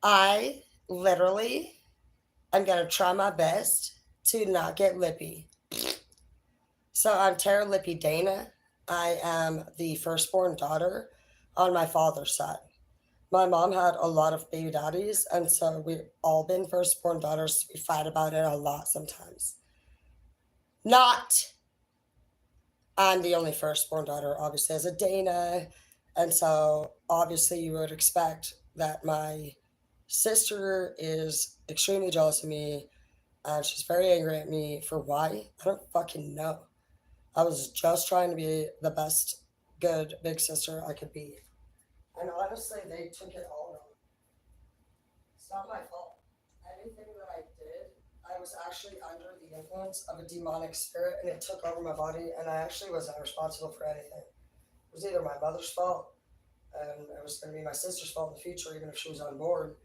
I literally am going to try my best to not get lippy. So I'm Tara Lippy Dana. I am the firstborn daughter on my father's side. My mom had a lot of baby daddies, and so we've all been firstborn daughters. We fight about it a lot sometimes. Not, I'm the only firstborn daughter, obviously, as a Dana, and so obviously you would expect that my sister is extremely jealous of me, and she's very angry at me for why. I don't fucking know. I was just trying to be the best, good big sister I could be. And honestly, they took it all wrong. It's not my fault. Anything that I did, I was actually under the influence of a demonic spirit and it took over my body, and I actually wasn't responsible for anything. It was either my mother's fault, and it was going to be my sister's fault in the future, even if she was on board.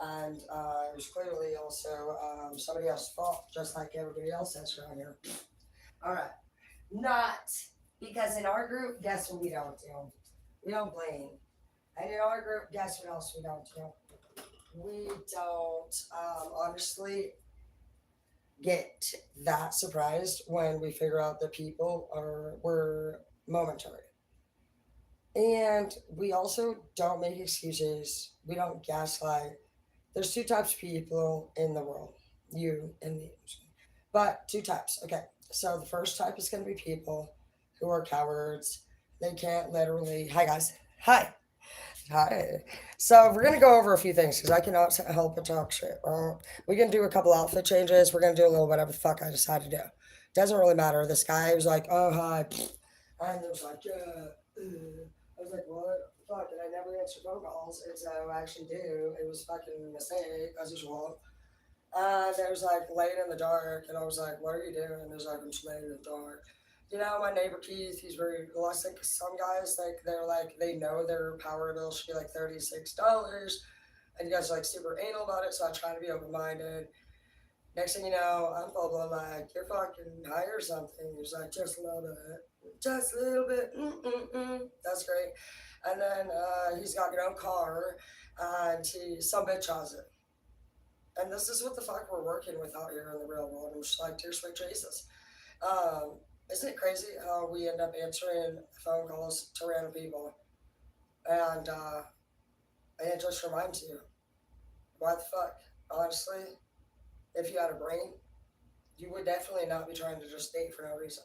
And it was clearly also somebody else's fault, just like everybody else has around here. All right. Not because in our group, guess what we don't do? We don't blame. And in our group, guess what else we don't do? We don't honestly get that surprised when we figure out that people are were momentary. And we also don't make excuses. We don't gaslight. There's two types of people in the world. You and me. But two types. Okay. So the first type is going to be people who are cowards. They can't literally. Hi, guys. Hi. Hi. So we're gonna go over a few things because I cannot help but talk shit. We can do a couple outfit changes. We're gonna do a little whatever the fuck I decide to do. Doesn't really matter. This guy was like, "Oh hi," and it was like, "Yeah." I was like, "What? Fuck!" And I never answer phone calls, and so I actually do. It was fucking a mistake as usual. And it was like laying in the dark, and I was like, "What are you doing?" And it was like, "I'm just laying in the dark." You know, my neighbor Keith, he's very realistic. Some guys, like, they're like, they know their power bill should be like $36, and you guys are like super anal about it. So I try to be open minded. Next thing you know, I'm full blown like, "You're fucking high or something." He's like, "Just a little bit, just a little bit." That's great. And then he's got his own car, and some bitch has it. And this is what the fuck we're working with out here in the real world. I'm just like, dear sweet Jesus. Um, isn't it crazy how we end up answering phone calls to random people? And it just reminds you, why the fuck? Honestly, if you had a brain, you would definitely not be trying to just date for no reason.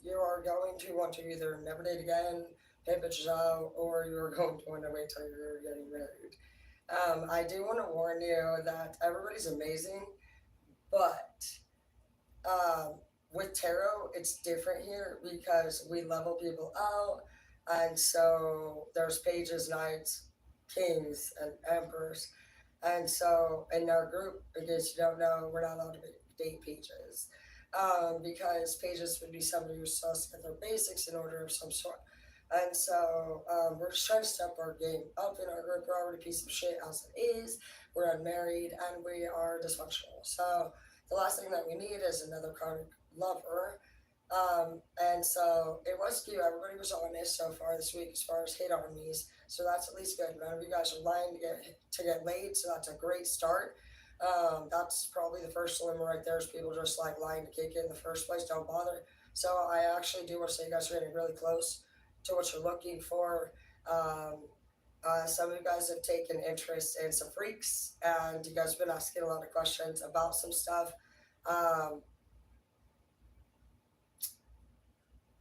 You are going to want to either never date again, pay bitches out, or you're going to want to wait till you're getting married. I do want to warn you that everybody's amazing, but Um, with tarot, it's different here because we level people out, and so there's pages, knights, kings, and emperors, and so in our group, in case you don't know, we're not allowed to date pages, because pages would be somebody who's supposed to get their basics in order of some sort. And so we're just trying to step our game up in our group. We're already a piece of shit as it is. We're unmarried and we are dysfunctional. So the last thing that we need is another chronic lover. And so it was cute. Everybody was honest so far this week as far as hit on me's. So that's at least good. None of you guys are lying to get laid. So that's a great start. That's probably the first dilemma right there is people just like lying to kick it in the first place. Don't bother. So I actually do want to say you guys are getting really close to what you're looking for. Um, some of you guys have taken interest in some freaks, and you guys have been asking a lot of questions about some stuff. Um,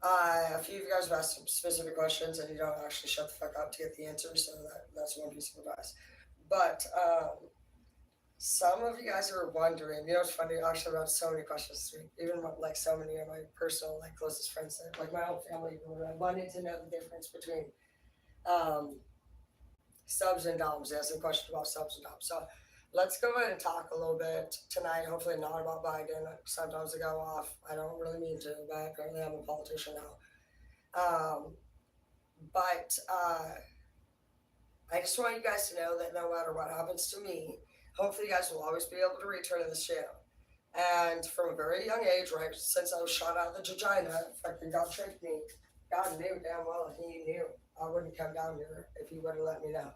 a few of you guys have asked some specific questions, and you don't actually shut the fuck up to get the answers. So that's one piece of advice. But some of you guys are wondering. You know, it's funny. I actually got so many questions this week. Even like so many of my personal, like closest friends, like my own family, wanted to know the difference between um, subs and doms. They asked some questions about subs and doms. So let's go ahead and talk a little bit tonight. Hopefully not about Biden. Sometimes I go off. I don't really mean to, but apparently I'm a politician now. But I just want you guys to know that no matter what happens to me, hopefully you guys will always be able to return to this channel. And from a very young age, right, since I was shot out of the vagina, fucking God tricked me. God knew damn well he knew I wouldn't come down here if he would have let me know.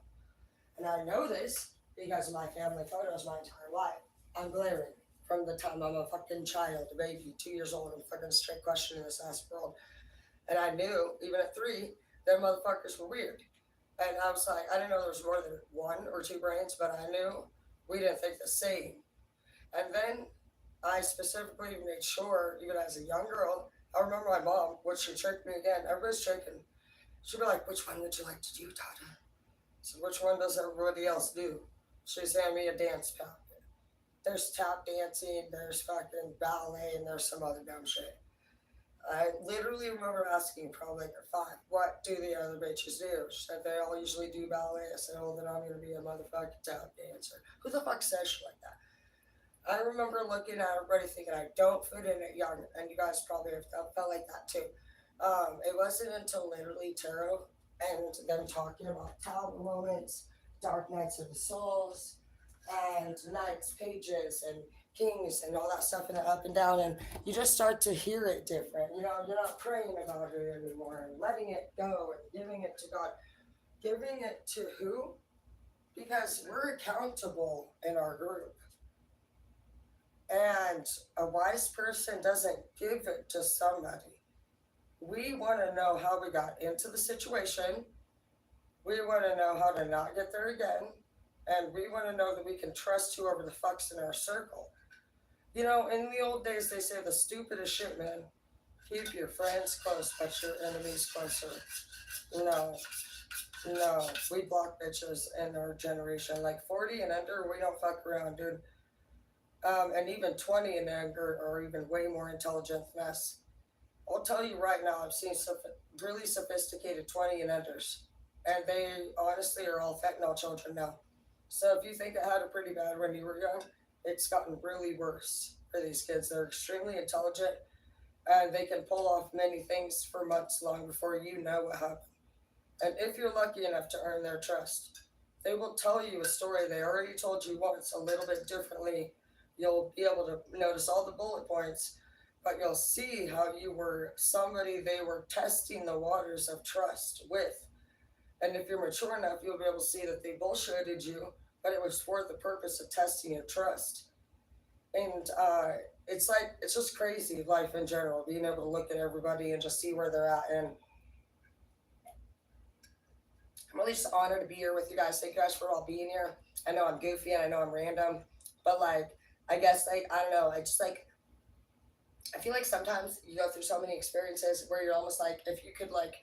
And I know this because my family photos my entire life. I'm glaring from the time I'm a fucking child, a baby, 2 years old. I'm fucking straight questioning this ass world. And I knew, even at three, them motherfuckers were weird. And I was like, I didn't know there was more than one or two brains, but I knew we didn't think the same. And then I specifically made sure, even as a young girl, I remember my mom, when she tricked me again, everybody's tricking. She'd be like, which one would you like to do, Tata? So which one does everybody else do? She's handing me a dance packet. There's tap dancing, there's fucking ballet, and there's some other dumb shit. I literally remember asking, probably like at five, what do the other bitches do? She said they all usually do ballet. I said, oh, then I'm gonna be a motherfucking tap dancer. Who the fuck says shit like that? I remember looking at everybody thinking I don't fit in it young, and you guys probably have felt like that too. It wasn't until literally tarot and them talking about tower moments, dark nights of the souls, and nights, pages, and kings, and all that stuff, and up and down, and you just start to hear it different. You know, you're not praying about it anymore, and letting it go, and giving it to God. Giving it to who? Because we're accountable in our group. And a wise person doesn't give it to somebody. We want to know how we got into the situation. We want to know how to not get there again. And we want to know that we can trust whoever the fuck's in our circle. You know, in the old days, they say the stupidest shit, man. Keep your friends close, but your enemies closer. No, no. We block bitches in our generation. Like 40 and under, we don't fuck around, dude. And even 20 and younger are even way more intelligent than us. I'll tell you right now, I've seen some really sophisticated 20 and unders, and they honestly are all fentanyl children now. So if you think it had it pretty bad when you were young, it's gotten really worse for these kids. They're extremely intelligent, and they can pull off many things for months long before you know what happened. And if you're lucky enough to earn their trust, they will tell you a story they already told you once a little bit differently. You'll be able to notice all the bullet points, but you'll see how you were somebody they were testing the waters of trust with. And if you're mature enough, you'll be able to see that they bullshitted you, but it was for the purpose of testing your trust. And it's like, it's just crazy life in general, being able to look at everybody and just see where they're at. And I'm really just honored to be here with you guys. Thank you guys for all being here. I know I'm goofy and I know I'm random, but like, I guess like, I don't know, I just like, I feel like sometimes you go through so many experiences where you're almost like, if you could like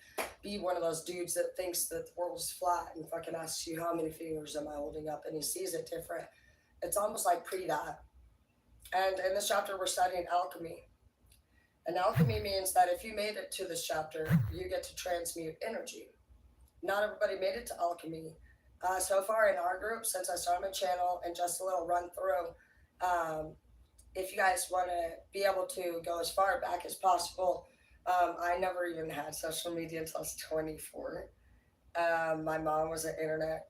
be one of those dudes that thinks that the world's flat and fucking asks you how many fingers am I holding up and he sees it different. It's almost like pre that. And in this chapter, we're studying alchemy. And alchemy means that if you made it to this chapter, you get to transmute energy. Not everybody made it to alchemy. So far in our group, since I started my channel, and just a little run through, if you guys want to be able to go as far back as possible, I never even had social media until I was 24. My mom was an internet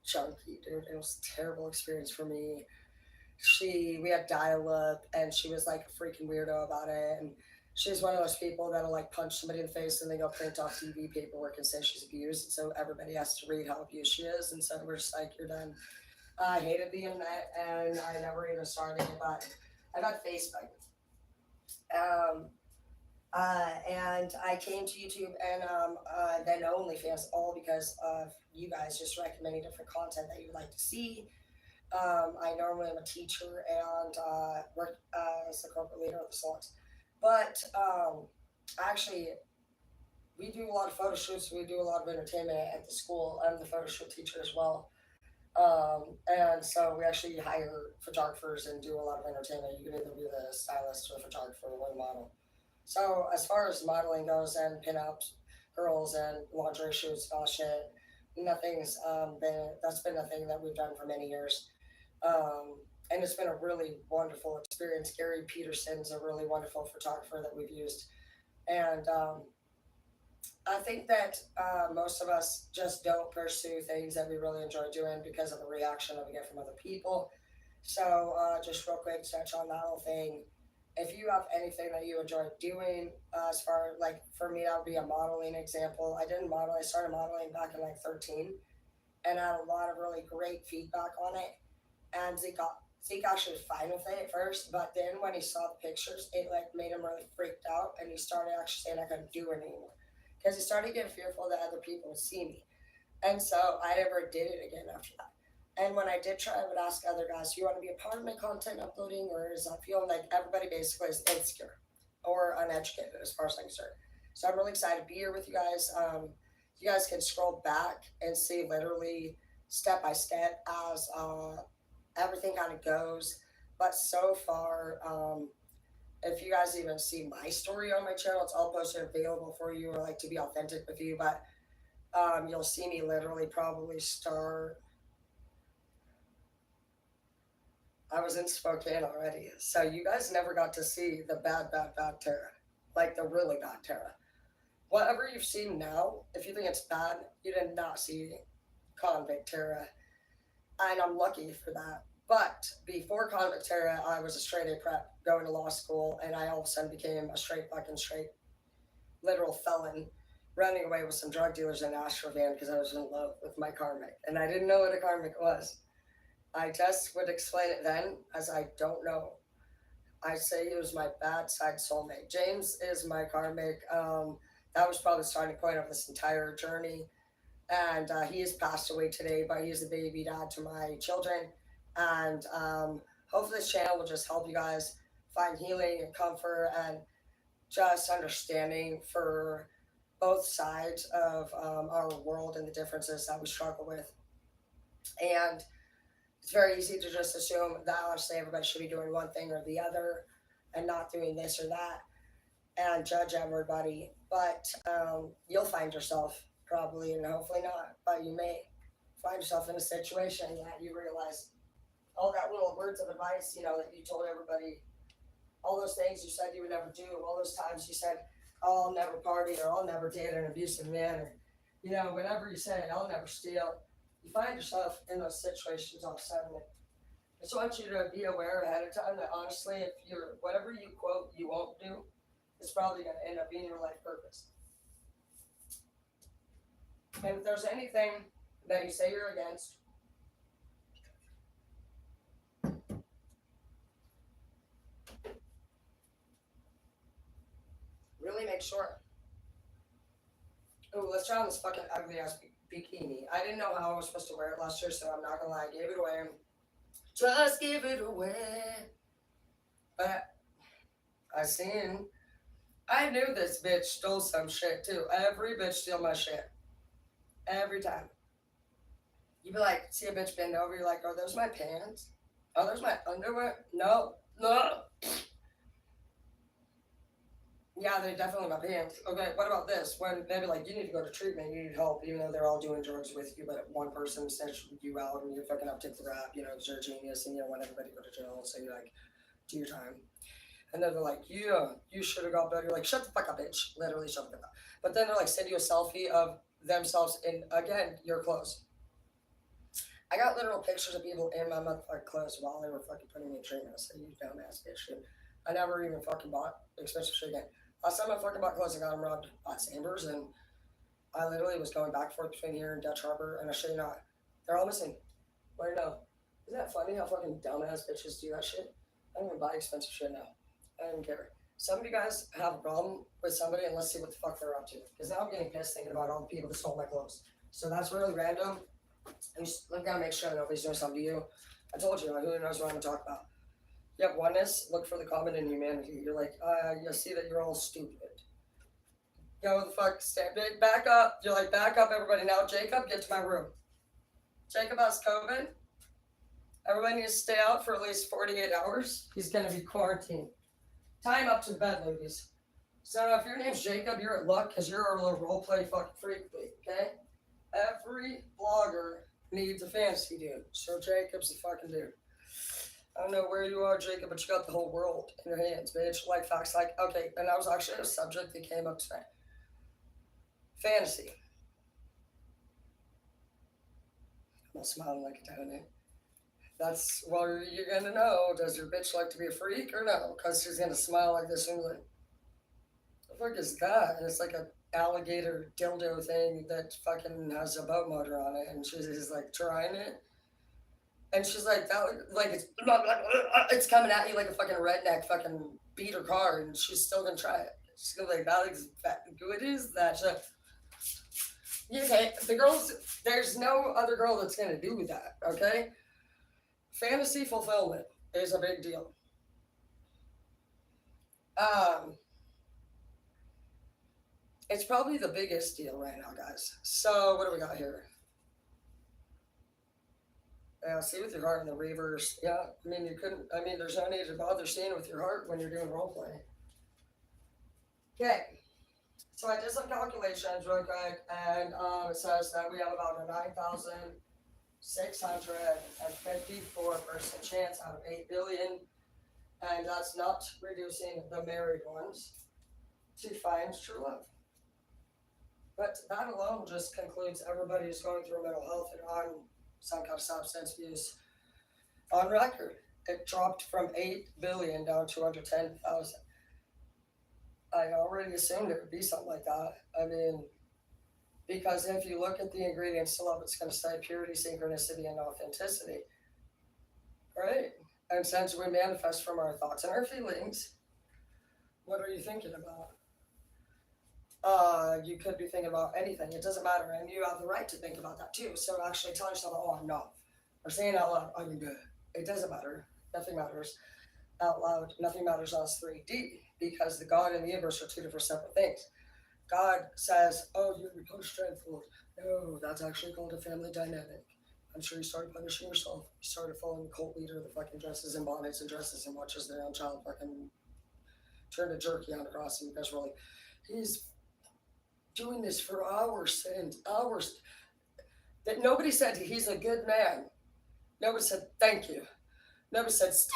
junkie, dude. It was a terrible experience for me. We had dial up, and she was like a freaking weirdo about it. And she's one of those people that'll like punch somebody in the face and they go print off TV paperwork and say she's abused. And so everybody has to read how abused she is. And so we're just like, you're done. I hated the internet, and I never even started it, but I got Facebook. Um, and I came to YouTube and then OnlyFans, all because of you guys just recommending different content that you'd like to see. I normally am a teacher and work as the corporate leader of the salons. But actually, we do a lot of photo shoots. We do a lot of entertainment at the school. I'm the photo shoot teacher as well. And so we actually hire photographers and do a lot of entertainment. You can either be the stylist or photographer or the model. So as far as modeling goes and pinups, girls and lingerie shoots and all shit, nothing's that's been a thing that we've done for many years. And it's been a really wonderful experience. Gary Peterson's a really wonderful photographer that we've used. And I think that most of us just don't pursue things that we really enjoy doing because of the reaction that we get from other people. So just real quick, touch on that whole thing. If you have anything that you enjoy doing, as far like for me, that would be a modeling example. I didn't model. I started modeling back in like 13. and had a lot of really great feedback on it. And Zeke actually was fine with it at first, but then when he saw the pictures, it like made him really freaked out, and he started actually saying I couldn't do it anymore because he started getting fearful that other people would see me. And so I never did it again after that. And when I did try, I would ask other guys, "Do you want to be a part of my content uploading, or is I feel like everybody basically is insecure or uneducated as far as I'm concerned?" So I'm really excited to be here with you guys. You guys can scroll back and see literally step by step as everything kind of goes. But so far, if you guys even see my story on my channel, it's all posted available for you, or like to be authentic with you. But you'll see me literally probably start. I was in Spokane already, so you guys never got to see the bad Tara, like the really bad Tara. Whatever you've seen now, if you think it's bad, you did not see convict Tara, and I'm lucky for that. But before convict Tara, I was a straight A prep going to law school, and I all of a sudden became a straight literal felon, running away with some drug dealers in Asheville van because I was in love with my karmic, and I didn't know what a karmic was. I just would explain it then, as I don't know. I say he was my bad side soulmate. James is my karmic. That was probably the starting point of this entire journey. And he has passed away today, but he's the baby dad to my children. And hopefully, this channel will just help you guys find healing and comfort and just understanding for both sides of our world and the differences that we struggle with. And it's very easy to just assume that honestly everybody should be doing one thing or the other and not doing this or that and judge everybody. But you'll find yourself probably, and hopefully not, but you may find yourself in a situation that you realize all that little words of advice, that you told everybody, all those things you said you would never do, all those times you said, "Oh, I'll never party," or "I'll never date an abusive man," or, whenever you say, "I'll never steal," you find yourself in those situations all of a sudden. I just want you to be aware ahead of time that honestly, if you're whatever you quote you won't do, it's probably going to end up being your life purpose. And if there's anything that you say you're against, really make sure. Oh, let's try on this fucking ugly ass bikini. I didn't know how I was supposed to wear it last year, so I'm not gonna lie, I gave it away. Just give it away. But I knew this bitch stole some shit too. Every bitch steal my shit. Every time. You be like, see a bitch bend over, you're like, "Are those my pants? Are those my underwear?" No. No. Yeah, they're definitely my pants. Okay, what about this? When they be like, "You need to go to treatment, you need help," even though they're all doing drugs with you, but one person snitched you out and you're fucking up, take the rap, because you're a genius and you don't want everybody to go to jail, so you're like, "Do your time." And then they're like, "Yeah, you should have got better." You're like, "Shut the fuck up, bitch." Literally, shut the fuck up. But then they're like, send you a selfie of themselves in, again, your clothes. I got literal pictures of people in my motherfucking clothes while they were fucking putting me in treatment. I said, "You dumbass bitch." Shit. I never even fucking bought expensive shit again. Last time I fucking bought clothes, I got them robbed at Sambers, and I literally was going back and forth between here and Dutch Harbor, and I shit you not, they're all missing. Where no? Isn't that funny how fucking dumbass bitches do that shit? I don't even buy expensive shit now. I don't care. Some of you guys have a problem with somebody, and let's see what the fuck they're up to. Because now I'm getting pissed thinking about all the people that stole my clothes. So that's really random. And just look down, make sure nobody's doing something to you. I told you, who knows what I'm talking about. You have oneness, look for the common in humanity. You're like, you see that you're all stupid. Go the fuck, stand, back up. You're like, back up, everybody. Now, Jacob, get to my room. Jacob has COVID. Everybody needs to stay out for at least 48 hours. He's going to be quarantined. Tie him up to the bed, ladies. So if your name's Jacob, you're at luck because you're a little roleplay fucking freak, okay? Every blogger needs a fantasy dude. So Jacob's the fucking dude. I don't know where you are, Jacob, but you got the whole world in your hands, bitch. Like facts, like, okay, and that was actually a subject that came up today. Fantasy. I'm not smiling like a donut. That's well, you're gonna know. Does your bitch like to be a freak or no? Because she's gonna smile like this and be like, "The fuck is that?" And it's like a alligator dildo thing that fucking has a boat motor on it, and she's like trying it, and she's like that, like it's coming at you like a fucking redneck fucking beat her car, and she's still gonna try it. She's gonna be like, that looks good is that shit. Yeah, okay, the girls, there's no other girl that's gonna do that. Okay, fantasy fulfillment is a big deal. Um, it's probably the biggest deal right now, guys. So what do we got here? See with your heart in the reverse. Yeah, I mean you couldn't. I mean, there's no need to bother seeing with your heart when you're doing role play. Okay, so I did some calculations real quick, and it says that we have about a 9,654% chance out of 8 billion, and that's not reducing the married ones, to find true love. But that alone just concludes everybody who's going through mental health and on some kind of substance abuse on record. It dropped from 8 billion down to under 10,000. I already assumed it would be something like that. I mean, because if you look at the ingredients to love, it's going to say purity, synchronicity, and authenticity, right? And since we manifest from our thoughts and our feelings, what are you thinking about? You could be thinking about anything. It doesn't matter, and you have the right to think about that too. So actually telling yourself, "Oh, I'm not," or saying out loud, "I'm good." It doesn't matter. Nothing matters out loud. Nothing matters on 3D because the God and the universe are two different separate things. God says, "Oh, you're strengthful." No, that's actually called a family dynamic. I'm sure you started punishing yourself. You started following the cult leader that fucking dresses in bonnets and dresses and watches their own child fucking turn to jerky on the cross, and you guys were like, "He's doing this for hours and hours." That nobody said he's a good man. Nobody said thank you. Nobody said stop.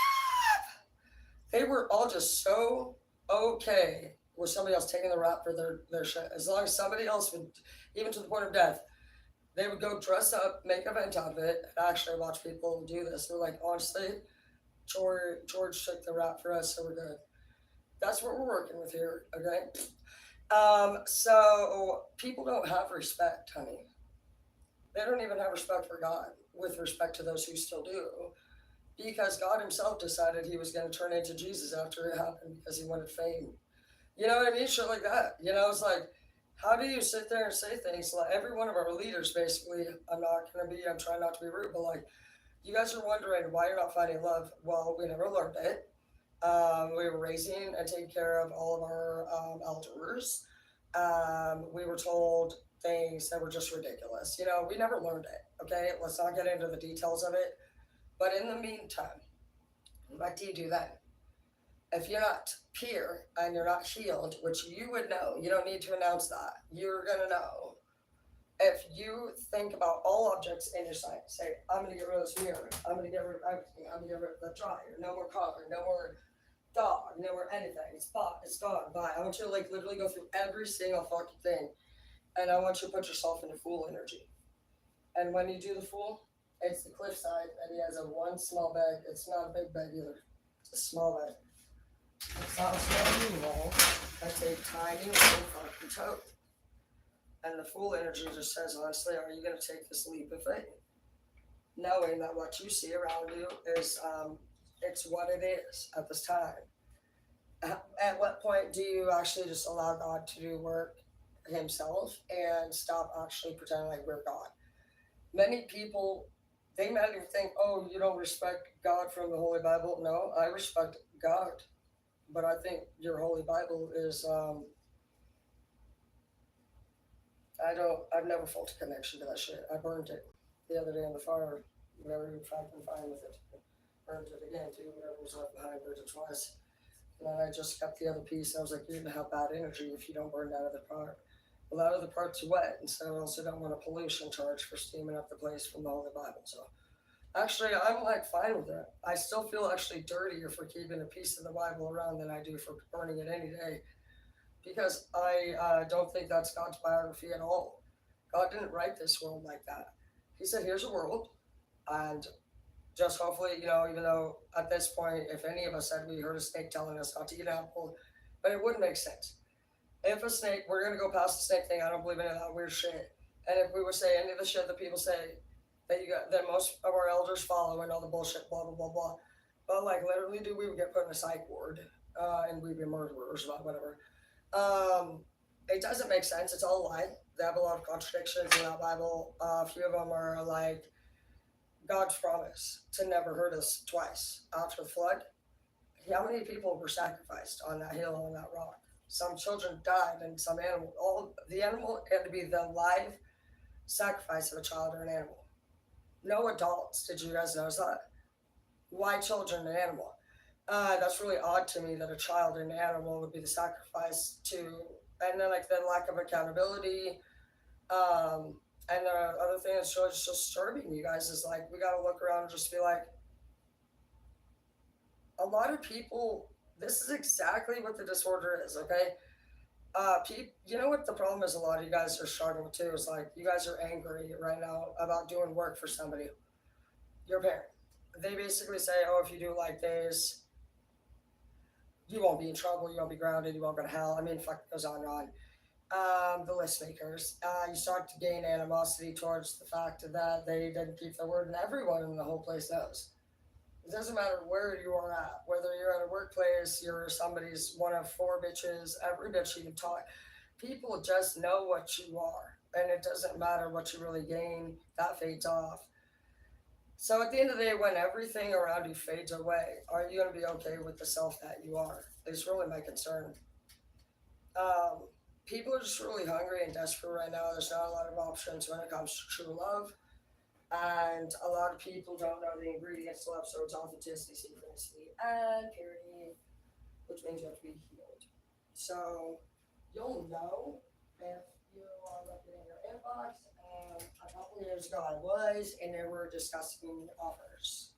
They were all just so okay with somebody else taking the rap for their shit. As long as somebody else would, even to the point of death, they would go dress up, make an event out of it, and actually watch people do this. They're like, honestly, George took the rap for us, so we're good. That's what we're working with here, okay? So people don't have respect, honey. They don't even have respect for God with respect to those who still do. Because God himself decided he was going to turn into Jesus after it happened because he wanted fame. You know what I mean? Shit like that. You know, it's like, how do you sit there and say things like every one of our leaders basically, I'm trying not to be rude, but like, you guys are wondering why you're not finding love. Well, we never learned it. We were raising and taking care of all of our elders. We were told things that were just ridiculous. You know, we never learned it. Okay, let's not get into the details of it. But in the meantime, what do you do then? If you're not pure and you're not healed, which you would know, you don't need to announce that. You're gonna know. If you think about all objects in your sight, say, I'm gonna get rid of this mirror, I'm gonna get rid of everything, I'm gonna get rid of the dryer, no more car, no more dog, no more anything. It's bought, it's gone, bye. I want you to like literally go through every single fucking thing, and I want you to put yourself into fool energy. And when you do the fool, it's the cliffside, and he has a one small bag. It's not a big bag either. It's a small bag. It's not a small anymore. That's a tiny little fucking tote. And the fool energy just says, honestly, are you going to take this leap of faith? Knowing that what you see around you is, it's what it is at this time. At what point do you actually just allow God to do work himself and stop actually pretending like we're God? Many people, they might even think, oh, you don't respect God from the Holy Bible. No, I respect God. But I think your Holy Bible is, I've never felt a connection to that shit. I burned it the other day in the fire. Never even fucking fine with it. Burned it again too. Whatever was left behind, burned it twice. And then I just kept the other piece. I was like, you're gonna have bad energy if you don't burn that other part. Well, that other part's wet, and so I also don't want a pollution charge for steaming up the place from the Holy Bible. So actually, I'm like fine with it. I still feel actually dirtier for keeping a piece of the Bible around than I do for burning it any day, because I don't think that's God's biography at all. God didn't write this world like that. He said, here's a world, and just hopefully, you know, even though at this point, if any of us said we heard a snake telling us not to eat an apple, but it wouldn't make sense. If a snake, we're gonna go past the snake thing. I don't believe any of that weird shit. And if we would say any of the shit that people say that you got that most of our elders follow and all the bullshit, blah blah blah blah. But like literally, dude, we would get put in a psych ward, and we'd be murderers, whatever. Um, it doesn't make sense. It's all a lie. They have a lot of contradictions in that Bible. A few of them are like God's promise to never hurt us twice after the flood. How many people were sacrificed on that hill on that rock? Some children died, and some animal. All the animal had to be the live sacrifice of a child or an animal. No adults. Did you guys notice that? Why children and animal? That's really odd to me that a child and an animal would be the sacrifice to, and then like the lack of accountability. And the other thing that's really just disturbing, you guys, is like we got to look around and just be like, a lot of people. This is exactly what the disorder is. Okay, you know what the problem is? A lot of you guys are struggling too. Is like you guys are angry right now about doing work for somebody, your parent. They basically say, "Oh, if you do like this, you won't be in trouble. You won't be grounded. You won't go to hell." I mean, fuck, it goes on and on. The list makers. You start to gain animosity towards the fact that they didn't keep their word, and everyone in the whole place knows. It doesn't matter where you are at, whether you're at a workplace, you're somebody's one of four bitches, every bitch you can talk. People just know what you are, and it doesn't matter what you really gain, that fades off. So at the end of the day, when everything around you fades away, are you going to be okay with the self that you are? Is really my concern. Um, People are just really hungry and desperate right now. There's not a lot of options when it comes to true love. And a lot of people don't know the ingredients to love, so it's authenticity, synchronicity, and purity, which means you have to be healed. So you'll know if you are looking in your inbox. And a couple of years ago, I was, and they were discussing offers.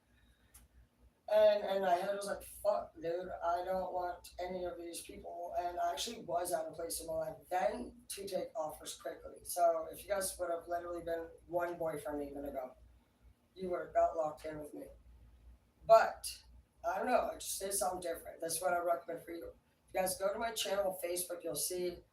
And my head was like, fuck, dude, I don't want any of these people. And I actually was at a place in my life then to take offers quickly. So if you guys would have literally been one boyfriend even ago, you would have got locked in with me. But I don't know, I just did something different. That's what I recommend for you. If you guys go to my channel on Facebook, you'll see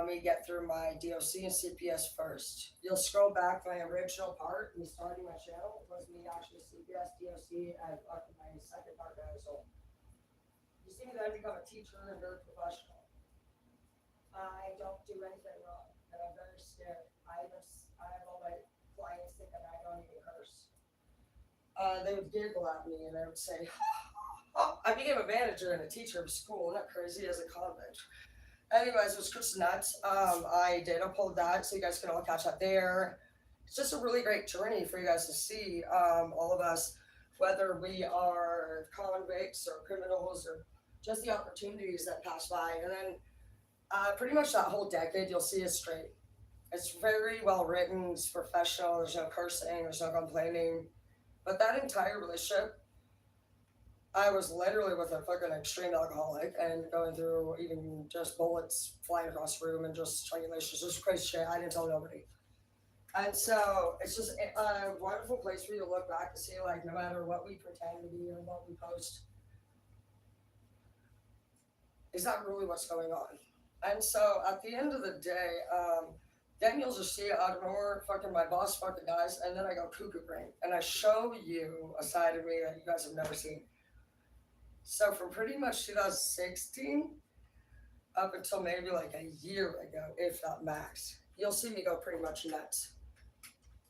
me get through my DOC and CPS first. You'll scroll back to my original part, me starting my channel, was me actually CPS, DOC, and my second part that I sold. You see me then become a teacher and a very professional. I don't do anything wrong, and I'm very scared. I have all my clients thinking I don't even curse. They would giggle at me and I would say, oh, I became a manager and a teacher of school, not crazy as a convict. Anyways, it was just nuts. I did upload that so you guys can all catch up there. It's just a really great journey for you guys to see all of us, whether we are convicts or criminals or just the opportunities that pass by. And then pretty much that whole decade, you'll see is straight. It's very well written, it's professional, there's no cursing, there's no complaining. But that entire relationship, I was literally with a fucking extreme alcoholic and going through even just bullets flying across the room and just strangulations, just crazy shit. I didn't tell nobody. And so it's just a wonderful place for you to look back and see, like, no matter what we pretend to be or what we post, is that really what's going on? And so at the end of the day, then you'll just see out of nowhere, fucking my boss fucking dies, and then I go cuckoo brain, and I show you a side of me that you guys have never seen. So from pretty much 2016 up until maybe like a year ago, if not max, you'll see me go pretty much nuts.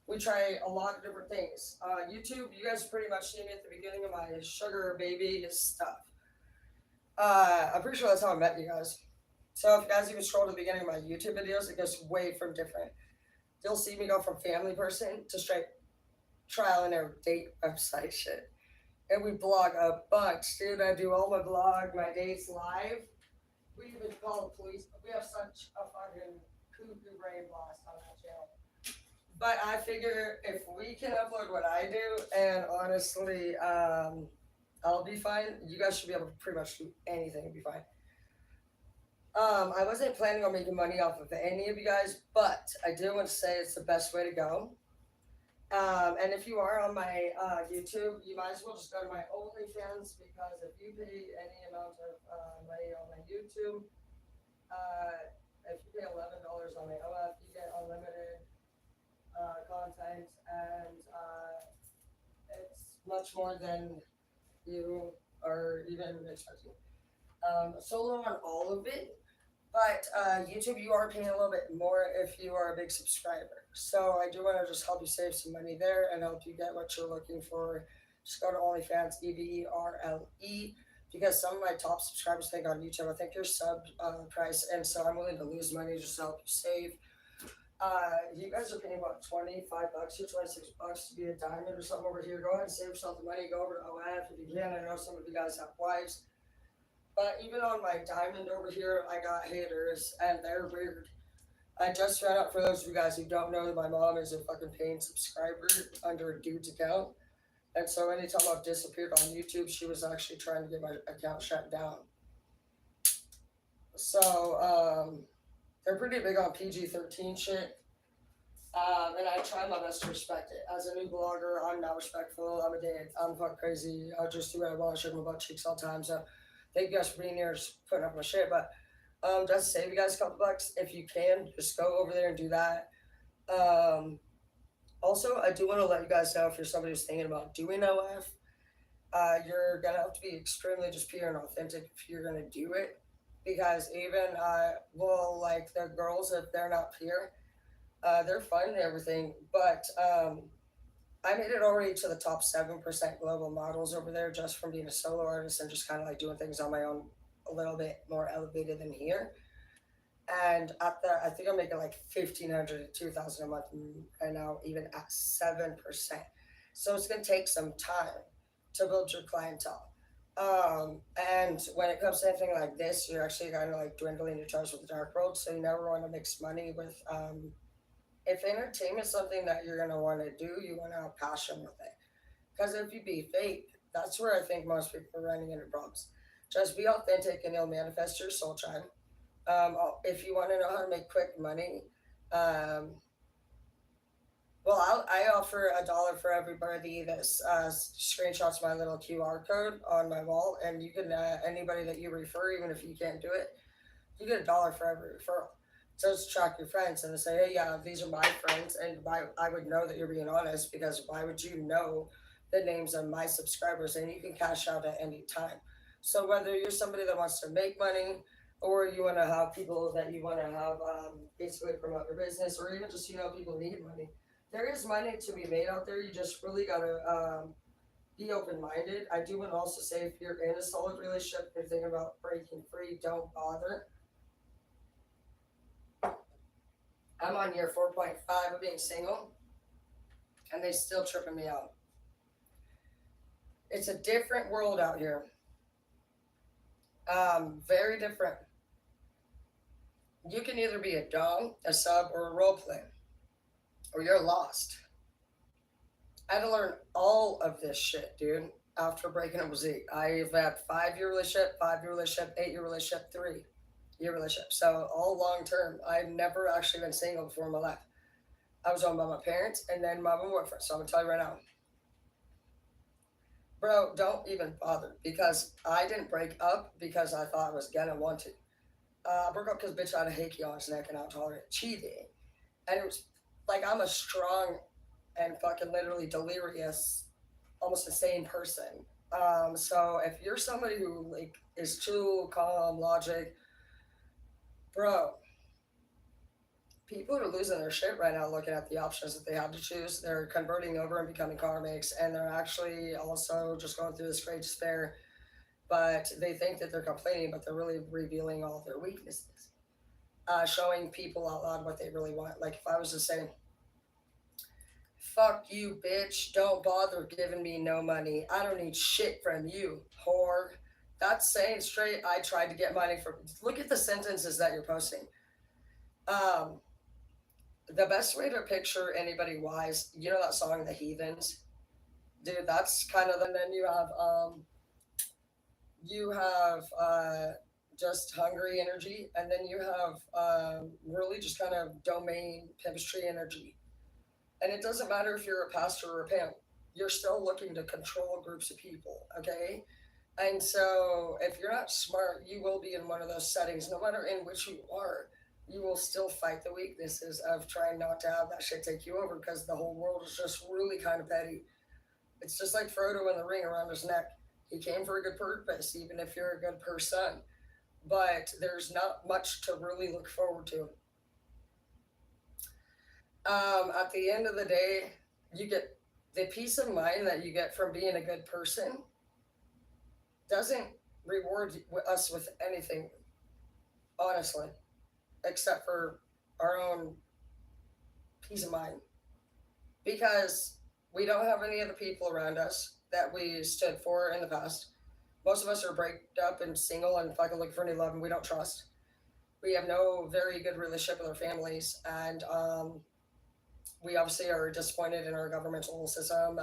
We try a lot of different things. YouTube, you guys pretty much see me at the beginning of my sugar baby stuff. I'm pretty sure that's how I met you guys. So if you guys even scroll to the beginning of my YouTube videos, it goes way from different. You'll see me go from family person to straight trial and error date website shit. And we blog a bunch, dude. I do all my blog, my dates live. We even call the police. We have such a fucking cuckoo brain blast on that channel. But I figure if we can upload what I do, and honestly, I'll be fine. You guys should be able to pretty much do anything and be fine. I wasn't planning on making money off of any of you guys, but I do want to say it's the best way to go. And if you are on my YouTube, you might as well just go to my OnlyFans, because if you pay any amount of money on my YouTube, If you pay $11 on the OF, you get unlimited content, and it's much more than you are even expecting. Solo on all of it, but YouTube, you are paying a little bit more if you are a big subscriber. So I do want to just help you save some money there and help you get what you're looking for. Just go to OnlyFans, EVERLE, because some of my top subscribers think on YouTube, I think your sub price, and so I'm willing to lose money just to help you save. You guys are paying about $25 or $26 to be a diamond or something over here. Go ahead and save yourself the money. Go over to OF if you can. I know some of you guys have wives. But even on my diamond over here, I got haters, and they're weird. I just found out, for those of you guys who don't know, that my mom is a fucking paying subscriber under a dude's account. And so anytime I've disappeared on YouTube, she was actually trying to get my account shut down. So they're pretty big on PG-13 shit. And I try my best to respect it. As a new blogger, I'm not respectful. I'm a dick. I'm fucking crazy. I just do what I want. I shake my butt cheeks all the time. So thank you guys for being here, just putting up my shit. But just save you guys a couple bucks if you can. Just go over there and do that. Um, Also, I do want to let you guys know, if you're somebody who's thinking about doing OF, you're gonna have to be extremely just pure and authentic if you're gonna do it. Because even well, like the girls, if they're not pure, they're fine and everything. But I made it already to the top 7% global models over there just from being a solo artist and just kind of like doing things on my own, a little bit more elevated than here. And at the, I think I'm making like 1,500 to 2,000 a month right now, even at 7%. So it's gonna take some time to build your clientele. And when it comes to anything like this, you're actually kind of like dwindling your trust with the dark world. So you never want to mix money with. If entertainment is something that you're gonna want to do, you want to have passion with it. Because if you be fake, that's where I think most people are running into problems. Just be authentic and you'll manifest your soul tribe. If you want to know how to make quick money, um, well, I offer $1 for everybody that screenshots my little QR code on my wall, and you can anybody that you refer, even if you can't do it, you get $1 for every referral. So just track your friends and say, hey, yeah, these are my friends, and I would know that you're being honest, because why would you know the names of my subscribers? And you can cash out at any time. So whether you're somebody that wants to make money, or you want to have people that you want to have basically promote your business, or even just people need money. There is money to be made out there. You just really gotta be open minded. I do want to also say, if you're in a solid relationship, you're thinking about breaking free, don't bother. I'm on year 4.5 of being single, and they still tripping me out. It's a different world out here. Very different. You can either be a dom, a sub, or a role play, or you're lost. I had to learn all of this shit, dude, after breaking up with Zeke. I've had 5 year relationship, 5 year relationship, 8 year relationship, 3 year relationship. So all long term. I've never actually been single before in my life. I was owned by my parents and then my boyfriend. So I'm gonna tell you right now, bro, don't even bother, because I didn't break up because I thought I was gonna want to. I broke up because bitch had a hickey on his neck and I tolerate cheating. And it was like, I'm a strong and fucking literally delirious, almost insane person. So if you're somebody who like is too calm, logic, bro, people are losing their shit right now looking at the options that they have to choose. They're converting over and becoming karmics, and they're actually also just going through this great despair. But they think that they're complaining, but they're really revealing all their weaknesses, showing people out loud what they really want. Like if I was to say, fuck you, bitch. Don't bother giving me no money. I don't need shit from you, whore. That's saying straight, I tried to get money from. Look at the sentences that you're posting. Um, the best way to picture anybody wise, that song, The Heathens? Dude, that's kind of. And then you have just hungry energy, and then you have really just kind of domain chemistry energy. And it doesn't matter if you're a pastor or a pimp, you're still looking to control groups of people, okay? And so, if you're not smart, you will be in one of those settings, no matter in which you are. You will still fight the weaknesses of trying not to have that shit take you over because the whole world is just really kind of petty. It's just like Frodo in the ring around his neck. He came for a good purpose, even if you're a good person. But there's not much to really look forward to. At the end of the day, you get the peace of mind that you get from being a good person doesn't reward us with anything, honestly, except for our own peace of mind. Because we don't have any of the people around us that we stood for in the past. Most of us are break up and single and fucking looking for new love, and we don't trust. We have no very good relationship with our families, and we obviously are disappointed in our governmental system.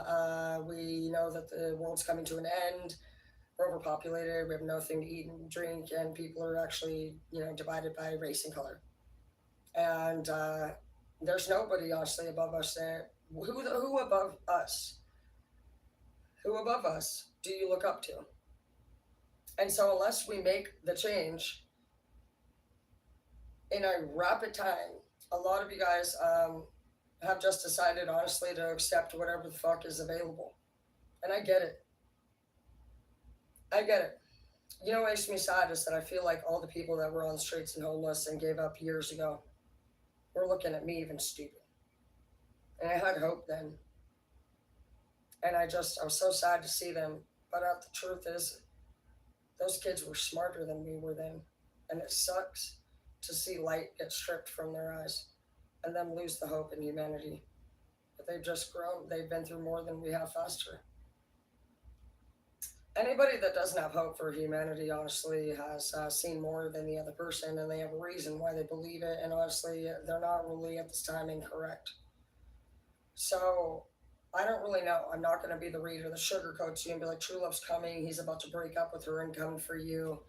We know that the world's coming to an end. We're overpopulated. We have nothing to eat and drink, and people are actually, divided by race and color. And there's nobody honestly above us. There, who above us? Who above us do you look up to? And so, unless we make the change in a rapid time, a lot of you guys have just decided honestly to accept whatever the fuck is available. And I get it. I get it. You know what makes me sad is that I feel like all the people that were on the streets and homeless and gave up years ago were looking at me even stupid. And I had hope then. And I was so sad to see them. But the truth is, those kids were smarter than we were then. And it sucks to see light get stripped from their eyes and them lose the hope in humanity. But they've just grown. They've been through more than we have faster. Anybody that doesn't have hope for humanity, honestly, has seen more than the other person, and they have a reason why they believe it. And honestly, they're not really at this time incorrect. So I don't really know. I'm not going to be the reader that sugarcoats you and be like, "True love's coming. He's about to break up with her and come for you."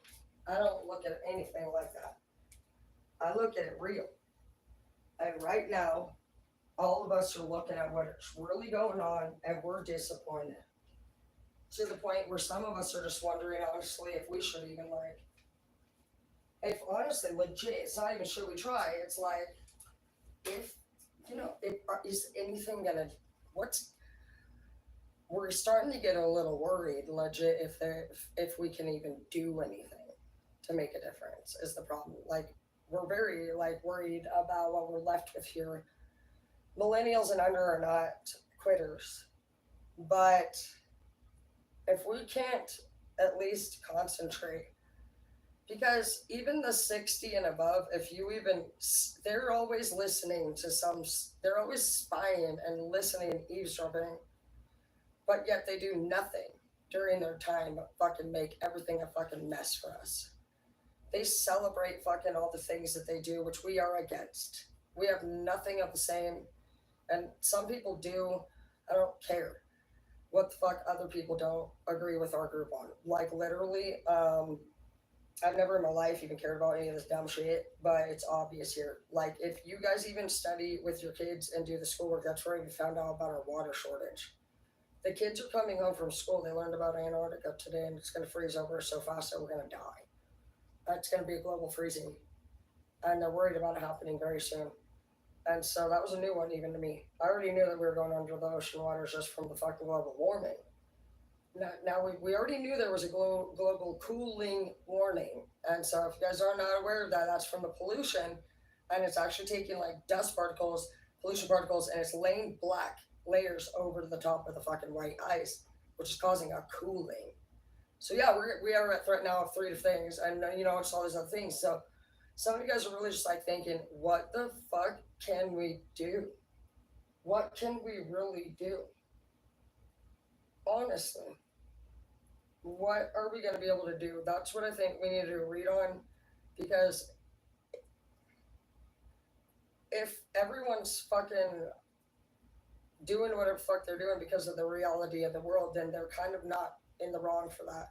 I don't look at anything like that. I look at it real. And right now, all of us are looking at what's really going on, and we're disappointed to the point where some of us are just wondering, honestly, if we should even if honestly, legit, it's not even should we try. It's like, if, if, is anything gonna, what's, we're starting to get a little worried, legit, if we can even do anything to make a difference is the problem. Like, we're very, worried about what we're left with here. Millennials and under are not quitters, but if we can't at least concentrate, because even the 60 and above, if you even, they're always listening to they're always spying and listening, eavesdropping, but yet they do nothing during their time but fucking make everything a fucking mess for us. They celebrate fucking all the things that they do, which we are against. We have nothing of the same, and some people do. I don't care what the fuck other people don't agree with our group on. Like, literally, I've never in my life even cared about any of this dumb shit, but it's obvious here. Like, if you guys even study with your kids and do the schoolwork, that's where we found out about our water shortage. The kids are coming home from school. They learned about Antarctica today, and it's going to freeze over so fast that we're going to die. It's going to be a global freezing, and they're worried about it happening very soon. And so that was a new one even to me. I already knew that we were going under the ocean waters just from the fucking global warming. Now we already knew there was a global cooling warning. And so if you guys are not aware of that, that's from the pollution. And it's actually taking like dust particles, pollution particles, and it's laying black layers over the top of the fucking white ice, which is causing a cooling. So yeah, we are at threat now of three things, and it's all these other things. So some of you guys are really just like thinking, what the fuck can we do? What can we really do? Honestly, what are we going to be able to do? That's what I think we need to read on, because if everyone's fucking doing whatever the fuck they're doing because of the reality of the world, then they're kind of not in the wrong for that.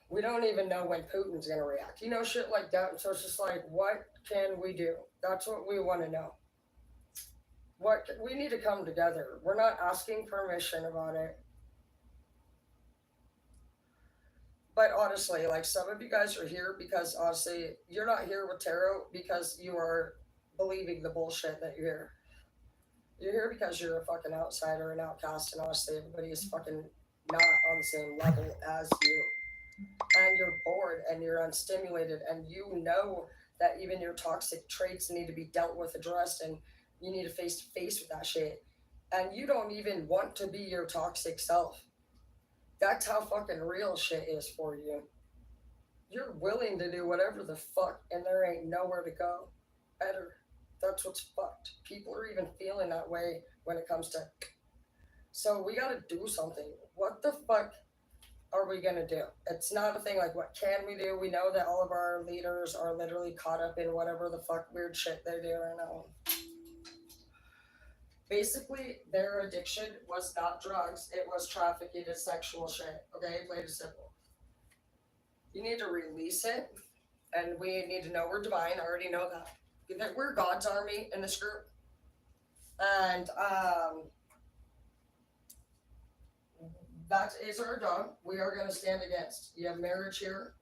We don't even know when Putin's going to react. Shit like that. And so it's just like, what can we do? That's what we want to know. We need to come together. We're not asking permission about it. But honestly, like some of you guys are here because honestly, you're not here with tarot because you are believing the bullshit that you're here. You're here because you're a fucking outsider and outcast, and honestly, everybody is fucking not on the same level as you. And you're bored and you're unstimulated, and you know that even your toxic traits need to be dealt with, addressed, and you need to face with that shit. And you don't even want to be your toxic self. That's how fucking real shit is for you. You're willing to do whatever the fuck, and there ain't nowhere to go better. That's what's fucked. People are even feeling that way when it comes to. So we gotta do something. What the fuck are we gonna do? It's not a thing like what can we do? We know that all of our leaders are literally caught up in whatever the fuck weird shit they do right now. Basically, their addiction was not drugs, it was trafficking and sexual shit. Okay, plain and simple. You need to release it, and we need to know we're divine. I already know that. That we're God's army in this group. And that is our job. We are going to stand against. You have marriage here.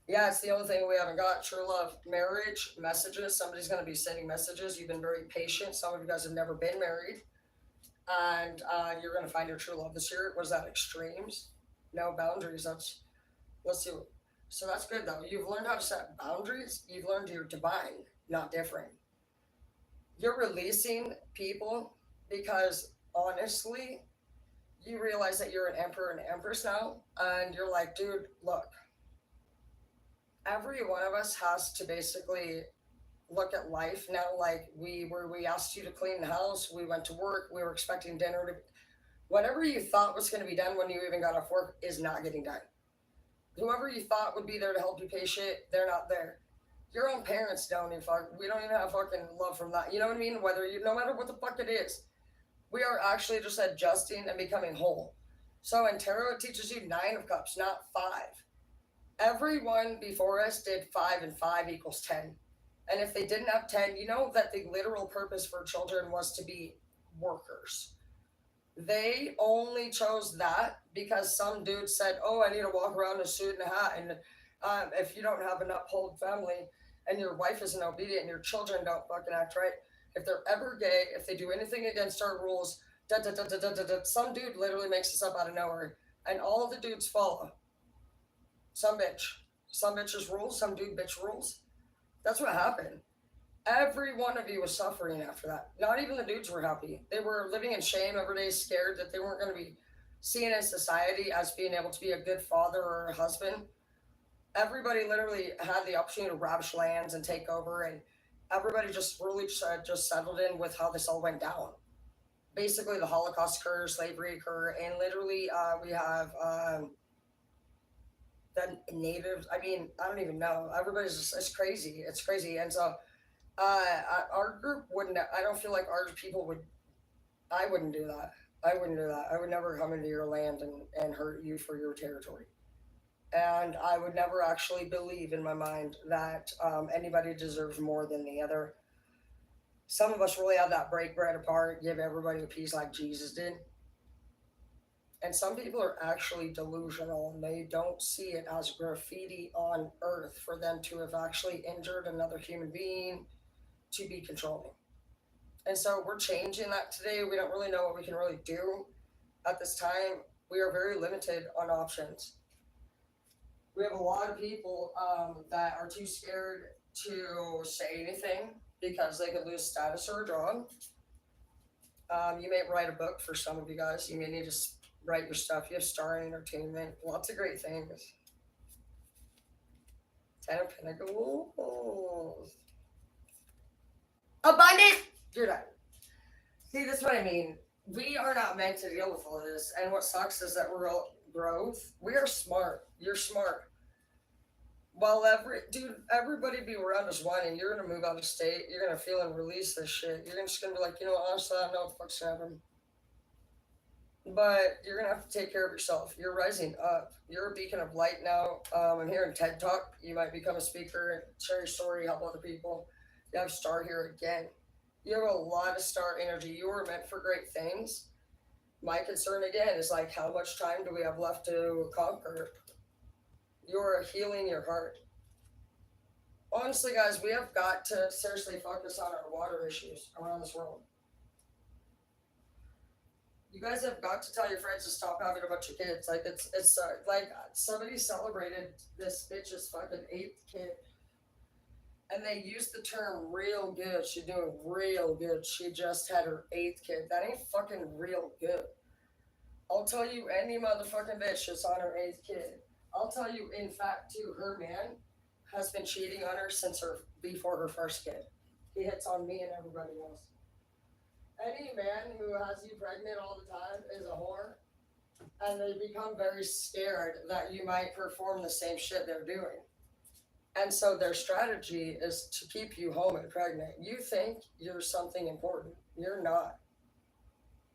Yeah, it's the only thing we haven't got. True love. Marriage, messages. Somebody's going to be sending messages. You've been very patient. Some of you guys have never been married. And you're going to find your true love this year. Was that extremes? No boundaries. Let's see. So that's good, though. You've learned how to set boundaries. You've learned you're divine, not different. You're releasing people because, honestly, you realize that you're an emperor and empress now. And you're like, dude, look, every one of us has to basically look at life now like we asked you to clean the house, we went to work, we were expecting dinner to whatever you thought was going to be done when you even got off work is not getting done. Whoever you thought would be there to help you pay shit, they're not there. Your own parents don't even fuck. We don't even have fucking love from that. You know what I mean? Whether you, no matter what the fuck it is, we are actually just adjusting and becoming whole. So in tarot, it teaches you 9 of Cups, not 5. Everyone before us did 5 and 5 equals 10. And if they didn't have 10, you know that the literal purpose for children was to be workers. They only chose that because some dude said, "Oh, I need to walk around in a suit and a hat." And if you don't have an uphold family and your wife isn't obedient and your children don't fucking act right, if they're ever gay, if they do anything against our rules, da, da, da, da, da, da, da, some dude literally makes this up out of nowhere. And all the dudes follow. Some bitch. Some bitches rules, some dude bitch rules. That's what happened. Every one of you was suffering after that. Not even the dudes were happy. They were living in shame every day, scared that they weren't going to be seen in society as being able to be a good father or a husband. Everybody literally had the opportunity to ravish lands and take over, and everybody just really just settled in with how this all went down. Basically, the Holocaust occurred, slavery occurred, and literally we have the natives. I mean, I don't even know. Everybody's just, it's crazy. It's crazy. And so our group wouldn't, I don't feel like our people would, I wouldn't do that. I wouldn't do that. I would never come into your land and hurt you for your territory. And I would never actually believe in my mind that anybody deserves more than the other. Some of us really have that break bread apart, give everybody a piece like Jesus did. And some people are actually delusional and they don't see it as graffiti on earth for them to have actually injured another human being to be controlling. And so we're changing that today. We don't really know what we can really do at this time. We are very limited on options. We have a lot of people that are too scared to say anything because they could lose status or a job. You may write a book for some of you guys. You may need to write your stuff. You have Star Entertainment, lots of great things. 10 of Pentacles. Abundant! You're done. See, that's what I mean. We are not meant to deal with all this. And what sucks is that we're all growth. We are smart. You're smart. Well, everybody be around us whining. You're gonna move out of state. You're gonna feel and release this shit. You're just gonna be like, honestly, I don't know what the fuck's happening. But you're gonna have to take care of yourself. You're rising up. You're a beacon of light now. I'm here in TED Talk. You might become a speaker, share your story, help other people. You have Star here again. You have a lot of star energy. You were meant for great things. My concern again is like, how much time do we have left to conquer? You're healing your heart. Honestly, guys, we have got to seriously focus on our water issues around this world. You guys have got to tell your friends to stop having a bunch of kids. Like it's like somebody celebrated this bitch's fucking eighth kid, and they used the term "real good." She's doing real good. She just had her eighth kid. That ain't fucking real good. I'll tell you, any motherfucking bitch that's on her eighth kid. I'll tell you, in fact, too, her man has been cheating on her since her before her first kid. He hits on me and everybody else. Any man who has you pregnant all the time is a whore, and they become very scared that you might perform the same shit they're doing. And so their strategy is to keep you home and pregnant. You think you're something important. You're not.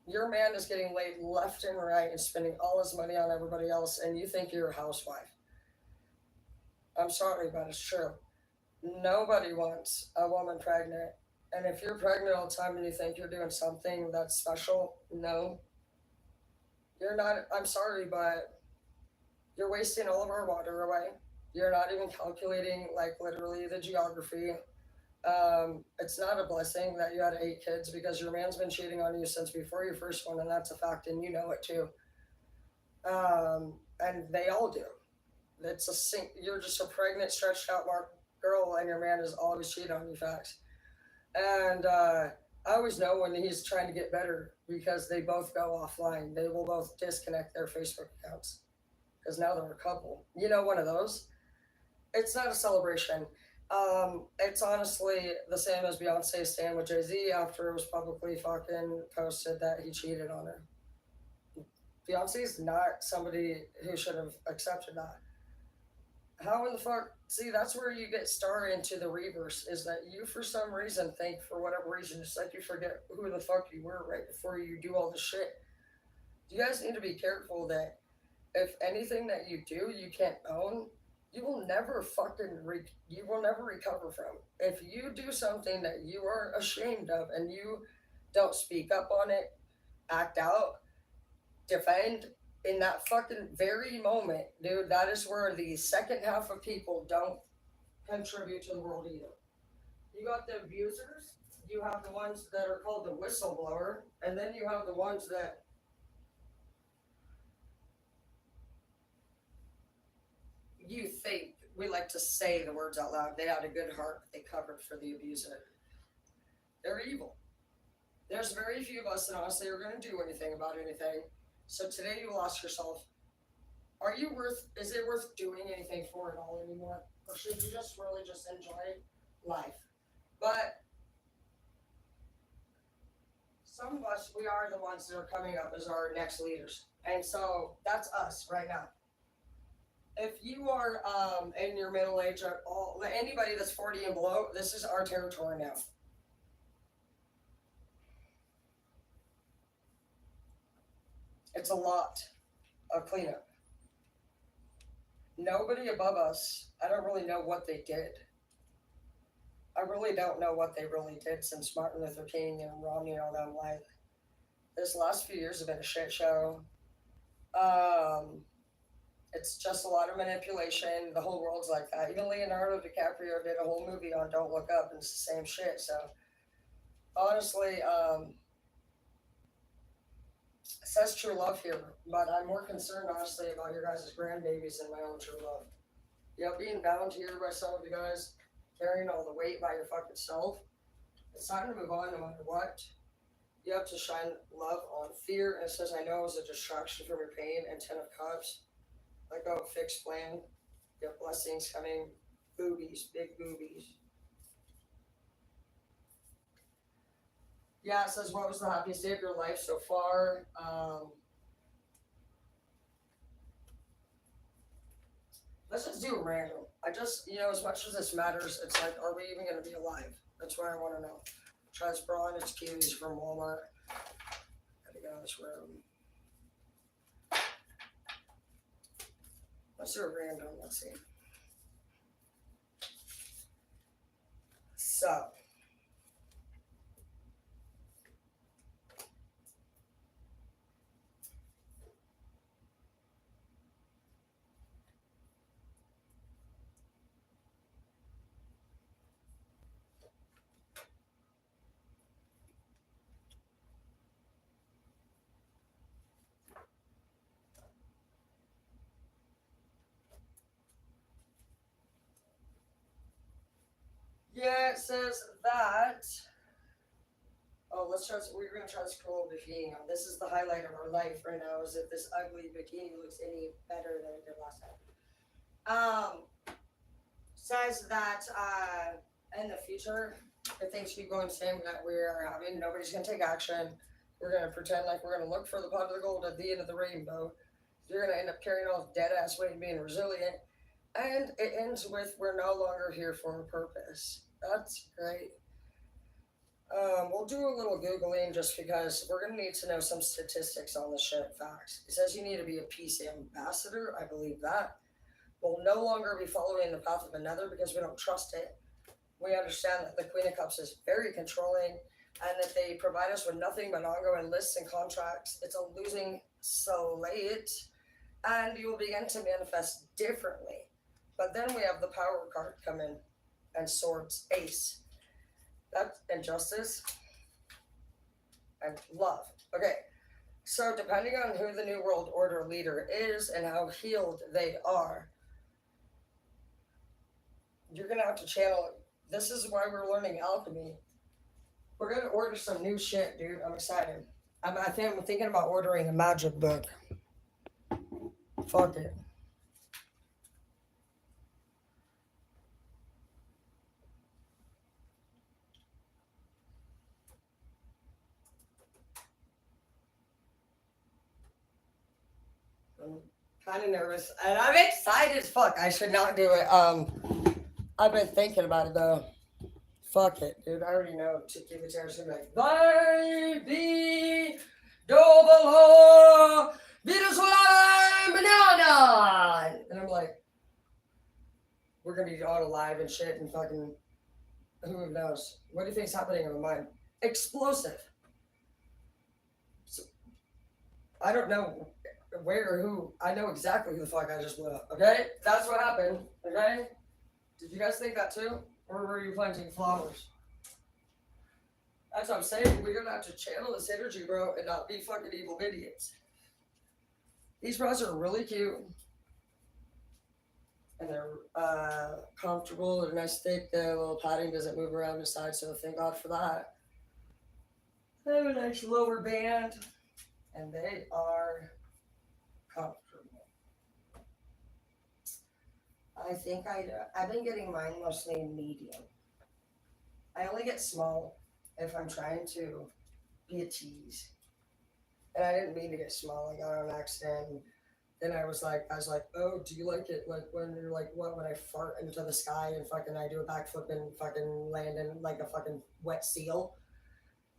Your man is getting laid left and right and spending all his money on everybody else, and you think you're a housewife. I'm sorry, but it's true. Nobody wants a woman pregnant. And if you're pregnant all the time and you think you're doing something that's special, no, you're not. I'm sorry, but you're wasting all of our water away. You're not even calculating, like, literally the geography. It's not a blessing that you had 8 kids because your man's been cheating on you since before your first one, and that's a fact, and you know it too. And they all do. You're just a pregnant, stretched out mark girl, and your man is always cheating on you. Facts. And I always know when he's trying to get better because they both go offline. They will both disconnect their Facebook accounts because now they're a couple. You know, one of those. It's not a celebration. It's honestly the same as Beyonce staying with Jay-Z after it was publicly fucking posted that he cheated on her. Beyonce's not somebody who should have accepted that. How in the fuck? See, that's where you get started into the reverse, is that you, for some reason, think, for whatever reason, it's like you forget who the fuck you were right before you do all the shit. You guys need to be careful that if anything that you do you can't own, you will never you will never recover from. If you do something that you are ashamed of and you don't speak up on it, act out, defend, in that fucking very moment, dude, that is where the second half of people don't contribute to the world either. You got the abusers, you have the ones that are called the whistleblower, and then you have the ones that you think, we like to say the words out loud, they had a good heart, but they covered for the abuser. They're evil. There's very few of us that honestly are going to do anything about anything. So today you will ask yourself, is it worth doing anything for it all anymore? Or should you just really just enjoy life? But some of us, we are the ones that are coming up as our next leaders. And so that's us right now. If you are in your middle age at all, anybody that's 40 and below, this is our territory now. It's a lot of cleanup. Nobody above us, I don't really know what they did. I really don't know what they really did since Martin Luther King and Romney and all them. Like, this last few years have been a shit show. It's just a lot of manipulation. The whole world's like that. Even Leonardo DiCaprio did a whole movie on Don't Look Up, and it's the same shit. So, honestly, it says true love here, but I'm more concerned, honestly, about your guys' grandbabies than my own true love. Yep, being bound here by some of you guys, carrying all the weight by your fucking self. It's time to move on no matter what. You have to shine love on fear. And it says, I know, is a distraction from your pain, and 10 of Cups. Let go, fixed plan. You have blessings coming. Boobies, big boobies. Yeah, it says, what was the happiest day of your life so far? Let's just do a random. As much as this matters, it's like, are we even going to be alive? That's what I want to know. Try this bra on. It's Kiwis from Walmart. Gotta get out of this room. Let's do a random. Let's see. So. Yeah, it says that. Oh, let's try. We're gonna try to scroll bikini. This is the highlight of our life right now. Is if this ugly bikini looks any better than it did last time. Says that in the future, if things keep going the same that we are having, nobody's gonna take action. We're gonna pretend like we're gonna look for the pot of gold at the end of the rainbow. You're gonna end up carrying all dead ass weight and being resilient. And it ends with we're no longer here for a purpose. That's great. We'll do a little Googling just because we're going to need to know some statistics on the shit facts. It says you need to be a peace ambassador. I believe that. We'll no longer be following the path of another because we don't trust it. We understand that the Queen of Cups is very controlling and that they provide us with nothing but ongoing lists and contracts. It's a losing slate, and you will begin to manifest differently. But then we have the power card come in and swords ace. That's injustice and love. Okay, so depending on who the New World Order leader is and how healed they are, you're gonna have to channel. This is why we're learning alchemy. We're gonna order some new shit, dude. I'm excited. I'm thinking about ordering a magic book. Fuck it. I'm kind of nervous and I'm excited as fuck. I should not do it. I've been thinking about it though. Fuck it, dude. I already know Chicky Viter's gonna be like, Thy be double Venus banana. And I'm like, we're gonna be all alive and shit and fucking who knows? What do you think's happening in my mind? Explosive. So, I don't know where or who. I know exactly who the fuck I just blew up. Okay? That's what happened. Okay? Did you guys think that too? Or were you planting flowers? That's what I'm saying. We're gonna have to channel this energy, bro, and not be fucking evil idiots. These bras are really cute. And they're comfortable. They're nice, thick. The little padding doesn't move around the side, so thank God for that. They have a nice lower band, and they are comfortable. I've been getting mine mostly medium. I only get small if I'm trying to be a tease. And I didn't mean to get small. I got on accident. And then I was like, oh, do you like it? Like when you're like, what? When I fart into the sky and fucking I do a backflip and fucking land in like a fucking wet seal.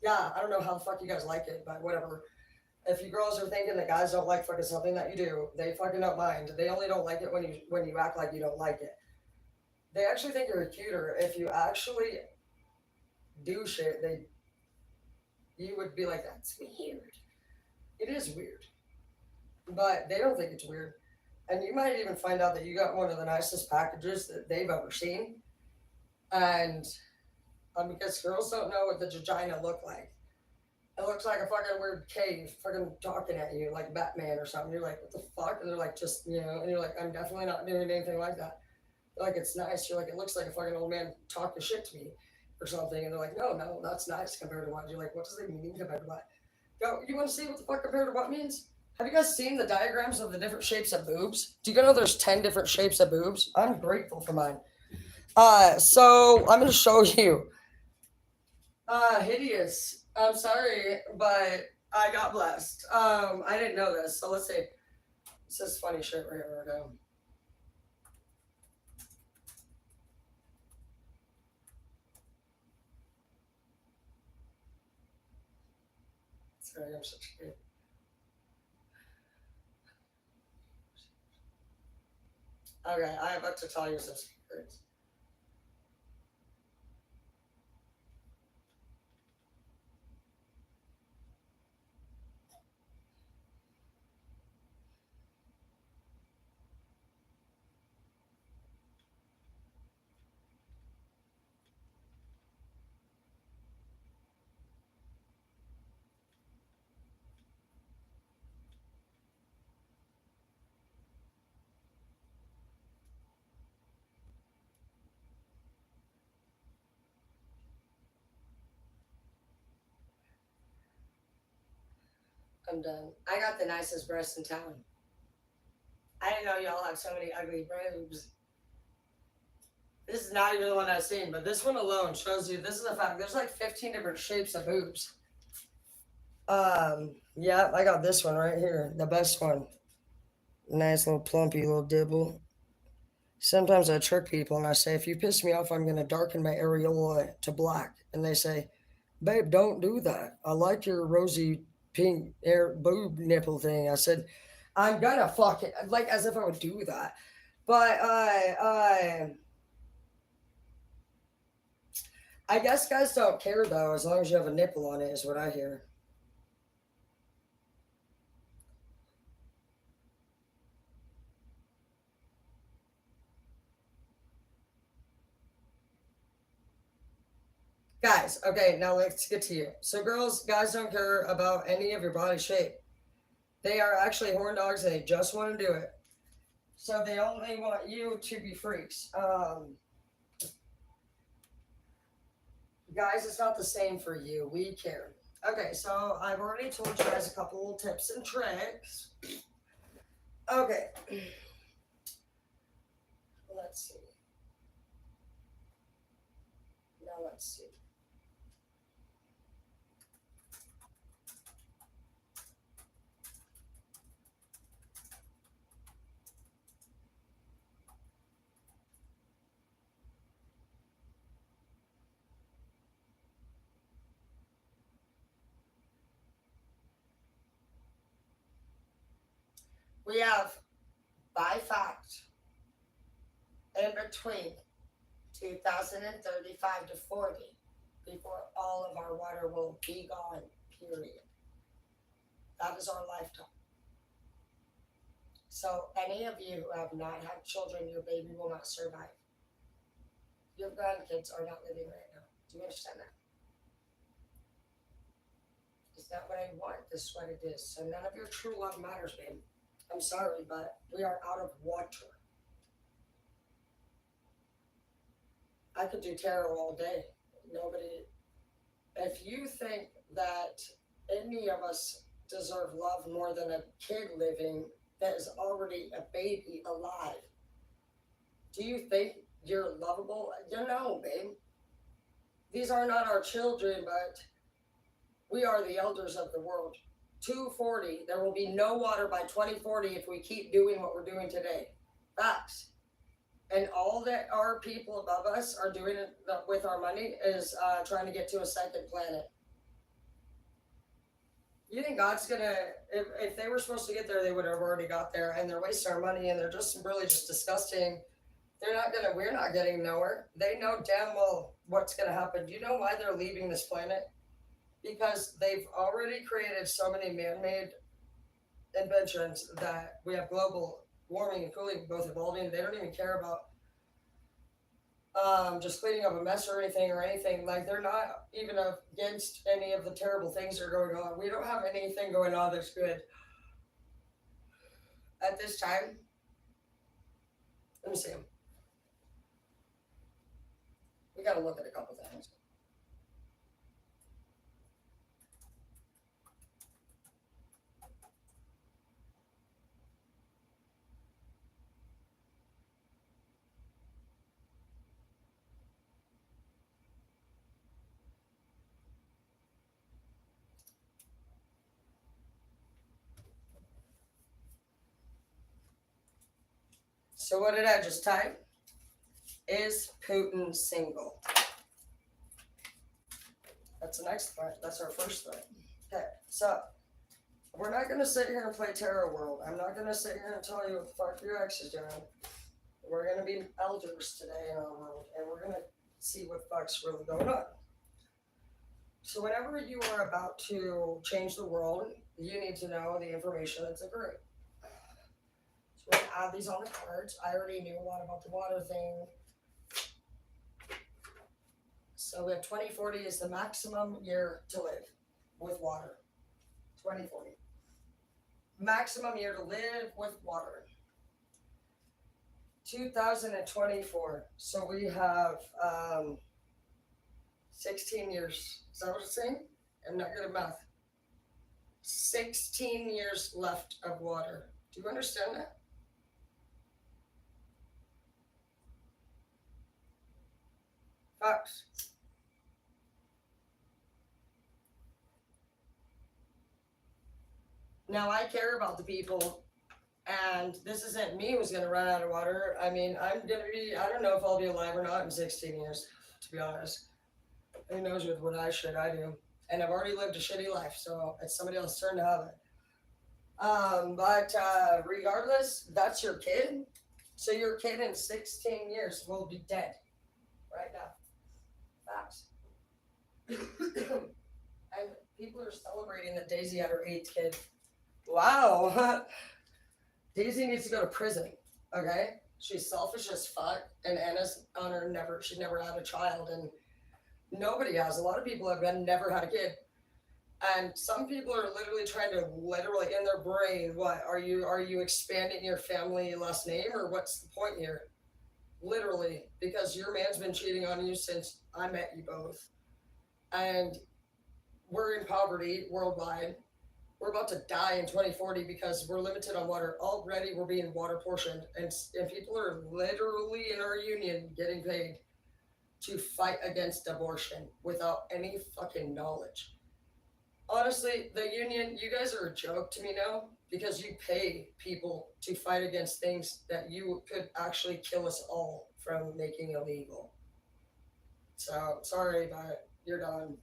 Yeah, I don't know how the fuck you guys like it, but whatever. If you girls are thinking that guys don't like fucking something that you do, they fucking don't mind. They only don't like it when you act like you don't like it. They actually think you're cuter if you actually do shit. They You would be like, that's weird. It is weird, but they don't think it's weird. And you might even find out that you got one of the nicest packages that they've ever seen. And because girls don't know what the vagina look like. It looks like a fucking weird cave fucking talking at you like Batman or something. You're like, what the fuck? And they're like, just, and you're like, I'm definitely not doing anything like that. They're like, it's nice. You're like, it looks like a fucking old man talking shit to me or something. And they're like, no, no, that's nice compared to what. You're like, what does it mean compared to what? Go, you want to see what the fuck compared to what means? Have you guys seen the diagrams of the different shapes of boobs? Do you know there's 10 different shapes of boobs? I'm grateful for mine. So I'm going to show you. Hideous. I'm sorry, but I got blessed. I didn't know this, so let's see. This is funny shit right here. We go. Sorry, I'm such a kid. Okay, I have to tell you some secrets. I'm done. I got the nicest breasts in town. I didn't know y'all have so many ugly boobs. This is not even the one I've seen, but this one alone shows you this is a fact. There's like 15 different shapes of boobs. Yeah, I got this one right here, the best one. Nice little plumpy little dibble. Sometimes I trick people and I say, if you piss me off, I'm going to darken my areola to black. And they say, babe, don't do that. I like your rosy pink air boob nipple thing. I said, I'm going to fuck it. Like, as if I would do that. But I guess guys don't care, though, as long as you have a nipple on it, is what I hear. Guys, okay, now let's get to you. So, girls, guys don't care about any of your body shape. They are actually horn dogs and they just want to do it. So, they only want you to be freaks. Guys, it's not the same for you. We care. Okay, so I've already told you guys a couple tips and tricks. Okay. Let's see. Now, let's see. We have, by fact, in between 2035 to 40, before all of our water will be gone, period. That is our lifetime. So, any of you who have not had children, your baby will not survive. Your grandkids are not living right now. Do you understand that? Is that what I want? This is what it is. So, none of your true love matters, babe. I'm sorry, but we are out of water. I could do tarot all day. Nobody. If you think that any of us deserve love more than a kid living that is already a baby alive, do you think you're lovable? You know, babe. These are not our children, but we are the elders of the world. 240, there will be no water by 2040 if we keep doing what we're doing today. Facts. And all that our people above us are doing with our money is trying to get to a second planet. You think God's gonna, if they were supposed to get there, they would have already got there, and they're wasting our money, and they're just really just disgusting. We're not getting nowhere. They know damn well what's gonna happen. Do you know why they're leaving this planet? Because they've already created so many man-made inventions that we have global warming and cooling both evolving. They don't even care about just cleaning up a mess or anything. Like, they're not even against any of the terrible things that are going on. We don't have anything going on that's good at this time. Let me see. We got to look at a couple things. So what did I just type? Is Putin single? That's the next threat. That's our first threat. Okay, so we're not going to sit here and play Tarot World. I'm not going to sit here and tell you what the fuck your ex is doing. We're going to be elders today in our world, and we're going to see what fuck's really going on. So whenever you are about to change the world, you need to know the information that's occurring. So we're going to add these on the cards. I already knew a lot about the water thing. So we have 2040 is the maximum year to live with water. 2040. Maximum year to live with water. 2024. So we have 16 years. Is that what it's saying? I'm not good at math. 16 years left of water. Do you understand that? Facts. Now I care about the people, and this isn't me who's gonna run out of water. I mean, I'm gonna be. I don't know if I'll be alive or not in 16 years. To be honest, who knows with what I do, and I've already lived a shitty life, so it's somebody else's turn to have it. But regardless, that's your kid. So your kid in 16 years will be dead right now. Facts. And people are celebrating that Daisy had her eighth kid. Wow. Daisy needs to go to prison. Okay? She's selfish as fuck. And Anna's on her never she never had a child, and nobody has. A lot of people have been never had a kid. And some people are literally trying to literally in their brain, what are you expanding your family last name, or what's the point here? Literally, because your man's been cheating on you since I met you both. And we're in poverty worldwide. We're about to die in 2040 because we're limited on water. Already we're being water portioned, and people are literally in our union getting paid to fight against abortion without any fucking knowledge. Honestly, the union, you guys are a joke to me now because you pay people to fight against things that you could actually kill us all from making illegal. So sorry, but you're done.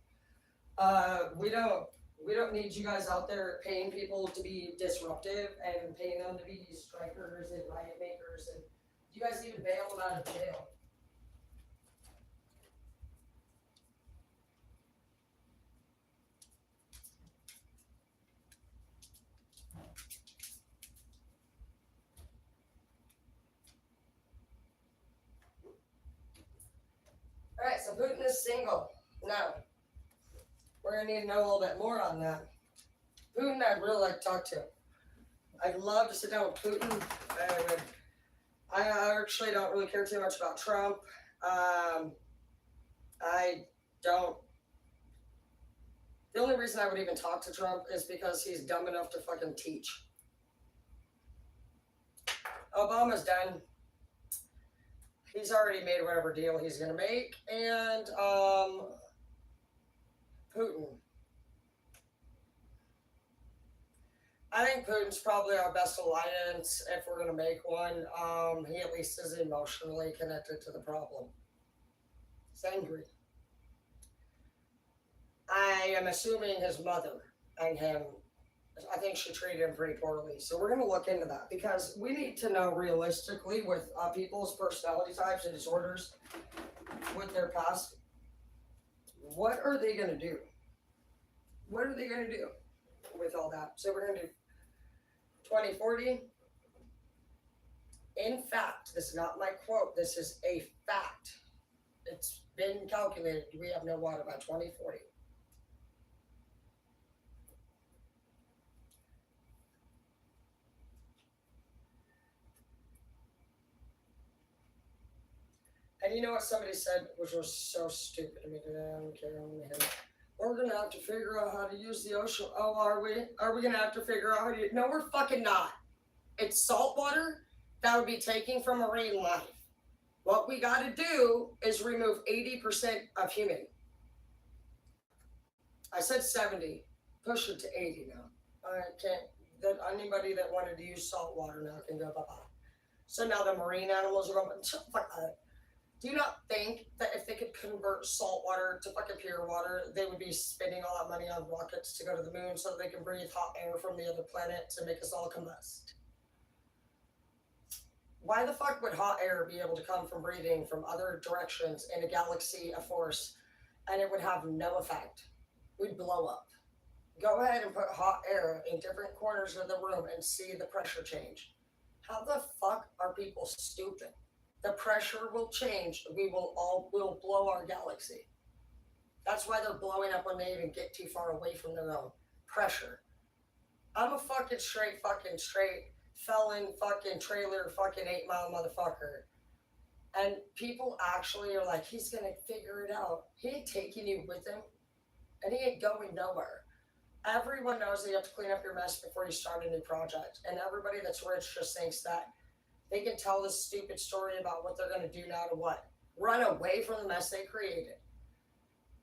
We don't need you guys out there paying people to be disruptive and paying them to be strikers and riot makers, and you guys need to bail them out of jail. All right, so Putin is single. Now we're gonna need to know a little bit more on that. Putin, I'd really like to talk to. I'd love to sit down with Putin. I actually don't really care too much about Trump. Um, I don't. The only reason I would even talk to Trump is because he's dumb enough to fucking teach. Obama's done. He's already made whatever deal he's gonna make, and Putin. I think Putin's probably our best alliance if we're gonna make one. He at least is emotionally connected to the problem. He's angry. I am assuming his mother and him. I think she treated him pretty poorly. So we're going to look into that because we need to know realistically with people's personality types and disorders with their past, what are they going to do? What are they going to do with all that? So we're going to do 2040. In fact, this is not my quote. This is a fact. It's been calculated. We have no water by 2040. And you know what somebody said, which was so stupid to me today? I don't care. We're gonna have to figure out how to use the ocean. Oh, are we? Are we gonna have to figure out how to? No, we're fucking not. It's salt water that would be taking from marine life. What we got to do is remove 80% of human. I said 70. Push it to 80 now. I can't. That anybody that wanted to use salt water now can go bye bye. So now the marine animals are going. Fuck that. Do you not think that if they could convert salt water to fucking pure water, they would be spending all that money on rockets to go to the moon so that they can breathe hot air from the other planet to make us all combust? Why the fuck would hot air be able to come from breathing from other directions in a galaxy of force and it would have no effect? We'd blow up. Go ahead and put hot air in different corners of the room and see the pressure change. How the fuck are people stupid? The pressure will change. Will blow our galaxy. That's why they're blowing up when they even get too far away from their own pressure. I'm a fucking straight felon fucking trailer fucking 8 Mile motherfucker. And people actually are like, he's gonna figure it out. He ain't taking you with him, and he ain't going nowhere. Everyone knows that you have to clean up your mess before you start a new project. And everybody that's rich just thinks that they can tell this stupid story about what they're going to do now to what? Run away from the mess they created.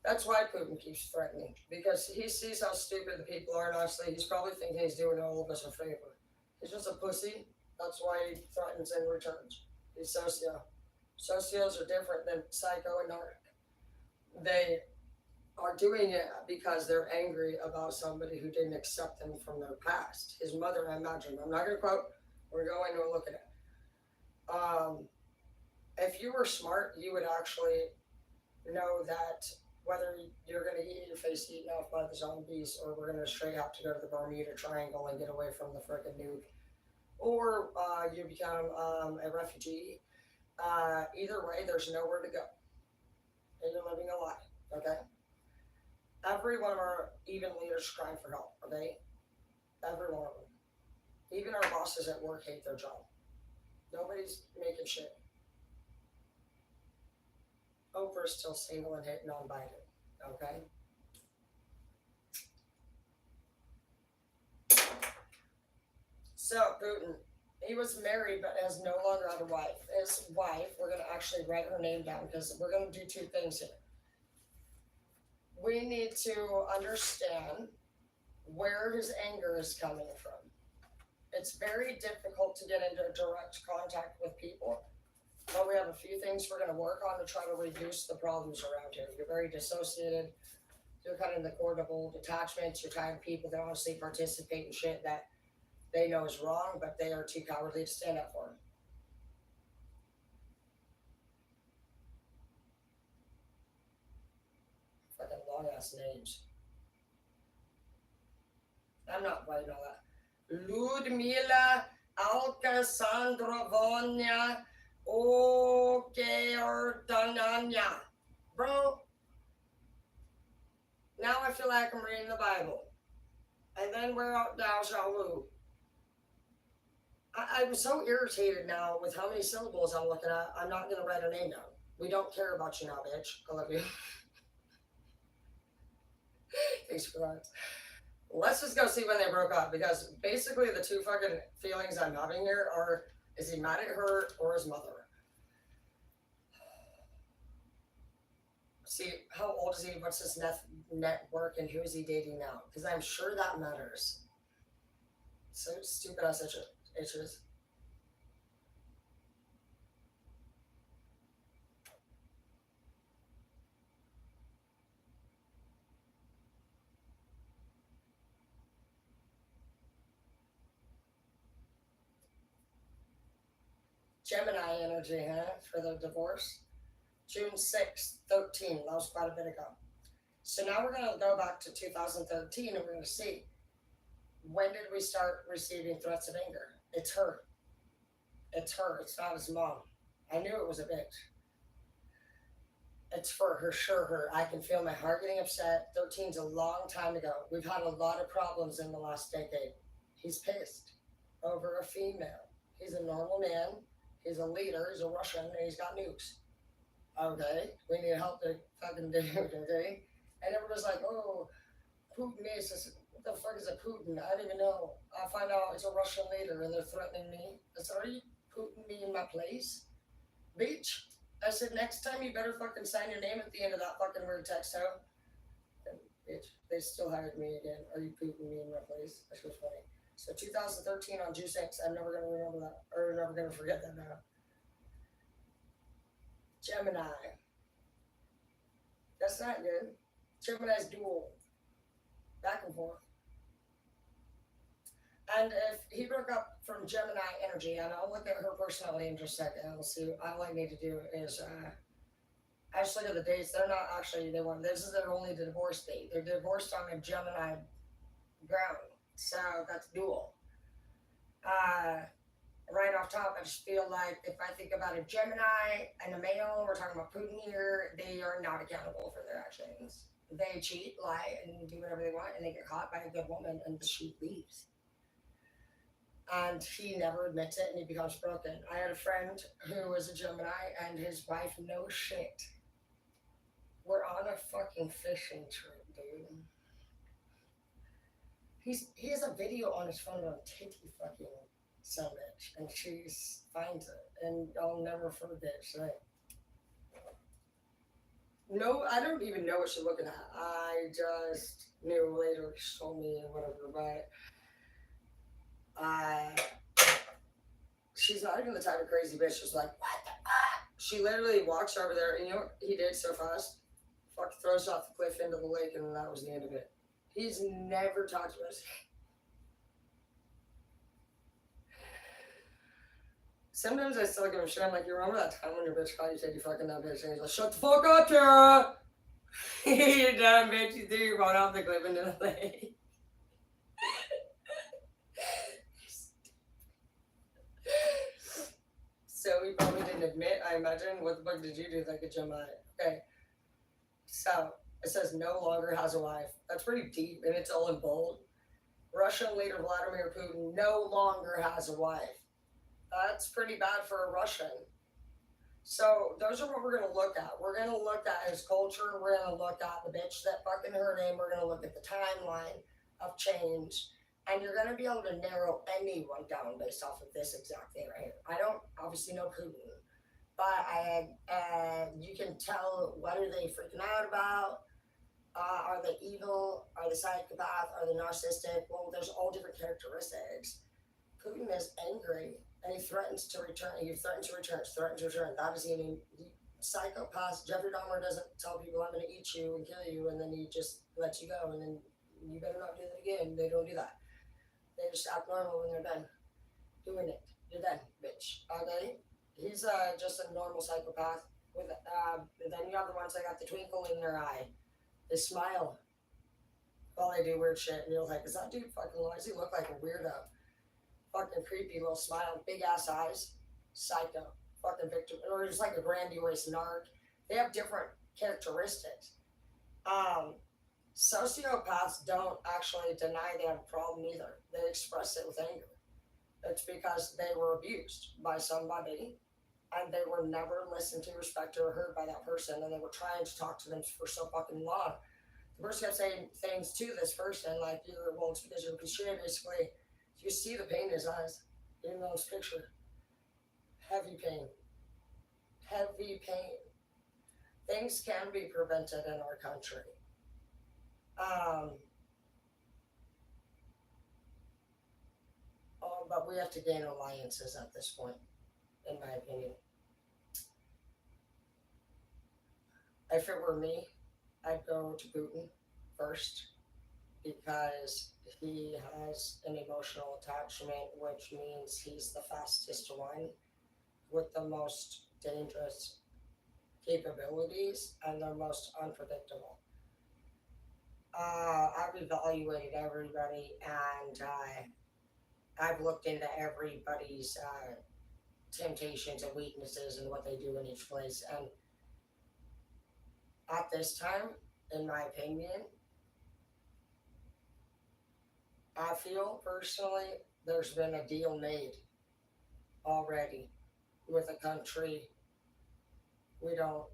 That's why Putin keeps threatening, because he sees how stupid the people are, and honestly, he's probably thinking he's doing all of us a favor. He's just a pussy. That's why he threatens and returns. He's socio. Socios are different than psycho and narc. They are doing it because they're angry about somebody who didn't accept them from their past. His mother, I imagine. I'm not going to quote. We're going to look at it. If you were smart, you would actually know that whether you're going to get your face eaten off by the zombies, or we're going to straight have to go to the Bermuda Triangle and get away from the frickin' nuke, or you become a refugee. Either way, there's nowhere to go, and you're living a lie. Okay. Every one of our even leaders crying for help. Okay. Every one of them. Even our bosses at work hate their job. Nobody's making shit. Oprah's still single and hitting on Biden. Okay. So Putin, he was married but has no longer had a wife. His wife, we're gonna actually write her name down because we're gonna do two things here. We need to understand where his anger is coming from. It's very difficult to get into direct contact with people, but we have a few things we're going to work on to try to reduce the problems around here. You're very dissociated. You're kind of in the cordial detachments. You're kind of people that honestly participate in shit that they know is wrong, but they are too cowardly to stand up for. Fucking long ass names. I'm not writing all that. Ludmila Alcasandrovonia Okeordananya. Bro, now I feel like I'm reading the Bible. And then where art thou shalt move? I'm so irritated now with how many syllables I'm looking at. I'm not going to write her name down. We don't care about you now, bitch. I love you. Thanks for that. Let's just go see when they broke up, because basically the two fucking feelings I'm having here are, is he mad at her or his mother? See, how old is he? What's his network, and who is he dating now? Because I'm sure that matters. So stupid ass itches. Gemini energy, huh? For the divorce. June 6th, 13. That was quite a bit ago. So now we're going to go back to 2013, and we're going to see, when did we start receiving threats of anger? It's her. It's her. It's not his mom. I knew it was a bitch. It's for her, sure her. I can feel my heart getting upset. 13's a long time ago. We've had a lot of problems in the last decade. He's pissed over a female. He's a normal man. He's a leader. He's a Russian, and he's got nukes. Okay, we need help to fucking do it, okay? And everybody's like, oh, Putin is this, what the fuck is a Putin? I don't even know. I find out it's a Russian leader and they're threatening me. I said, are you Putin me in my place? Bitch. I said, next time you better fucking sign your name at the end of that fucking weird text, huh? And bitch, they still hired me again. Are you Putin me in my place? That's just funny. So 2013 on June 6th, I'm never going to remember that, or never going to forget that now. Gemini. That's not good. Gemini's dual. Back and forth. And if he broke up from Gemini energy, and I'll look at her personality in just a second, and we'll see. All I need to do is, I just look at the dates. They're not actually, they weren't, this is their only divorce date. They're divorced on a Gemini ground. So that's dual. Right off top, I just feel like if I think about a Gemini and a male, we're talking about Putin here, they are not accountable for their actions. They cheat, lie, and do whatever they want, and they get caught by a good woman, and she leaves. And he never admits it, and he becomes broken. I had a friend who was a Gemini, and his wife, no shit. We're on a fucking fishing trip, dude. He has a video on his phone of titty fucking some bitch, and she finds it, and I'll never forget. She's like, no, I don't even know what she's looking at. I just knew later she told me or whatever, but I she's not even the type of crazy bitch. She's like, what the fuck? She literally walks over there, and you know what he did so fast? Fucking throws off the cliff into the lake, and that was the end of it. He's never talked to us. Sometimes I still give him shit. I'm like, you remember that time when your bitch called you said you fucking that bitch? And he's like, shut the fuck up, Tara! You dumb bitch, you threw your phone off the cliff into the lake. So he probably didn't admit, I imagine. What the fuck did you do that could jump on it? Okay. So it says no longer has a wife. That's pretty deep, and it's all in bold. Russian leader Vladimir Putin no longer has a wife. That's pretty bad for a Russian. So those are what we're gonna look at. We're gonna look at his culture. We're gonna look at the bitch that fucking hurt him. We're gonna look at the timeline of change, and you're gonna be able to narrow anyone down based off of this exact thing right here. I don't obviously know Putin, but you can tell what are they freaking out about. Are they evil? Are they psychopath? Are they narcissistic? Well, there's all different characteristics. Putin is angry and he threatens to return. He threatens to return. That is even psychopath. Jeffrey Dahmer doesn't tell people I'm going to eat you and kill you, and then he just lets you go, and then you better not do that again. They don't do that. They just act normal when they're done doing it. You're done, bitch. Okay? He's just a normal psychopath. With then you have the ones that got the twinkle in their eye. They smile while they do weird shit, and you're like, is that dude fucking? Why does he look like a weirdo? Fucking creepy little smile, big ass eyes, psycho, fucking victim, or just like a grandiose narc. They have different characteristics. Sociopaths don't actually deny they have a problem either. They express it with anger. It's because they were abused by somebody and they were never listened to, respected, or heard by that person, and they were trying to talk to them for so fucking long. The person kept saying things to this person like, well, it's because you're a piece of shit, basically. You see the pain in his eyes, even in this picture. Heavy pain. Heavy pain. Things can be prevented in our country. But we have to gain alliances at this point, in my opinion. If it were me, I'd go to Putin first because he has an emotional attachment, which means he's the fastest one with the most dangerous capabilities and the most unpredictable. I've evaluated everybody, and I've looked into everybody's temptations and weaknesses and what they do in each place. And at this time, in my opinion, I feel personally there's been a deal made already with a country we don't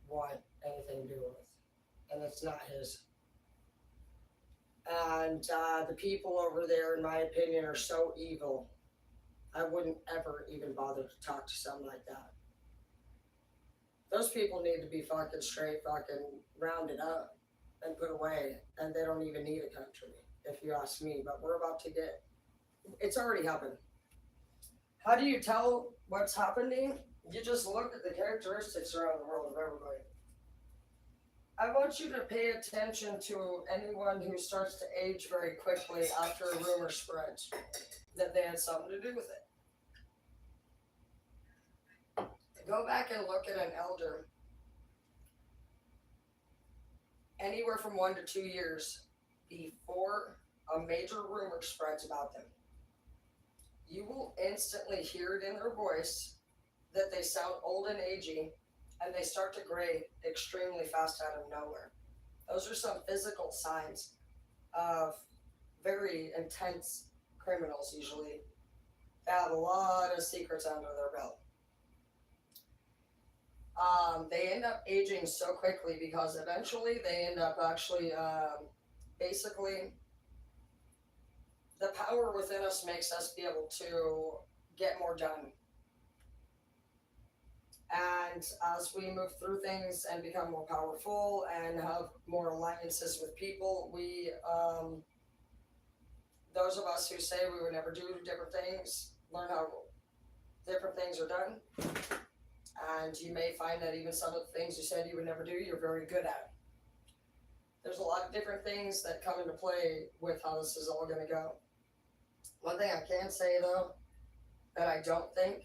want anything to do with, and it's not his. And the people over there, in my opinion, are so evil. I wouldn't ever even bother to talk to someone like that. Those people need to be fucking straight, fucking rounded up and put away, and they don't even need a country, if you ask me. But we're about to get. It's already happened. How do you tell what's happening? You just look at the characteristics around the world of everybody. I want you to pay attention to anyone who starts to age very quickly after a rumor spreads that they had something to do with it. Go back and look at an elder anywhere from 1 to 2 years before a major rumor spreads about them. You will instantly hear it in their voice that they sound old and aging, and they start to gray extremely fast out of nowhere. Those are some physical signs of very intense criminals usually. They have a lot of secrets under their belt. They end up aging so quickly because eventually they end up actually basically the power within us makes us be able to get more done. And as we move through things and become more powerful and have more alliances with people, those of us who say we would never do different things, learn how different things are done. And you may find that even some of the things you said you would never do, you're very good at. There's a lot of different things that come into play with how this is all going to go. One thing I can say, though, that I don't think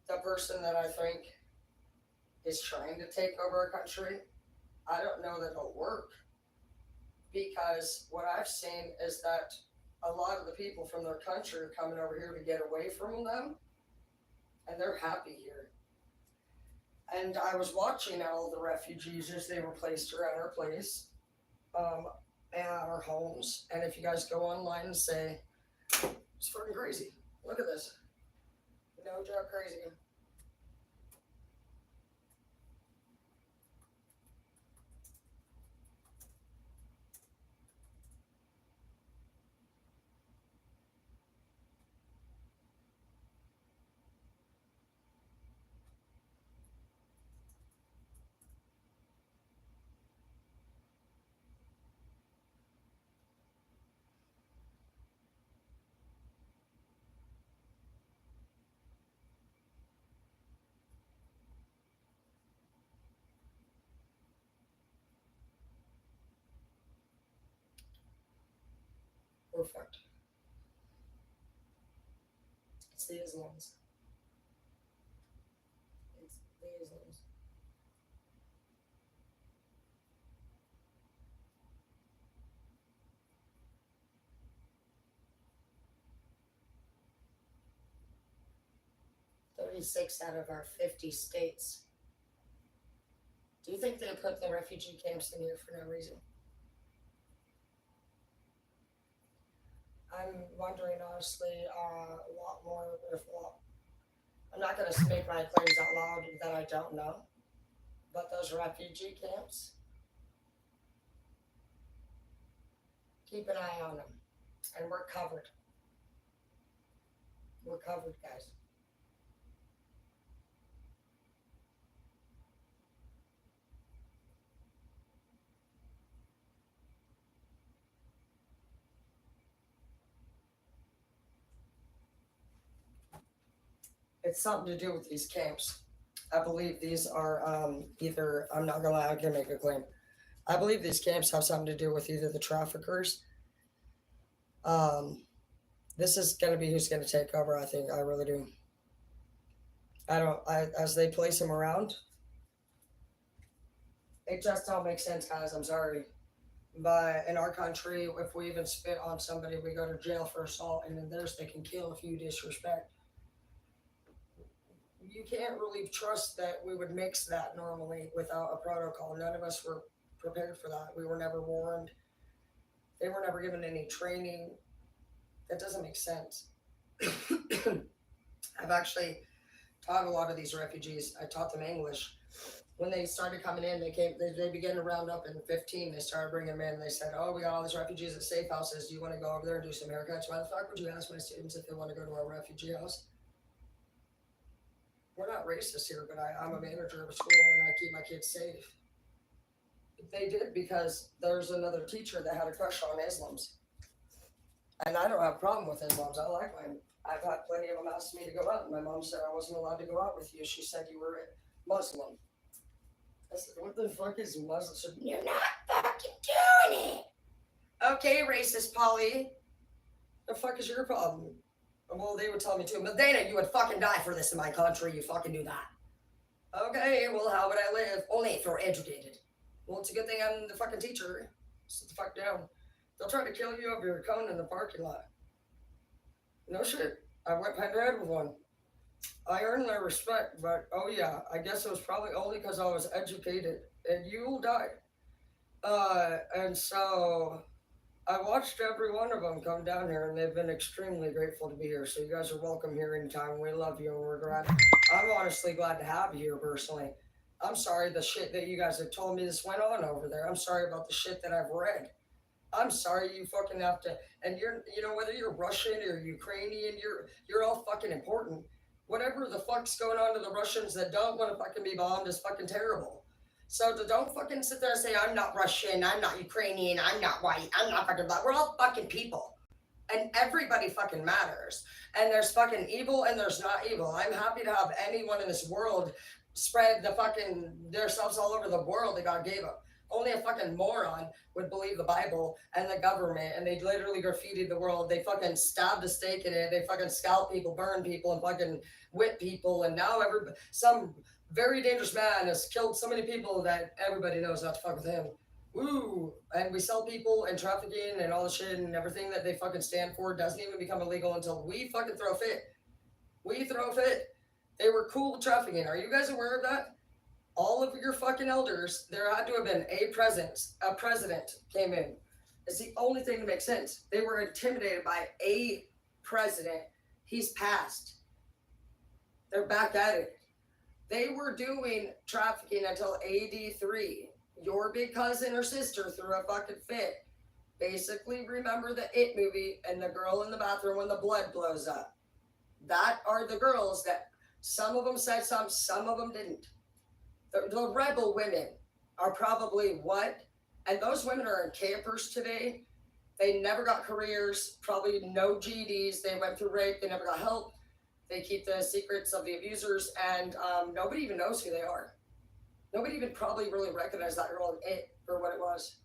the person that I think is trying to take over a country, I don't know that it'll work. Because what I've seen is that a lot of the people from their country are coming over here to get away from them, and they're happy here. And I was watching all the refugees as they were placed around our place, and our homes. And if you guys go online and say, it's fucking crazy. Look at this. No joke, crazy. We're fucked. It's the Islams. It's the Islams. "36 out of our 50 states." Do you think they put the refugee camps in here for no reason? I'm wondering honestly a lot more. If I'm not going to speak my claims out loud that I don't know, but those refugee camps, keep an eye on them, and we're covered. We're covered, guys. It's something to do with these camps. I believe these are either, I'm not gonna lie, I can make a claim. I believe these camps have something to do with either the traffickers. Um, this is gonna be who's gonna take over. I think I really do. I don't. As they place them around, it just don't make sense, guys. I'm sorry, but in our country, if we even spit on somebody, we go to jail for assault, and in theirs, they can kill if you disrespect. You can't really trust that we would mix that normally without a protocol. None of us were prepared for that. We were never warned. They were never given any training. That doesn't make sense. I've actually taught a lot of these refugees. I taught them English. When they started coming in, they began to round up in 15. They started bringing them in. They said, oh, we got all these refugees at safe houses. Do you want to go over there and do some haircuts? Why the fuck would you ask my students if they want to go to our refugee house? We're not racist here, but I'm a manager of a school and I keep my kids safe. They did because there's another teacher that had a crush on Islams. And I don't have a problem with Islams. I like mine. I've had plenty of them ask me to go out. And my mom said I wasn't allowed to go out with you. She said you were Muslim. I said, what the fuck is Muslim? She said, you're not fucking doing it. Okay, racist Polly. The fuck is your problem? Well, they would tell me too. Medina, you would fucking die for this in my country. You fucking do that. Okay, well, how would I live? Only if you're educated. Well, it's a good thing I'm the fucking teacher. Sit the fuck down. They'll try to kill you over your cone in the parking lot. No shit. I went head to head with one. I earned their respect, but oh yeah, I guess it was probably only because I was educated. And you died. And so I watched every one of them come down here, and they've been extremely grateful to be here. So you guys are welcome here anytime. We love you, and we're glad. I'm honestly glad to have you here personally. I'm sorry the shit that you guys have told me this went on over there. I'm sorry about the shit that I've read. I'm sorry you fucking have to. And whether you're Russian or Ukrainian, you're all fucking important. Whatever the fuck's going on to the Russians that don't want to fucking be bombed is fucking terrible. So don't fucking sit there and say I'm not Russian, I'm not Ukrainian, I'm not white, I'm not fucking black. We're all fucking people, and everybody fucking matters. And there's fucking evil and there's not evil. I'm happy to have anyone in this world spread the fucking themselves all over the world that God gave them. Only a fucking moron would believe the Bible and the government, and they literally graffitied the world. They fucking stabbed a stake in it. They fucking scalp people, burn people, and fucking whip people. And now some very dangerous man has killed so many people that everybody knows not to fuck with him. Woo! And we sell people and trafficking and all the shit and everything that they fucking stand for doesn't even become illegal until we fucking throw a fit. We throw a fit. They were cool with trafficking. Are you guys aware of that? All of your fucking elders, there had to have been a president came in. It's the only thing that makes sense. They were intimidated by a president. He's passed. They're back at it. They were doing trafficking until AD 3. Your big cousin or sister threw a fucking fit. Basically, remember the It movie and the girl in the bathroom when the blood blows up. That are the girls that some of them said some of them didn't. The rebel women are probably what? And those women are in campers today. They never got careers, probably no GEDs. They went through rape. They never got help. They keep the secrets of the abusers, and nobody even knows who they are. Nobody even probably really recognized that girl in It for what it was.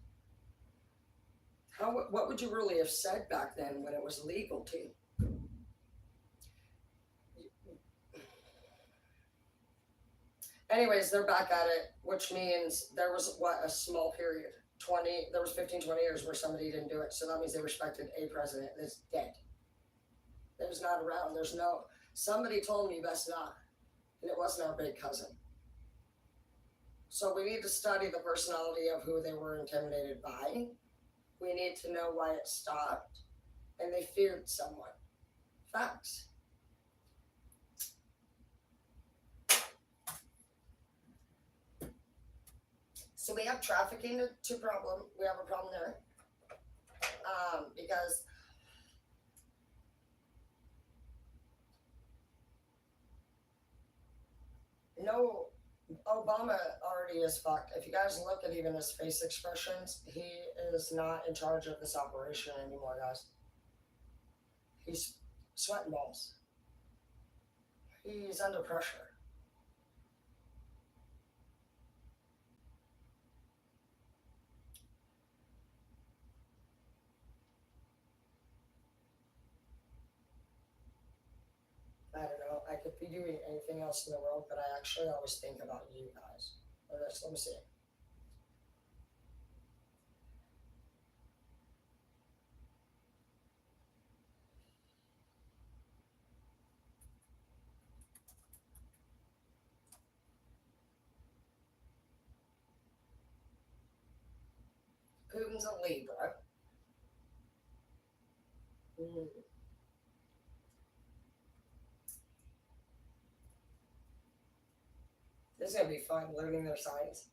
What would you really have said back then when it was legal to? Anyways, they're back at it, which means there was a small period, there was 15, 20 years where somebody didn't do it. So that means they respected a president that's dead. There's not around. Somebody told me you best not. And it wasn't our big cousin. So we need to study the personality of who they were intimidated by. We need to know why it stopped. And they feared someone. Facts. So we have trafficking to problem. We have a problem there. Because no, Obama already is fucked. If you guys look at even his face expressions, he is not in charge of this operation anymore, guys. He's sweating balls. He's under pressure. I don't know. I could be doing anything else in the world, but I actually always think about you guys. Let me see. Putin's a Libra. This is going to be fun learning their signs.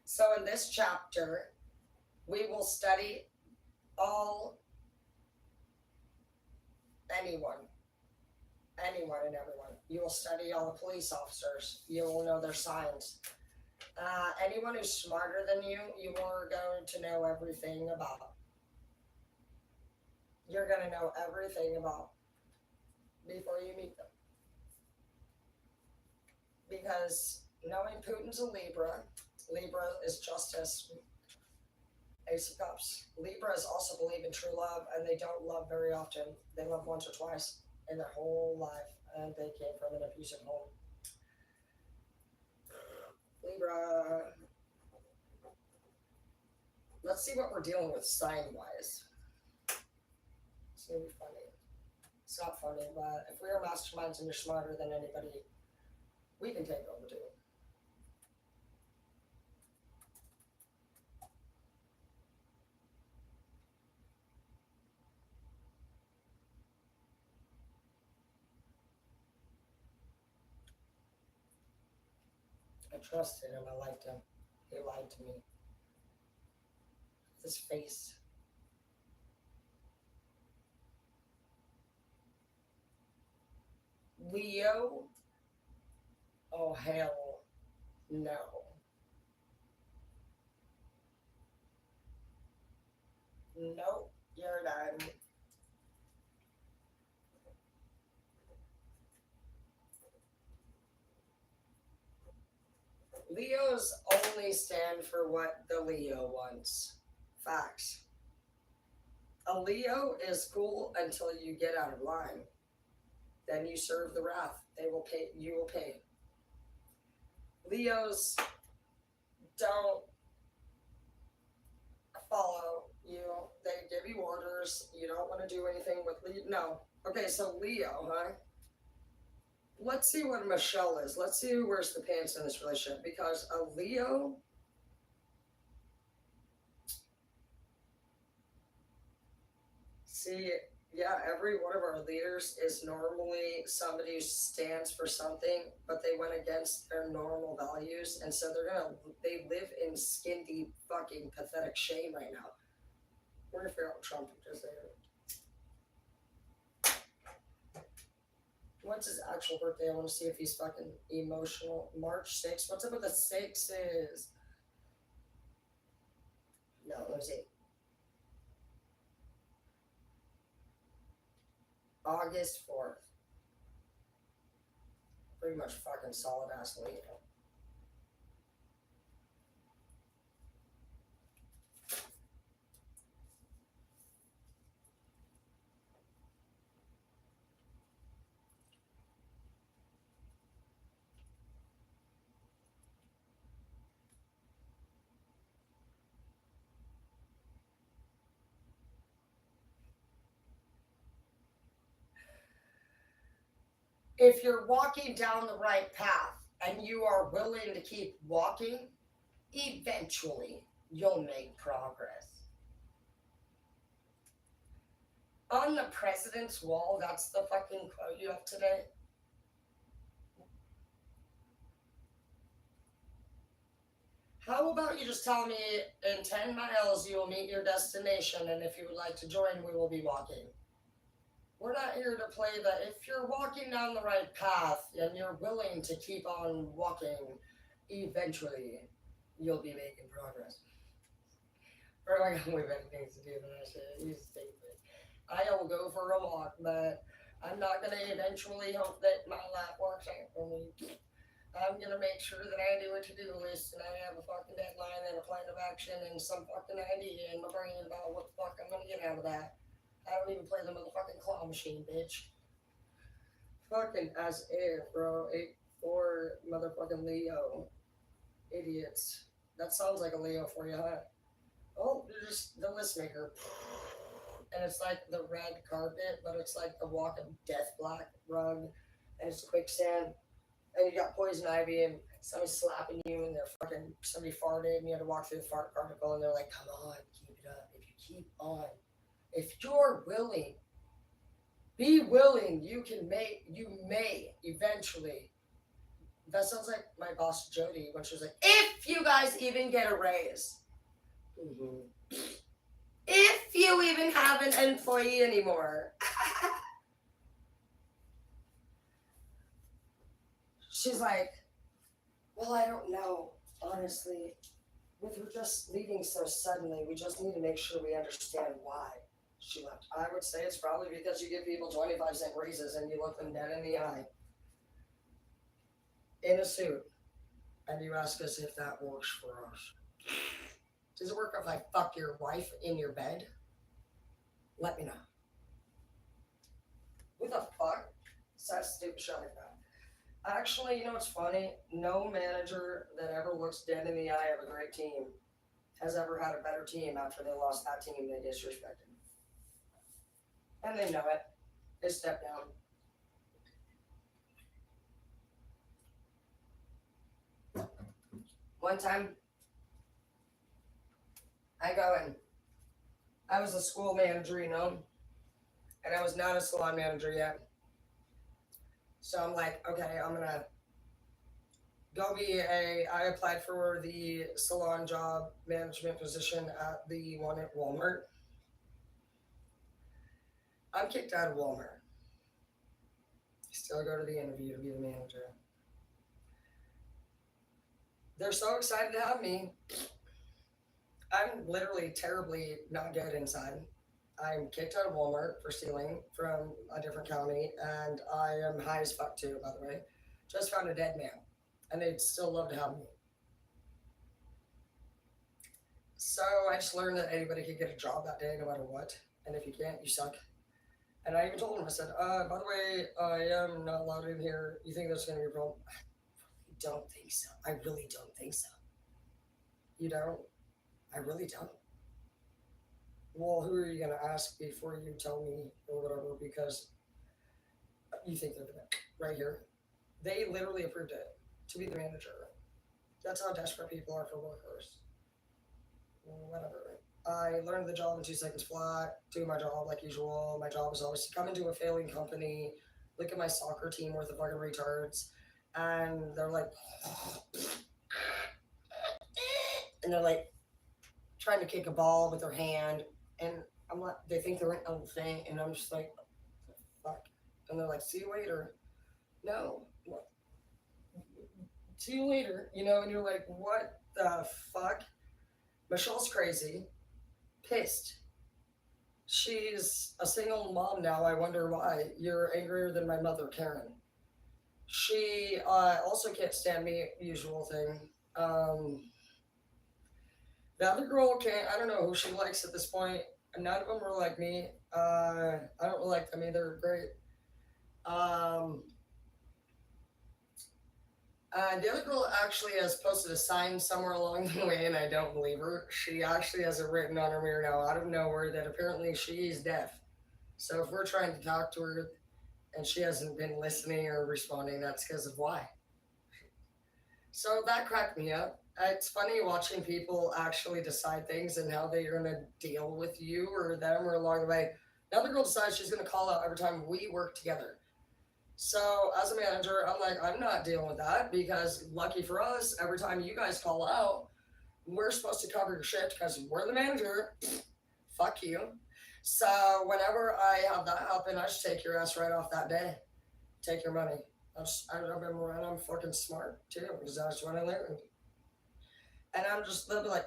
So in this chapter, we will study anyone and everyone. You will study all the police officers. You will know their signs. Anyone who's smarter than you are going to know everything about. You're going to know everything about before you meet them. Because knowing Putin's a Libra is justice. Ace of Cups. Libras also believe in true love, and they don't love very often. They love once or twice in their whole life, and they came from an abusive home. Libra. Let's see what we're dealing with sign-wise. It's going to be funny. It's not funny, but if we are masterminds and you're smarter than anybody, we can take over too. I trusted him. I liked him. He lied to me. His face. Leo? Oh, hell no. Nope, you're done. Leos only stand for what the Leo wants. Facts. A Leo is cool until you get out of line. Then you serve the wrath. They will pay. You will pay. Leos don't follow you. They give you orders. You don't want to do anything with Leo. No. Okay, so Leo, huh? Let's see what Michelle is. Let's see who wears the pants in this relationship. Because a Leo, see, yeah, every one of our leaders is normally somebody who stands for something, but they went against their normal values, and so they live in skin deep fucking pathetic shame right now. We're gonna figure out what Trump just there. What's his actual birthday? I want to see if he's fucking emotional. March 6th. What's up with the sixes? No, let me see. August 4th. Pretty much fucking solid ass Leo. If you're walking down the right path and you are willing to keep walking, eventually you'll make progress. On the president's wall, that's the fucking quote you have today. How about you just tell me in 10 miles you will meet your destination, and if you would like to join, we will be walking. We're not here to play the if you're walking down the right path and you're willing to keep on walking, eventually you'll be making progress. Or like we've got things to do than that shit. You stupid. I will go for a walk, but I'm not gonna eventually hope that my life works out for me. I'm gonna make sure that I do a to-do list and I have a fucking deadline and a plan of action and some fucking idea in my brain about what the fuck I'm gonna get out of that. I don't even play the motherfucking claw machine, bitch. Fucking as if, bro. 8-4 motherfucking Leo. Idiots. That sounds like a Leo for you, huh? Oh, just the list maker. And it's like the red carpet, but it's like the walking death black rug. And it's quicksand. And you got poison ivy and somebody's slapping you and they're fucking somebody farted and you had to walk through the fart particle and they're like, come on, keep it up. If you keep on, if you're willing, be willing, you may eventually. That sounds like my boss Jody when she was like, if you guys even get a raise. Mm-hmm. If you even have an employee anymore. She's like, well, I don't know, honestly. With her just leaving so suddenly, we just need to make sure we understand why she left. I would say it's probably because you give people 25-cent raises and you look them dead in the eye in a suit and you ask us if that works for us. Does it work if I fuck your wife in your bed? Let me know. Who the fuck says stupid shit like that? Actually, you know what's funny? No manager that ever looks dead in the eye of a great team has ever had a better team after they lost that team they disrespected. And they know it. They step down. One time, I go in. I was a school manager, you know, and I was not a salon manager yet. So I'm like, okay, I'm gonna go I applied for the salon job management position at the one at Walmart. I'm kicked out of Walmart. Still go to the interview to be the manager. They're so excited to have me. I'm literally terribly not good inside. I'm kicked out of Walmart for stealing from a different county, and I am high as fuck too, by the way. Just found a dead man, and they'd still love to have me. So I just learned that anybody could get a job that day, no matter what. And if you can't, you suck. And I even told him, I said, by the way, I am not allowed in here. You think there's going to be a problem? I don't think so. I really don't think so. You don't? I really don't. Well, who are you going to ask before you tell me or whatever? Because you think they're going to, right here. They literally approved it to be the manager. That's how desperate people are for workers. Whatever. I learned the job in 2 seconds flat, do my job like usual. My job is always to come into a failing company, look at my soccer team worth of fucking retards, and they're like, and they're like trying to kick a ball with their hand, and I'm like, they think they're an elephant, and I'm just like, fuck. And they're like, see you later. No. What? See you later. And you're like, what the fuck? Michelle's crazy, pissed. She's a single mom now. I wonder why. You're angrier than my mother, Karen. She also can't stand me, usual thing. The other girl can't, I don't know who she likes at this point. None of them are like me. I don't really like them either. Great. Um, the other girl actually has posted a sign somewhere along the way, and I don't believe her. She actually has it written on her mirror now, out of nowhere, that apparently she is deaf. So if we're trying to talk to her and she hasn't been listening or responding, that's because of why. So that cracked me up. It's funny watching people actually decide things and how they're going to deal with you or them or along the way. Another girl decides she's going to call out every time we work together. So as a manager, I'm like, I'm not dealing with that because lucky for us, every time you guys call out, we're supposed to cover your shit because we're the manager. Fuck you. So whenever I have that happen, I just take your ass right off that day. Take your money. I'm fucking smart too because that's what I learned. And they'll be like,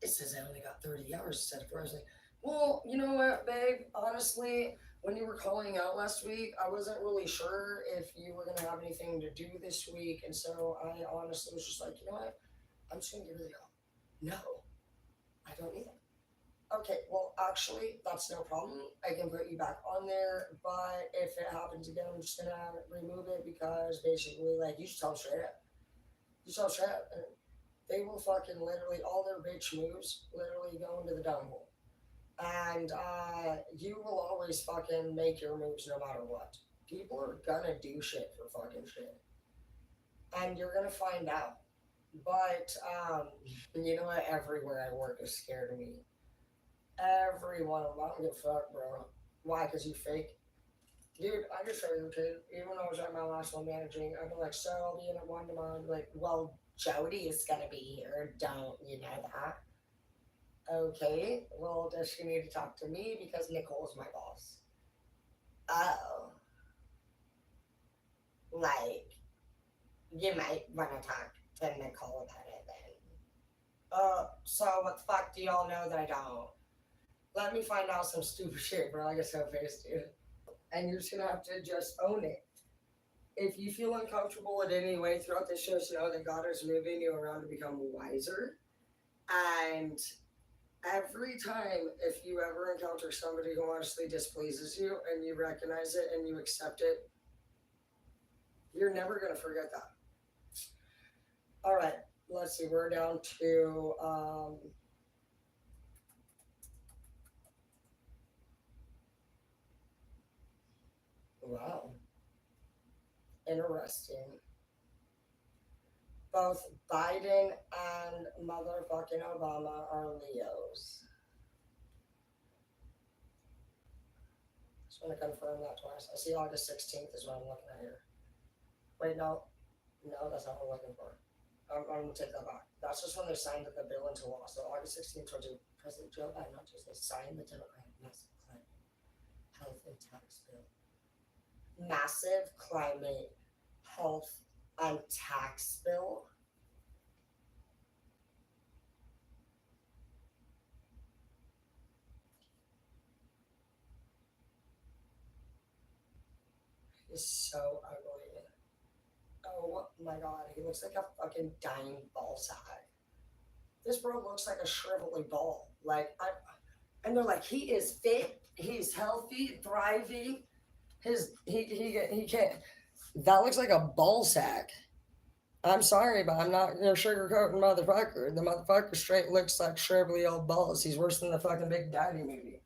it says I only got 30 hours instead of 4 hours. Like, well, you know what, babe? Honestly, when you were calling out last week, I wasn't really sure if you were going to have anything to do this week. And so I honestly was just like, you know what? I'm just going to give her the call. No, I don't need it. Okay, well, actually, that's no problem. I can put you back on there, but if it happens again, I'm just gonna remove it because basically, like, you just tell them straight up. You tell them straight up. And they will fucking literally, all their bitch moves literally go into the downhole. And you will always fucking make your moves no matter what. People are gonna do shit for fucking shit. And you're gonna find out. But, you know what? Everywhere I work is scared of me. Every one of them. I don't give a fuck, bro. Why? Because you fake? Dude, I just show you, kid. Even when I was at my last one managing, I'd be like, so I'll be in at 1 tomorrow. Like, well, Jody is going to be here. Don't you know that? Okay. Well, does she need to talk to me? Because Nicole's my boss. Oh. Like, you might want to talk to Nicole about it then. So what the fuck do y'all know that I don't? Let me find out some stupid shit, bro. I get so pissed, dude. And you're just gonna have to just own it. If you feel uncomfortable in any way throughout this show, just know that God is moving you around to become wiser. And every time, if you ever encounter somebody who honestly displeases you and you recognize it and you accept it, you're never gonna forget that. All right, let's see. We're down to wow. Interesting. Both Biden and motherfucking Obama are Leos. Just want to confirm that twice. I see August 16th is what I'm looking at here. Wait, no. No, that's not what I'm looking for. I'm going to take that back. That's just when they signed the bill into law. So August 16th, President Joe Biden not just they signed the Democratic Massive Climate Health and Tax Bill. massive climate, health, and tax bill is so ugly. Oh my god, he looks like a fucking dying ball sack. This bro looks like a shrivelly ball. And they're like, he is fit, he's healthy, thriving. He can't. That looks like a ball sack. I'm sorry, but I'm not your sugarcoating motherfucker. The motherfucker straight looks like shrivelly old balls. He's worse than the fucking Big Daddy movie.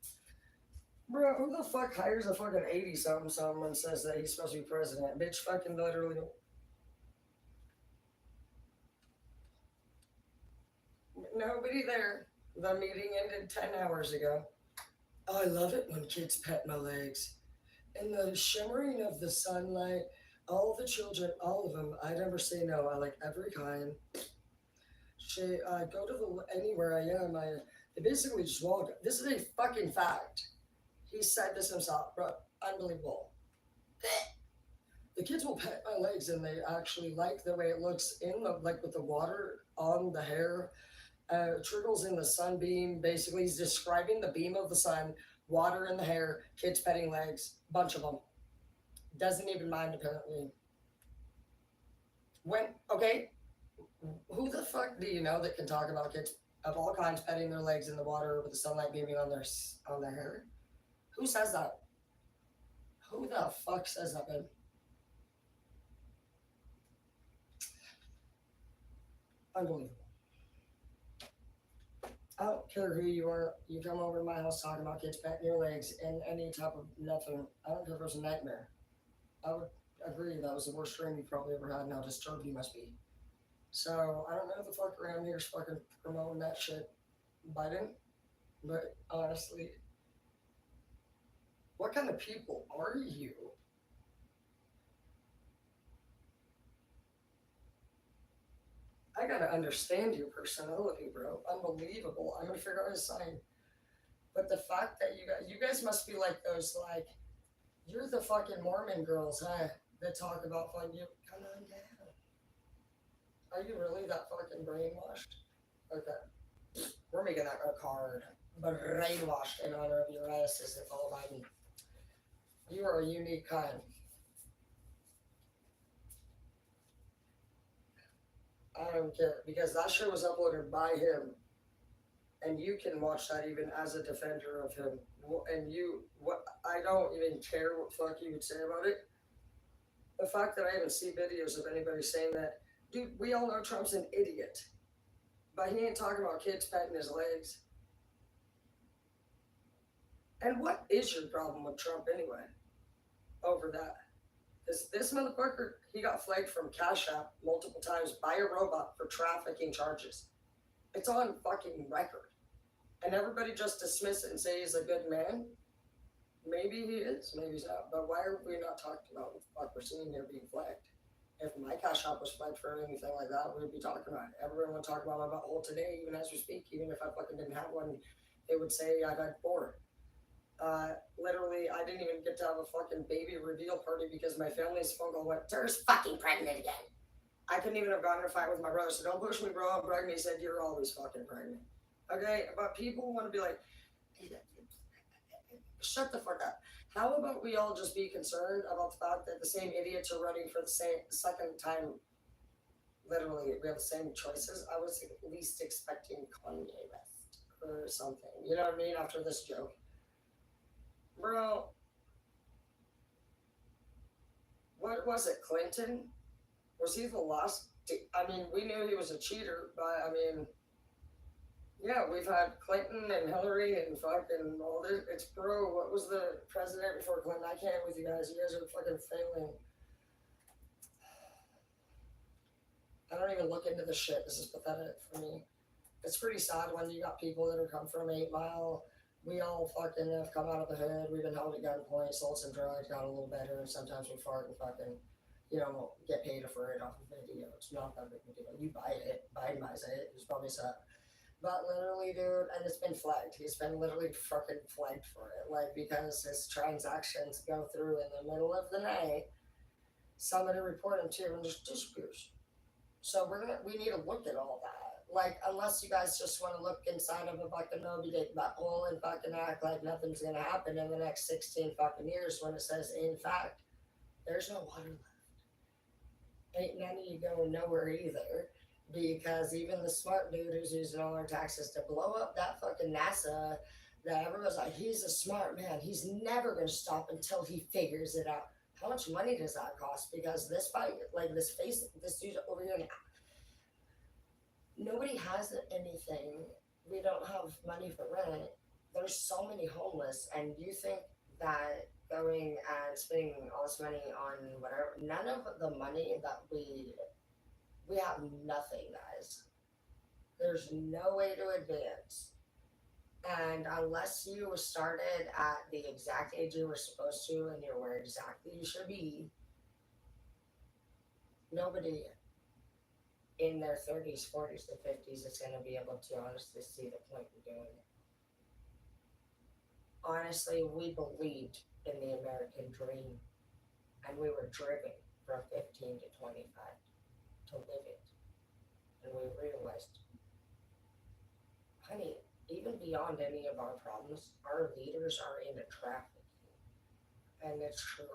Bro, who the fuck hires a fucking 80 something someone and says that he's supposed to be president? Bitch, fucking literally. Nobody there. The meeting ended 10 hours ago. Oh, I love it when kids pet my legs. In the shimmering of the sunlight, all the children, all of them, I never say no. I like every kind. She, go to anywhere I am. They basically just walk. This is a fucking fact. He said this himself, bro. Unbelievable. The kids will pet my legs, and they actually like the way it looks in the like with the water on the hair. Trickles in the sunbeam. Basically, he's describing the beam of the sun, water in the hair, kids petting legs, bunch of them. Doesn't even mind apparently. When okay, who the fuck do you know that can talk about kids of all kinds petting their legs in the water with the sunlight beaming on their hair? Who says that? Who the fuck says that, man? Unbelievable. I don't care who you are. You come over to my house talking about kids petting your legs and any type of nothing. I don't care if it was a nightmare. I would agree that was the worst dream you probably ever had and how disturbed you must be. So I don't know who the fuck around here is fucking promoting that shit. Biden. But honestly, what kind of people are you? I gotta understand your personality, bro. Unbelievable. I'm gonna figure out his sign. But the fact that you guys must be like those like you're the fucking Mormon girls, huh? That talk about fun. You come on down. Are you really that fucking brainwashed? Okay, we're making that a card. But brainwashed in honor of your asses, Nicole Biden. You are a unique kind. I don't care because that shit was uploaded by him, and you can watch that even as a defender of him. And you, what? I don't even care what fuck you would say about it. The fact that I even see videos of anybody saying that, dude, we all know Trump's an idiot, but he ain't talking about kids patting his legs. And what is your problem with Trump anyway? Over that, this motherfucker, he got flagged from Cash App multiple times by a robot for trafficking charges. It's on fucking record. And everybody just dismiss it and say he's a good man. Maybe he is, maybe he's not. But why are we not talking about what the fuck we're seeing here being flagged? If my cash app was flagged for anything like that, we would be talking about it. Everyone would talk about my butthole today, even as we speak. Even if I fucking didn't have one, they would say I've had four. Literally, I didn't even get to have a fucking baby reveal party because my family's phone call went, Tara's fucking pregnant again. I couldn't even have gotten in a fight with my brother, so don't push me, bro. I'm pregnant. He said, you're always fucking pregnant. Okay, but people want to be like, shut the fuck up. How about we all just be concerned about the fact that the same idiots are running for the same second time? Literally, we have the same choices. I was at least expecting Kanye West or something. You know what I mean? After this joke, bro. What was it? Clinton? Was he the last? I mean, we knew he was a cheater, but I mean, yeah, we've had Clinton and Hillary and fucking all this. It's bro. What was the president before Clinton? I can't with you guys. You guys are fucking failing. I don't even look into the shit. This is pathetic for me. It's pretty sad when you got people that are come from 8 Mile. We all fucking have come out of the hood. We've been held at gunpoint, sold some drugs, got a little better, and sometimes we fart and fucking, get paid for it off of video. It's not that big a deal. You buy it. Biden buys it. It's probably sad. But literally, dude, and it's been flagged. He's been literally fucking flagged for it. Like, because his transactions go through in the middle of the night, somebody report him to and just disappears. So we need to look at all that. Like, unless you guys just want to look inside of a fucking Moby Dick butthole and fucking act like nothing's gonna happen in the next 16 fucking years when it says, in fact, there's no water left. Ain't none of you going nowhere either. Because even the smart dude who's using all our taxes to blow up that fucking NASA, that everyone's like, he's a smart man. He's never going to stop until he figures it out. How much money does that cost? Because this fight, like this dude over here, nobody has anything. We don't have money for rent. There's so many homeless, and you think that going and spending all this money on whatever, none of the money that we have nothing, guys. There's no way to advance. And unless you started at the exact age you were supposed to and you're where exactly you should be, nobody in their 30s, 40s, to 50s is going to be able to honestly see the point in doing it. Honestly, we believed in the American dream and we were driven from 15 to 25 to live it. And we realized, honey, even beyond any of our problems, our leaders are into trafficking. And it's true.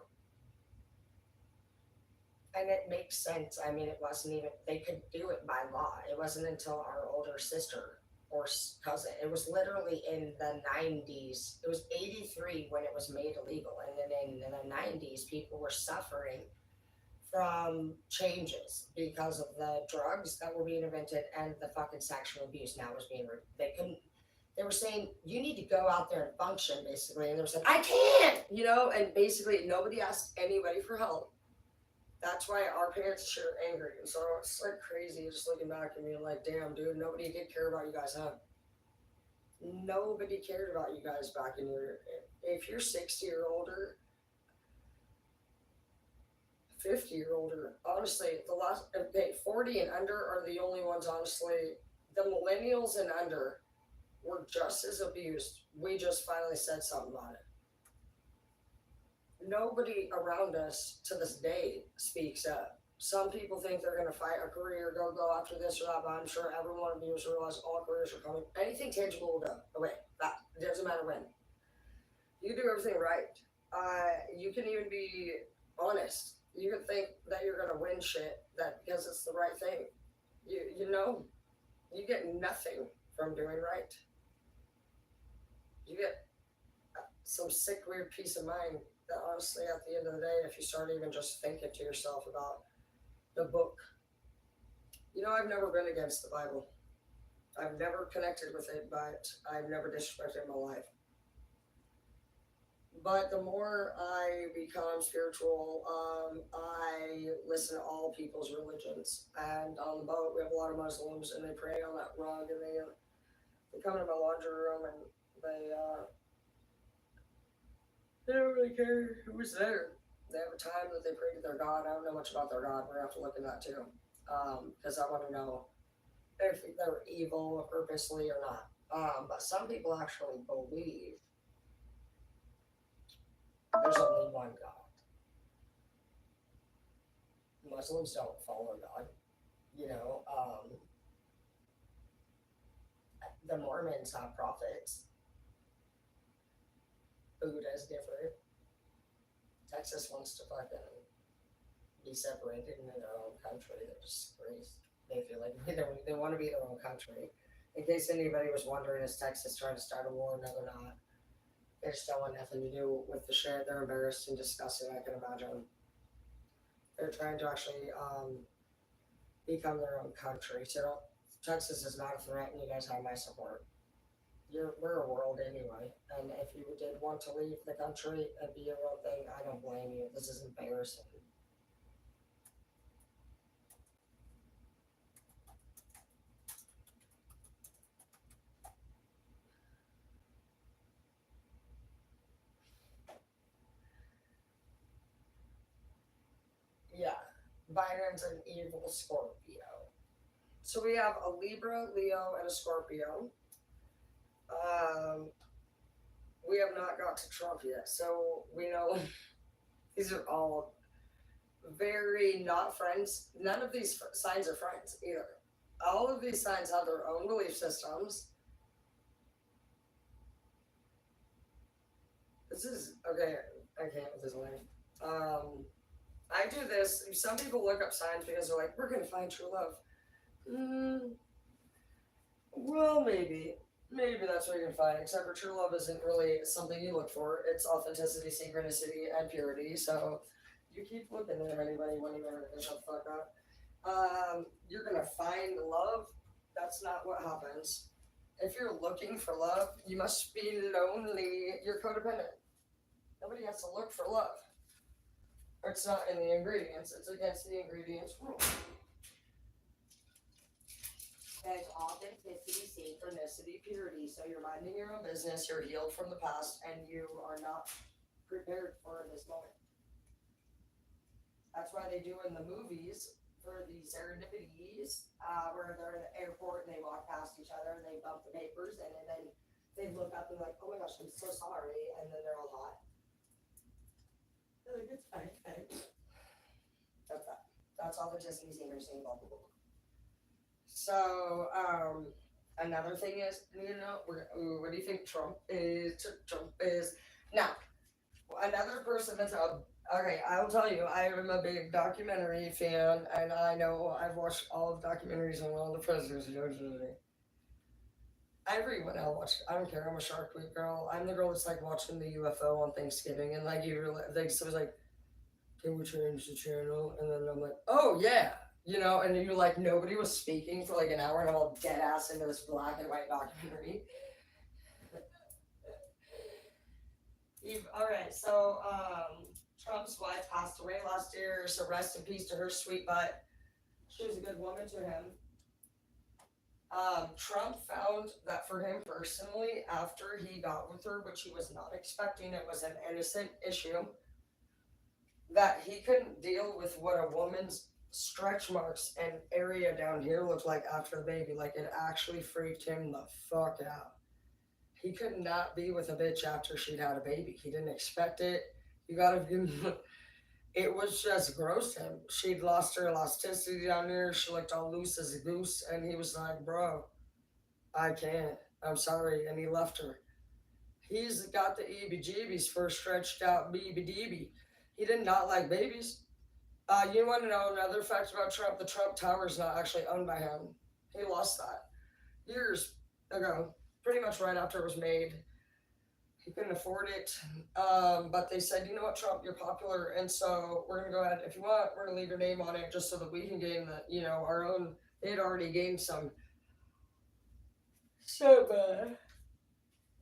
And it makes sense. I mean, it wasn't even, they could do it by law. It wasn't until our older sister or cousin, it was literally in the 90s. It was 83 when it was made illegal. And then in the 90s, people were suffering from changes because of the drugs that were being invented and the fucking sexual abuse now was being, they couldn't, they were saying, you need to go out there and function, basically. And they were saying, I can't, and basically nobody asked anybody for help. That's why our parents are angry. And so it's like crazy just looking back and being like, damn, dude, nobody did care about you guys, huh? Nobody cared about you guys back in your, if you're 60 or older, 50 year older, honestly, the last, okay, 40 and under are the only ones, honestly. The millennials and under were just as abused. We just finally said something about it. Nobody around us to this day speaks up. Some people think they're going to fight a career, go after this or that, but I'm sure everyone of you realize all careers are coming. Anything tangible will go away. That doesn't matter when. You do everything right. You can even be honest. You can think that you're going to win shit that because it's the right thing. You get nothing from doing right. You get some sick, weird peace of mind that honestly, at the end of the day, if you start even just thinking to yourself about the book, I've never been against the Bible. I've never connected with it, but I've never disrespected my life. But the more I become spiritual, I listen to all people's religions. And on the boat, we have a lot of Muslims, and they pray on that rug, and they come into my laundry room, and they don't really care who's there. They have a time that they pray to their God. I don't know much about their God. We're going to have to look into that too. Because I want to know if they're evil purposely or not. But some people actually believe there's only one God. Muslims don't follow God. The Mormons have prophets. Buddha's different. Texas wants to fucking be separated in their own country. They're disgraced. They feel like they want to be their own country. In case anybody was wondering, is Texas trying to start a war? No, they're not. They just don't want nothing to do with the shit. They're embarrassed and disgusting, I can imagine. They're trying to actually become their own country. So Texas is not a threat, and you guys have my support. We're a world anyway, and if you did want to leave the country and be your own thing, I don't blame you. This is embarrassing. Yeah, Biden's an evil Scorpio. So we have a Libra, Leo, and a Scorpio. Um, we have not got to Trump yet, so we know these are all very not friends. None of these signs are friends either. All of these signs have their own belief systems. This is okay. I can't with this one. I do this. Some people look up signs because they're like, we're gonna find true love. Mm, well, maybe that's what you can find. Except for true love isn't really something you look for. It's authenticity, synchronicity, and purity. So you keep looking at anybody when you're gonna shut the fuck up. You're gonna find love. That's not what happens. If you're looking for love, you must be lonely. You're codependent. Nobody has to look for love. It's not in the ingredients. It's against the ingredients rule. It's authenticity, synchronicity, purity. So you're minding your own business. You're healed from the past, and you are not prepared for this moment. That's why they do in the movies for the serendipities, where they're in the airport and they walk past each other and they bump the papers, and then they look up and they're like, "Oh my gosh, I'm so sorry," and then they're all hot. They're like, "It's fine, thanks." That's that. That's authenticity, synchronicity, blah blah blah. So, another thing is, what do you think Trump is? Trump is now another person that's a okay. I'll tell you, I am a big documentary fan, and I know I've watched all of documentaries on all the presidents. Everyone I watch. I don't care. I'm a Shark Week girl. I'm the girl that's like watching the UFO on Thanksgiving, and like you, like so it was like, can we change the channel? And then I'm like, oh yeah, and you're like, nobody was speaking for like an hour, and I'm all dead ass into this black and white documentary. All right, so Trump's wife passed away last year, so rest in peace to her sweet butt. She was a good woman to him. Trump found that for him personally, after he got with her, which he was not expecting, it was an innocent issue, that he couldn't deal with what a woman's stretch marks and area down here looked like after the baby. Like, it actually freaked him the fuck out. He could not be with a bitch after she'd had a baby. He didn't expect it. You gotta it was just gross to him. She'd lost her elasticity down there. She looked all loose as a goose. And he was like, bro, I can't. I'm sorry. And he left her. He's got the EBGBs for a stretched out BBDB. He did not like babies. You want to know another fact about Trump? The Trump Tower is not actually owned by him. He lost that years ago, pretty much right after it was made. He couldn't afford it. But they said, you know what, Trump, you're popular, and so we're going to go ahead. If you want, we're going to leave your name on it just so that we can gain our own. They had already gained some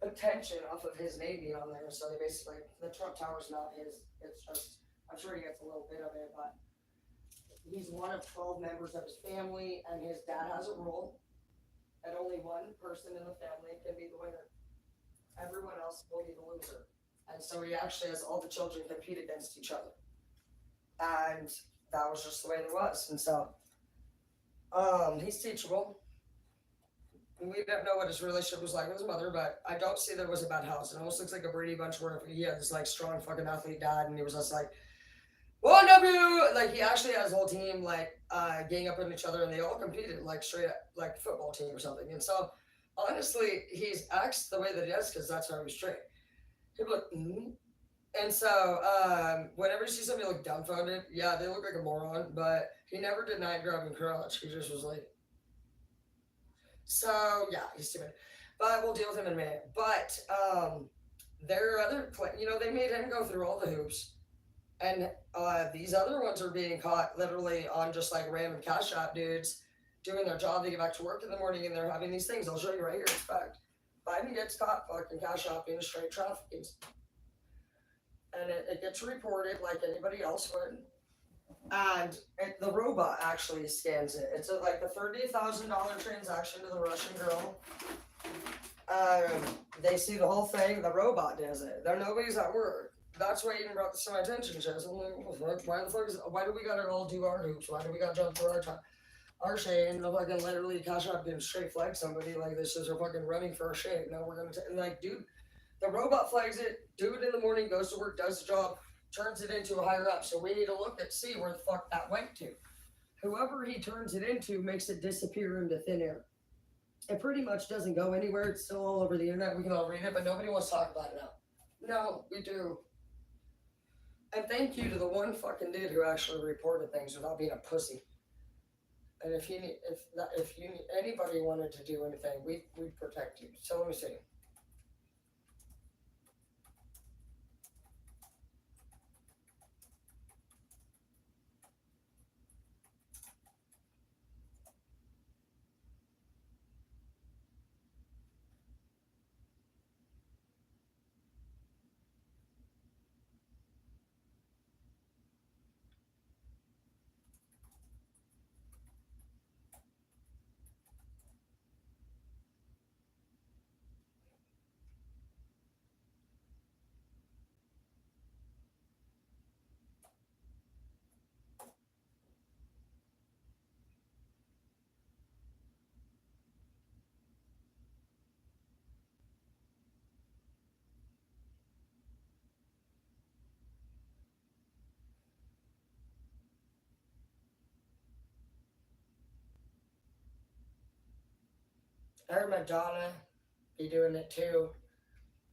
attention off of his name being on there. So they basically, the Trump Tower's not his. It's just, I'm sure he gets a little bit of it, but he's one of 12 members of his family, and his dad has a rule that only one person in the family can be the winner. Everyone else will be the loser. And so he actually has all the children compete against each other. And that was just the way it was. And so he's teachable. We don't know what his relationship was like with his mother, but I don't see that it was a bad house. It almost looks like a Brady Bunch where he had this like strong fucking athlete dad, and he was just like, "One W!" Like, he actually had his whole team like gang up on each other, and they all competed like straight up like football team or something. And so honestly, he's acts the way that he does because that's how he was trained. He'd be like, mm-hmm. And so whenever you see somebody look dumbfounded, yeah, they look like a moron, but he never denied grabbing crotch. He just was like, so yeah, he's stupid. But we'll deal with him in a minute. But there are other, they made him go through all the hoops. And these other ones are being caught literally on just like random cash app dudes doing their job. They get back to work in the morning and they're having these things. I'll show you right here. In fact, Biden gets caught fucking cash apping straight trafficking. And it gets reported like anybody else would. And the robot actually scans it. It's like a $30,000 transaction to the Russian girl. They see the whole thing. The robot does it. Nobody's at work. That's why you even brought this to my attention, Jess. I'm like, why do we gotta all do our hoops? Why do we gotta jump through our time? our shade and the fucking literally cash up and straight flag somebody like this is are fucking running for our shade. Now we're gonna like, dude, the robot flags it, dude in the morning goes to work, does the job, turns it into a higher up. So we need to look at see where the fuck that went to. Whoever he turns it into makes it disappear into thin air. It pretty much doesn't go anywhere. It's still all over the internet. We can all read it, but nobody wants to talk about it now. No, we do. And thank you to the one fucking dude who actually reported things without being a pussy. And if you need, if you anybody wanted to do anything, we'd protect you. So let me see. I heard Madonna be doing it too.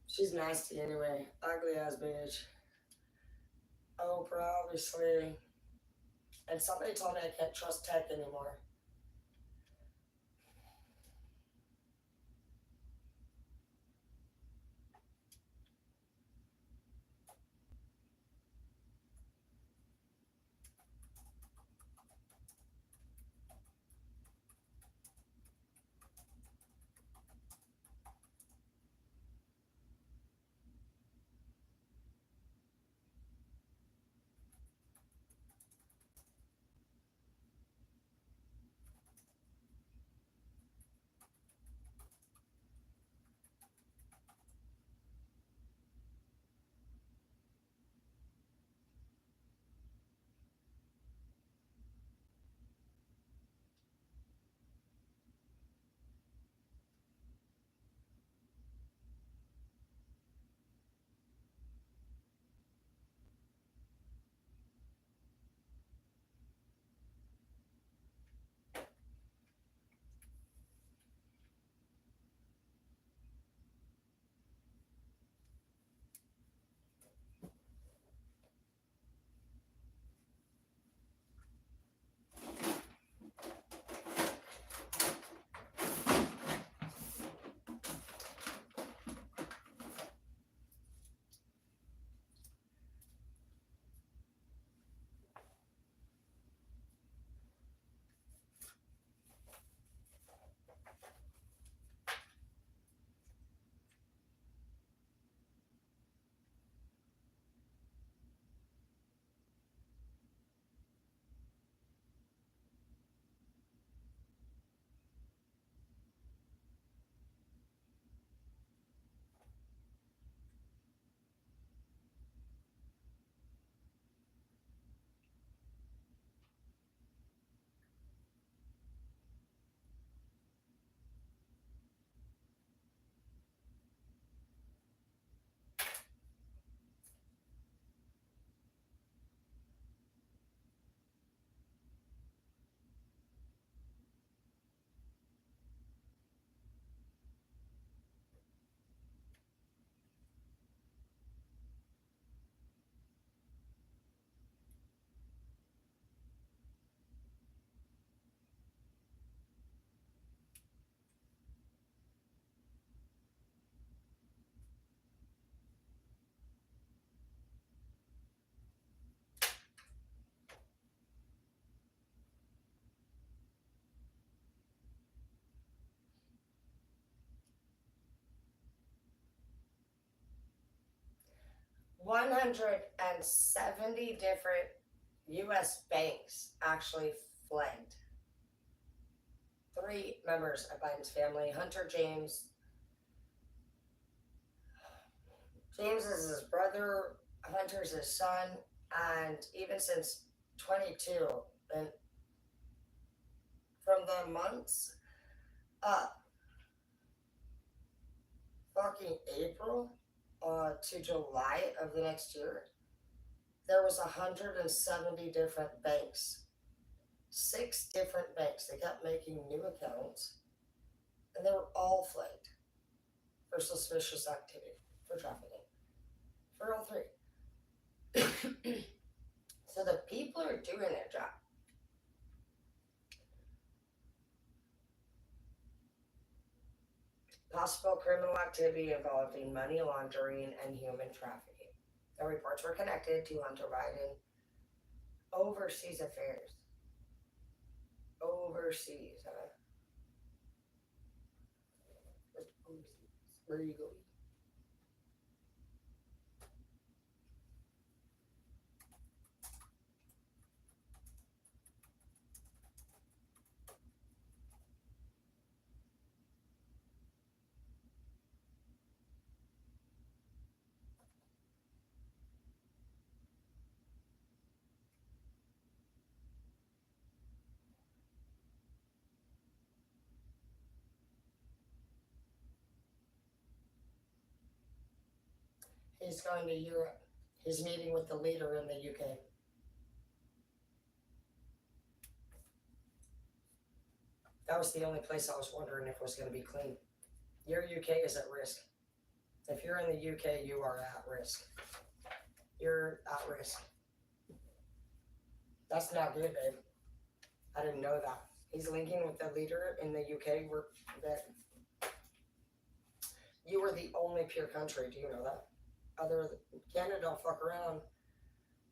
She's nasty anyway. Ugly ass bitch. Oprah, obviously. And somebody told me I can't trust tech anymore. 170 different U.S. banks actually flagged. Three members of Biden's family, Hunter James. James is his brother, Hunter's his son, and even since 22, and from the months up fucking April to July of the next year, there was 170 different banks. 6 different banks. They kept making new accounts, and they were all flagged for suspicious activity, for trafficking, for all three. So the people are doing their job. Possible criminal activity involving money laundering and human trafficking. The reports were connected to Hunter Biden overseas affairs. Overseas, huh? Where are you going? He's going to Europe. He's meeting with the leader in the UK. That was the only place I was wondering if it was going to be clean. Your UK is at risk. If you're in the UK, you are at risk. You're at risk. That's not good, babe. I didn't know that. He's linking with the leader in the UK. That you were the only pure country. Do you know that? Other than Canada, don't fuck around.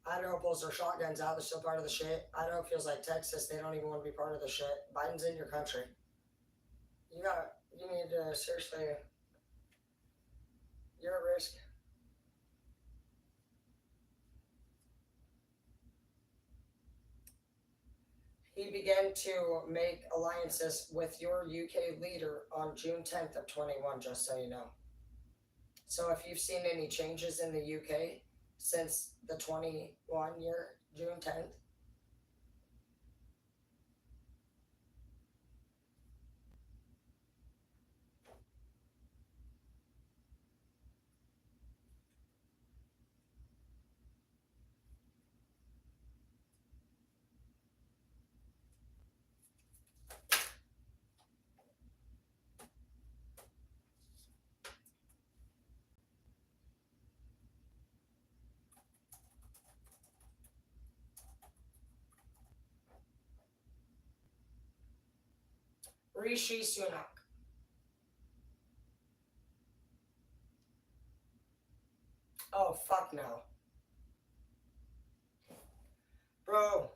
Idaho pulls their shotguns out. They're still part of the shit. Idaho feels like Texas. They don't even want to be part of the shit. Biden's in your country. You need to seriously, you're at risk. He began to make alliances with your UK leader on June 10th of 21, just so you know. So if you've seen any changes in the UK since the 21 year, June 10th, Rishi Sunak. Oh, fuck no. Bro,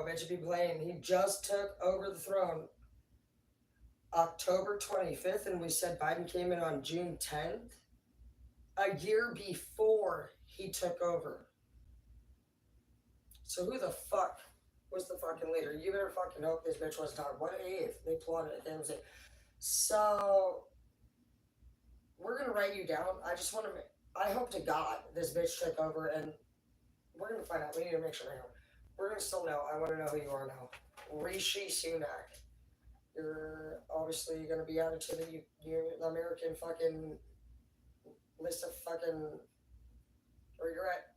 bitch, you be playing. He just took over the throne October 25th, and we said Biden came in on June 10th. A year before he took over. So who the fuck was the fucking leader? You better fucking hope this bitch wasn't talking. What if they plotted against it? So we're gonna write you down. I just want to. I hope to God this bitch took over, and we're gonna find out. We need to make sure I know. We're gonna still know. I want to know who you are now. Rishi Sunak. You're obviously gonna be added to the American fucking list of fucking regret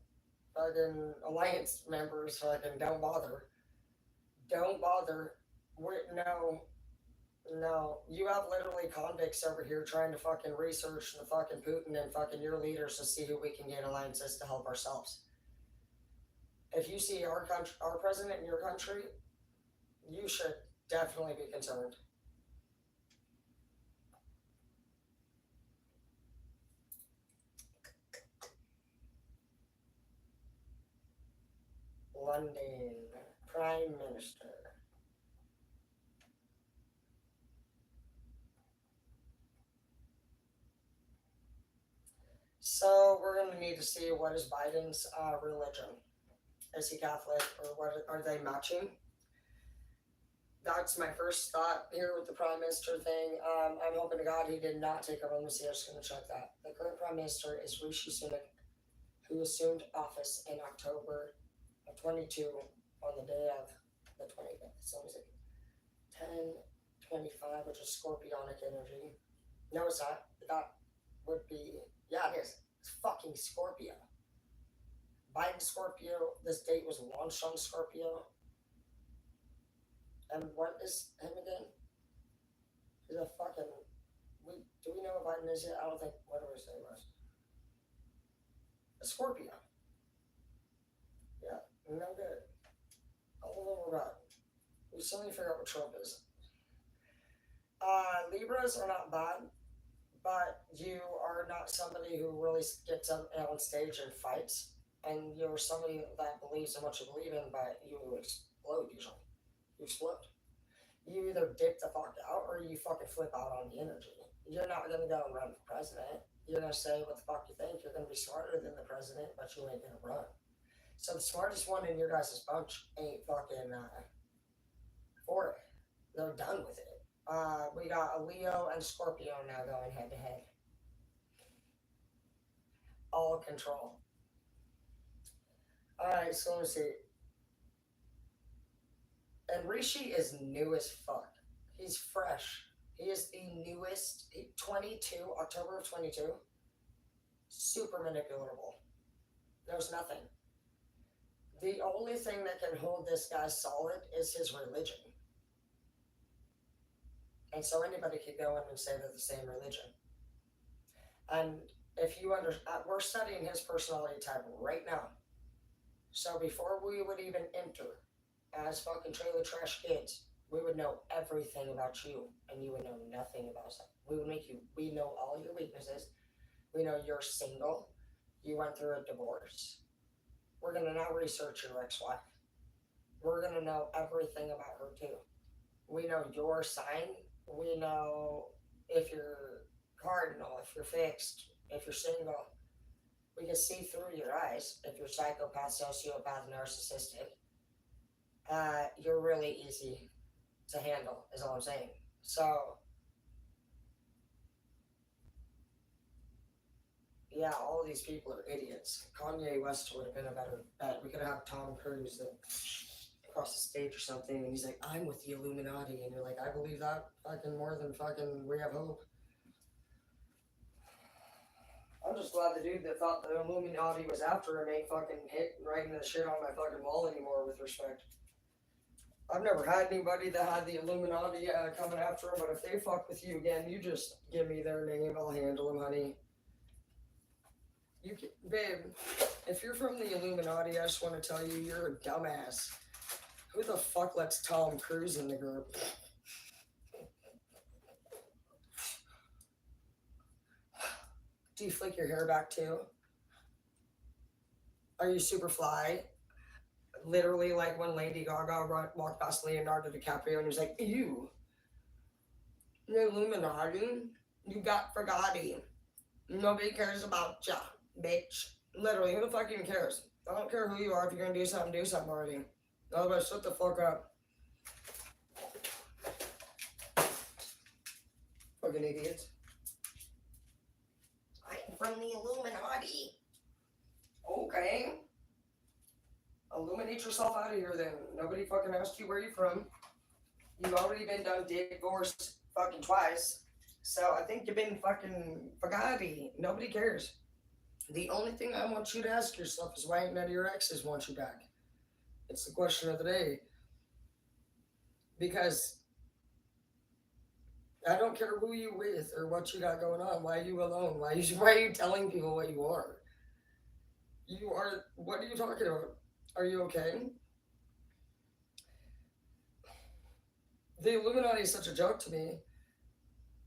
fucking alliance members. Fucking don't bother. Don't bother. No, no. You have literally convicts over here trying to fucking research the fucking Putin and fucking your leaders to see who we can get alliances to help ourselves. If you see our country, our president in your country, you should definitely be concerned. London Prime Minister. So we're going to need to see what is Biden's religion. Is he Catholic, or what are they matching? That's my first thought here with the Prime Minister thing. I'm hoping to God he did not take over. Let me see. I'm just going to check that. The current Prime Minister is Rishi Sunak, who assumed office in October of 22 on the day of the 25th. So is it 10/25, which is Scorpionic energy? No, it's not. That would be, yeah, it is. It's fucking Scorpio. Biden Scorpio. This date was launched on Scorpio. And what is him again? He's a fucking. Do we know what Biden is yet? I don't think. What do we say was? A Scorpio. Yeah, no good. All of them were bad. We still need to figure out what Trump is. Libras are not bad, but you are not somebody who really gets up on stage and fights. And you're somebody that believes in what you believe in, but you explode usually. You explode. You either dip the fuck out or you fucking flip out on the energy. You're not gonna go and run for president. You're gonna say what the fuck you think. You're gonna be smarter than the president, but you ain't gonna run. So the smartest one in your guys' bunch ain't fucking for it. They're done with it. We got a Leo and Scorpio now going head to head. All control. Alright, so let me see. And Rishi is new as fuck. He's fresh. He is the newest. 22, October of 22. Super manipulatable. Knows nothing. The only thing that can hold this guy solid is his religion. And so anybody could go in and say they're the same religion. And if you we're studying his personality type right now. So before we would even enter as fucking trailer trash kids, we would know everything about you, and you would know nothing about us. We know all your weaknesses. We know you're single. You went through a divorce. We're going to now research your ex-wife. We're going to know everything about her too. We know your sign. We know if you're cardinal, if you're fixed, if you're single. We can see through your eyes if you're psychopath, sociopath, narcissistic. You're really easy to handle, is all I'm saying. So, yeah, all of these people are idiots. Kanye West would have been a better bet. We could have Tom Cruise across the stage or something, and he's like, I'm with the Illuminati. And you're like, I believe that fucking more than fucking we have hope. I'm just glad the dude that thought the Illuminati was after him ain't fucking writing the shit on my fucking wall anymore, with respect. I've never had anybody that had the Illuminati coming after him, but if they fuck with you again, you just give me their name. I'll handle them, honey. Babe, if you're from the Illuminati, I just want to tell you, you're a dumbass. Who the fuck lets Tom Cruise in the group? Do you flick your hair back too? Are you super fly? Literally, like when Lady Gaga walked past Leonardo DiCaprio and he was like, ew. The Illuminati? You got forgotten. Nobody cares about ya, bitch. Literally, who the fuck even cares? I don't care who you are. If you're gonna do something already. Otherwise, shut the fuck up. Fucking idiots. I'm from the Illuminati. Okay. Illuminate yourself out of here then. Nobody fucking asked you where you're from. You've already been done divorced fucking twice. So I think you've been fucking forgotten. Nobody cares. The only thing I want you to ask yourself is why none of your exes want you back. It's the question of the day. Because I don't care who you with or what you got going on. Why are you alone? Why are you telling people what you are? You are. What are you talking about? Are you okay? The Illuminati is such a joke to me.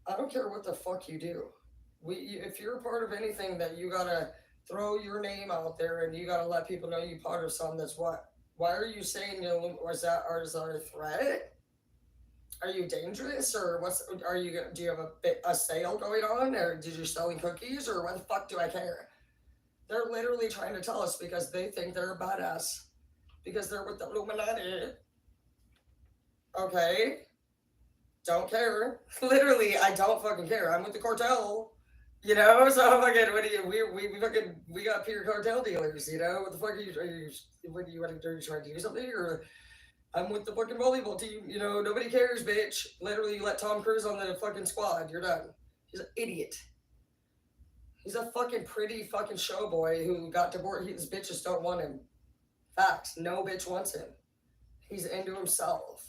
I don't care what the fuck you do. If you're a part of anything, that you gotta throw your name out there and you gotta let people know you're part of something. That's what. Why are you saying is that a threat? Are you dangerous, or do you have a sale going on, or did you selling cookies, or what the fuck do I care? They're literally trying to tell us because they think they're a badass because they're with the Illuminati. Okay. Don't care. Literally, I don't fucking care. I'm with the cartel. You know, so fucking we got pure cartel dealers. You know, what the fuck are you trying to do something, or I'm with the fucking volleyball team. You know, nobody cares, bitch. Literally, you let Tom Cruise on the fucking squad. You're done. He's an idiot. He's a fucking pretty fucking showboy who got divorced. His bitches don't want him. Facts. No bitch wants him. He's into himself.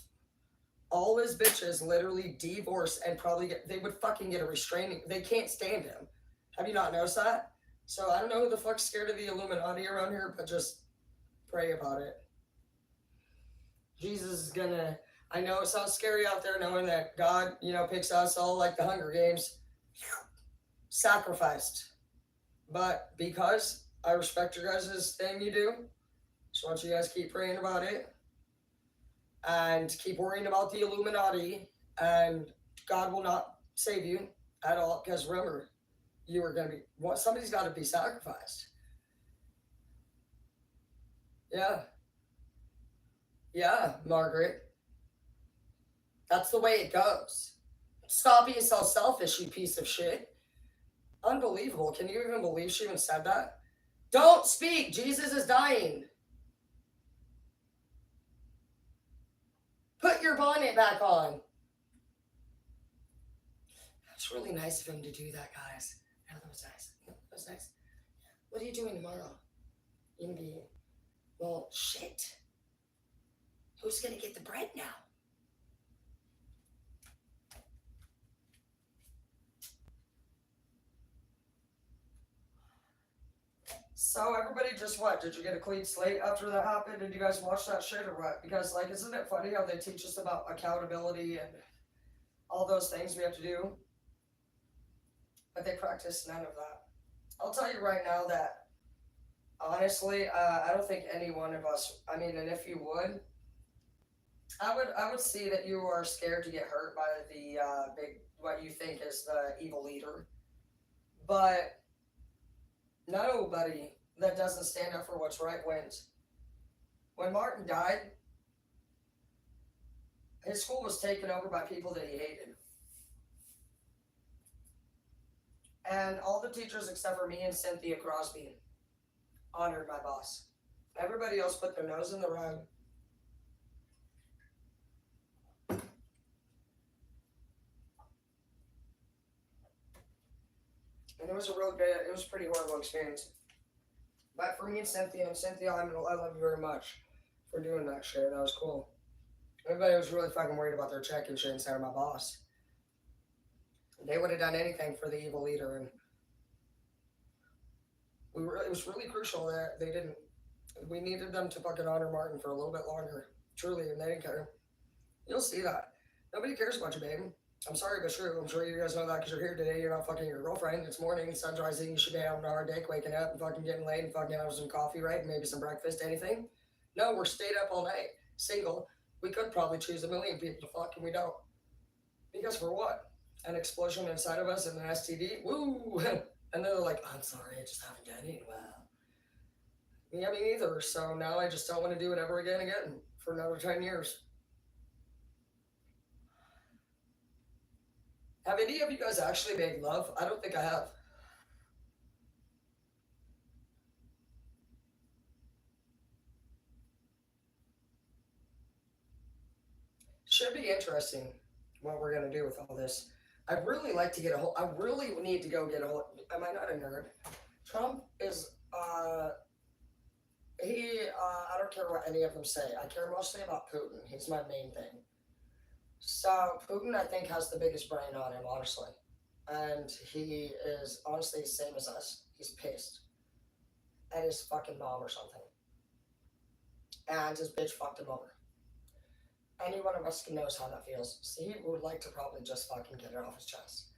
All his bitches literally divorce and probably they would fucking get a restraining. They can't stand him. Have you not noticed that? So I don't know who the fuck's scared of the Illuminati around here, but just pray about it. Jesus is gonna. I know it sounds scary out there knowing that God, picks us all like the Hunger Games, sacrificed. But because I respect your guys' thing you do, just want you guys keep praying about it and keep worrying about the Illuminati, and God will not save you at all. Because remember, you are gonna be. Somebody's got to be sacrificed. Yeah, yeah, Margaret. That's the way it goes. Stop being so selfish, you piece of shit. Unbelievable. Can you even believe she even said that? Don't speak. Jesus is dying. Put your bonnet back on. It's really nice of him to do that, guys. Yeah, that was nice. That was nice. What are you doing tomorrow? You gonna be. Well, shit. Who's gonna get the bread now? So everybody just what? Did you get a clean slate after that happened? Did you guys watch that shit or what? Because like, isn't it funny how they teach us about accountability and all those things we have to do, but they practice none of that. I'll tell you right now that honestly, I don't think any one of us. I mean, and if you would, I would see that you are scared to get hurt by the big what you think is the evil leader, but nobody that doesn't stand up for what's right wins. When Martin died, his school was taken over by people that he hated. And all the teachers except for me and Cynthia Crosby honored my boss. Everybody else put their nose in the rug. And it was a real good, it was a pretty horrible experience. But for me and Cynthia, I love you very much for doing that shit. That was cool. Everybody was really fucking worried about their check and shit instead of my boss. They would have done anything for the evil leader, and it was really crucial that they didn't. We needed them to fucking honor Martin for a little bit longer, truly, and they didn't care. You'll see that. Nobody cares about you, babe. I'm sorry, but true. I'm sure you guys know that because you're here today. You're not fucking your girlfriend. It's morning, sun's rising. You should be having a hard day, waking up and fucking getting laid and fucking having some coffee, right? Maybe some breakfast, anything. No, we're stayed up all night, single. We could probably choose a million people to fuck, and we don't. Because for what? An explosion inside of us and an STD? Woo! And then they're like, I'm sorry, I just haven't done it well. Yeah, me neither. So now I just don't want to do it ever again for another 10 years. Have any of you guys actually made love? I don't think I have. Should be interesting what we're gonna do with all this. I'd really like to get a hold. I really need to go get a hold. Am I not a nerd? Trump is. He. I don't care what any of them say. I care mostly about Putin. He's my main thing. So Putin, I think, has the biggest brain on him, honestly, and he is honestly the same as us. He's pissed at his fucking mom or something, and his bitch fucked him over. Any one of us knows how that feels. So he would like to probably just fucking get it off his chest.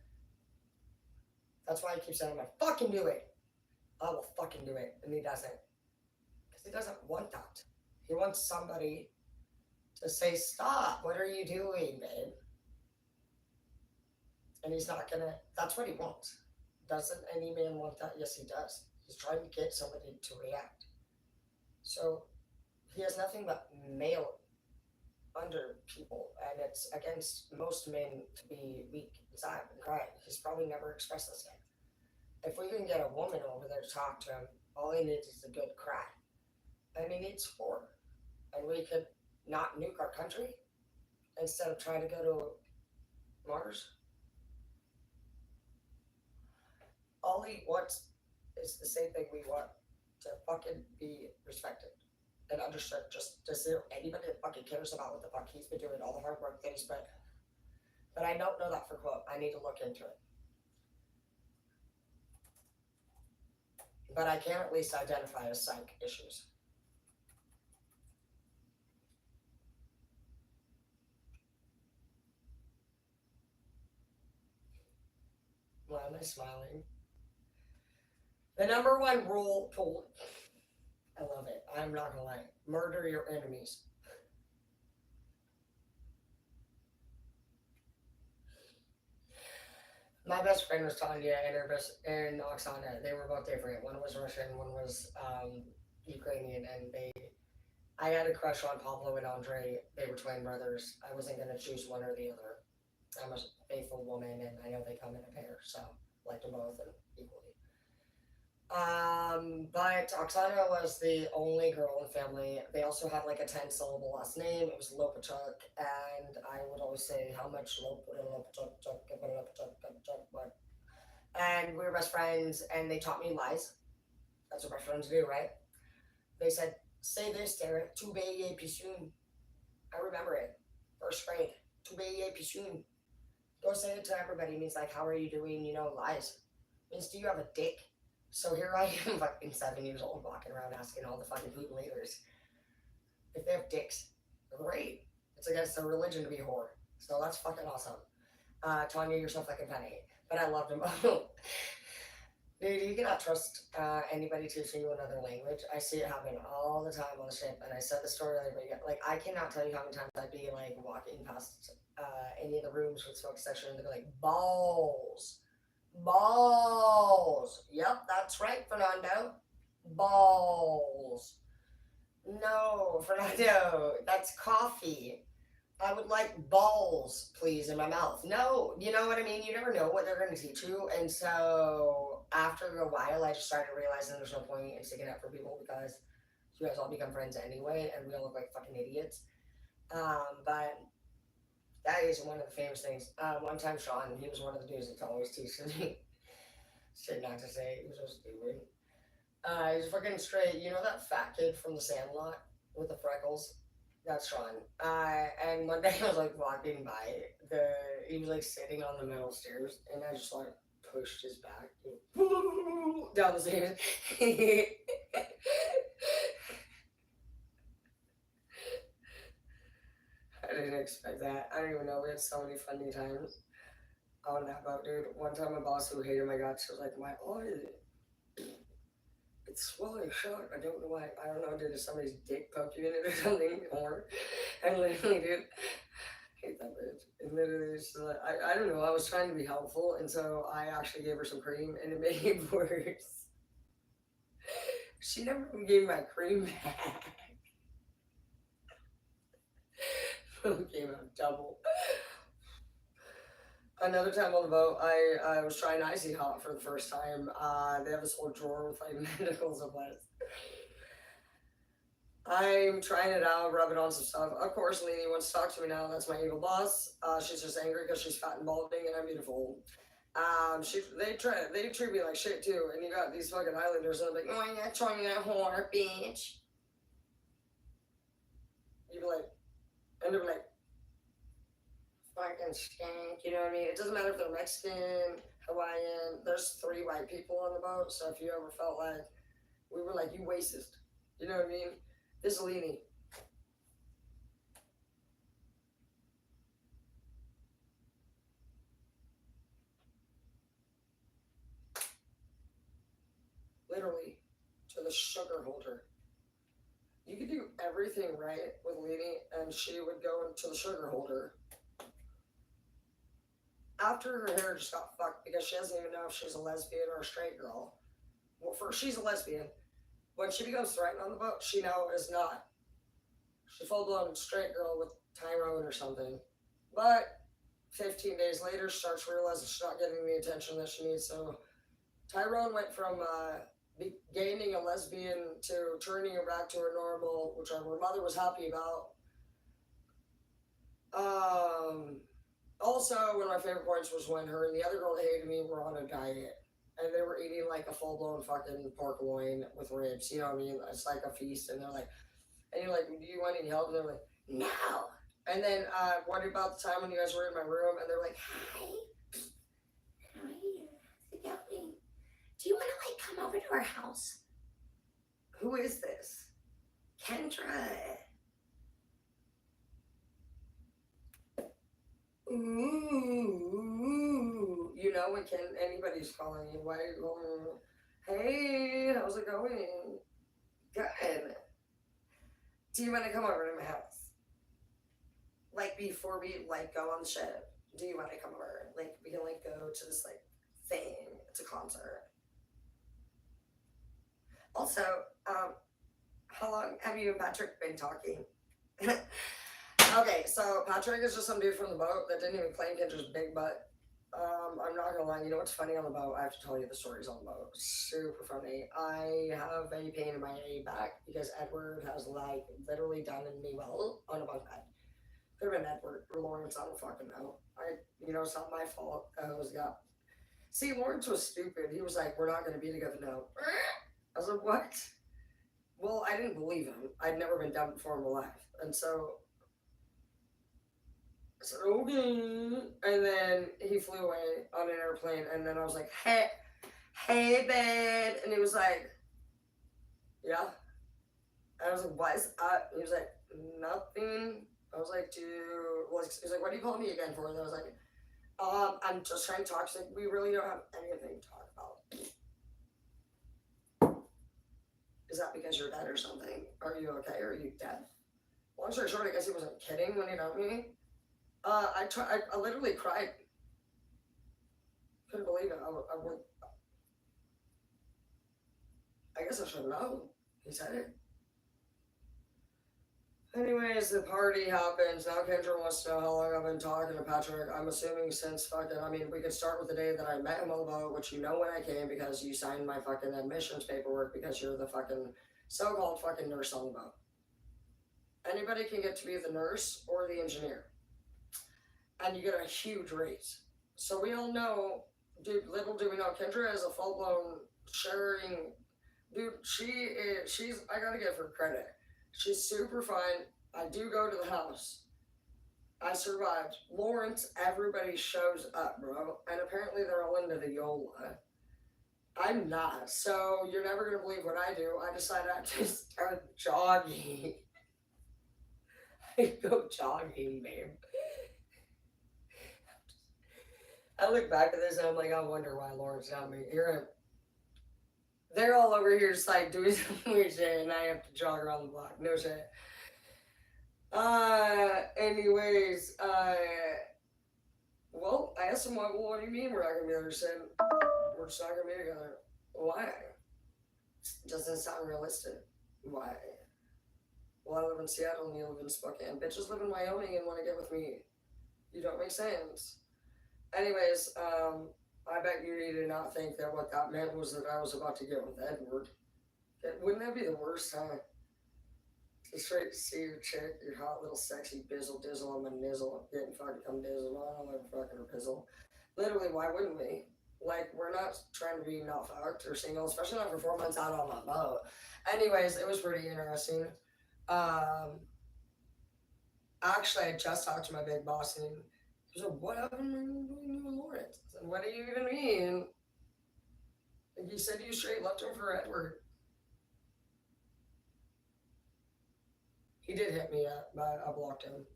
That's why he keeps saying, I'm gonna fucking do it. I will fucking do it. And he doesn't. Because he doesn't want that. He wants somebody to say, stop. What are you doing, babe? And he's not gonna. That's what he wants. Doesn't any man want that? Yes, he does. He's trying to get somebody to react. So he has nothing but male under people, and it's against most men to be weak inside and cry. He's probably never expressed this yet. If we can get a woman over there to talk to him, all he needs is a good cry. And he needs four. And we could not nuke our country instead of trying to go to Mars? All he wants is the same thing we want, to fucking be respected and understood. Just is there anybody that fucking cares about what the fuck he's been doing, all the hard work that he's put? But I don't know that for quote. I need to look into it. But I can at least identify as psych issues. Why am I smiling? The number one rule told. I love it. I'm not gonna lie. Murder your enemies. My best friend was Tanya and her best and Oksana. They were both different. One was Russian, one was Ukrainian, and they. I had a crush on Pablo and Andre. They were twin brothers. I wasn't gonna choose one or the other. I'm a faithful woman, and I know they come in a pair, so I like them both and equally. But Oksana was the only girl in the family. They also had like a 10 syllable last name. It was Lopachuk, and I would always say how much Lopachuk, but and we were best friends, and they taught me lies. That's what best friends do, right? They said, say this, Tara, tu be pisun. I remember it. First grade. Tu be pisun. Go say it to everybody. It means like, how are you doing? You know, lies. It means, do you have a dick? So here I am, fucking 7 years old, walking around asking all the fucking food leaders if they have dicks. Great. It's against their religion to be a whore. So that's fucking awesome. Tanya, you're so fucking funny. But I loved them both. Dude, you cannot trust anybody teaching you another language. I see it happen all the time on the ship, and I said the story earlier, but like, I cannot tell you how many times I'd be like walking past any of the rooms with smoke section, and they'd be like, balls. Balls. Yep, that's right, Fernando. Balls. No, Fernando, that's coffee. I would like balls, please, in my mouth. No, you know what I mean? You never know what they're going to teach you. And so after a while, I just started realizing there's no point in sticking up for people because you guys all become friends anyway, and we all look like fucking idiots. But that is one of the famous things. One time, Sean, he was one of the dudes that always teaches me. Shit, not to say, he was so stupid. He's fucking straight. You know that fat kid from The Sandlot with the freckles? That's Sean. And one day I was like walking by he was like sitting on the metal stairs, and I just like pushed his back down the stairs. I didn't expect that. I don't even know. We had so many funny times on that boat, dude. One time, my boss who hated my guts was like, "My eye, it's swelling shut. I don't know why. I don't know. Did somebody's dick poke you in it or something?" Or, and literally, dude, I hate that bitch. And literally, it's like, I don't know. I was trying to be helpful, and so I actually gave her some cream, and it made it worse. She never even gave me my cream back. Came out double. Another time on the boat, I was trying icy hot for the first time. They have this whole drawer with like medical supplies. I'm trying it out, rubbing on some stuff. Of course, Lainey wants to talk to me now. That's my evil boss. She's just angry because she's fat and balding, and I'm beautiful. They treat me like shit too. And you got these fucking Islanders, and they're like, "Oh, you're trying that whore, bitch." You be like, and they're like, fucking stank. You know what I mean? It doesn't matter if they're Mexican, Hawaiian. There's 3 white people on the boat, so if you ever felt like we were like, you racist, you know what I mean? This is Leanie. Literally, to the sugar holder. You could do everything right with Leanie, and she would go into the sugar holder. After her hair just got fucked because she doesn't even know if she's a lesbian or a straight girl. Well, first, she's a lesbian. When she becomes threatened on the boat, she now is not. She's full blown straight girl with Tyrone or something. But 15 days later, she starts realizing she's not getting the attention that she needs. So Tyrone went from gaining a lesbian to turning her back to her normal, which her mother was happy about. Also, one of my favorite points was when her and the other girl that hated me were on a diet. And they were eating like a full blown fucking pork loin with ribs. You know what I mean? It's like a feast. And they're like, and you're like, do you want any help? And they're like, no. And then what about the time when you guys were in my room and they're like, hi, how are you? How's it going? Do you want to like come over to our house? Who is this? Kendra. Ooh. You know when anybody's calling you, why are you going, hey, how's it going? Good. Do you want to come over to my house? Like before we like go on the ship, do you want to come over? Like we can like go to this like thing. It's a concert. Also, how long have you and Patrick been talking? Okay, so Patrick is just some dude from the boat that didn't even claim Kendra's big butt. I'm not gonna lie, you know what's funny on the boat? I have to tell you the stories on the boat. Super funny. I have a pain in my back because Edward has like literally done me well on a bunk bed. Could have been Edward or Lawrence, I don't fucking know. It's not my fault. See, Lawrence was stupid. He was like, we're not gonna be together now. I was like, what? Well, I didn't believe him. I'd never been done before in my life. And so I said, okay. And then he flew away on an airplane. And then I was like, hey, babe. And he was like, yeah. And I was like, what is up? And he was like, nothing. I was like, dude. He's like, what do you call me again for? And I was like, I'm just trying to talk. She's like, we really don't have anything to talk about. Is that because you're dead or something? Are you okay? Are you dead? Long story short, I guess he wasn't kidding when he dumped me. I literally cried. Couldn't believe it. I guess I should know. He said it. Anyways, the party happens. Now Kendra wants to know how long I've been talking to Patrick. I'm assuming since we could start with the day that I met him on the boat, which you know when I came because you signed my fucking admissions paperwork because you're the fucking so-called fucking nurse on the boat. Anybody can get to be the nurse or the engineer. And you get a huge raise. So we all know, dude, little do we know, Kendra is a full-blown sharing, dude, I gotta give her credit. She's super fine. I do go to the house. I survived. Lawrence, everybody shows up, bro. And apparently they're all into the YOLA. I'm not. So you're never going to believe what I do. I decided to start jogging. I go jogging, babe. I look back at this and I'm like, I wonder why Lawrence got me. They're all over here just like doing some weird shit and I have to jog around the block. No shit. Anyways, well, I asked him, what do you mean we're not gonna be together? He said, we're just not gonna be together. Why? Doesn't sound realistic. Why? Well, I live in Seattle and you live in Spokane. Bitches live in Wyoming and want to get with me. You don't make sense. Anyways, I bet you need to not think that what that meant was that I was about to get with Edward. Wouldn't that be the worst, huh? To straight see your chick, your hot little sexy bizzle dizzle on my nizzle, getting fucking come dizzle on, I'm fucking her pizzle. Literally, why wouldn't we? Like, we're not trying to be not fucked or single, especially not for 4 months out on my boat. Anyways, it was pretty interesting. Actually, I just talked to my big boss and he was like, what happened between you and Lawrence? I said, what do you even mean? Like, he said you straight left him for Edward. He did hit me up, but I blocked him.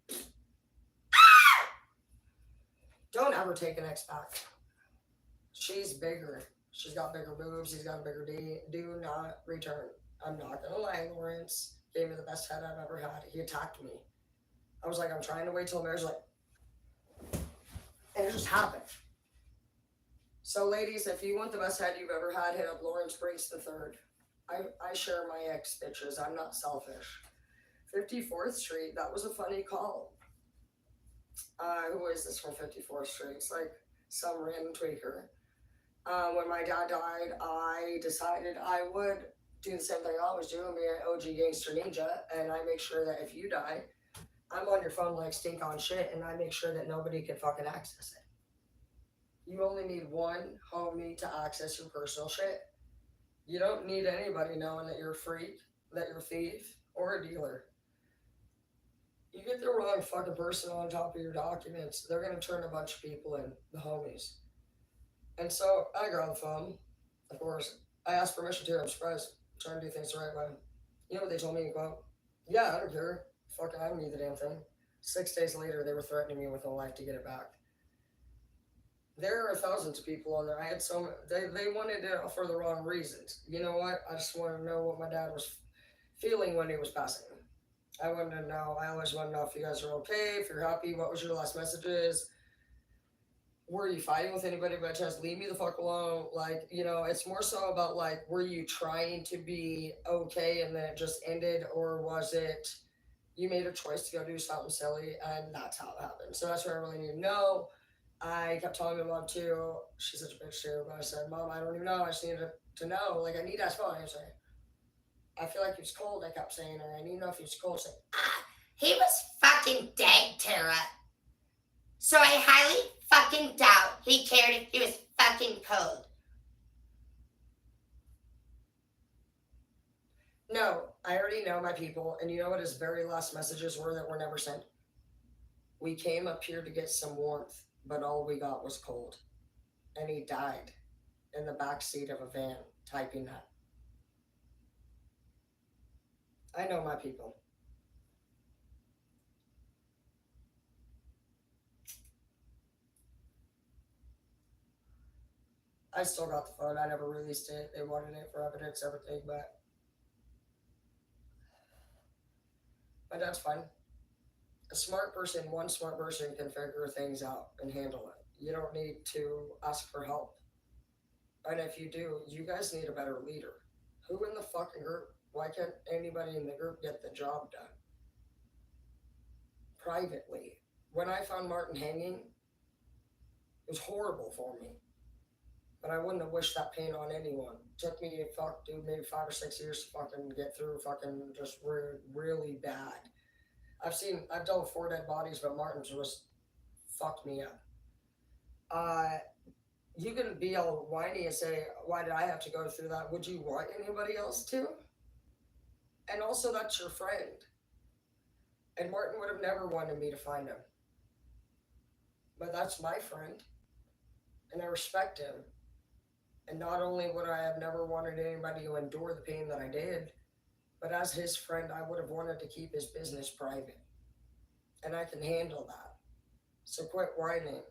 Don't ever take an ex back. She's bigger. She's got bigger boobs. He's got a bigger D. Do not return. I'm not gonna lie, Lawrence gave me the best head I've ever had. He attacked me. I was like, I'm trying to wait till marriage, like, and it just happened. So, ladies, if you want the best head you've ever had, hit up Lawrence Briggs the third. I share my ex bitches. I'm not selfish. 54th Street. That was a funny call. Who is this from 54th Street? It's like some random tweaker. When my dad died, I decided I would do the same thing I always do and be an OG gangster ninja. And I make sure that if you die, I'm on your phone like stink on shit, and I make sure that nobody can fucking access it. You only need one homie to access your personal shit. You don't need anybody knowing that you're a freak, that you're a thief, or a dealer. You get the wrong fucking person on top of your documents, they're gonna turn a bunch of people in, the homies. And so I got on the phone, of course. I asked permission to, I'm surprised. I'm trying to do things the right way. You know what they told me, quote? Yeah, I don't care. Fucking, I don't need the damn thing. 6 days later, they were threatening me with a life to get it back. There are thousands of people on there. I had so they wanted it for the wrong reasons. You know what? I just want to know what my dad was feeling when he was passing. I want to know. I always want to know if you guys are okay, if you're happy. What was your last messages? Were you fighting with anybody by chance? Leave me the fuck alone. Like, it's more so about like, were you trying to be okay and then it just ended, or was it you made a choice to go do something silly and that's how it happened? So that's what I really need to know. I kept telling my mom too. She's such a bitch too, but I said, Mom, I don't even know. I just need to know. Like, I need to ask Mom. I feel like he was cold. I kept saying, or I need to know if he was cold. She's like, he was fucking dead, Tara. So I highly fucking doubt he cared if he was fucking cold. No, I already know my people, and you know what his very last messages were that were never sent? We came up here to get some warmth, but all we got was cold. And he died in the back seat of a van typing that. I know my people. I still got the phone. I never released it. They wanted it for evidence, everything, but my dad's fine. One smart person can figure things out and handle it. You don't need to ask for help. And if you do, you guys need a better leader. Who in the fucking group? Why can't anybody in the group get the job done? Privately. When I found Martin hanging, it was horrible for me. But I wouldn't have wished that pain on anyone. It took me, dude, maybe 5 or 6 years to fucking get through fucking just really bad. I've dealt with 4 dead bodies, but Martin's was fucked me up. Uh, you can be all whiny and say, why did I have to go through that? Would you want anybody else to? And also, that's your friend. And Martin would have never wanted me to find him. But that's my friend. And I respect him. And not only would I have never wanted anybody to endure the pain that I did, but as his friend, I would have wanted to keep his business private. And I can handle that. So quit whining.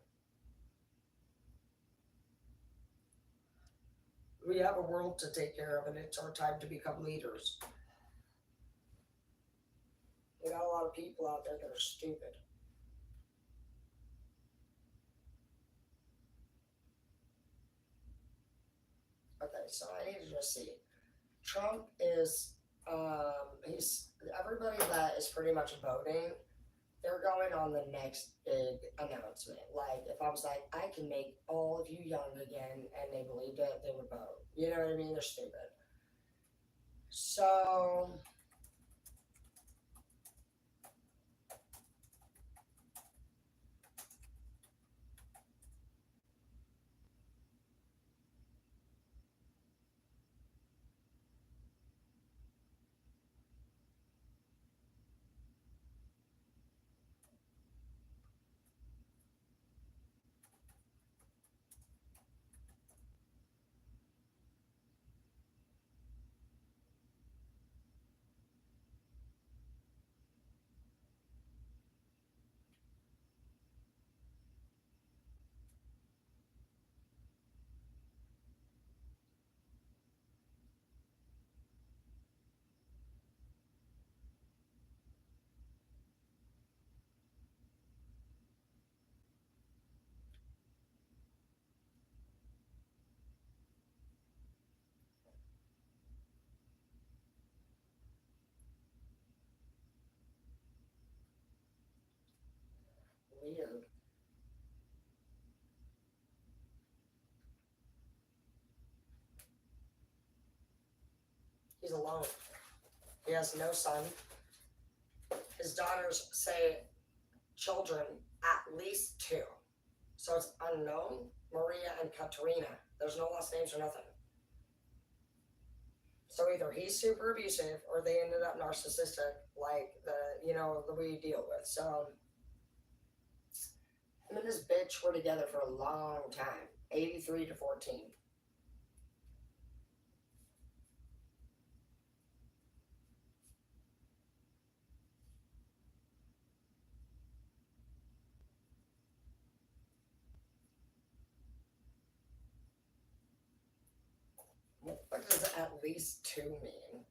We have a world to take care of, and it's our time to become leaders. We got a lot of people out there that are stupid. Okay, so I need to just see. Trump is, he's, everybody that is pretty much voting, they're going on the next big announcement. Like, if I was like, I can make all of you young again, and they believed it, they would vote. You know what I mean? They're stupid. So, weird. He's alone. He has no son. his daughters say children, at least two. So it's unknown. Maria and Katerina. There's no last names or nothing. So either he's super abusive or they ended up narcissistic, like the we deal with. So him and this bitch were together for a long time, 83 to 14. What does at least two mean?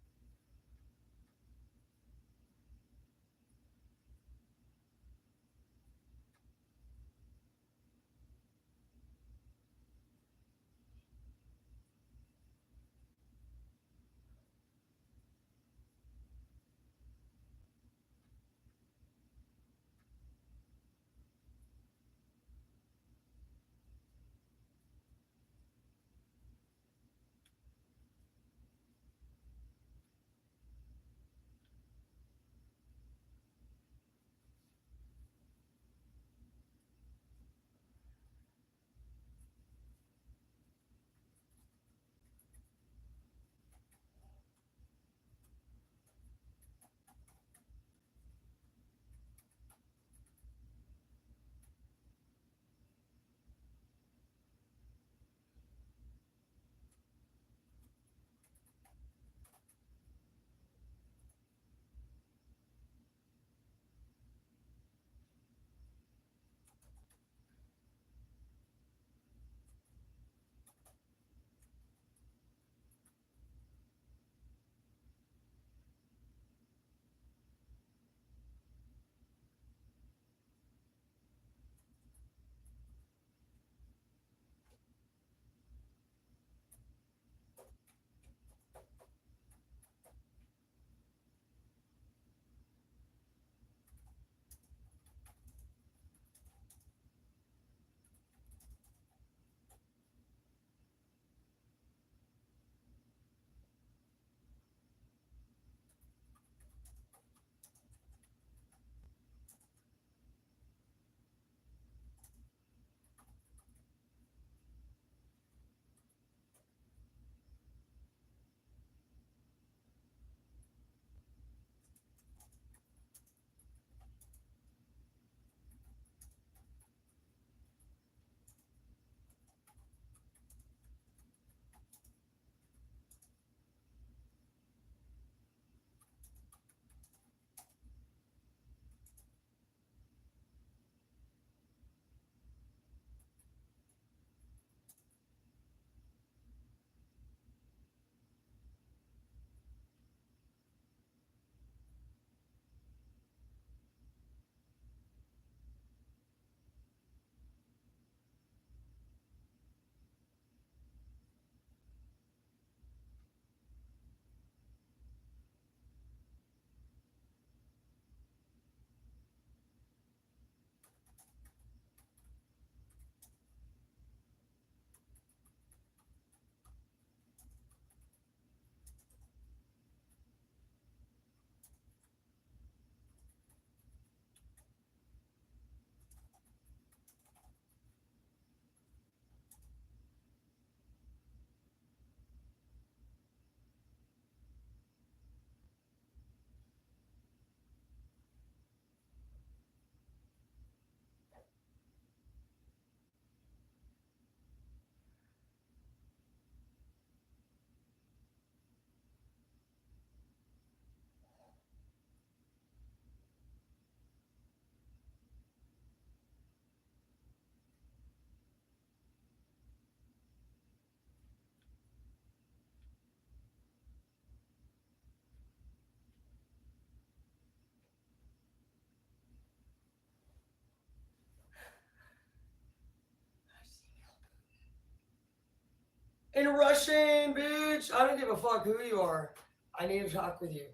In Russian, bitch. I don't give a fuck who you are. I need to talk with you.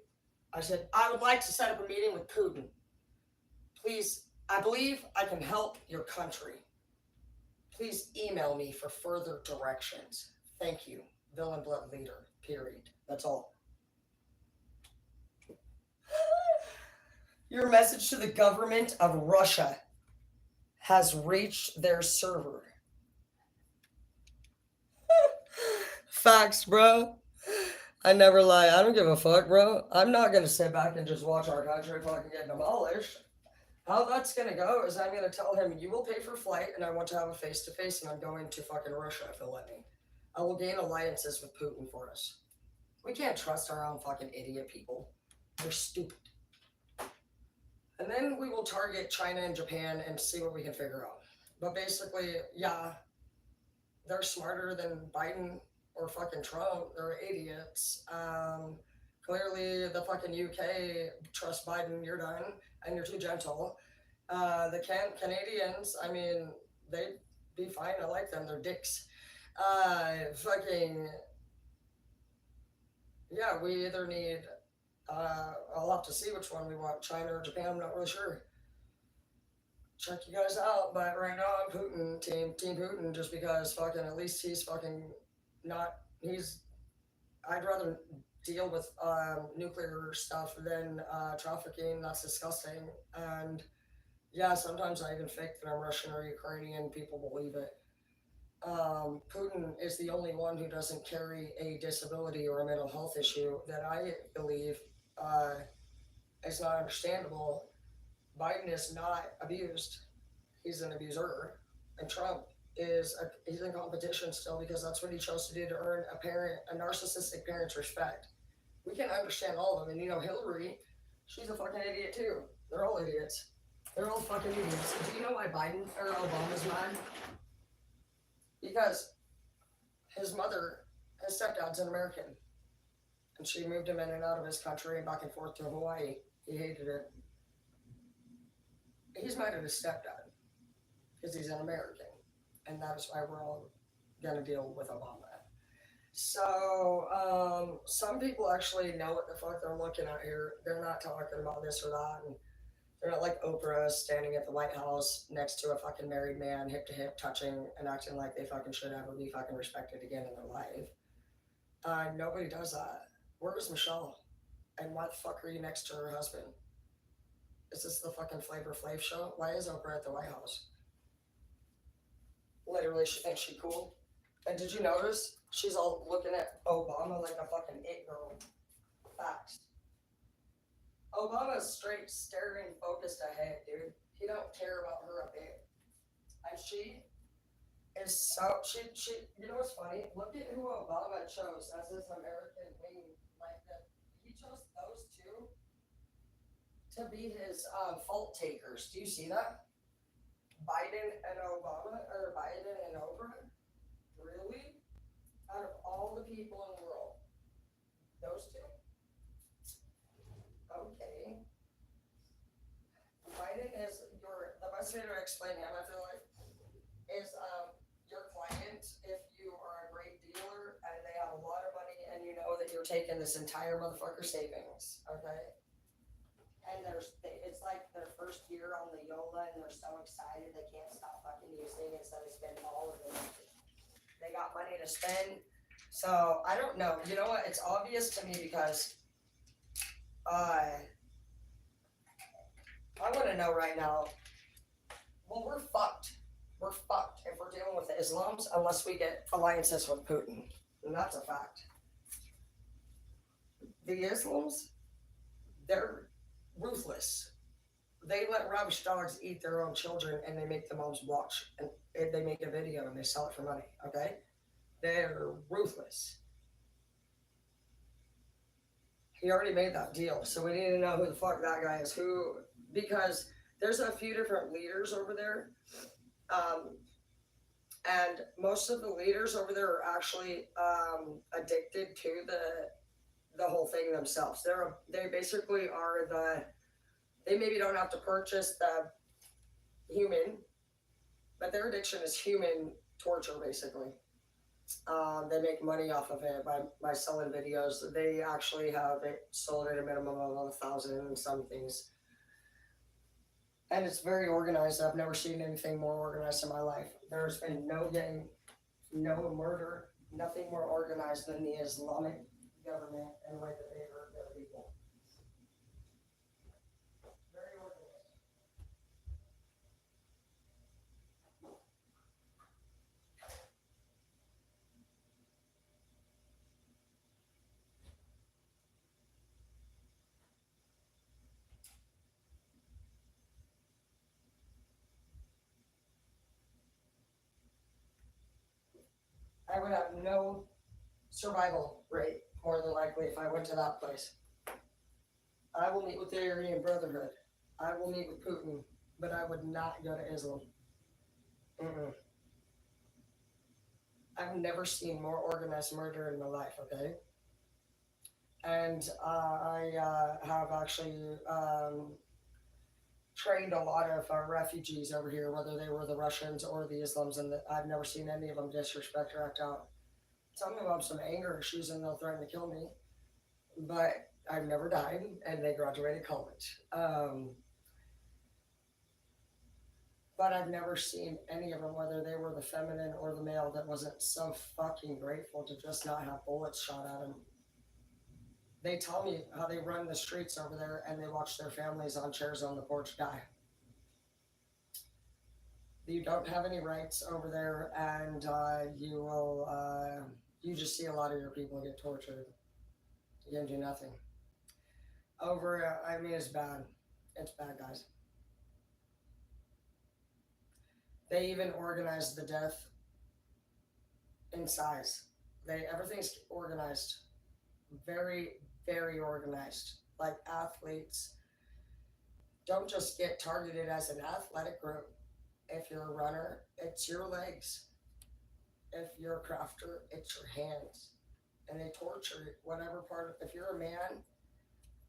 I said, I would like to set up a meeting with Putin. Please, I believe I can help your country. Please email me for further directions. Thank you. Villain Blood Leader. Period. That's all. Your message to the government of Russia has reached their server. Facts, bro. I never lie. I don't give a fuck, bro. I'm not gonna sit back and just watch our country fucking get demolished. How that's gonna go is I'm gonna tell him, you will pay for flight, and I want to have a face to face, and I'm going to fucking Russia if he'll let me. I will gain alliances with Putin for us. We can't trust our own fucking idiot people. They're stupid. And then we will target China and Japan and see what we can figure out. But basically, yeah, they're smarter than Biden or fucking Trump. They're idiots. Clearly, the fucking UK trust Biden. You're done, and you're too gentle. The Canadians, I mean, they'd be fine. I like them. They're dicks. Fucking yeah. We either need. I'll have to see which one we want, China or Japan. I'm not really sure. Check you guys out, but right now I'm Putin, Team Putin, just because fucking at least he's fucking not. He's. I'd rather deal with nuclear stuff than trafficking. That's disgusting. And yeah, sometimes I even fake that I'm Russian or Ukrainian. People believe it. Putin is the only one who doesn't carry a disability or a mental health issue that I believe uh, is not understandable. Biden is not abused; he's an abuser, and Trump he's in competition still because that's what he chose to do to earn a narcissistic parent's respect. We can understand all of them, and Hillary, she's a fucking idiot too. They're all idiots. They're all fucking idiots. Do you know why Biden or Obama's mad? Because his stepdad's an American, and she moved him in and out of his country and back and forth to Hawaii. He hated it. He's mad at his stepdad because he's an American, and that is why we're all gonna deal with Obama. So, some people actually know what the fuck they're looking at here. They're not talking about this or that, and they're not like Oprah standing at the White House next to a fucking married man, hip to hip, touching and acting like they fucking should ever be fucking respected again in their life. Nobody does that. Where's Michelle? And why the fuck are you next to her husband? Is this the fucking Flavor Flav show? Why is Oprah at the White House? Literally, she thinks she's cool. And did you notice she's all looking at Obama like a fucking it girl? Facts. Obama's straight staring focused ahead, dude. He don't care about her a bit. And she is so you know what's funny? Look at who Obama chose as his American wing. Like that he chose those two to be his fault takers. Do you see that? Biden and Obama or Biden and Oprah? Really? Out of all the people in the world, those two? Okay. Biden is the best way to explain him, I feel like, is your client if you are a great dealer and they have a lot of money and you know that you're taking this entire motherfucker savings, okay? And it's like their first year on the YOLA and they're so excited they can't stop fucking using it, so they spend all of it. They got money to spend. So I don't know. You know what? It's obvious to me because I want to know right now. Well, we're fucked. We're fucked if we're dealing with the Islams unless we get alliances with Putin. And that's a fact. The Islams, they're ruthless. They let rubbish dogs eat their own children and they make the moms watch. And they make a video and they sell it for money, okay? They're ruthless. He already made that deal, so we need to know who the fuck that guy is. Because there's a few different leaders over there, and most of the leaders over there are actually addicted to the whole thing themselves. They basically are they maybe don't have to purchase the human, but their addiction is human torture basically. They make money off of it by selling videos. They actually have it sold at a minimum of 1,000 and some things. And it's very organized. I've never seen anything more organized in my life. There's been no gang, no murder, nothing more organized than the Islamic government and the way that they hurt their people. Very I would have no survival rate, more than likely, if I went to that place. I will meet with the Aryan Brotherhood. I will meet with Putin, but I would not go to Islam. Mm-mm. I've never seen more organized murder in my life, okay? And I have actually trained a lot of refugees over here, whether they were the Russians or the Islams, and I've never seen any of them disrespect or act out. Tell me about some anger issues and they'll threaten to kill me, but I've never died, and they graduated college. But I've never seen any of them, whether they were the feminine or the male, that wasn't so fucking grateful to just not have bullets shot at them. They tell me how they run the streets over there and they watch their families on chairs on the porch die. You don't have any rights over there, and you just see a lot of your people get tortured. You can do nothing. I mean, it's bad. It's bad, guys. They even organized the death in size. Everything's organized, very, very organized. Like athletes don't just get targeted as an athletic group. If you're a runner, it's your legs. If you're a crafter, it's your hands. And they torture whatever part. If you're a man,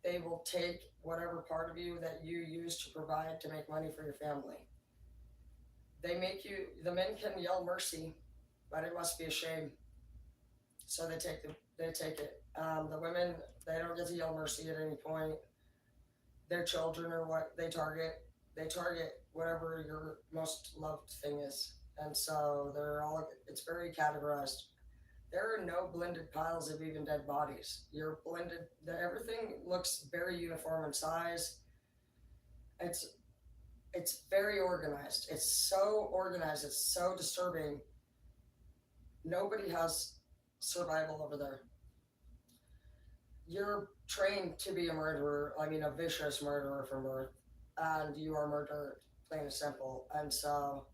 they will take whatever part of you that you use to provide to make money for your family. They make you. The men can yell mercy, but it must be a shame. So they take it. The women, they don't get to yell mercy at any point. Their children are what they target. They target whatever your most loved thing is, and so they're all. It's very categorized. There are no blended piles of even dead bodies. You're blended. Everything looks very uniform in size. It's it's very organized. It's so organized. It's so disturbing. Nobody has survival over there. You're trained to be a murderer. I mean, a vicious murderer from birth, and you are murdered, plain and simple. And so,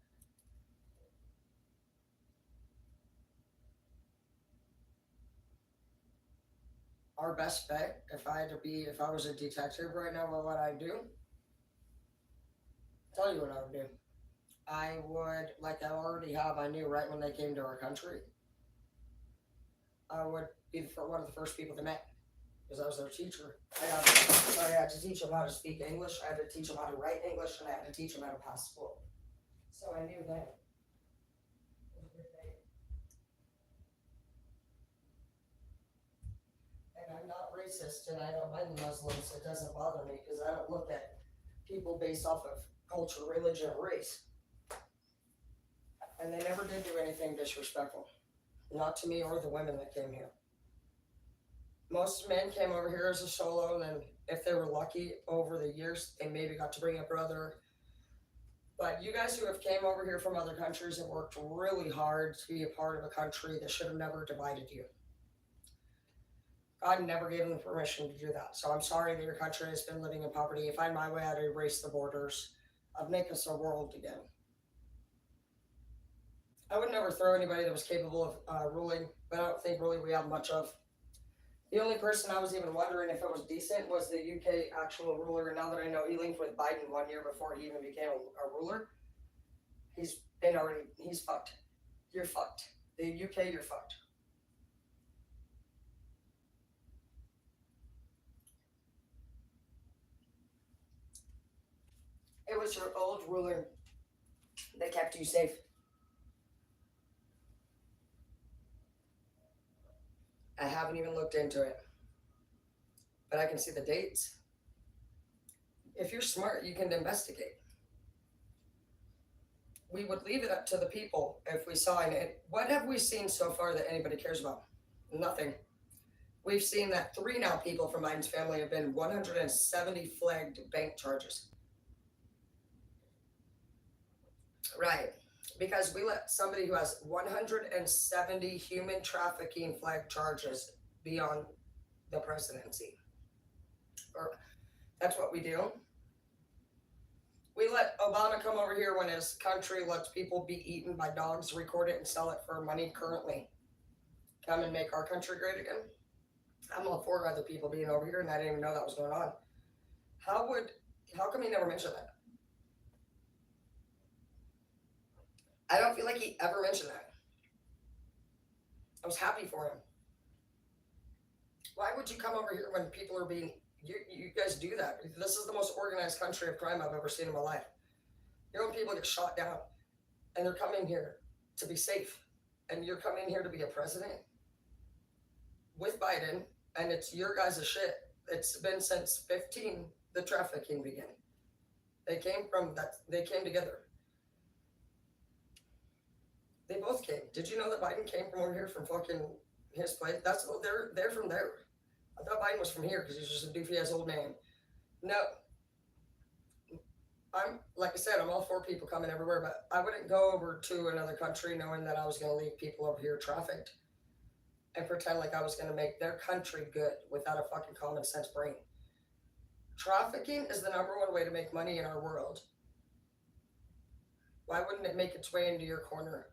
our best bet, if I was a detective right now, what would I do? Tell you what I would do. I would, like I already have, I knew right when they came to our country, I would be one of the first people they met because I was their teacher. I had to teach them how to speak English, I had to teach them how to write English, and I had to teach them how to pass school. So I knew that. And I'm not racist, and I don't mind Muslims. It doesn't bother me because I don't look at people based off of culture, religion, or race. And they never did do anything disrespectful, not to me or the women that came here. Most men came over here as a solo, and then if they were lucky over the years, they maybe got to bring a brother. But you guys who have came over here from other countries and worked really hard to be a part of a country that should have never divided you. God never gave them permission to do that. So I'm sorry that your country has been living in poverty. If I had my way, I'd erase the borders. I'd make us a world again. I would never throw anybody that was capable of ruling, but I don't think really we have much of. The only person I was even wondering if it was decent was the UK actual ruler. And now that I know he linked with Biden 1 year before he even became a ruler, he's fucked. You're fucked. The UK, you're fucked. It was your old ruler that kept you safe. I haven't even looked into it, but I can see the dates. If you're smart, you can investigate. We would leave it up to the people if we saw it. What have we seen so far that anybody cares about? Nothing. We've seen that 3 now people from Biden's family have been 170 flagged bank charges. Right. Because we let somebody who has 170 human trafficking flag charges be on the presidency. Or that's what we do. We let Obama come over here when his country lets people be eaten by dogs, record it, and sell it for money currently. come and make our country great again. I'm all for other people being over here, and I didn't even know that was going on. How would, how come he never mentioned that? I don't feel like he ever mentioned that. I was happy for him. Why would you come over here when people are being, you guys do that? This is the most organized country of crime I've ever seen in my life. Your own people get shot down, and they're coming here to be safe. And you're coming here to be a president with Biden, and it's your guys' shit. It's been since 15 the trafficking began. They came from that. They came together. They both came. Did you know that Biden came from over here from fucking his place? That's they're from there. I thought Biden was from here because he's just a doofy ass old man. No, I'm like I said, I'm all for people coming everywhere, but I wouldn't go over to another country knowing that I was going to leave people over here trafficked and pretend like I was going to make their country good without a fucking common sense brain. Trafficking is the number one way to make money in our world. Why wouldn't it make its way into your corner?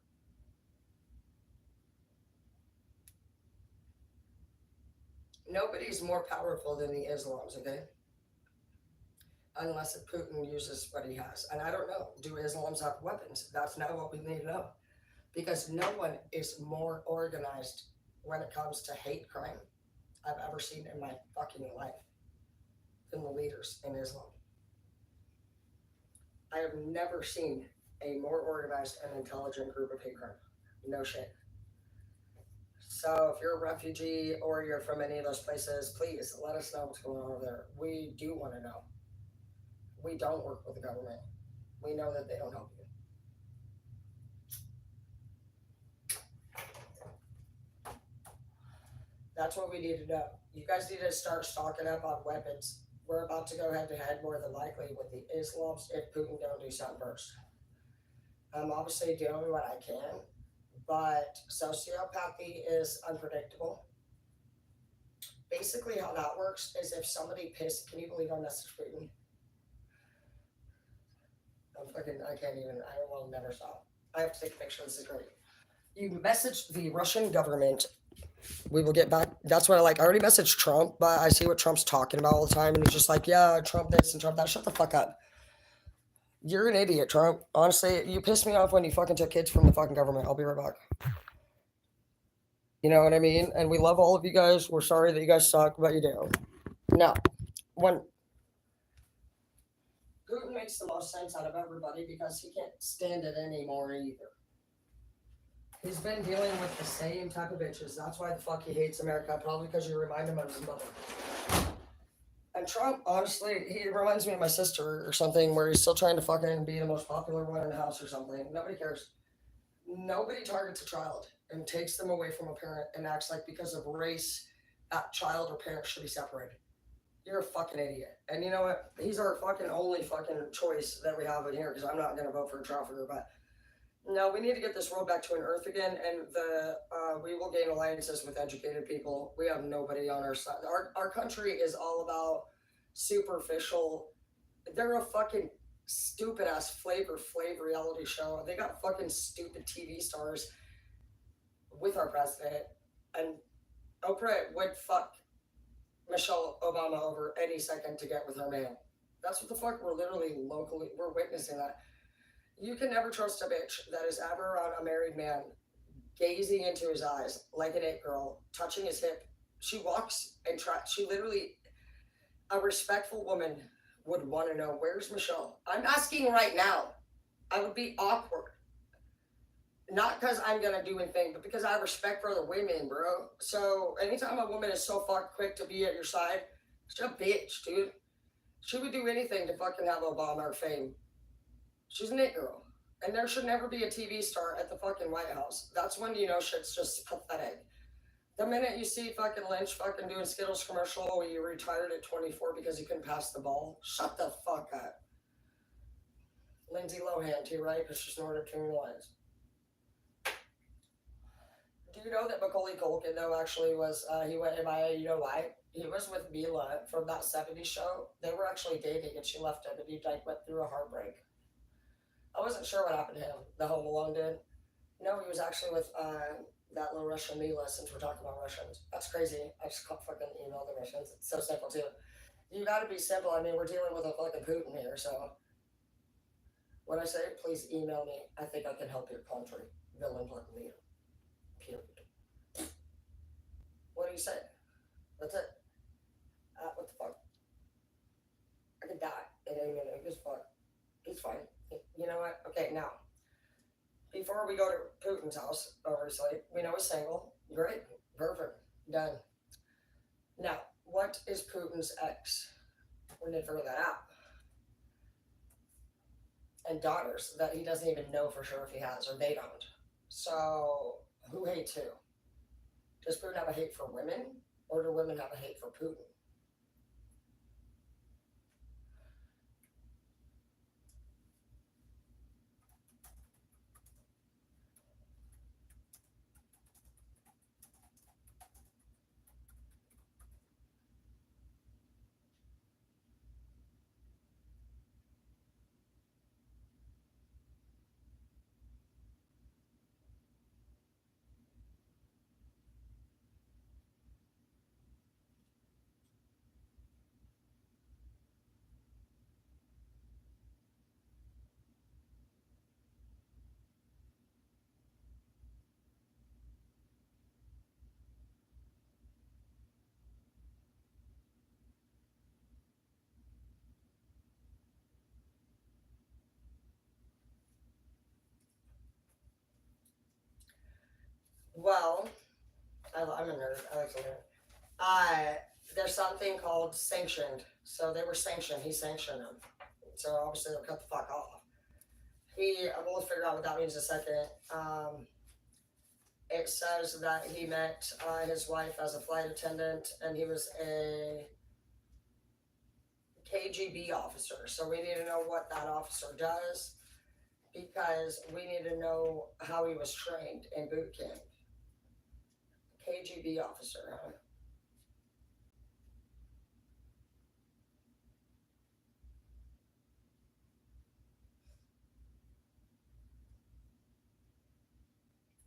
Nobody's more powerful than the Islams, okay? Unless Putin uses what he has. And I don't know. Do Islams have weapons? That's not what we need to know. Because no one is more organized when it comes to hate crime I've ever seen in my fucking life than the leaders in Islam. I have never seen a more organized and intelligent group of hate crime. No shit. So if you're a refugee or you're from any of those places, please let us know what's going on over there. We do want to know. We don't work with the government. We know that they don't help you. That's what we need to know. You guys need to start stocking up on weapons. We're about to go head to head more than likely with the Islams if Putin don't do something first. I'm obviously doing what I can, but sociopathy is unpredictable. Basically, how that works is if somebody pissed, can you believe I messaged Putin? I can't even, I will never stop. I have to take a picture. This is great. You message the Russian government. We will get back. That's what I like. I already messaged Trump, but I see what Trump's talking about all the time, and he's just like, yeah, Trump this and Trump that. Shut the fuck up. You're an idiot, Trump. Honestly, you pissed me off when you fucking took kids from the fucking government. I'll be right back. You know what I mean? And we love all of you guys. We're sorry that you guys suck, but you do. Now, when Putin makes the most sense out of everybody because he can't stand it anymore either. He's been dealing with the same type of bitches. That's why the fuck he hates America. Probably because you remind him of his mother. And Trump, honestly, he reminds me of my sister or something where he's still trying to fucking be the most popular one in the house or something. Nobody cares. Nobody targets a child and takes them away from a parent and acts like because of race, that child or parent should be separated. You're a fucking idiot. And you know what? He's our fucking only fucking choice that we have in here because I'm not going to vote for a trafficker, but no, we need to get this world back to an earth again, and we will gain alliances with educated people. We have nobody on our side. Our country is all about superficial. They're a fucking stupid ass Flavor Flav reality show. They got fucking stupid TV stars with our president, and Oprah would fuck Michelle Obama over any second to get with her man. That's what the fuck we're witnessing that. You can never trust a bitch that is ever around a married man, gazing into his eyes like an it girl, touching his hip. She walks and she literally, a respectful woman would want to know, where's Michelle? I'm asking right now. I would be awkward. Not because I'm going to do anything, but because I have respect for other women, bro. So anytime a woman is so fucking quick to be at your side, she's a bitch, dude. She would do anything to fucking have Obama or fame. She's an it girl. And there should never be a TV star at the fucking White House. That's when you know shit's just pathetic. The minute you see fucking Lynch fucking doing Skittles commercial where you retired at 24 because you couldn't pass the ball, shut the fuck up. Lindsay Lohan, too, right? Because she snorted 2 lines. Do you know that Macaulay Culkin, though, actually was, he went MIA, you know why? He was with Mila from that 70s show. They were actually dating and she left him and he like went through a heartbreak. I wasn't sure what happened to him. The Home Alone did. No, he was actually with that little Russian Mila since we're talking about Russians. That's crazy. I just fucking email the Russians. It's so simple too. You got to be simple. I mean, we're dealing with a fucking Putin here, so when I say please email me, I think I can help your country. Villain Leah. Period. What do you say? That's it. What the fuck? I could die in any minute. Just fuck. He's fine. You know what? Okay, now before we go to Putin's house, obviously we know he's single. Great, perfect, done. Now, what is Putin's ex? We need to figure that out. And daughters that he doesn't even know for sure if he has, or they don't. So, who hates who? Does Putin have a hate for women, or do women have a hate for Putin? Well, I'm a nerd. I like to learn. Uh, there's something called sanctioned. So they were sanctioned. He sanctioned them. So obviously they'll cut the fuck off. We'll figure out what that means in a second. It says that he met his wife as a flight attendant, and he was a KGB officer. So we need to know what that officer does because we need to know how he was trained in boot camp. KGB officer, huh?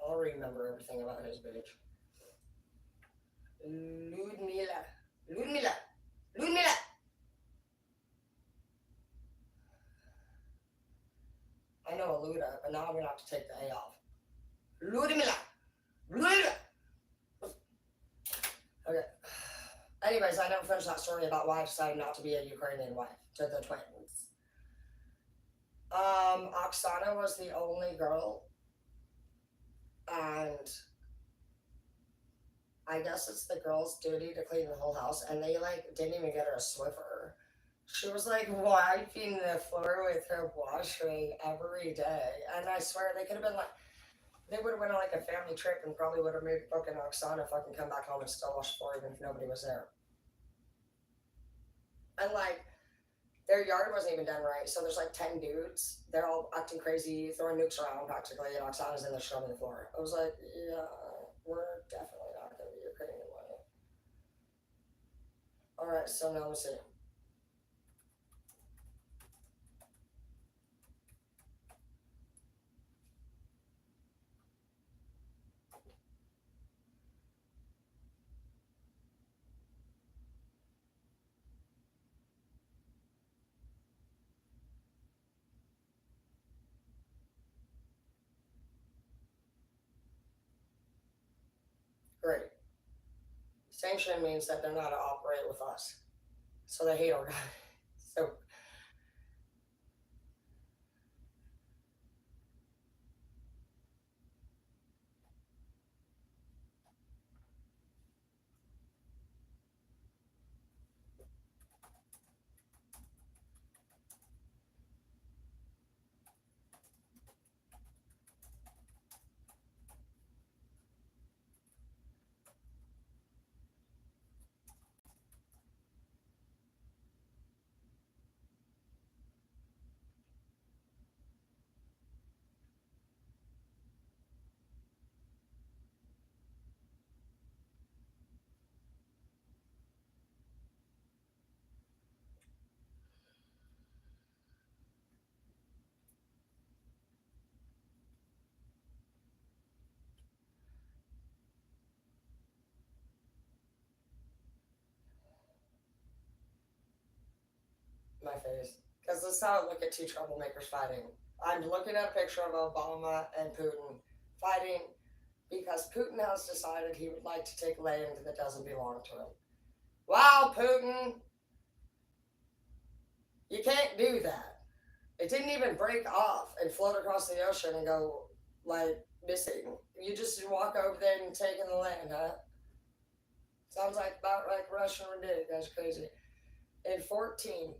I'll remember everything about his bitch. Ludmila. Ludmila. Ludmila. I know a Luda, but now I'm gonna have to take the A off. Ludmila. Ludmila. Okay. Anyways, I never finished that story about why I decided not to be a Ukrainian wife to the twins. Oksana was the only girl, and I guess it's the girl's duty to clean the whole house, and they like didn't even get her a Swiffer. She was like wiping the floor with her wash ring every day, and I swear they could have been like, they would have went on like a family trip and probably would have made fucking Oksana fucking come back home and still wash the floor even if nobody was there. And like their yard wasn't even done right, so there's like 10 dudes. They're all acting crazy, throwing nukes around practically, and Oksana's in there scrubbing the floor. I was like, yeah, we're definitely not gonna be Ukrainian way. All right, so now let's see. Great. Sanction means that they're not to operate with us. So they hate our guy. So face. Because this is how I look at two troublemakers fighting. I'm looking at a picture of Obama and Putin fighting because Putin has decided he would like to take land that doesn't belong to him. Wow, Putin, you can't do that. It didn't even break off and float across the ocean and go, like, missing. You just walk over there and take in the land, huh? Sounds like about like Russia did. That's crazy. In 14,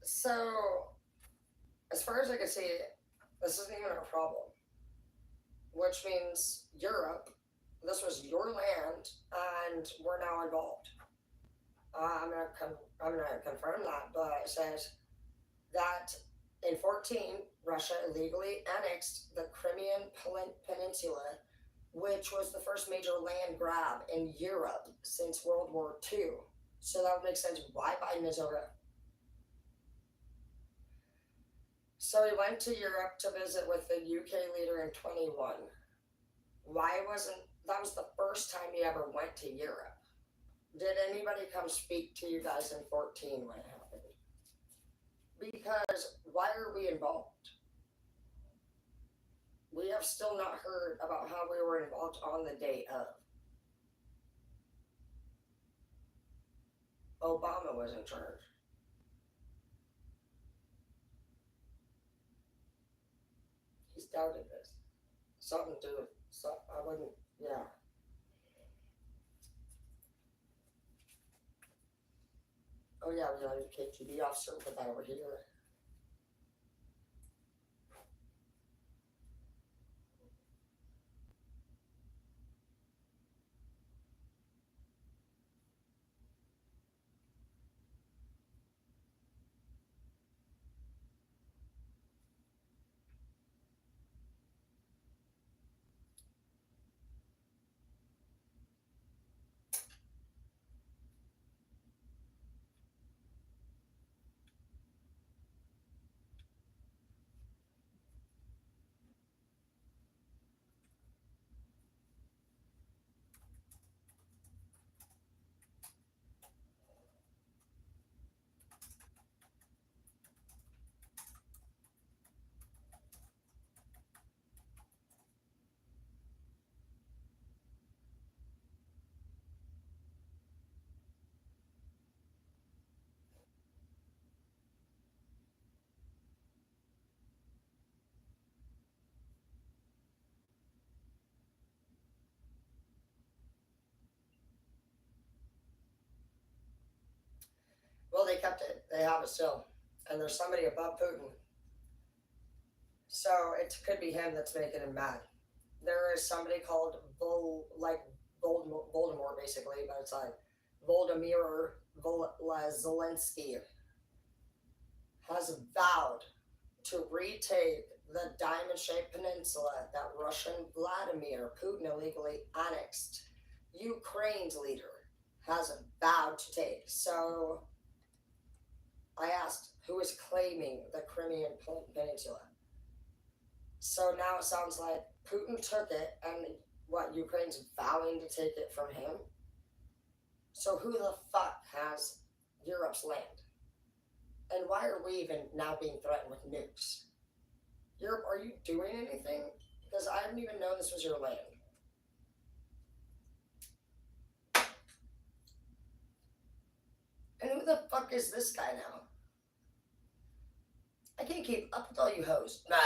so as far as I can see, this isn't even a problem. Which means Europe, this was your land, and we're now involved. I'm gonna confirm that, but it says that in 14, Russia illegally annexed the Crimean Peninsula, which was the first major land grab in Europe since World War II. So that would make sense why Biden is over it. So he went to Europe to visit with the UK leader in 21. Why wasn't that was the first time he ever went to Europe? Did anybody come speak to you guys in 14 when it happened? Because why are we involved? We have still not heard about how we were involved on the day of. Obama was in charge. He's doubted this. Something to do with, so I wouldn't, yeah. Oh yeah, we got a KGB officer, put that over here. Well, they kept it. They have it still. And there's somebody above Putin. So it could be him that's making him mad. There is somebody called Voldemort, basically, but it's like Volodymyr Zelensky has vowed to retake the diamond shaped peninsula that Russian Vladimir Putin illegally annexed. Ukraine's leader has vowed to take. So I asked, who is claiming the Crimean Peninsula? So now it sounds like Putin took it, and what, Ukraine's vowing to take it from him? So who the fuck has Europe's land? And why are we even now being threatened with nukes? Europe, are you doing anything? Because I didn't even know this was your land. And who the fuck is this guy now? I can't keep up with all you hoes. Bye.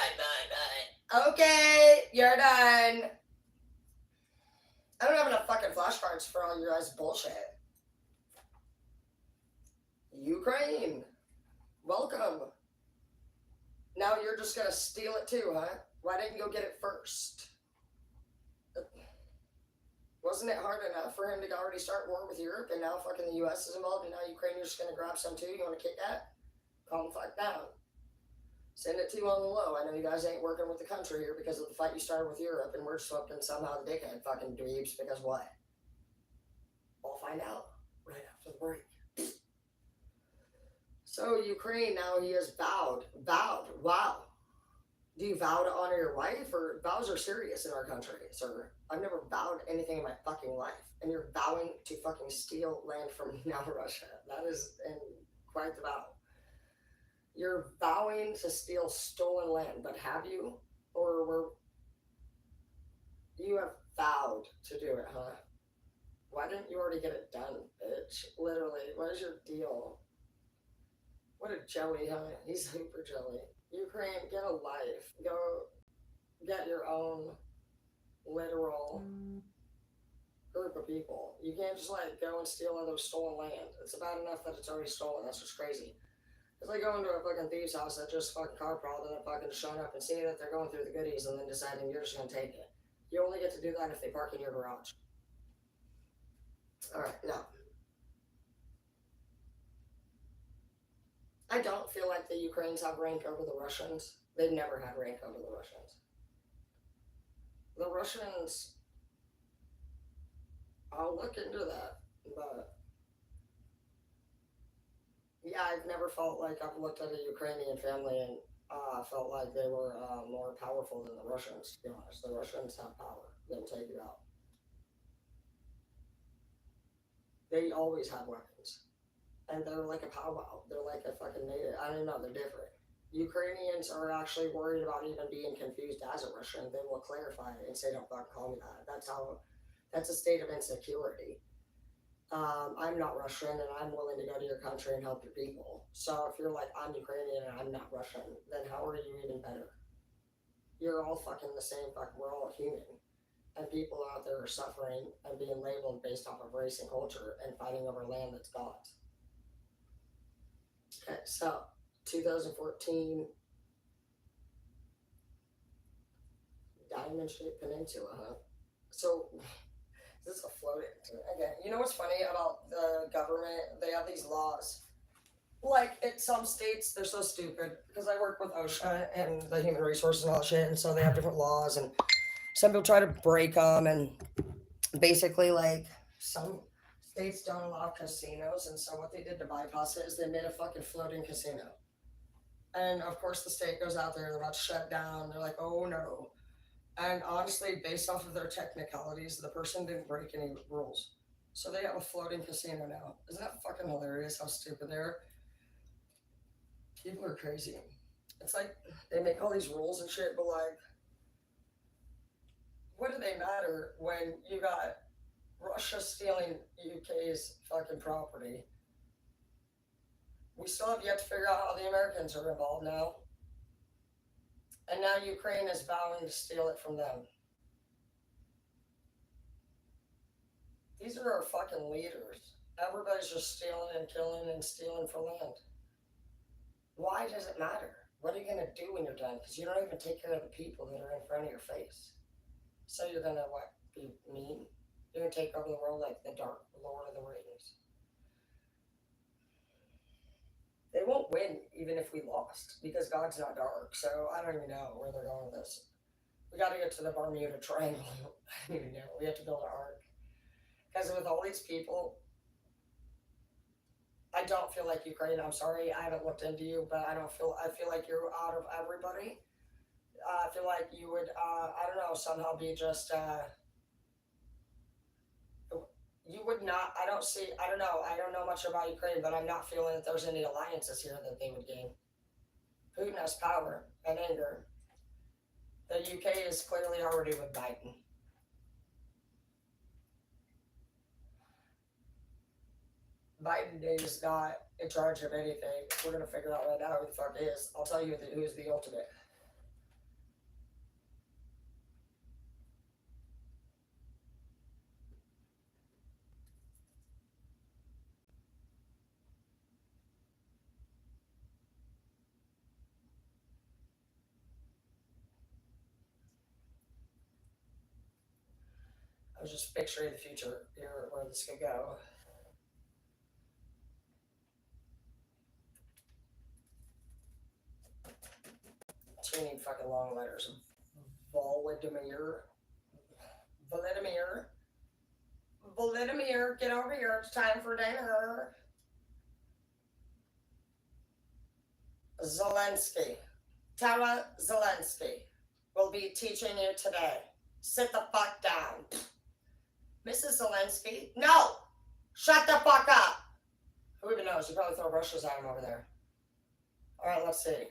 Okay, you're done. I don't have enough fucking flashcards for all your guys' bullshit. Ukraine. Welcome. Now you're just gonna steal it too, huh? Why didn't you go get it first? Wasn't it hard enough for him to already start war with Europe, and now fucking the U.S. is involved, and now Ukraine, you're just gonna grab some too? You want to kick that? Calm the fuck down. Send it to you on the low. I know you guys ain't working with the country here because of the fight you started with Europe, and we're swept in somehow the dickhead fucking dweebs because what? We'll find out right after the break. So Ukraine now he has vowed. Wow. Do you vow to honor your wife, or vows are serious in our country, sir? I've never vowed anything in my fucking life, and you're vowing to fucking steal land from now Russia. That is quite the vow. You're vowing to steal stolen land, but have you, or were you have vowed to do it, huh? Why didn't you already get it done, bitch? Literally, what is your deal? What a jelly, huh? He's super jelly. Ukraine, get a life. Go get your own literal group of people. You can't just like go and steal other stolen land. It's bad enough that it's already stolen. That's just crazy. It's like going to a fucking thief's house that just fucking car crawled and then fucking showing up and seeing that they're going through the goodies and then deciding you're just gonna take it. You only get to do that if they park in your garage. Alright, no. I don't feel like the Ukrainians have rank over the Russians. They've never had rank over the Russians. The Russians, I'll look into that, but yeah, I've never felt like I've looked at a Ukrainian family and felt like they were more powerful than the Russians, to be honest. The Russians have power. They'll take you out. They always have weapons. And they're like a powwow. They're like a fucking native. I don't know, they're different. Ukrainians are actually worried about even being confused as a Russian. They will clarify it and say, don't fucking call me that. That's a state of insecurity. I'm not Russian and I'm willing to go to your country and help your people. So if you're like, I'm Ukrainian and I'm not Russian, then how are you even better? You're all fucking the same fucking, we're all human. And people out there are suffering and being labeled based off of race and culture and fighting over land that's God's. Okay, so 2014 diamond-shaped peninsula, huh? So this is a floating. Again, you know what's funny about the government? They have these laws. Like in some states, they're so stupid because I work with OSHA and the human resources and all that shit, and so they have different laws, and some people try to break them, and basically, like some states don't allow casinos, and so what they did to bypass it is they made a fucking floating casino. And of course, the state goes out there, they're about to shut down. They're like, oh no. And honestly, based off of their technicalities, the person didn't break any rules. So they have a floating casino now. Isn't that fucking hilarious how stupid they are? People are crazy. It's like they make all these rules and shit, but like, what do they matter when you got Russia stealing UK's fucking property? We still have yet to figure out how the Americans are involved now. And now Ukraine is vowing to steal it from them. These are our fucking leaders. Everybody's just stealing and killing and stealing for land. Why does it matter? What are you going to do when you're done? Because you don't even take care of the people that are in front of your face. So you're going to, what, be mean? You're going to take over the world like the Dark Lord of the Rings. They won't win even if we lost because God's not dark. So I don't even know where they're going with this. We got to get to the Bermuda Triangle. I don't even know. We have to build an ark. Because with all these people, I don't feel like Ukraine. I'm sorry, I haven't looked into you, but I feel like you're out of everybody. I feel like you would, I don't know, somehow be just, you would not, I don't know much about Ukraine, but I'm not feeling that there's any alliances here that they would gain. Putin has power and anger. The UK is clearly already with Biden. Biden is not in charge of anything. We're going to figure out right now who the fuck is. I'll tell you who's the ultimate. was just picturing the future here where this could go. Too many fucking long letters. Vladimir. Vladimir. Vladimir, get over here. It's time for dinner. Zelensky. Tara Zelensky will be teaching you today. Sit the fuck down. Mrs. Zelensky? No! Shut the fuck up! Who even knows? You probably throw brushes at him over there. Alright, let's see.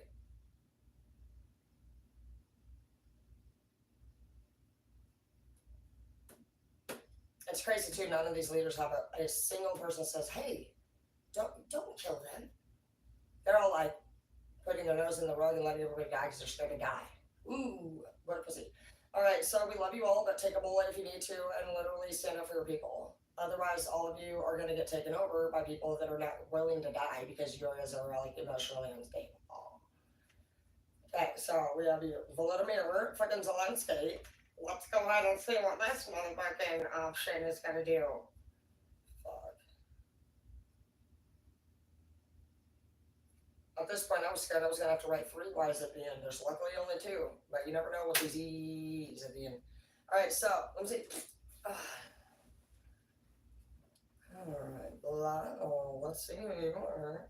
It's crazy too, none of these leaders have a single person says, hey, don't kill them. They're all like putting their nose in the rug and letting everybody die because they're scared to die. Ooh, what a pussy. Alright, so we love you all, but take a bullet if you need to and literally stand up for your people. Otherwise, all of you are going to get taken over by people that are not willing to die because you guys are like emotionally unstable. Okay, so we have you, Volodymyr fucking Zelensky. Let's go ahead and see what this motherfucking option is going to do. Fuck. At this point, I was scared I was going to have to write 3 Y's at the end. There's luckily only 2, but you never know with these E's at the end. Alright, so, let me see. Alright, blah. Oh, let's see who you are.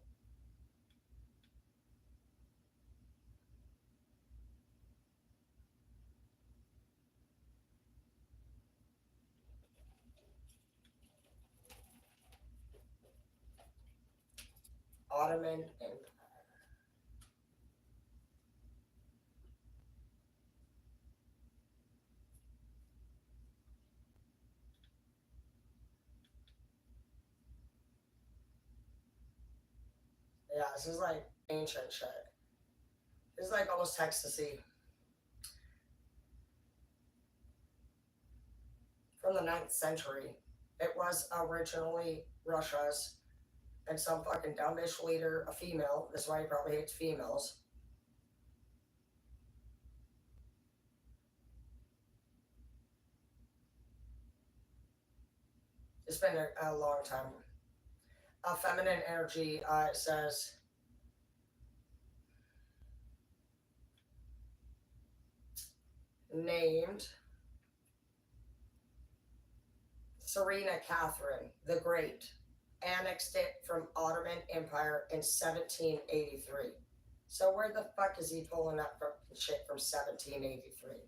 Ottoman Empire. Yeah, this is like ancient shit. This is like almost ecstasy. From the 9th century. It was originally Russia's, and some fucking dumbish leader, a female, that's why he probably hates females. It's been a long time. Feminine energy, it says, named Serena Catherine the Great, annexed it from Ottoman Empire in 1783. So where the fuck is he pulling up from shit from 1783?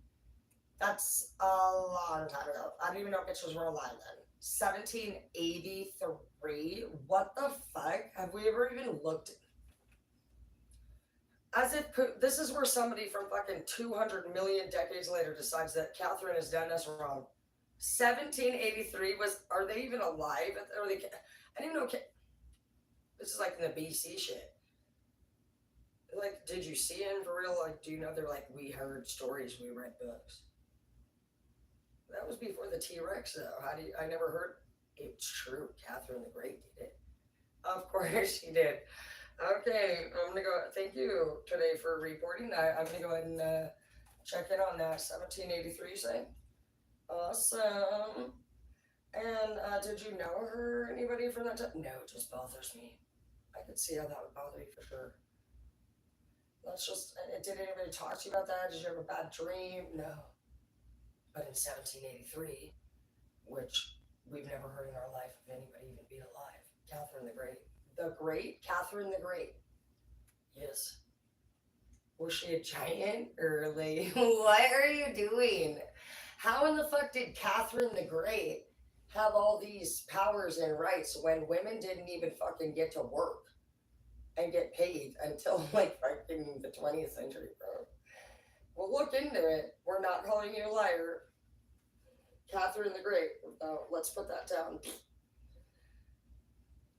That's a long time ago. I don't even know if bitches were alive then. 1783? What the fuck? Have we ever even looked? As if this is where somebody from fucking 200 million decades later decides that Catherine has done us wrong. 1783 was, are they even alive? Are they, I didn't even know, this is like in the BC shit. Like, did you see him for real? Like, do you know they're like, we heard stories, we read books. That was before the T-Rex though. How do you, I never heard, it's true, Catherine the Great did it. Of course she did. Okay, I'm gonna go, thank you today for reporting that. I'm gonna go ahead and check in on that 1783 you say? Awesome. And did you know her, anybody from that time? No, it just bothers me. I could see how that would bother you for sure. Let's just, did anybody talk to you about that? Did you have a bad dream? No. But in 1783, which we've never heard in our life of anybody even being alive, Catherine the Great. The Great? Catherine the Great. Yes. Was she a giant? Or like, what are you doing? How in the fuck did Catherine the Great have all these powers and rights when women didn't even fucking get to work and get paid until like fucking the 20th century, bro? We'll look into it. We're not calling you a liar. Catherine the Great. Let's put that down.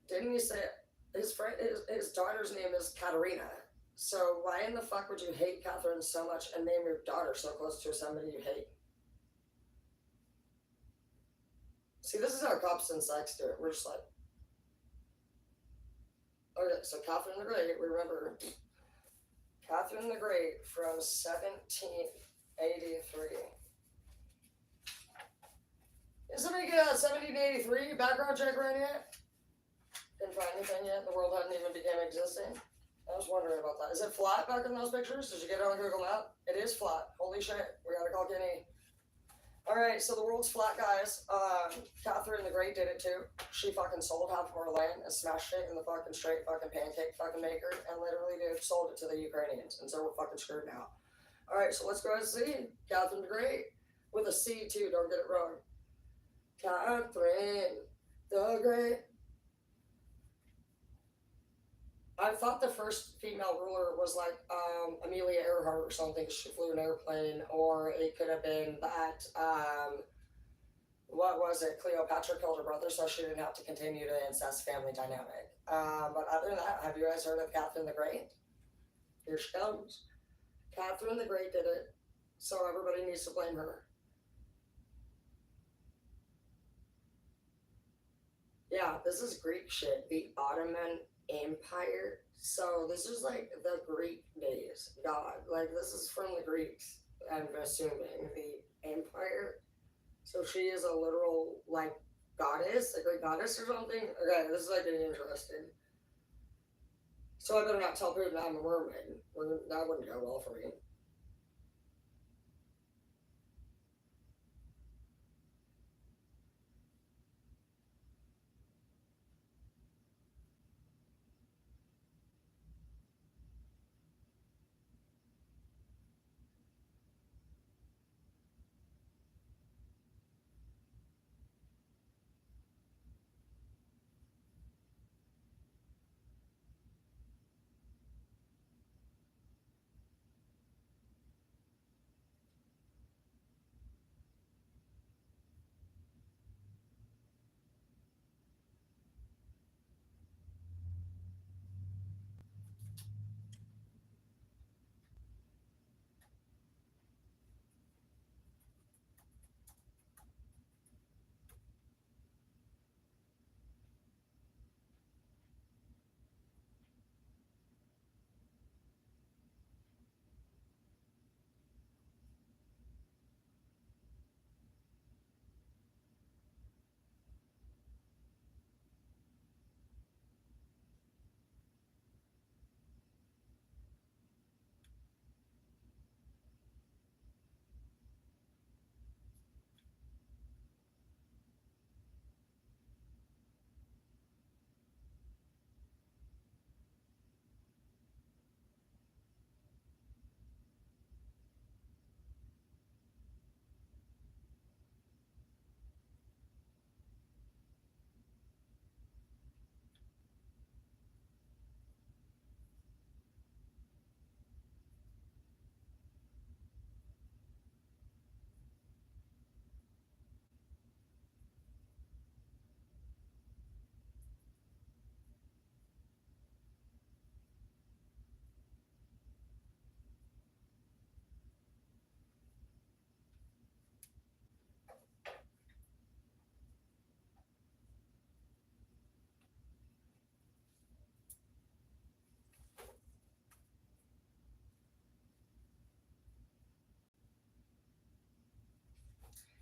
Didn't you say his friend? His daughter's name is Katerina. So why in the fuck would you hate Catherine so much and name your daughter so close to somebody you hate? See, this is how cops and psychs do it. We're just like, okay, so Catherine the Great, remember, Catherine the Great from 1783. Did somebody get a 1783 background check ran yet? Didn't find anything yet. The world hadn't even become existing. I was wondering about that. Is it flat back in those pictures? Did you get it on Google Map? It is flat. Holy shit. We gotta call Kenny. Alright, so the world's flat, guys. Catherine the Great did it too. She fucking sold half of her land and smashed it in the fucking straight fucking pancake fucking maker and literally sold it to the Ukrainians. And so we're fucking screwed now. Alright, so let's go ahead and see. Catherine the Great. With a C too, don't get it wrong. Catherine the Great. I thought the first female ruler was like Amelia Earhart or something. She flew an airplane, or it could have been that what was it? Cleopatra killed her brother, so she didn't have to continue the incest family dynamic. But other than that, have you guys heard of Catherine the Great? Here she comes. Catherine the Great did it, so everybody needs to blame her. Yeah, this is Greek shit. The Ottoman Empire. So this is like the Greek days. God, like this is from the Greeks. I'm assuming the empire. So she is a literal like goddess, a Greek goddess or something. Okay, this is like getting interesting. So I better not tell Putin I'm a mermaid. That wouldn't go well for me.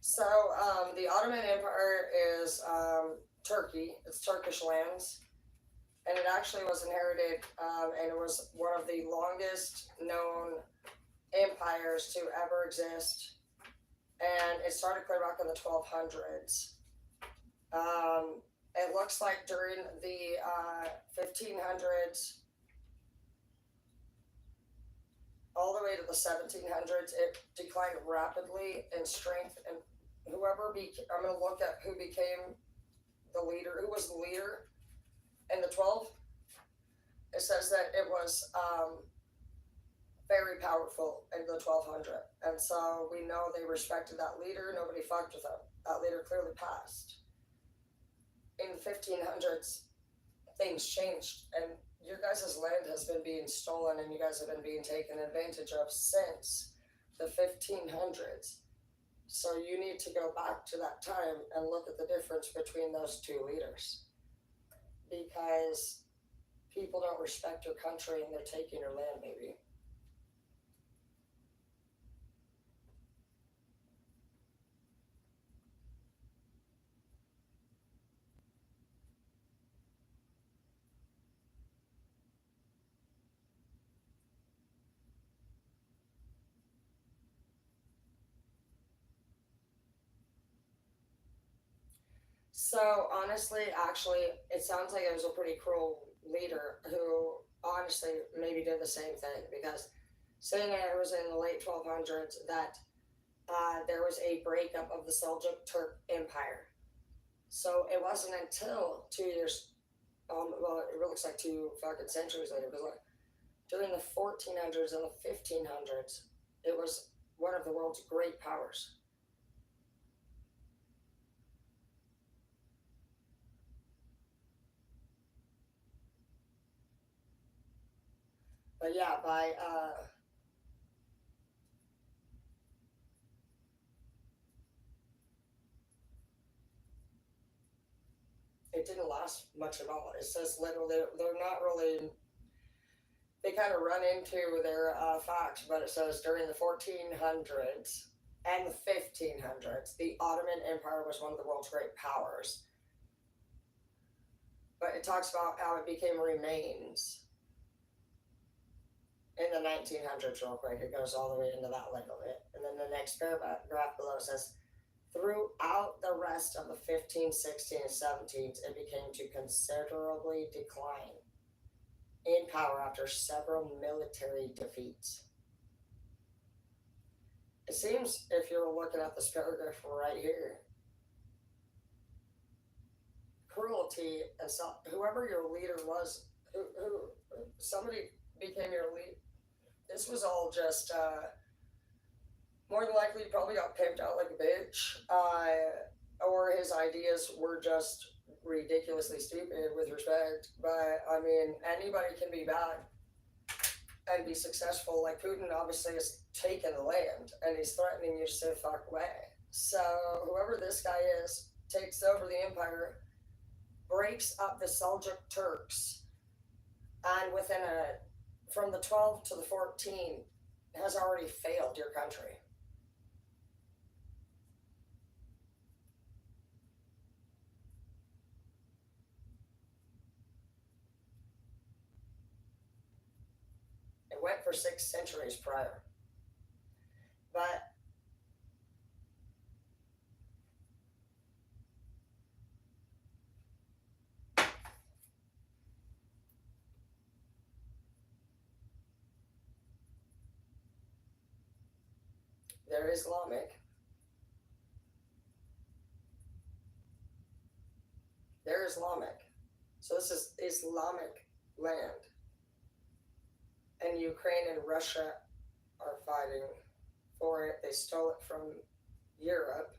So the Ottoman Empire is Turkey. It's Turkish lands, and it actually was inherited, and it was one of the longest known empires to ever exist. And it started clear back in the 1200s. It looks like during the 1500s all the way to the 1700s, it declined rapidly in strength. And I'm going to look at who became the leader, who was the leader in the 12. It says that it was very powerful in the 1200. And so we know they respected that leader. Nobody fucked with him. That leader clearly passed. In the 1500s, things changed, and your guys' land has been being stolen, and you guys have been being taken advantage of since the 1500s. So you need to go back to that time and look at the difference between those two leaders, because people don't respect your country and they're taking your land, baby. So honestly, actually, it sounds like it was a pretty cruel leader who honestly maybe did the same thing because saying it was in the late 1200s that there was a breakup of the Seljuk Turk Empire. So it wasn't until 2 years, well, it looks like two fucking centuries later, because like during the 1400s and the 1500s, it was one of the world's great powers. But yeah, it didn't last much at all. It says literally they're not really. They kind of run into their facts, but it says during the 1400s and the 1500s, the Ottoman Empire was one of the world's great powers. But it talks about how it became remains in the 1900s, real quick. It goes all the way into that little bit. And then the next paragraph below says, throughout the rest of the 15th, 16th, and 17th, it became to considerably decline in power after several military defeats. It seems, if you're looking at this paragraph right here, cruelty and whoever your leader was, somebody became your lead. This was all just more than likely, he probably got pimped out like a bitch, or his ideas were just ridiculously stupid. With respect, but I mean, anybody can be bad and be successful. Like Putin, obviously, has taken the land and he's threatening you to stay the fuck away. So whoever this guy is takes over the empire, breaks up the Seljuk Turks, and within a from the 12 to the 14 has already failed your country. It went for 6 centuries prior. But they're Islamic. They're Islamic. So this is Islamic land. And Ukraine and Russia are fighting for it. They stole it from Europe.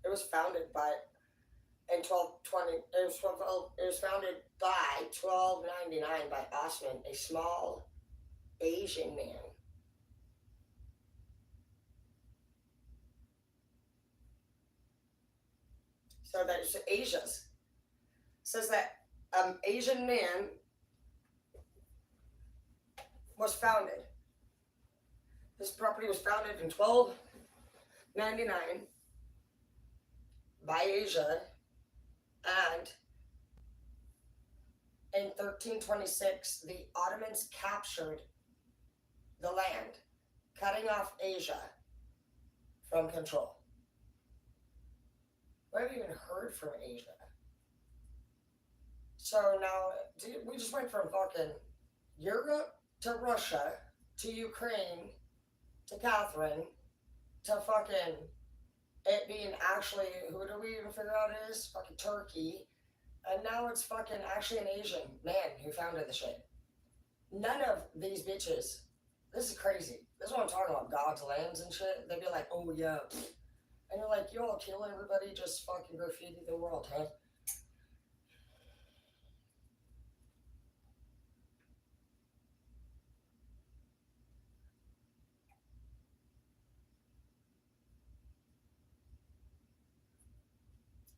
It was founded by in 1220. It was founded by 1299 by Osman, a small Asian man. So that's Asia's. Says that Asian man was founded. This property was founded in 1299 by Asia, and in 1326 the Ottomans captured the land, cutting off Asia from control. We haven't even heard from Asia. So now, dude, we just went from fucking Europe to Russia to Ukraine to Catherine to fucking it being actually, who do we even figure out it is? Fucking Turkey. And now it's fucking actually an Asian man who founded the shit. None of these bitches, this is crazy. This is what I'm talking about, God's lands and shit. They'd be like, oh yeah. And you're like, you all kill everybody, just fucking graffiti the world, huh?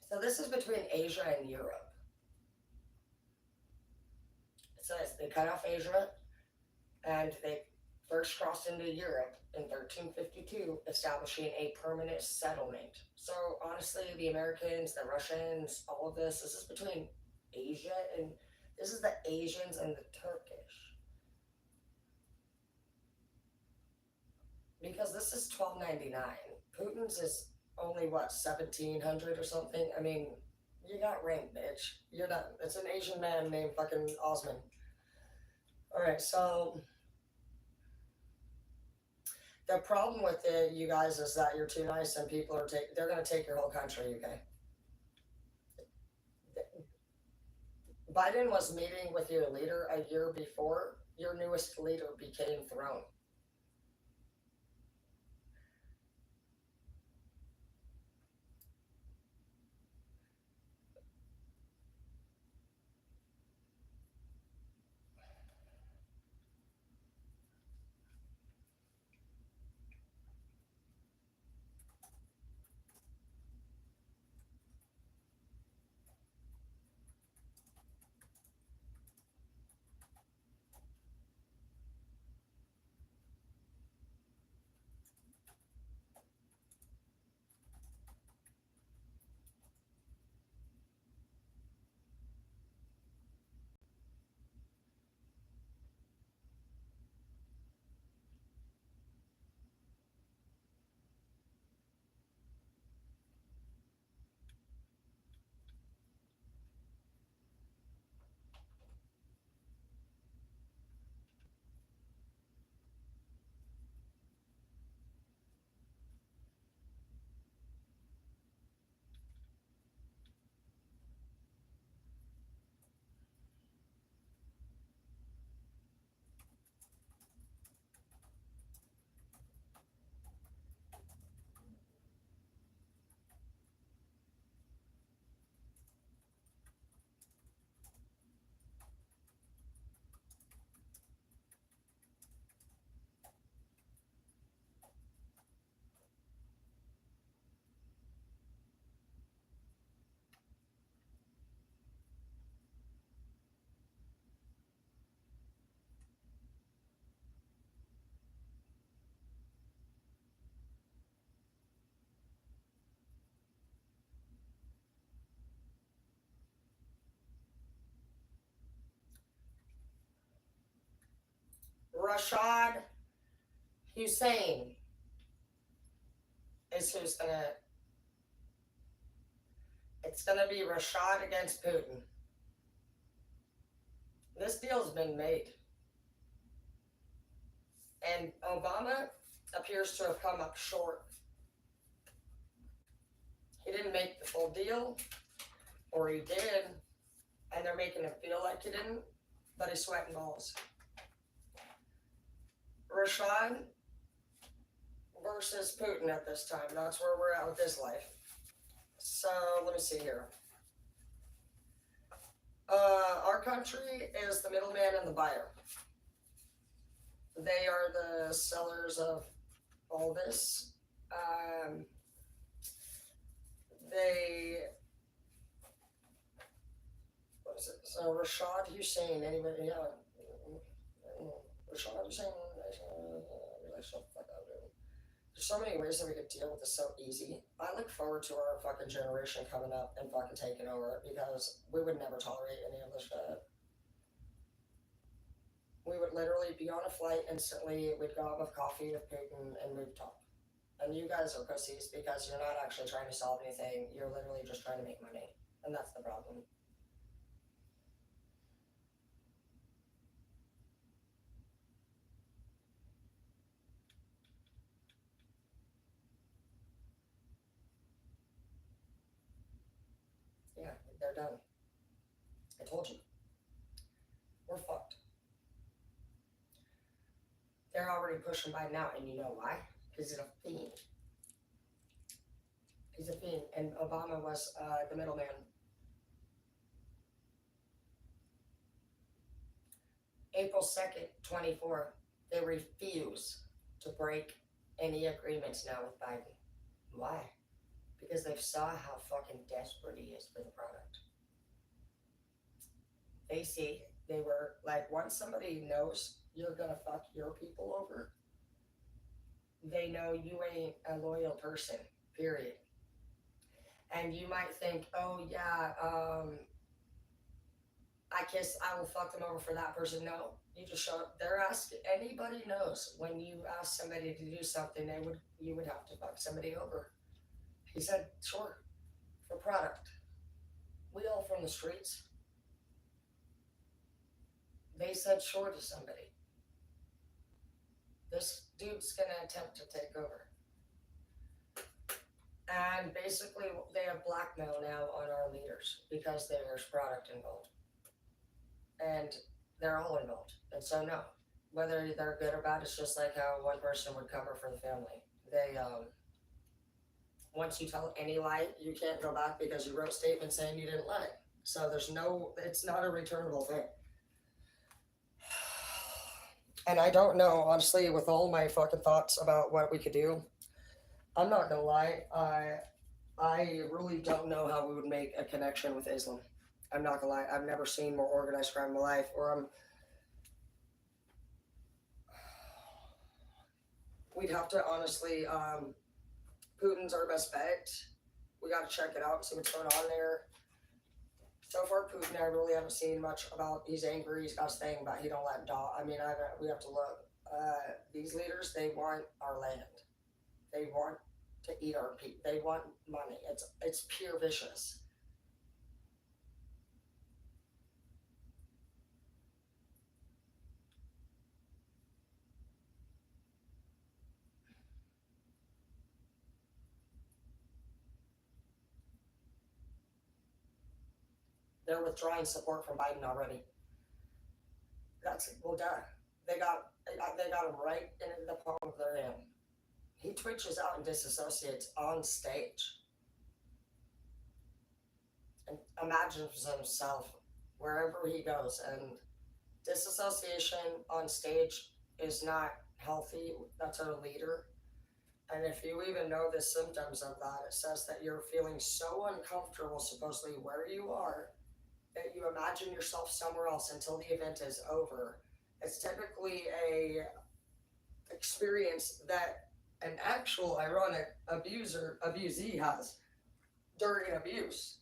So this is between Asia and Europe. It says they cut off Asia and they first crossed into Europe in 1352, establishing a permanent settlement. So honestly, the Americans, the Russians, all of this is between Asia and this is the Asians and the Turkish. Because this is 1299. Putin's is only what 1700 or something. I mean, you got ranked, bitch. You're done. It's an Asian man named fucking Osman. All right, so the problem with it, you guys, is that you're too nice, and people are they're gonna take your whole country. Okay. Biden was meeting with your leader a year before your newest leader became throne. Rashad Hussein is who's gonna. It's gonna be Rashad against Putin. This deal's been made, and Obama appears to have come up short. He didn't make the full deal, or he did, and they're making it feel like he didn't, but he's sweating balls. Rashad versus Putin at this time. That's where we're at with this life. So let me see here. Our country is the middleman and the buyer. They are the sellers of all this. They, what is it? So Rashad Hussein, anybody? Yeah, Rashad Hussein. There's so many ways that we could deal with this so easy. I look forward to our fucking generation coming up and fucking taking over it because we would never tolerate any of this shit. We would literally be on a flight instantly, we'd go out with coffee with Putin and we'd talk. And you guys are pussies because you're not actually trying to solve anything. You're literally just trying to make money. And that's the problem. Yeah, they're done. I told you. We're fucked. They're already pushing Biden out, and you know why? Because he's a fiend. He's a fiend, and Obama was the middleman. April 2nd, 24, they refuse to break any agreements now with Biden. Why? Because they saw how fucking desperate he is for the product. They see They were like, once somebody knows you're gonna fuck your people over, they know you ain't a loyal person, period. And you might think, oh yeah, I will fuck them over for that person. No, you just show up. They're asking. Anybody knows when you ask somebody to do something, you would have to fuck somebody over. He said, sure, for product. We all from the streets. They said sure to somebody. This dude's gonna attempt to take over. And basically, they have blackmail now on our leaders because there's product involved. And they're all involved. And so, no, whether they're good or bad, it's just like how one person would cover for the family. Once you tell any lie, you can't go back because you wrote statements saying you didn't lie. So it's not a returnable thing. And I don't know, honestly, with all my fucking thoughts about what we could do, I'm not gonna lie, I really don't know how we would make a connection with Islam. I'm not gonna lie, I've never seen more organized crime in my life, we'd have to honestly, Putin's our best bet. We gotta check it out, see what's going on there. So far, Putin, I really haven't seen much about. He's angry. He's got his thing, but he don't let dog. I mean, we have to look. These leaders, they want our land. They want to eat our people. They want money. It's pure vicious. They're withdrawing support from Biden already. That's well done. They got him right in the palm of their hand. He twitches out and disassociates on stage and imagines himself wherever he goes. And disassociation on stage is not healthy. That's our leader. And if you even know the symptoms of that, it says that you're feeling so uncomfortable, supposedly where you are, that you imagine yourself somewhere else until the event is over. It's typically a experience that an actual ironic abusee has during abuse.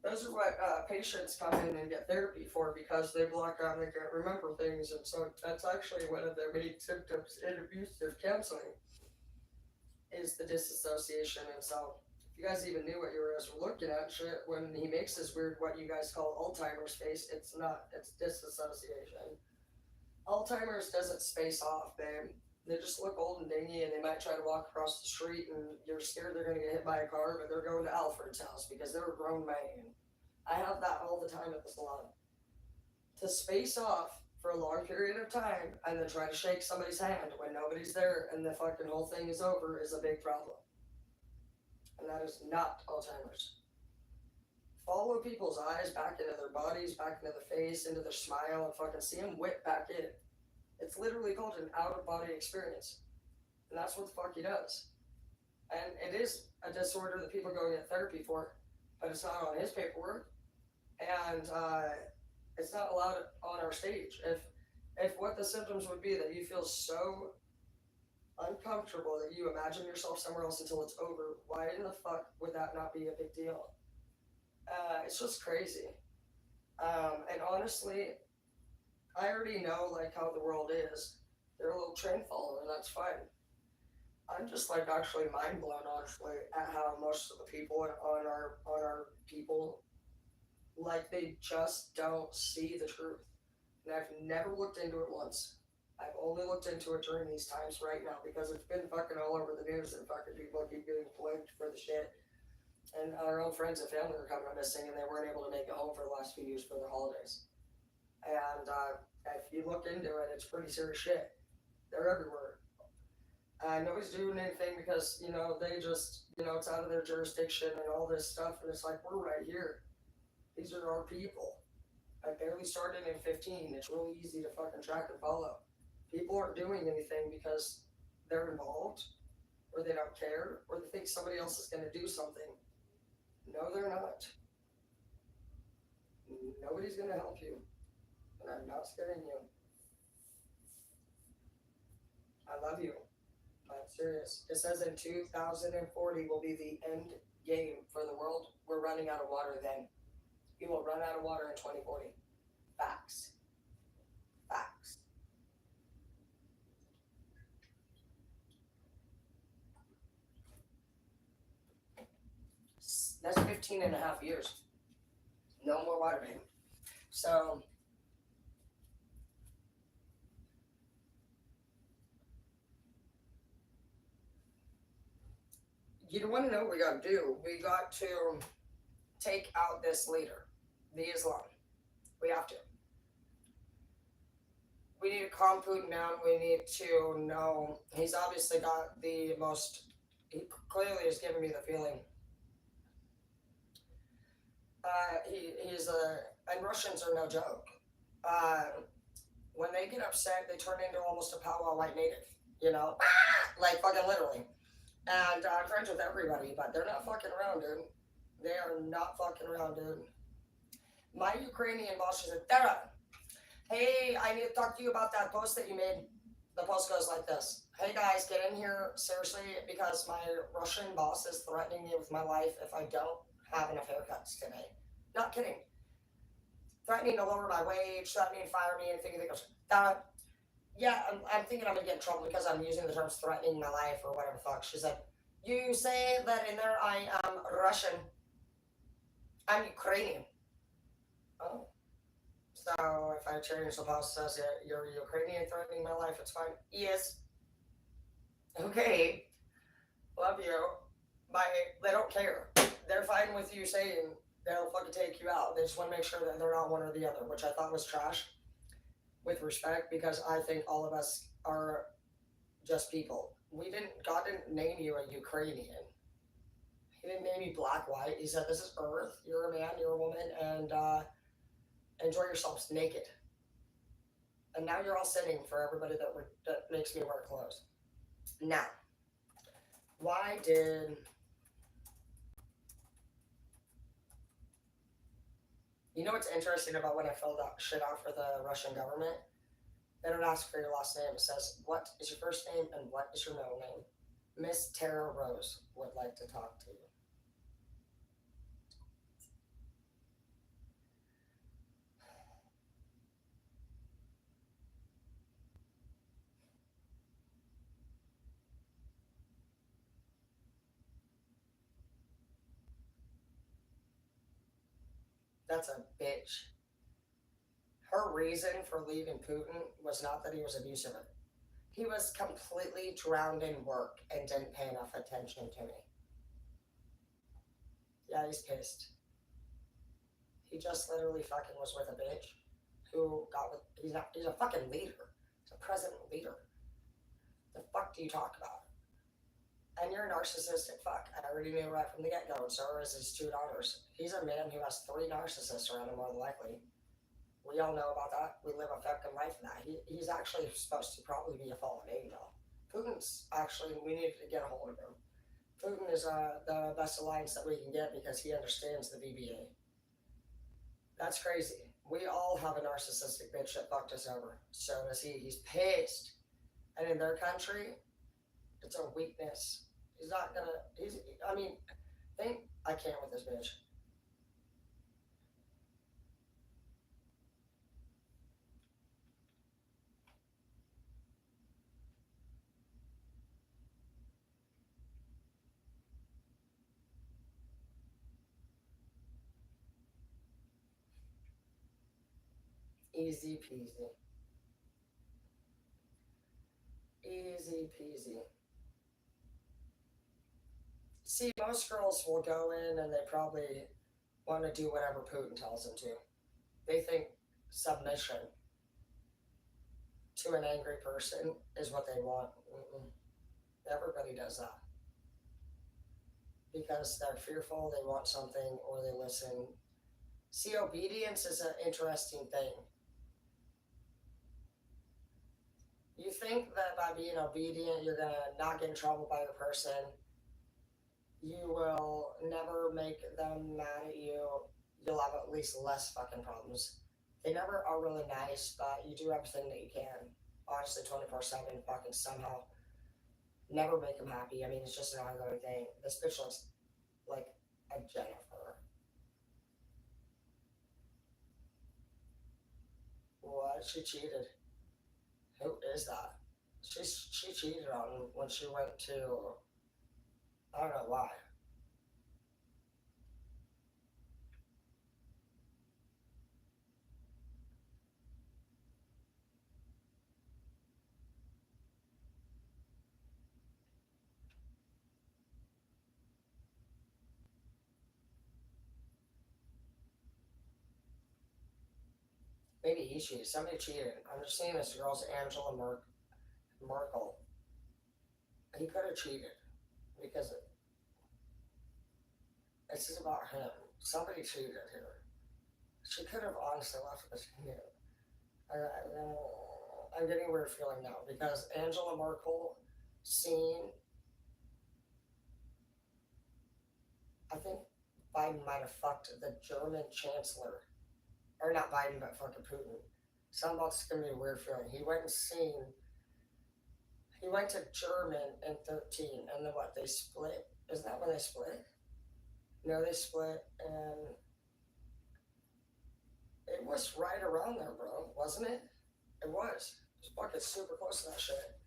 Those are what patients come in and get therapy for because they block out and they can't remember things. And so that's actually one of the main symptoms in abusive counseling is the disassociation. And so if you guys even knew what you were looking at, shit, when he makes this weird, what you guys call Alzheimer's face, it's not, it's disassociation. Alzheimer's doesn't space off, babe. They just look old and dingy and they might try to walk across the street and you're scared they're going to get hit by a car, but they're going to Alfred's house because they're a grown man. I have that all the time at the salon. To space off for a long period of time and then try to shake somebody's hand when nobody's there and the fucking whole thing is over is a big problem. And that is not Alzheimer's. Follow people's eyes back into their bodies, back into their face, into their smile, and fucking see them whip back in. It's literally called an out-of-body experience. And that's what the fuck he does. And it is a disorder that people go and get therapy for, but it's not on his paperwork. And it's not allowed on our stage. If what the symptoms would be that you feel so uncomfortable that you imagine yourself somewhere else until it's over, why in the fuck would that not be a big deal? It's just crazy. And honestly, I already know like how the world is. They're a little train follower, and that's fine. I'm just like actually mind blown honestly at how most of the people on our people like they just don't see the truth. And I've never looked into it once. I've only looked into it during these times right now because it's been fucking all over the news and fucking people keep getting plagued for the shit. And our own friends and family were coming up missing and they weren't able to make it home for the last few years for their holidays. And if you look into it, it's pretty serious shit. They're everywhere. Nobody's doing anything because, they just, it's out of their jurisdiction and all this stuff. And it's like, we're right here. These are our people. I barely started in 15. It's really easy to fucking track and follow. People aren't doing anything because they're involved or they don't care or they think somebody else is going to do something. No, they're not. Nobody's going to help you. And I'm not scaring you. I love you. I'm serious. It says in 2040 will be the end game for the world. We're running out of water then. We will run out of water in 2040. Facts. Facts. That's 15 and a half years. No more water, man. So, you want to know what we got to do? We got to take out this leader, the Islam. We have to. We need to calm Putin down. We need to know he's obviously got the most. He clearly is giving me the feeling. He's a. And Russians are no joke. Uh, when they get upset, they turn into almost a powwow white native. You know, like fucking literally. And I'm friends with everybody, but they're not fucking around, dude. They are not fucking around, dude. My Ukrainian boss is like, Dara, hey, I need to talk to you about that post that you made. The post goes like this. Hey guys, get in here seriously because my Russian boss is threatening me with my life if I don't have enough haircuts today. Not kidding. Threatening to lower my wage, threatening to fire me, and thinking that goes, yeah, I'm thinking I'm gonna get in trouble because I'm using the terms threatening my life or whatever the fuck. She's like, you say that in there I am Russian. I'm Ukrainian. Oh. So if I change the post says you're Ukrainian threatening my life, it's fine. Yes. Okay. Love you. My they don't care. They're fine with you saying they'll fucking take you out. They just want to make sure that they're not one or the other, which I thought was trash. With respect, because I think all of us are just people. God didn't name you a Ukrainian. He didn't name you black, white. He said, this is Earth. You're a man, you're a woman, and enjoy yourselves naked. And now you're all sitting for everybody that makes me wear clothes. Now, why did you know what's interesting about when I filled out shit out for the Russian government? They don't ask for your last name. It says, what is your first name and what is your middle name? Miss Tara Rose would like to talk to you. That's a bitch. Her reason for leaving Putin was not that he was abusive. He was completely drowned in work and didn't pay enough attention to me. Yeah, he's pissed. He just literally fucking was with a bitch who got with. He's a fucking leader. He's a president leader. The fuck do you talk about? And you're a narcissistic fuck. I already knew right from the get go, and so is his two daughters. He's a man who has three narcissists around him, more than likely. We all know about that. We live a fucking life in that. He's actually supposed to probably be a fallen angel. Putin's actually, we need to get a hold of him. Putin is the best alliance that we can get because he understands the VBA. That's crazy. We all have a narcissistic bitch that fucked us over. So does he. He's pissed. And in their country, it's a weakness. He's not gonna. I mean, I can't with this bitch. Easy peasy. Easy peasy. See, most girls will go in and they probably want to do whatever Putin tells them to. They think submission to an angry person is what they want. Mm-mm. Everybody does that because they're fearful, they want something, or they listen. See, obedience is an interesting thing. You think that by being obedient, you're gonna not get in trouble by your person. You will never make them mad at you. You'll have at least less fucking problems. They never are really nice, but you do everything that you can. Honestly, 24/7, fucking somehow never make them happy. I mean, it's just an ongoing thing. This bitch looks like a Jennifer. What? She cheated. Who is that? She cheated on when she went to. I don't know why. Maybe he cheated. Somebody cheated. I'm just saying this girl's Angela Merkel. He could have cheated because this is about him. Somebody cheated here. She could have honestly left this here. I'm getting a weird feeling now because Angela Merkel seen, I think Biden might have fucked the German chancellor. Or not Biden, but fucking Putin. Something about this is going to be a weird feeling. He went to German in 13, and then what, they split? Isn't that when they split? No, they split, and it was right around there, bro, wasn't it? It was. It was fucking super close to that shit.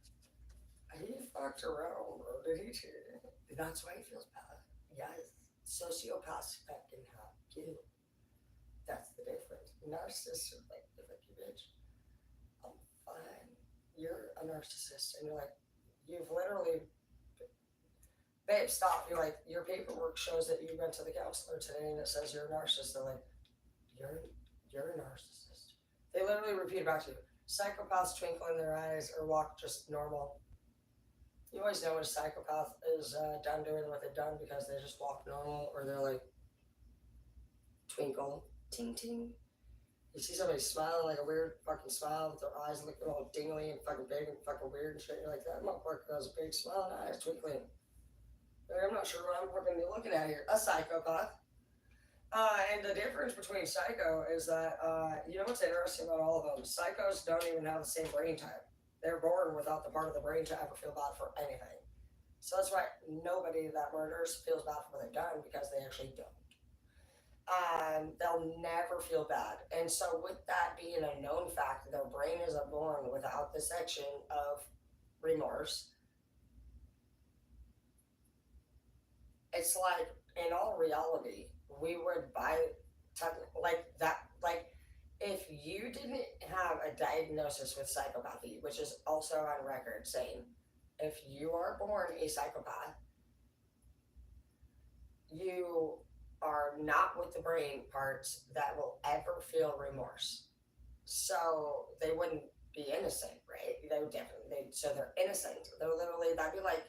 He fucked around, bro. Did he cheat? That's why he feels bad. Yes. Sociopaths fucking have you. That's the difference. Narcissists are like, they're like, you bitch, I'm fine. You're a narcissist. And you're like, you've literally, babe, stop. You're like, your paperwork shows that you went to the counselor today and it says you're a narcissist. They're like, you're, you're a narcissist. They literally repeat it back to you. Psychopaths twinkle in their eyes or walk just normal. You always know when a psychopath is done doing what they've done because they just walk normal or they're like twinkle, ting ting. You see somebody smiling like a weird fucking smile with their eyes looking all dingly and fucking big and fucking weird and shit. You're like, that motherfucker has a big smile and eyes twinkling. I'm not sure what I'm fucking looking at here. A psychopath. And the difference between psycho is that, you know what's interesting about all of them? Psychos don't even have the same brain type. They're born without the part of the brain to ever feel bad for anything. So that's why nobody that murders feels bad for what they've done because they actually don't. They'll never feel bad. And so, with that being a known fact, their brain is born without the section of remorse. It's like, in all reality, we would buy like that. Like, if you didn't have a diagnosis with psychopathy, which is also on record saying, if you are born a psychopath, you are not with the brain parts that will ever feel remorse. So they wouldn't be innocent, right? They would definitely, so they're innocent. They're literally, that'd be like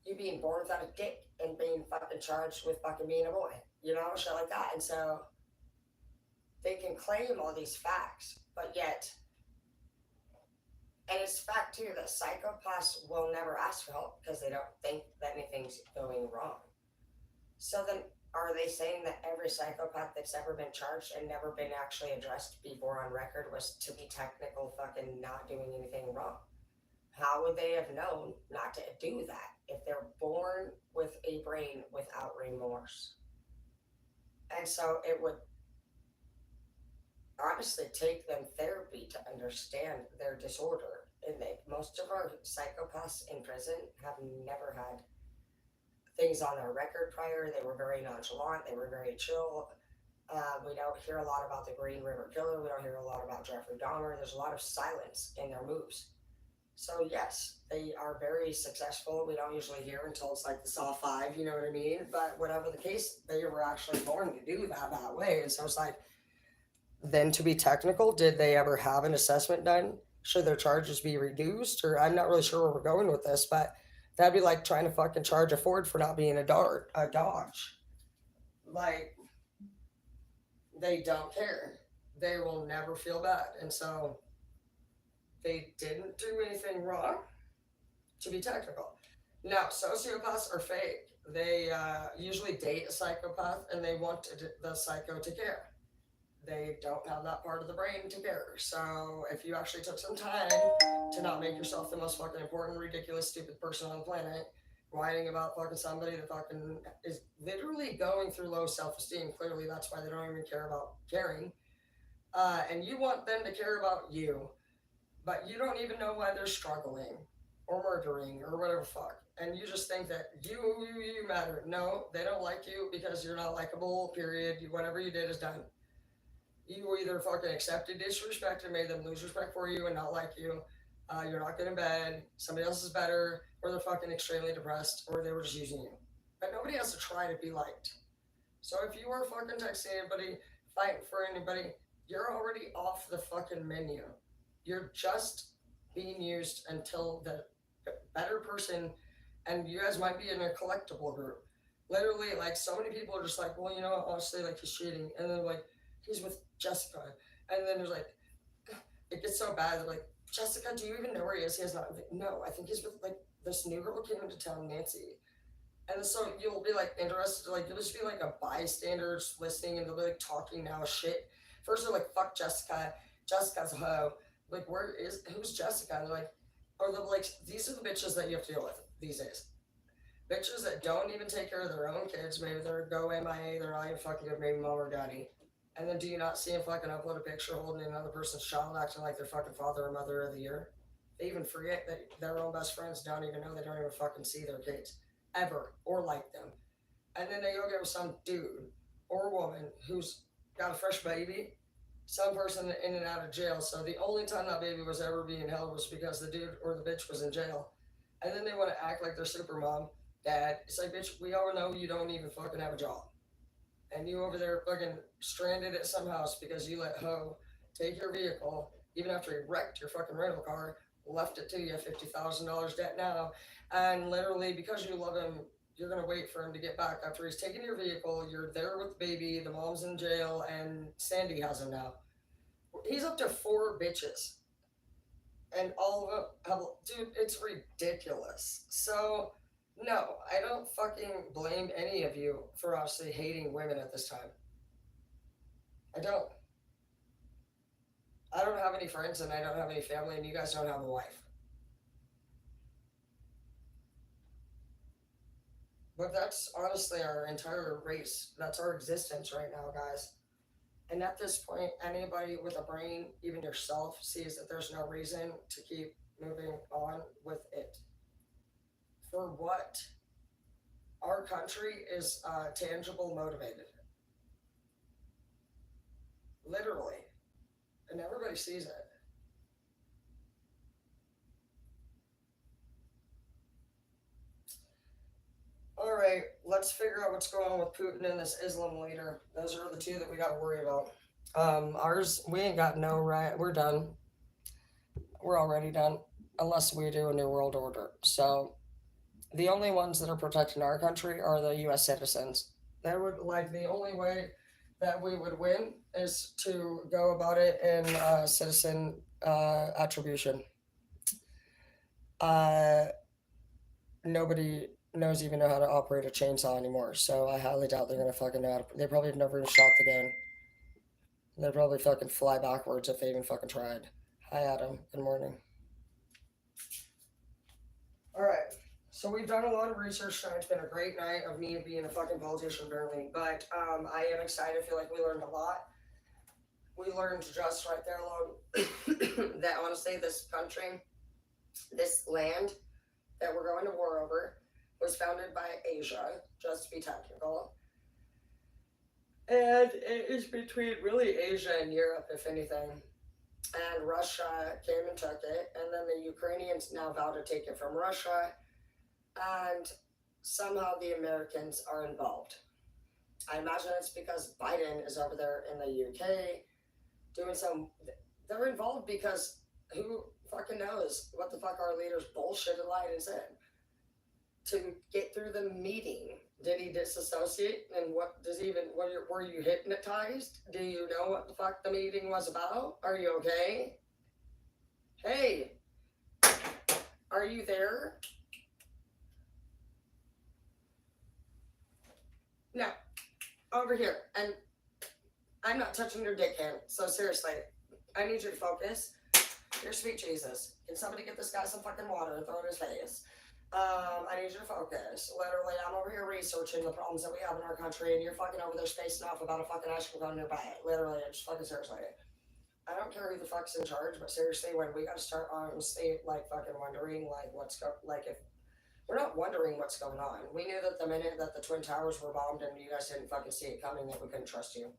you being born without a dick and being fucking charged with fucking being a boy, you know, shit like that. And so they can claim all these facts, but yet, and it's fact too that psychopaths will never ask for help because they don't think that anything's going wrong. So then, are they saying that every psychopath that's ever been charged and never been actually addressed before on record was to be technical fucking not doing anything wrong? How would they have known not to do that if they're born with a brain without remorse? And so it would honestly take them therapy to understand their disorder. And most of our psychopaths in prison have never had things on their record prior. They were very nonchalant. They were very chill. We don't hear a lot about the Green River Killer. We don't hear a lot about Jeffrey Dahmer. There's a lot of silence in their moves. So yes, they are very successful. We don't usually hear until it's like the Saw 5, you know what I mean? But whatever the case, they were actually born to do that way. And so it's like, then to be technical, did they ever have an assessment done? Should their charges be reduced? Or I'm not really sure where we're going with this, but that'd be like trying to fucking charge a Ford for not being a Dodge. Like, they don't care. They will never feel bad. And so they didn't do anything wrong to be technical. Now, sociopaths are fake. They usually date a psychopath and they want the psycho to care. they don't have that part of the brain to care. So if you actually took some time to not make yourself the most fucking important, ridiculous, stupid person on the planet, whining about fucking somebody that fucking is literally going through low self-esteem, clearly that's why they don't even care about caring. And you want them to care about you, but you don't even know why they're struggling or murdering or whatever fuck. And you just think that you matter. No, they don't like you because you're not likable, period. Whatever you did is done. You either fucking accepted disrespect and made them lose respect for you and not like you. You're not good in bed. Somebody else is better, or they're fucking extremely depressed, or they were just using you. But nobody has to try to be liked. So if you are fucking texting anybody, fighting for anybody, you're already off the fucking menu. You're just being used until the better person, and you guys might be in a collectible group. Literally, like, so many people are just like, well, you know, honestly, like, he's cheating. And then, like, he's with Jessica. And then there's like, it gets so bad. They're like, Jessica, do you even know where he is? He has not. I'm like, no, I think he's with, like, this new girl who came into town, Nancy. And so you'll be like interested, like you'll just be like a bystander just listening, and they'll be like talking now shit. First they're like, fuck Jessica, Jessica's a hoe. Like, who's Jessica? And they're like, or they're like, these are the bitches that you have to deal with these days. Bitches that don't even take care of their own kids. Maybe they're go MIA, they're not even fucking good, maybe mom or daddy. And then do you not see them fucking upload a picture holding another person's child acting like their fucking father or mother of the year? They even forget that their own best friends don't even know, they don't even fucking see their kids ever or like them. And then they go get with some dude or woman who's got a fresh baby, some person in and out of jail. So the only time that baby was ever being held was because the dude or the bitch was in jail. And then they want to act like they're super mom, dad. It's like, bitch, we all know you don't even fucking have a job. And you over there fucking stranded at some house because you let Ho take your vehicle, even after he wrecked your fucking rental car, left it to you, $50,000 debt now. And literally, because you love him, you're going to wait for him to get back after he's taken your vehicle. You're there with the baby, the mom's in jail, and Sandy has him now. He's up to 4 bitches. And all of them have, dude, it's ridiculous. So, no, I don't fucking blame any of you for obviously hating women at this time. I don't. I don't have any friends, and I don't have any family, and you guys don't have a wife. But that's honestly our entire race. That's our existence right now, guys. And at this point, anybody with a brain, even yourself, sees that there's no reason to keep moving on with it. For what? Our country is tangible motivated. Literally. And everybody sees it. All right, let's figure out what's going on with Putin and this Islam leader. Those are the two that we got to worry about. Ours, we ain't got no right. We're done. We're already done, unless we do a new world order. So the only ones that are protecting our country are the U.S. citizens. That would, like, the only way that we would win is to go about it in citizen attribution. Nobody knows even know how to operate a chainsaw anymore, so I highly doubt they're gonna fucking know how to. They probably have never even shot the gun. They'd probably fucking fly backwards if they even fucking tried. Hi, Adam. Good morning. Alright, so we've done a lot of research tonight. It's been a great night of me being a fucking politician, apparently. But I am excited. I feel like we learned a lot. We learned just right there alone that honestly, this country, this land that we're going to war over, was founded by Asia, just to be technical. And it is between really Asia and Europe, if anything. And Russia came and took it, and then the Ukrainians now vow to take it from Russia, and somehow the Americans are involved. I imagine it's because Biden is over there in the UK doing some. They're involved because who fucking knows what the fuck our leaders bullshitted, lied, and said to get through the meeting. Did he disassociate? And what does even, were you hypnotized? Do you know what the fuck the meeting was about? Are you okay? Hey, are you there? No, over here. And I'm not touching your dick hand. So seriously, I need you to focus. Dear sweet Jesus, can somebody get this guy some fucking water and throw it in his face? I need you to focus. Literally, I'm over here researching the problems that we have in our country, and you're fucking over there spacing off about a fucking ice cream cone nearby. Literally, just fucking seriously. I don't care who the fuck's in charge, but seriously, when we gotta start honestly, like, fucking wondering, like, if we're not wondering what's going on. We knew that the minute that the Twin Towers were bombed and you guys didn't fucking see it coming, that we couldn't trust you.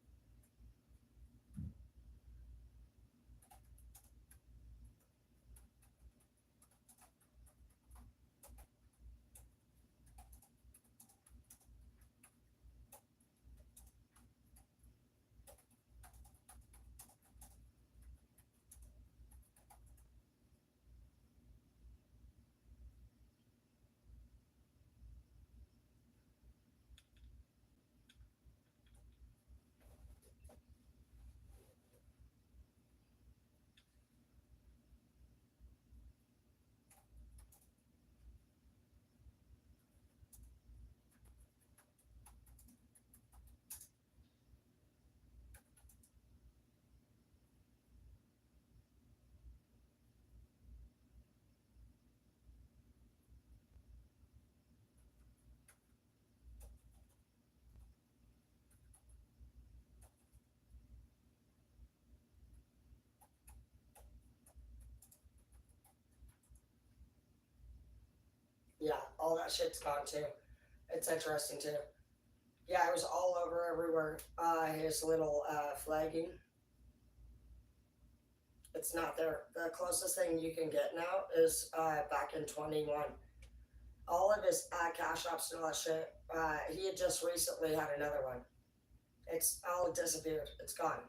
Yeah, all that shit's gone too. It's interesting too. Yeah, it was all over everywhere. His little flagging, it's not there. The closest thing you can get now is back in 21. All of his cash apps and all that shit, he had just recently had another one. It's all disappeared. It's gone.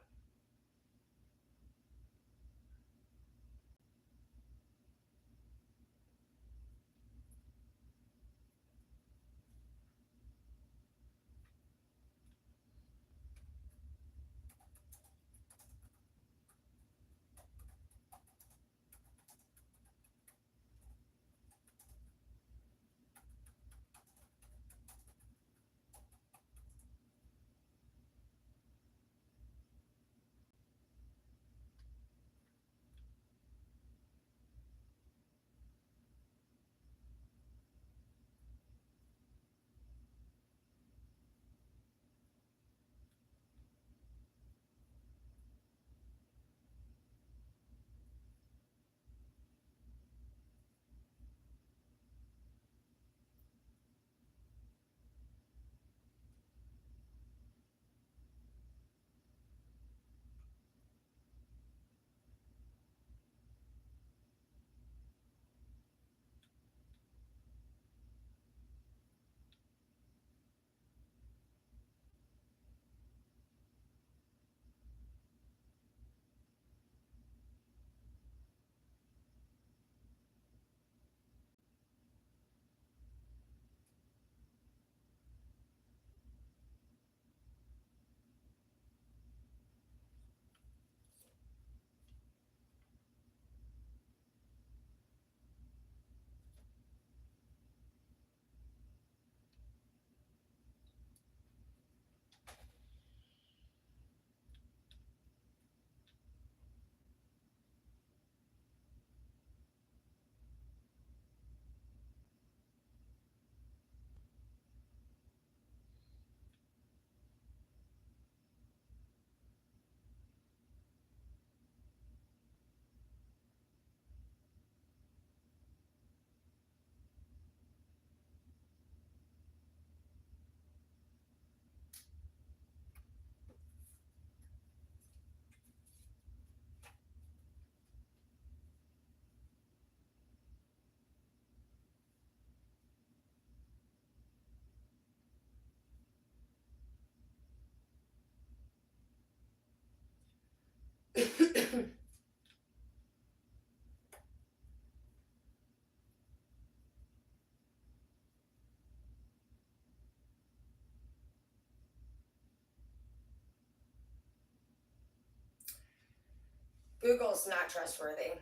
Google's not trustworthy.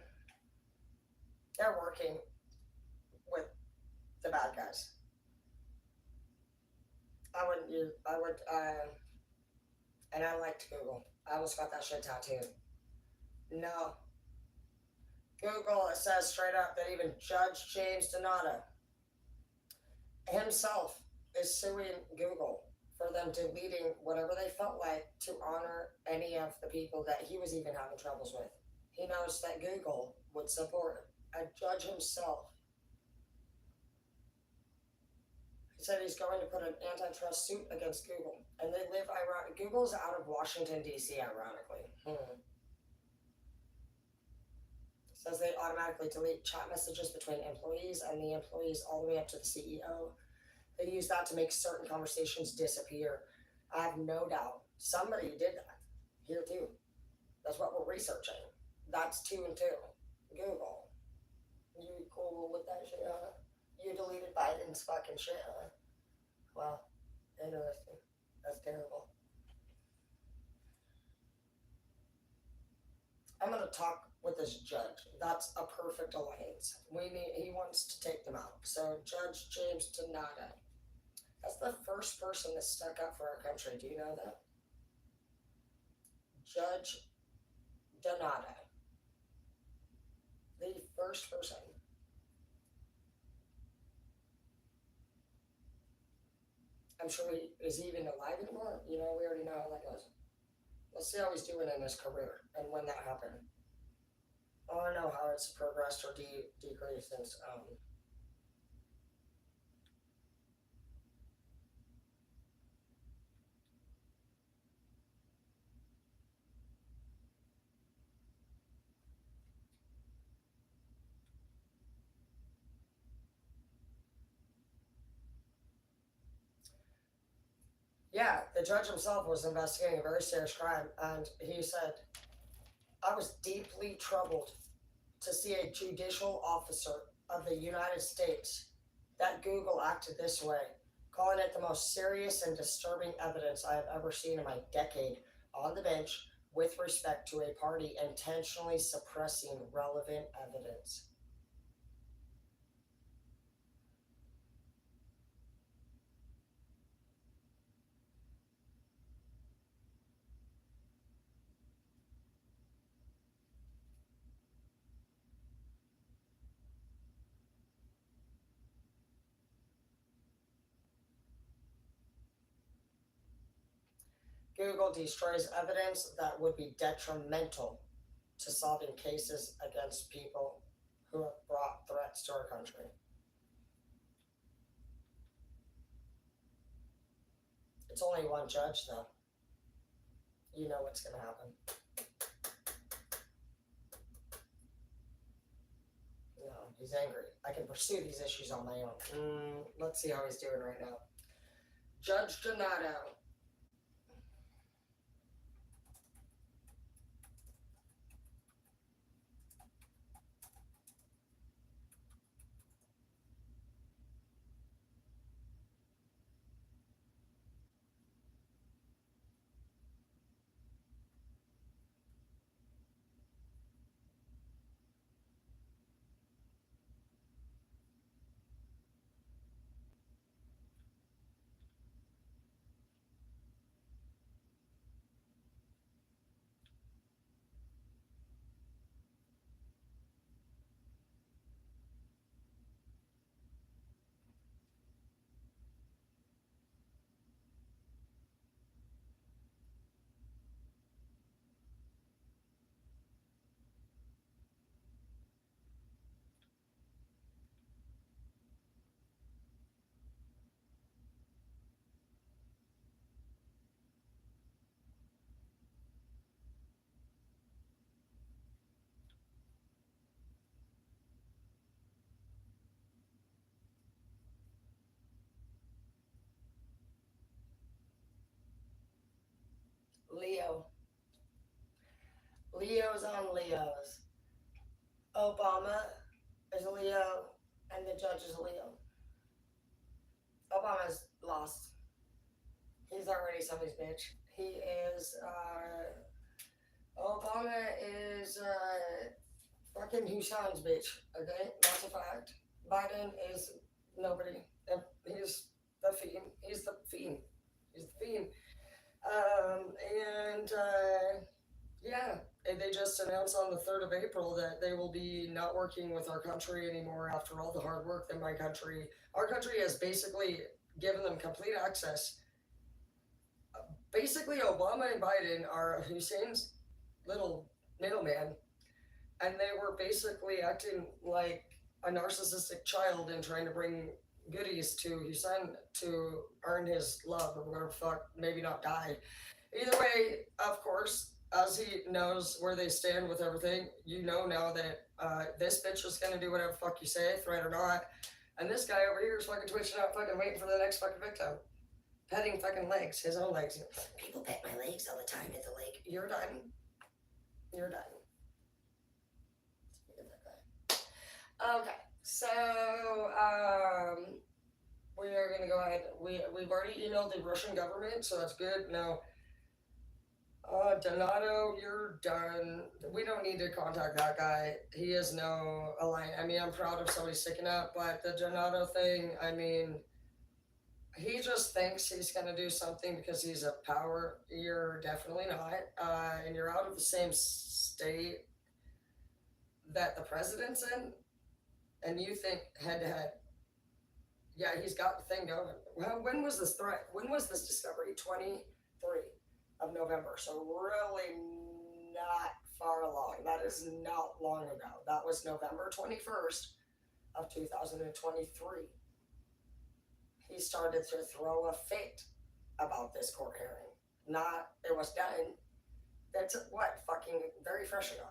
They're working with the bad guys. I wouldn't use. I would. And I liked Google. I almost got that shit tattooed. No, Google, it says straight up that even Judge James Donato himself is suing Google for them deleting whatever they felt like to honor any of the people that he was even having troubles with. He knows that Google would support a judge himself. He said he's going to put an antitrust suit against Google. And they live, Google's out of Washington, D.C., ironically. Says they automatically delete chat messages between employees and the employees all the way up to the CEO. They use that to make certain conversations disappear. I have no doubt somebody did that here too. That's what we're researching. That's 2 and 2. Google. You cool with that shit, huh? You deleted Biden's fucking shit, huh? Well, interesting. That's terrible. I'm gonna talk with this judge. That's a perfect alliance. He wants to take them out. So Judge James Donato. That's the first person that stuck up for our country. Do you know that? Judge Donato. The first person. I'm sure is he even alive anymore? You know, we already know how that goes. Let's see how he's doing in his career and when that happened. I don't know how it's progressed or decreased since. Yeah, the judge himself was investigating a very serious crime, and he said, I was deeply troubled to see a judicial officer of the United States that Google acted this way, calling it the most serious and disturbing evidence I have ever seen in my decade on the bench with respect to a party intentionally suppressing relevant evidence. Google destroys evidence that would be detrimental to solving cases against people who have brought threats to our country. It's only one judge, though. You know what's going to happen. No, he's angry. I can pursue these issues on my own. Let's see how he's doing right now. Judge Donato. Leo. Leo's on Leo's. Obama is a Leo, and the judge is a Leo. Obama's lost. He's already somebody's bitch. He is, Obama is, fucking Hussein's bitch, okay? That's a fact. Biden is nobody. He's the fiend. He's the fiend. He's the fiend. And yeah, and they just announced on the 3rd of April that they will be not working with our country anymore after all the hard work that our country has basically given them complete access. Basically, Obama and Biden are Hussein's little middleman, and they were basically acting like a narcissistic child and trying to bring goodies to Hussein to earn his love or whatever fuck, maybe not die. Either way, of course, as he knows where they stand with everything, you know now that this bitch is gonna do whatever fuck you say, threat or not. And this guy over here is fucking twitching out, fucking waiting for the next fucking victim. Petting fucking legs, his own legs. People pet my legs all the time at the lake. You're done. You're done. Okay, so we are gonna go ahead. We've already emailed the Russian government, so that's good. Now, Donato, you're done. We don't need to contact that guy. He has no align. I mean, I'm proud of somebody sticking up, but the Donato thing, I mean, he just thinks he's going to do something because he's a power. You're definitely not. And you're out of the same state that the president's in, and you think head to head. Yeah, he's got the thing going. Well, when was this threat? When was this discovery? 23 of November. So really not far along. That is not long ago. That was November 21st of 2023. He started to throw a fit about this court hearing. Not, it was done. That's what, fucking very fresh ago.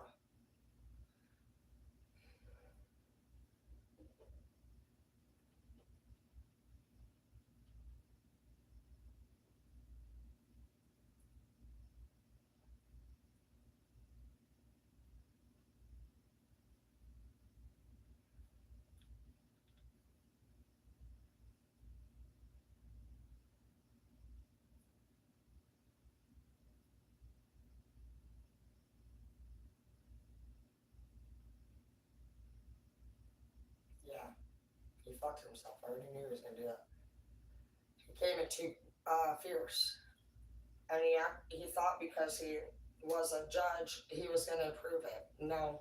Yeah, he fucked himself. I already knew he was gonna do that. He came in too fierce, and he thought because he was a judge, he was gonna approve it. No.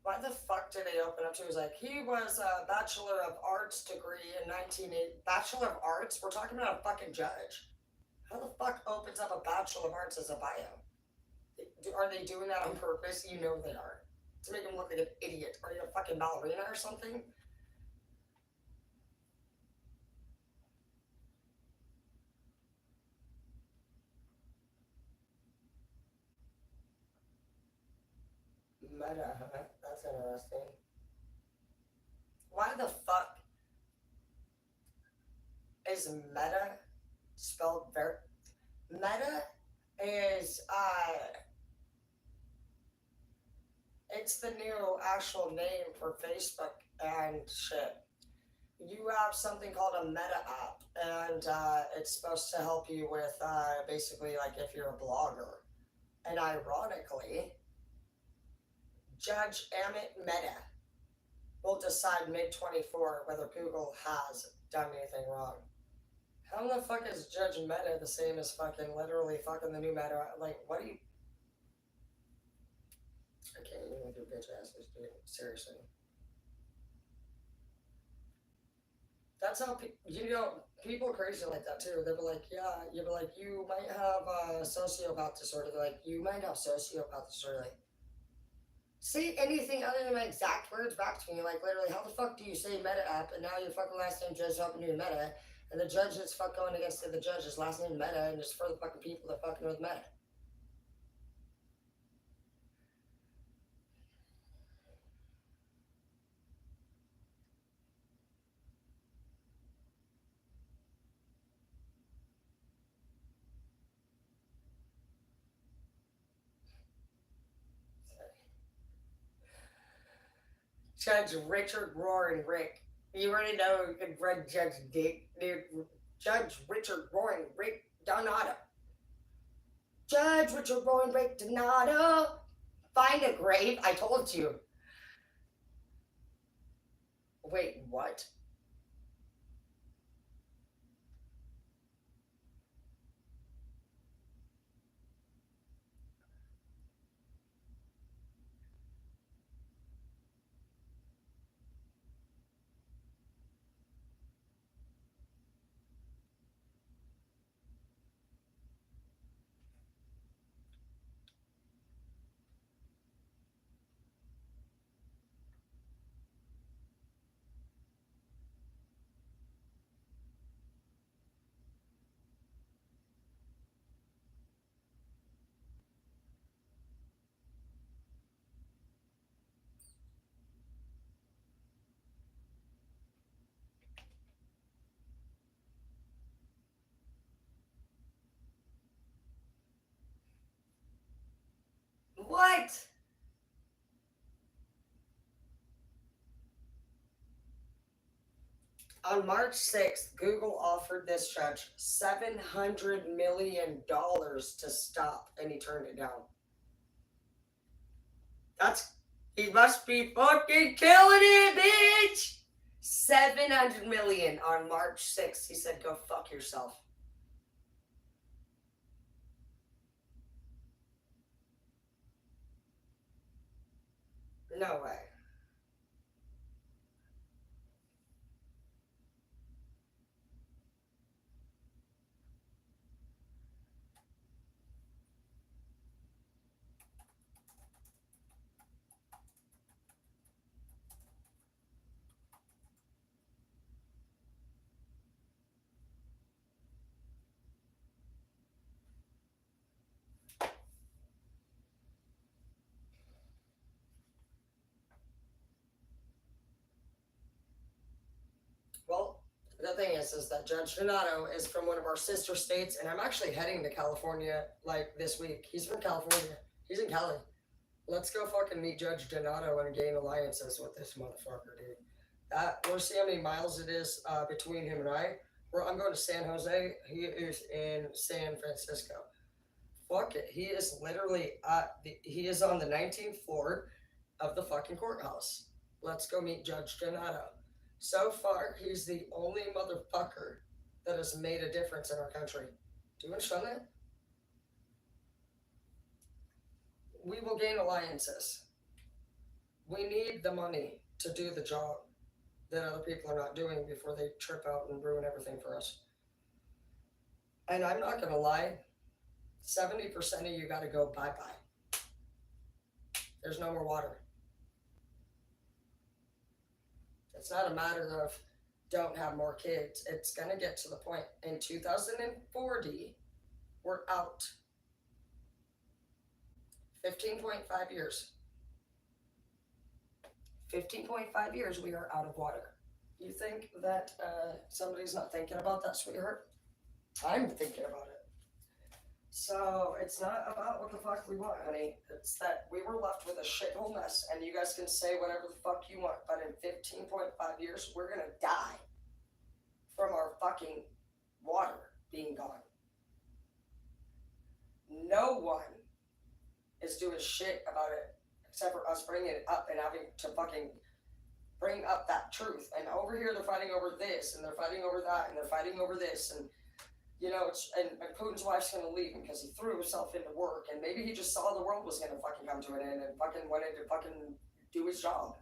Why the fuck did he open up to? He was like, he was a Bachelor of Arts degree in 1980. Bachelor of Arts? We're talking about a fucking judge. How the fuck opens up a Bachelor of Arts as a bio? Are they doing that on purpose? You know they are. To make him look like an idiot. Are you a fucking ballerina or something? Meta, huh? That's interesting. Why the fuck is meta spelled very. Meta is, it's the new actual name for Facebook and shit. You have something called a meta app, and it's supposed to help you with basically like if you're a blogger. And ironically, Judge Amit Mehta will decide mid 24 whether Google has done anything wrong. How the fuck is Judge Mehta the same as fucking literally fucking the new Meta? Like, what do you. I can't even with your bitch asses, dude. Seriously. That's how people are crazy like that too. They'll be like, yeah, you'll be like, you might have a sociopath disorder. They're like, you might have sociopath disorder. Like, say anything other than my exact words back to me. Like, literally, how the fuck do you say meta app and now your fucking last name judge helping you meta, and the judge that's fuck going against the judge's last name meta, and just for the fucking people that fucking with meta. Judge Richard Roaring Rick. You already know you can read Judge Dick, dude. Judge Richard Roaring Rick Donato. Judge Richard Rowan Rick Donato. Find a grave. I told you. Wait, what? What? On March 6th, Google offered this judge $700 million to stop, and he turned it down. That's he must be fucking killing it, bitch. 700 million on March 6th. He said, "Go fuck yourself." No way. Well, the thing is that Judge Donato is from one of our sister states, and I'm actually heading to California like this week. He's from California. He's in Cali. Let's go fucking meet Judge Donato and gain alliances with this motherfucker, dude. We'll see how many miles it is between him and I. I'm going to San Jose. He is in San Francisco. Fuck it. He is literally he is on the 19th floor of the fucking courthouse. Let's go meet Judge Donato. So far, he's the only motherfucker that has made a difference in our country. Do you understand that? We will gain alliances. We need the money to do the job that other people are not doing before they trip out and ruin everything for us. And I'm not going to lie, 70% of you got to go bye bye. There's no more water. It's not a matter of don't have more kids. It's going to get to the point in 2040, we're out. 15.5 years. 15.5 years, we are out of water. You think that somebody's not thinking about that, sweetheart? I'm thinking about it. So it's not about what the fuck we want, honey. It's that we were left with a shithole mess, and you guys can say whatever the fuck you want, but in 15.5 years, we're gonna die from our fucking water being gone. No one is doing shit about it except for us bringing it up and having to fucking bring up that truth. And over here, they're fighting over this, and they're fighting over that, and they're fighting over this, and you know, and Putin's wife's gonna leave him because he threw himself into work, and maybe he just saw the world was gonna fucking come to an end and fucking wanted to fucking do his job.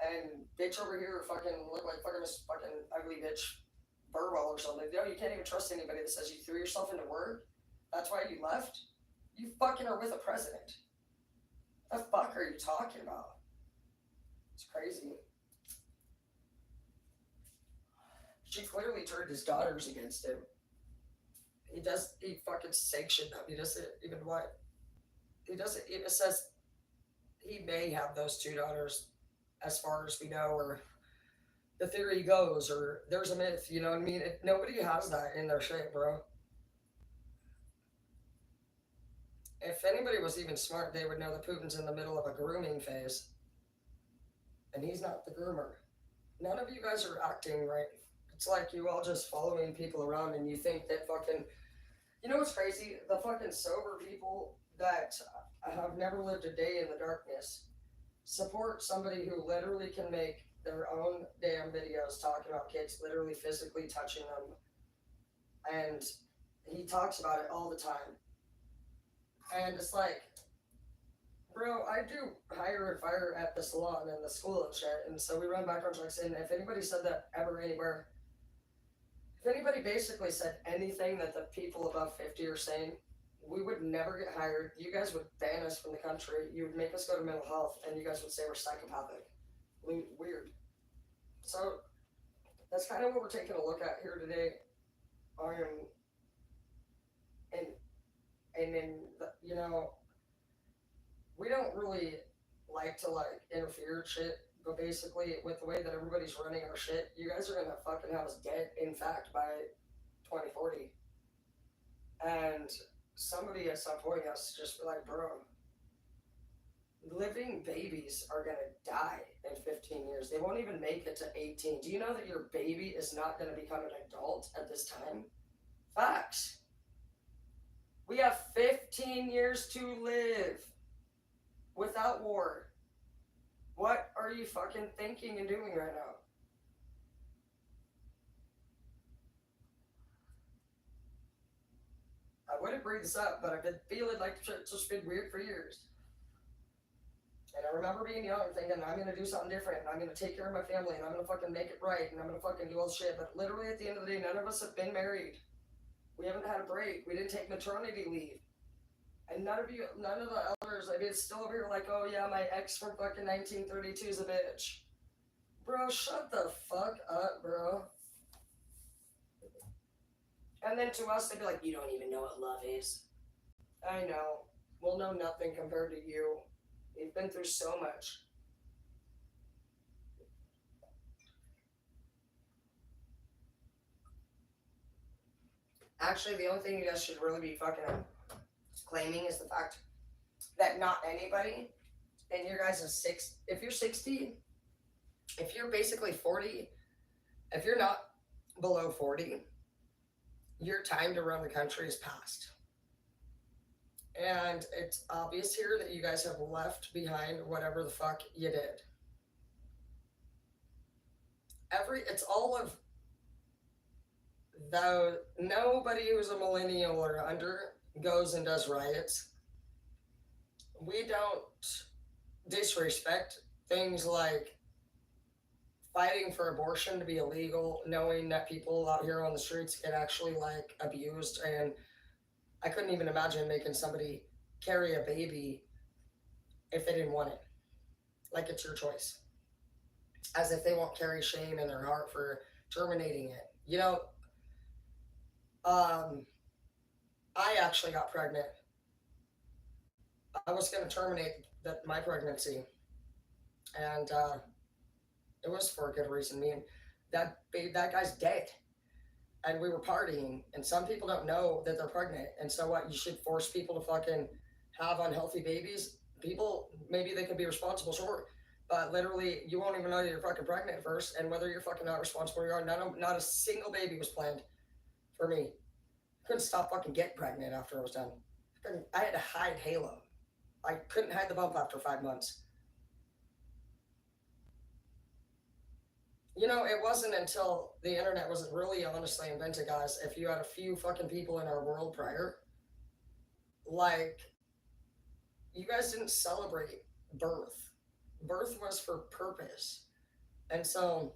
And bitch over here fucking look like fucking this fucking ugly bitch Burwell or something. You know, you can't even trust anybody that says you threw yourself into work. That's why you left. You fucking are with a president. What the fuck are you talking about? It's crazy. She clearly turned his daughters against him. He fucking sanctioned them. He doesn't even what? He doesn't even says he may have those two daughters as far as we know, or the theory goes, or there's a myth, you know what I mean? Nobody has that in their shit, bro. If anybody was even smart, they would know that Putin's in the middle of a grooming phase. And he's not the groomer. None of you guys are acting right. It's like you all just following people around and you think that fucking You know what's crazy? The fucking sober people that have never lived a day in the darkness support somebody who literally can make their own damn videos talking about kids literally physically touching them. And he talks about it all the time. And it's like, bro, I do hire and fire at the salon and the school and shit. And so we run background checks. And if anybody said that ever anywhere, if anybody basically said anything that the people above 50 are saying, we would never get hired. You guys would ban us from the country. You would make us go to mental health, and you guys would say we're psychopathic. Weird. So that's kind of what we're taking a look at here today. And and then you know, we don't really like to like interfere shit, but basically with the way that everybody's running our shit, you guys are gonna fucking have us dead. In fact, by 2040, and somebody at some point has to just be like, bro, living babies are going to die in 15 years. They won't even make it to 18. Do you know that your baby is not going to become an adult at this time? Facts. We have 15 years to live without war. What are you fucking thinking and doing right now? I wouldn't bring this up, but I've been feeling like it's just been weird for years. And I remember being young and thinking, I'm going to do something different, and I'm going to take care of my family, and I'm going to fucking make it right, and I'm going to fucking do all this shit. But literally at the end of the day, none of us have been married. We haven't had a break. We didn't take maternity leave. And none of the elders, I mean, it's still over here like, oh yeah, my ex from fucking 1932 is a bitch. Bro, shut the fuck up, bro. And then to us, they'd be like, you don't even know what love is. I know. We'll know nothing compared to you. You've been through so much. Actually, the only thing you guys should really be fucking claiming is the fact that not anybody in your guys is if you're 60, if you're basically 40, if you're not below 40, your time to run the country is past. And it's obvious here that you guys have left behind whatever the fuck you did. It's all of though nobody who's a millennial or under goes and does riots. We don't disrespect things like fighting for abortion to be illegal, knowing that people out here on the streets get actually like abused. And I couldn't even imagine making somebody carry a baby if they didn't want it. Like it's your choice. As if they won't carry shame in their heart for terminating it. You know, I actually got pregnant. I was going to terminate my pregnancy, and it was for a good reason. Me and that guy's dead, and we were partying. And some people don't know that they're pregnant, and so what? You should force people to fucking have unhealthy babies. People, maybe they could be responsible, sure, but literally, you won't even know you're fucking pregnant first, and whether you're fucking not responsible, you are. Not a single baby was planned for me. Couldn't stop fucking getting pregnant after I was done. I had to hide Halo. I couldn't hide the bump after 5 months. You know, it wasn't until the internet wasn't really honestly invented, guys. If you had a few fucking people in our world prior, like, you guys didn't celebrate birth. Birth was for purpose. And so,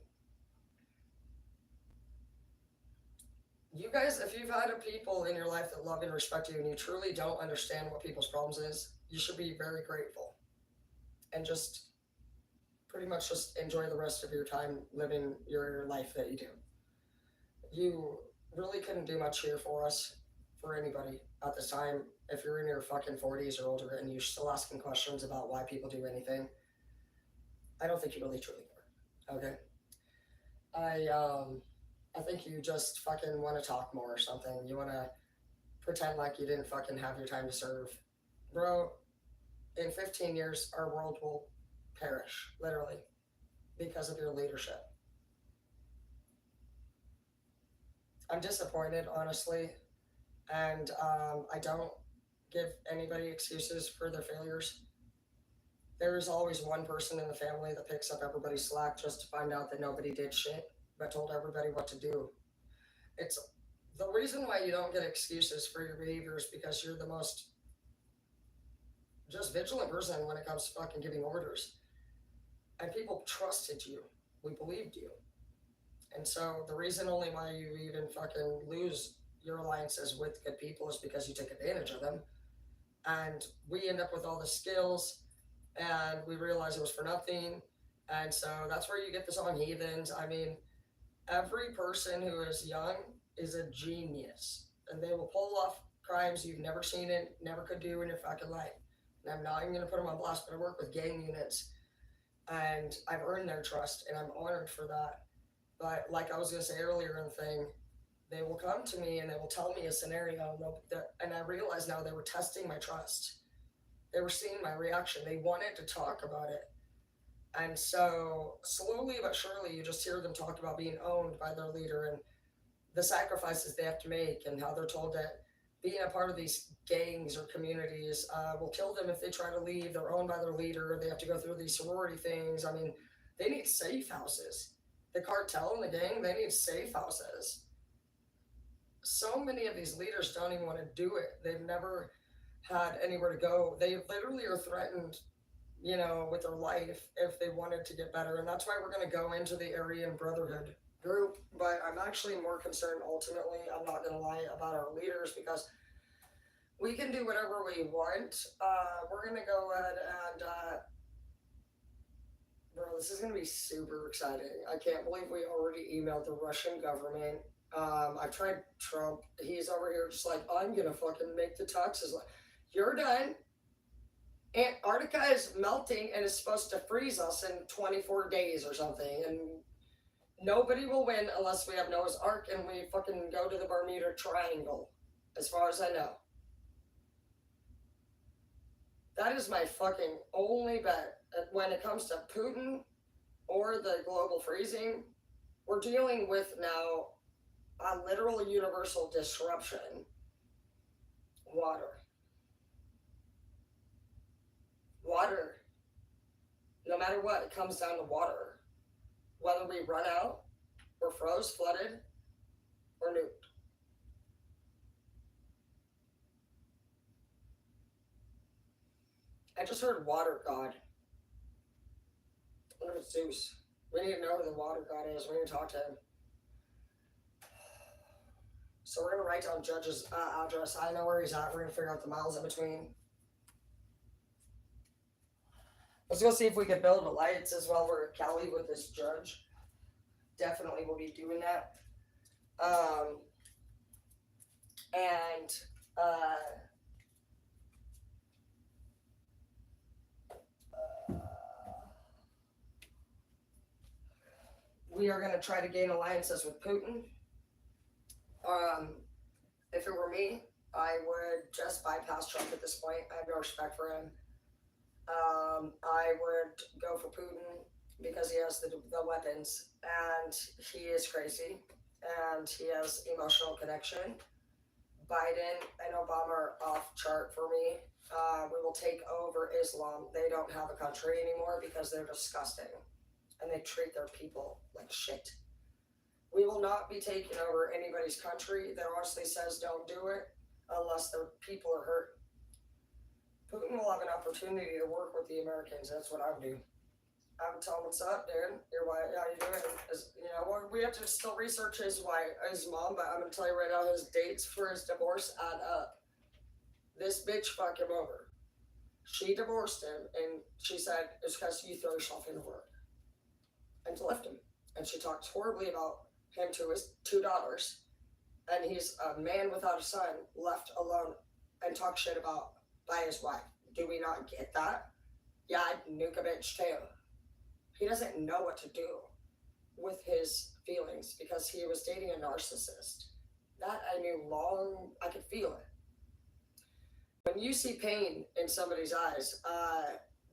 you guys, if you've had people in your life that love and respect you and you truly don't understand what people's problems is, you should be very grateful. And just pretty much just enjoy the rest of your time living your life that you do. You really couldn't do much here for us, for anybody at this time. If you're in your fucking 40s or older and you're still asking questions about why people do anything, I don't think you really truly care. Okay? I think you just fucking want to talk more or something. You want to pretend like you didn't fucking have your time to serve. Bro, in 15 years, our world will perish, literally, because of your leadership. I'm disappointed, honestly, And I don't give anybody excuses for their failures. There is always one person in the family that picks up everybody's slack just to find out that nobody did shit, but told everybody what to do. It's the reason why you don't get excuses for your behaviors because you're the most just vigilant person when it comes to fucking giving orders. And people trusted you. We believed you. And so the reason only why you even fucking lose your alliances with good people is because you took advantage of them. And we end up with all the skills and we realize it was for nothing. And so that's where you get this on heathens. I mean, every person who is young is a genius. And they will pull off crimes you've never seen it, never could do in your fucking life. And I'm not even going to put them on blast, but I work with gang units and I've earned their trust and I'm honored for that. But like I was going to say earlier in the thing, they will come to me and they will tell me a scenario, and I realize now they were testing my trust. They were seeing my reaction. They wanted to talk about it. And so slowly but surely, you just hear them talk about being owned by their leader and the sacrifices they have to make and how they're told that being a part of these gangs or communities will kill them if they try to leave. They're owned by their leader. They have to go through these sorority things. I mean, they need safe houses. The cartel and the gang, they need safe houses. So many of these leaders don't even want to do it. They've never had anywhere to go. They literally are threatened, with their life if they wanted to get better. And that's why we're going to go into the Aryan Brotherhood group. But I'm actually more concerned ultimately, I'm not going to lie, about our leaders because we can do whatever we want. We're going to go ahead and, bro, this is going to be super exciting. I can't believe we already emailed the Russian government. I've tried Trump. He's over here just like, I'm going to fucking make the taxes. You're done. Antarctica is melting and is supposed to freeze us in 24 days or something. And nobody will win unless we have Noah's Ark and we fucking go to the Bermuda Triangle, as far as I know. That is my fucking only bet. When it comes to Putin or the global freezing, we're dealing with now a literal universal disruption. Water. Water. No matter what, it comes down to water. Whether we run out, or froze, flooded, or nuked. I just heard water god. I wonder if it's Zeus. We need to know who the water god is. We need to talk to him. So we're going to write down Judge's address. I know where he's at. We're going to figure out the miles in between. Let's go see if we can build alliances while we're at Cali with this judge. Definitely will be doing that. We are going to try to gain alliances with Putin. If it were me, I would just bypass Trump at this point. I have no respect for him. I would go for Putin because he has the weapons and he is crazy and he has emotional connection. Biden and Obama are off chart for me. We will take over Islam. They don't have a country anymore because they're disgusting and they treat their people like shit. We will not be taking over anybody's country that honestly says don't do it unless their people are hurt. Putin will have an opportunity to work with the Americans. That's what I would do. I would tell him, what's up, dude? How you doing? We have to still research his mom, but I'm going to tell you right now, his dates for his divorce add up. This bitch fucked him over. She divorced him, and she said, it's because you throw yourself into work. And left him. And she talked horribly about him to his 2 daughters. And he's a man without a son, left alone, and talk shit about by his wife. Do we not get that? Yeah, I'd nuke a bitch too. He doesn't know what to do with his feelings because he was dating a narcissist. That I knew I could feel it. When you see pain in somebody's eyes,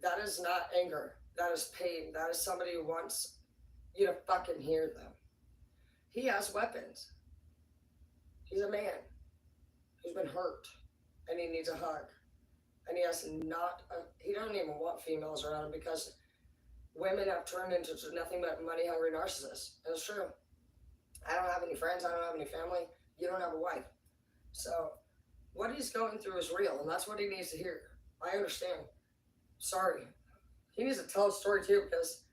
that is not anger. That is pain. That is somebody who wants you to fucking hear them. He has weapons. He's a man. who's been hurt, and he needs a hug. And he has not, he doesn't even want females around him because women have turned into nothing but money hungry narcissists. And it's true. I don't have any friends, I don't have any family. You don't have a wife. So what he's going through is real, and that's what he needs to hear. I understand. Sorry. He needs to tell a story too because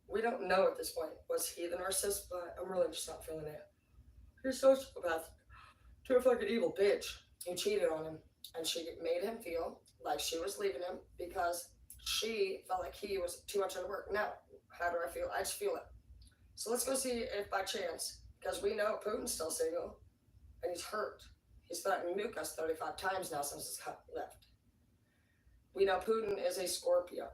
we don't know at this point. Was he the narcissist? But I'm really just not feeling it. He's a sociopath to a fucking evil bitch who cheated on him. And she made him feel like she was leaving him because she felt like he was too much out work. Now, how do I feel? I just feel it. So let's go see if by chance, because we know Putin's still single and he's hurt. He's threatened to nuke us 35 times now since his cut left. We know Putin is a Scorpio.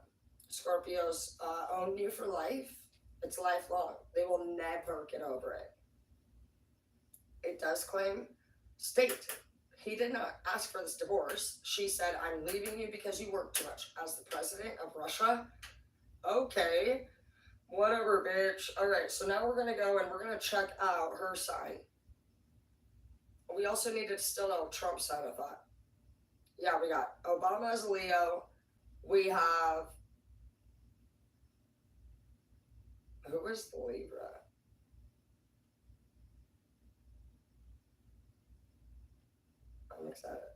Scorpios own you for life. It's lifelong. They will never get over it. It does claim state. He did not ask for this divorce. She said, I'm leaving you because you work too much. As the president of Russia? Okay. Whatever, bitch. All right, so now we're going to go and we're going to check out her sign. We also need to still know Trump's side of that. Yeah, we got Obama as Leo. We have... Who is the Libra? I'm excited.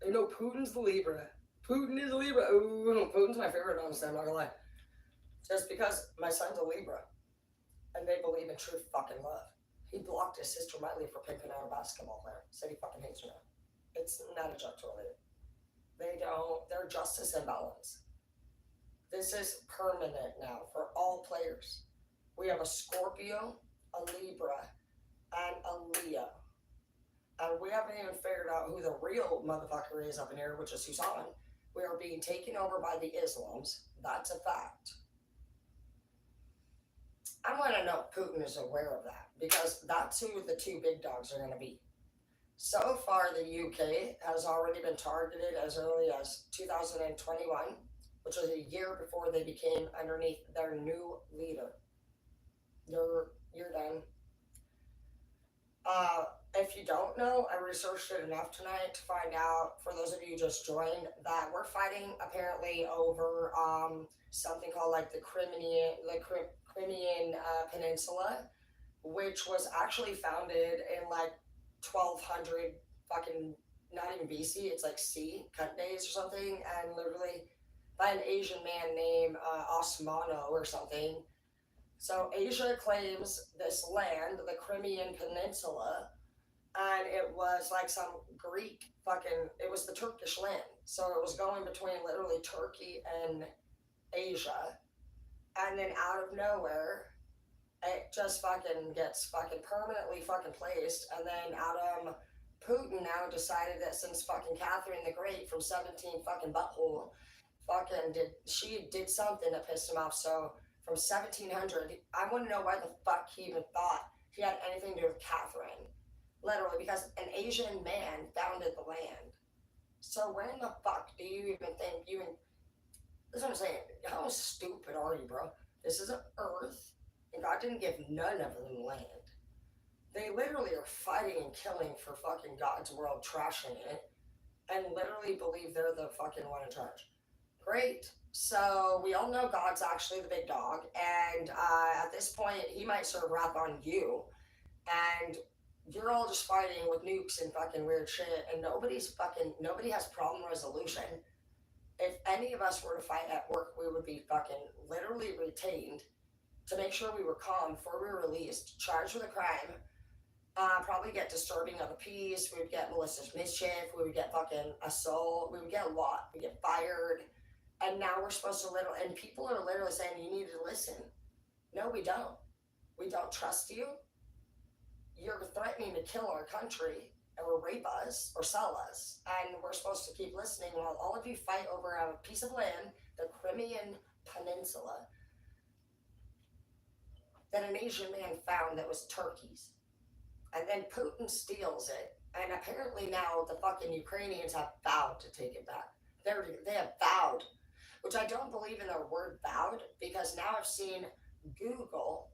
You know, Putin's the Libra. Putin is a Libra. Ooh, Putin's my favorite, honestly, I'm not gonna lie. Just because my son's a Libra, and they believe in true fucking love. He blocked his sister Miley for pimping out a basketball player. Said he fucking hates her now. It's not a joke, related. They're justice imbalance. This is permanent now for all players. We have a Scorpio, a Libra, and a Leo. And we haven't even figured out who the real motherfucker is up in here, which is Susan. We are being taken over by the Islams. That's a fact. I want to know if Putin is aware of that, because that's who the two big dogs are going to be. So far, the UK has already been targeted as early as 2021, which was a year before they became underneath their new leader. You're done. If you don't know, I researched it enough tonight to find out, for those of you who just joined, that we're fighting apparently over something called like the Crimean Peninsula, which was actually founded in like 1200 fucking, not even BC, it's like C, cut days or something, and literally by an Asian man named Osmano or something. So Asia claims this land, the Crimean Peninsula, and it was like some Greek fucking, it was the Turkish land. So it was going between literally Turkey and Asia. And then out of nowhere, it just fucking gets fucking permanently fucking placed. And then Adam Putin now decided that since fucking Catherine the Great from 17 fucking butthole fucking did something that pissed him off. So from 1700, I want to know why the fuck he even thought he had anything to do with Catherine. Literally, because an Asian man founded the land. So when the fuck do you even think you... That's what I'm saying. How stupid are you, bro? This is an earth, and God didn't give none of them land. They literally are fighting and killing for fucking God's world, trashing it, and literally believe they're the fucking one in charge. Great. So we all know God's actually the big dog, and at this point, he might serve wrath on you, and you're all just fighting with nukes and fucking weird shit, and nobody has problem resolution. If any of us were to fight at work, we would be fucking literally retained to make sure we were calm before we were released, charged with a crime, probably get disturbing of the peace, we would get malicious mischief, we would get fucking assault, we would get a lot, we get fired, and now we're supposed to literally, and people are literally saying, you need to listen. No, we don't. We don't trust you. You're threatening to kill our country or rape us or sell us, and we're supposed to keep listening while all of you fight over a piece of land, the Crimean Peninsula, that an Asian man found that was Turkey's. And then Putin steals it, and apparently now the fucking Ukrainians have vowed to take it back. They have vowed, which I don't believe in the word vowed, because now I've seen Google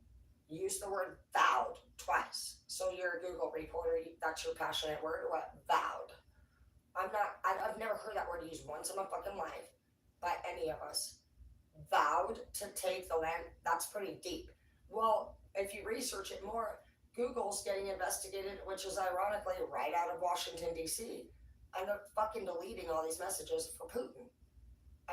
use the word vowed twice. So you're a Google reporter, that's your passionate word, or what? Vowed. I've never heard that word used once in my fucking life by any of us. Vowed to take the land, that's pretty deep. Well, if you research it more, Google's getting investigated, which is ironically right out of Washington, D.C., and they're fucking deleting all these messages for Putin.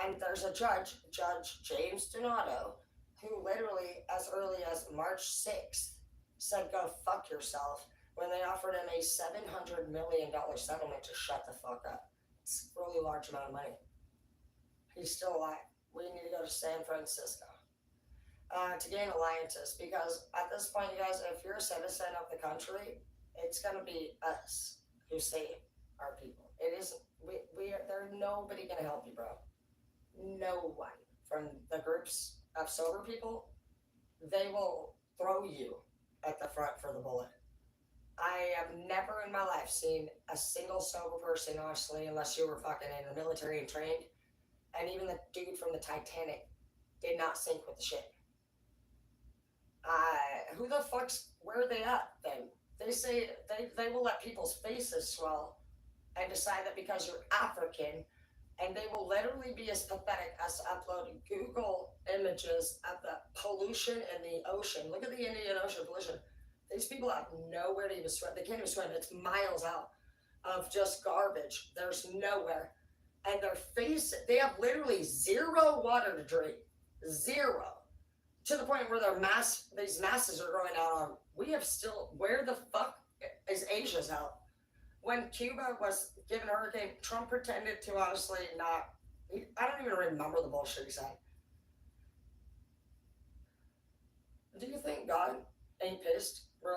And there's a judge, Judge James Donato, who literally, as early as March 6th, said, go fuck yourself, when they offered him a $700 million settlement to shut the fuck up. It's a really large amount of money. He's still alive. We need to go to San Francisco to gain alliances, because at this point, you guys, if you're a citizen of the country, it's going to be us who save our people. It isn't, there's nobody going to help you, bro. No one. From the groups of sober people, they will throw you at the front for the bullet. I have never in my life seen a single sober person, honestly, unless you were fucking in the military and trained. And even the dude from the Titanic did not sink with the ship. Who the fuck's, where are they at then? They say they will let people's faces swell and decide that because you're African, and they will literally be as pathetic as uploading Google images of the pollution in the ocean. Look at the Indian Ocean pollution. These people have nowhere to even swim. They can't even swim. It's miles out of just garbage. There's nowhere. And their face, they have literally zero water to drink. Zero. To the point where these masses are growing out on. We have still, where the fuck is Asia's out? When Cuba was given a hurricane, Trump pretended to honestly not. I don't even remember the bullshit he said. Do you think God ain't pissed, bro?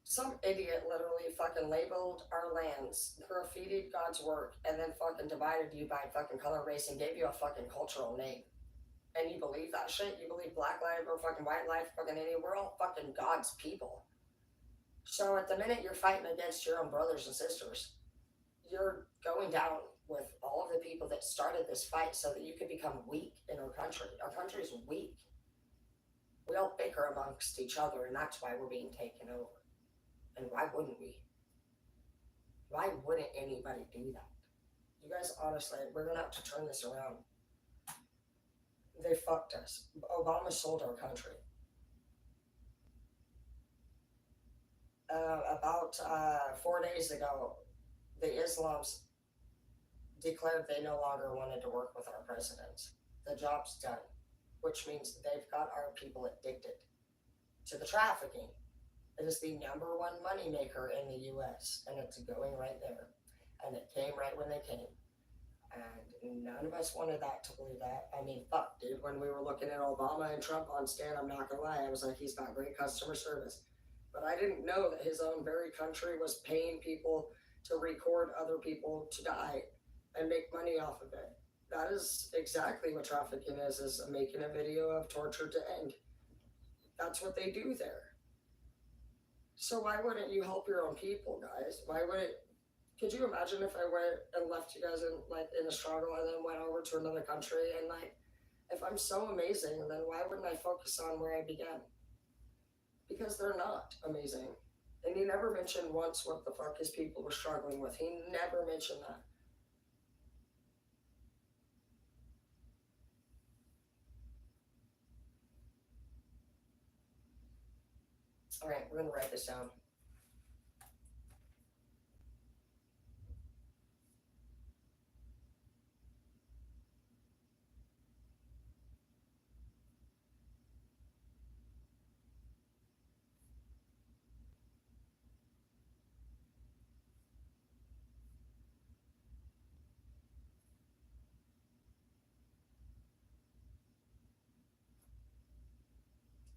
Some idiot literally fucking labeled our lands, graffitied God's work, and then fucking divided you by fucking color, race, and gave you a fucking cultural name. And you believe that shit? You believe black life or fucking white life, fucking any, we're all fucking God's people. So at the minute you're fighting against your own brothers and sisters, you're going down with all of the people that started this fight so that you can become weak in our country. Our country is weak. We all bicker amongst each other, and that's why we're being taken over. And why wouldn't we? Why wouldn't anybody do that? You guys, honestly, we're going to have to turn this around. They fucked us. Obama sold our country. About 4 days ago, the Islams declared they no longer wanted to work with our presidents. The job's done, which means they've got our people addicted to the trafficking. It is the number one moneymaker in the U.S., and it's going right there. And it came right when they came. And none of us wanted that to believe that. I mean, fuck, dude, when we were looking at Obama and Trump on stand, I'm not going to lie, I was like, he's got great customer service. But I didn't know that his own very country was paying people to record other people to die and make money off of it. That is exactly what trafficking is making a video of torture to end. That's what they do there. So why wouldn't you help your own people, guys? Why wouldn't, could you imagine if I went and left you guys in a struggle and then went over to another country, and like, if I'm so amazing, then why wouldn't I focus on where I began? Because they're not amazing. And he never mentioned once what the fuck his people were struggling with. He never mentioned that. All right, we're going to write this down.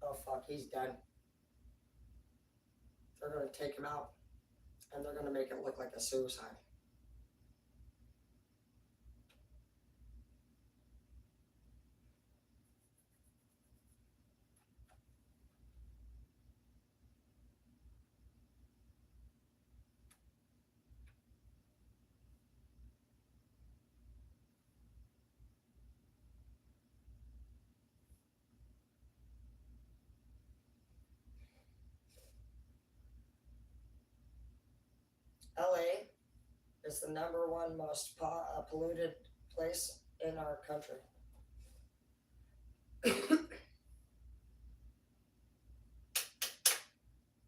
Oh, fuck, he's done. They're going to take him out, and they're going to make it look like a suicide. LA is the number one most polluted place in our country.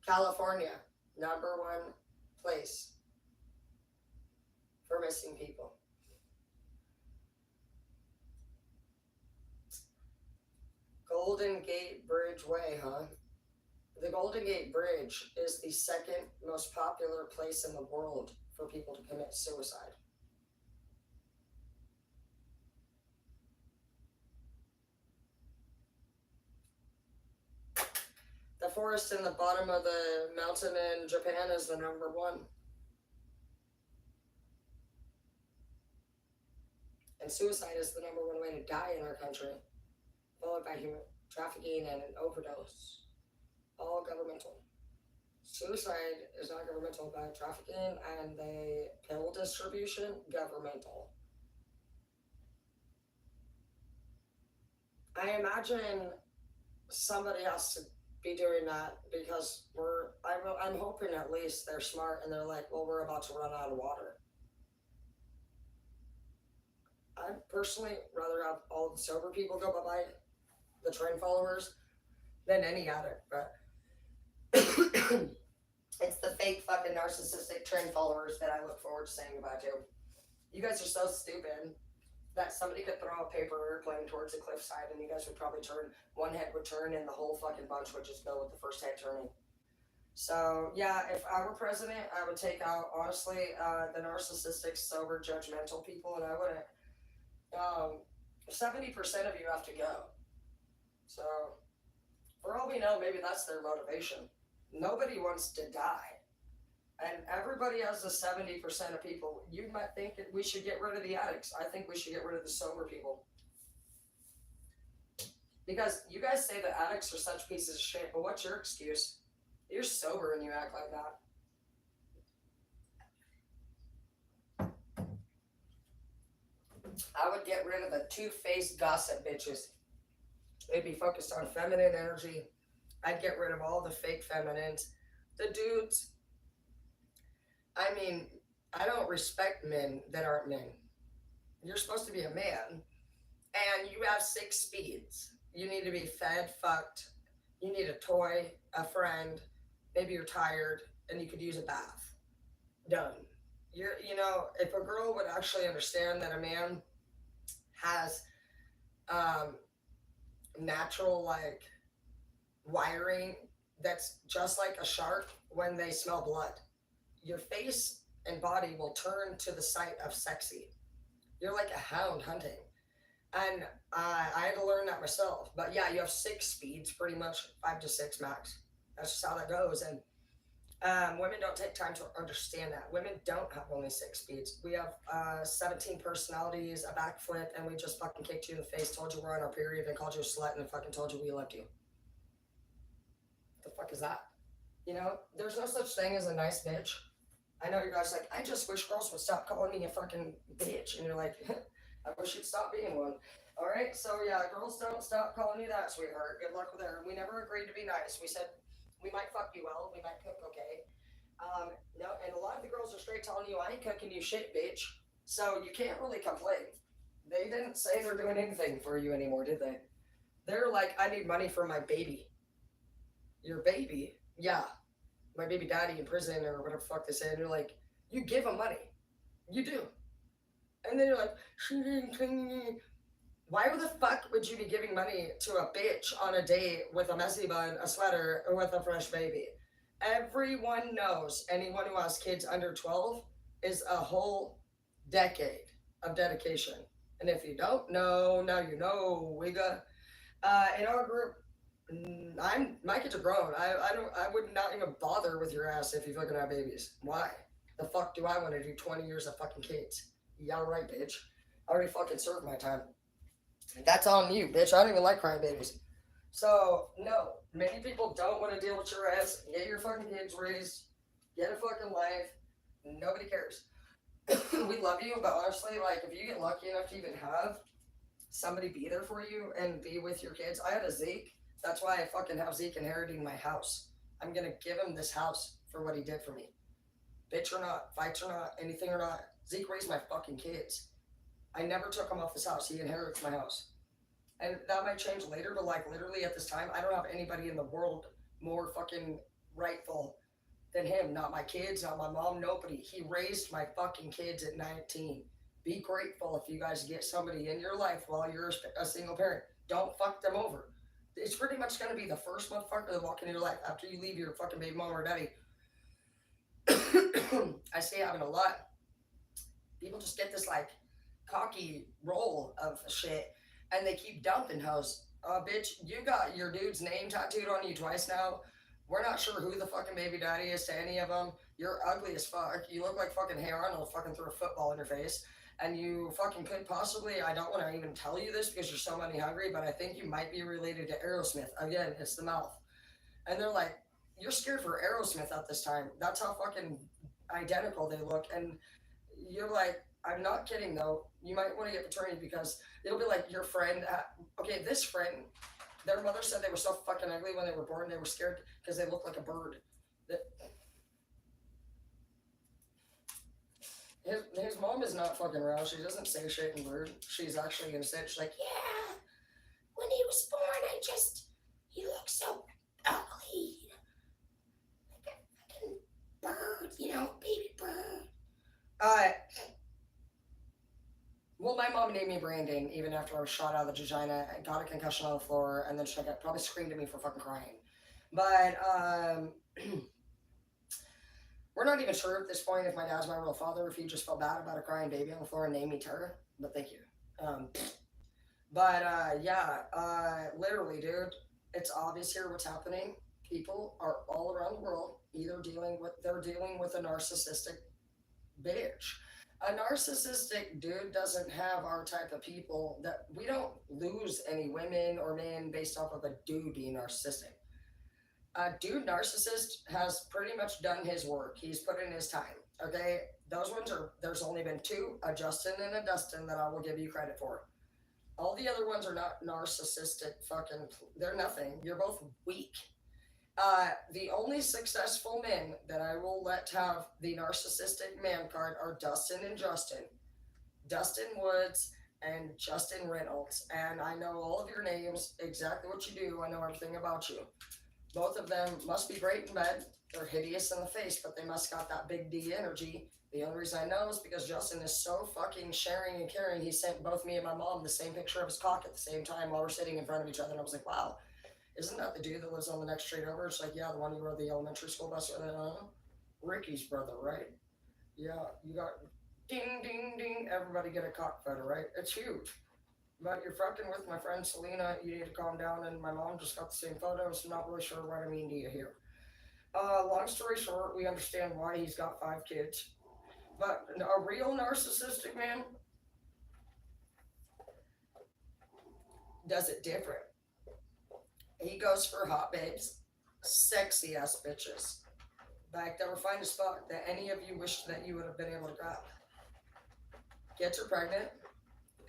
California, number one place for missing people. Golden Gate Bridge Way, huh? The Golden Gate Bridge is the second most popular place in the world for people to commit suicide. The forest in the bottom of the mountain in Japan is the number one. And suicide is the number one way to die in our country, followed by human trafficking and an overdose. All governmental. Suicide is not governmental, but trafficking and the pill distribution, governmental. I imagine somebody has to be doing that because I'm hoping at least they're smart and they're like, well, we're about to run out of water. I'd personally rather have all the sober people go bye-bye, the trend followers, than any addict, but it's the fake fucking narcissistic trend followers that I look forward to saying goodbye to. You guys are so stupid that somebody could throw a paper airplane towards a cliffside and you guys would probably turn, one head would turn and the whole fucking bunch would just go with the first head turning. So yeah, if I were president, I would take out, honestly, the narcissistic, sober, judgmental people, and I wouldn't, 70% of you have to go. So for all we know, maybe that's their motivation. Nobody wants to die. And everybody has the 70% of people. You might think that we should get rid of the addicts. I think we should get rid of the sober people. Because you guys say that addicts are such pieces of shit, but what's your excuse? You're sober and you act like that. I would get rid of the two-faced gossip bitches. They'd be focused on feminine energy. I'd get rid of all the fake feminines. The dudes, I mean, I don't respect men that aren't men. You're supposed to be a man, and you have 6 speeds. You need to be fed, fucked. You need a toy, a friend. Maybe you're tired, and you could use a bath. Done. If a girl would actually understand that a man has natural, like, wiring that's just like a shark when they smell blood. Your face and body will turn to the sight of sexy. You're like a hound hunting. And I had to learn that myself. But yeah, you have 6 speeds, pretty much 5 to 6 max. That's just how that goes. And women don't take time to understand that. Women don't have only 6 speeds. We have 17 personalities, a backflip, and we just fucking kicked you in the face, told you we're on our period, and called you a slut, and fucking told you we loved you. What the fuck is that? There's no such thing as a nice bitch. I know you guys like, I just wish girls would stop calling me a fucking bitch. And you're like, I wish you'd stop being one. All right, so yeah, girls don't stop calling you that, sweetheart. Good luck with her. We never agreed to be nice. We said we might fuck you well, we might cook okay. No, and a lot of the girls are straight telling you, I ain't cooking you shit, bitch. So you can't really complain. They didn't say they're doing anything for you anymore, did they? They're like, I need money for my baby. Your baby? Yeah. My baby daddy in prison or whatever the fuck they say. And you're like, you give him money. You do. And then you're like, why the fuck would you be giving money to a bitch on a date with a messy bun, a sweater, or with a fresh baby? Everyone knows anyone who has kids under 12 is a whole decade of dedication. And if you don't know, now you know, wigga. In our group, my kids are grown. I would not even bother with your ass if you're looking at babies. Why? The fuck do I want to do 20 years of fucking kids? Yeah, right, bitch. I already fucking served my time. That's on you, bitch. I don't even like crying babies. So, no. Many people don't want to deal with your ass. Get your fucking kids raised. Get a fucking life. Nobody cares. We love you, but honestly, like, if you get lucky enough to even have somebody be there for you and be with your kids. I had a Zeke. That's why I fucking have Zeke inheriting my house. I'm going to give him this house for what he did for me. bitch or not, fights or not, anything or not, Zeke raised my fucking kids. I never took him off his house. He inherits my house. And that might change later, but like literally at this time, I don't have anybody in the world more fucking rightful than him. Not my kids, not my mom, nobody. He raised my fucking kids at 19. Be grateful if you guys get somebody in your life while you're a single parent. Don't fuck them over. It's pretty much going to be the first motherfucker that walk into your life after you leave your fucking baby mom or daddy. I see it happen a lot. People just get this like cocky roll of shit and they keep dumping hoes. Bitch, you got your dude's name tattooed on you twice now. We're not sure who the fucking baby daddy is to any of them. You're ugly as fuck. You look like fucking Hey Arnold fucking threw a football in your face. And you fucking could possibly, I don't want to even tell you this because you're so money hungry, but I think you might be related to Aerosmith. Again, it's the mouth. And they're like, you're scared for Aerosmith at this time. That's how fucking identical they look. And you're like, I'm not kidding though. You might want to get paternity because it'll be like your friend. Okay, this friend, their mother said they were so fucking ugly when they were born. They were scared because they looked like a bird. That his mom is not fucking around. She doesn't say shit in bird. She's actually gonna say it. She's like, yeah, when he was born, he looked so ugly, like a fucking bird, baby bird. Uh, Well, my mom named me Brandon even after I was shot out of the vagina. I got a concussion on the floor, and then she probably screamed at me for fucking crying. But we're not even sure at this point if my dad's my real father, if he just felt bad about a crying baby on the floor and named me Tara. But thank you. Literally, dude, it's obvious here what's happening. People are all around the world either dealing with a narcissistic bitch. A narcissistic dude doesn't have our type of people. That we don't lose any women or men based off of a dude being narcissistic. A dude narcissist has pretty much done his work. He's put in his time. Okay, those ones are. There's only been two, a Justin and a Dustin, that I will give you credit for. All the other ones are not narcissistic. Fucking, they're nothing. You're both weak. The only successful men that I will let have the narcissistic man card are Dustin and Justin. Dustin Woods and Justin Reynolds. And I know all of your names, exactly what you do. I know everything about you. Both of them must be great in bed. They're hideous in the face, but they must got that big D energy. The only reason I know is because Justin is so fucking sharing and caring. He sent both me and my mom the same picture of his cock at the same time while we're sitting in front of each other. And I was like, wow, isn't that the dude that lives on the next street over? It's like, yeah, the one you rode the elementary school bus with. Ricky's brother, right? Yeah, you got ding, ding, ding. Everybody get a cock photo, right? It's huge. But you're fucking with my friend Selena. You need to calm down. And my mom just got the same photos. I'm not really sure what I mean to you here. Long story short, we understand why he's got 5 kids. But a real narcissistic man does it different. He goes for hot babes, sexy ass bitches. Back that were fine as fuck that any of you wish that you would have been able to grab. Gets her pregnant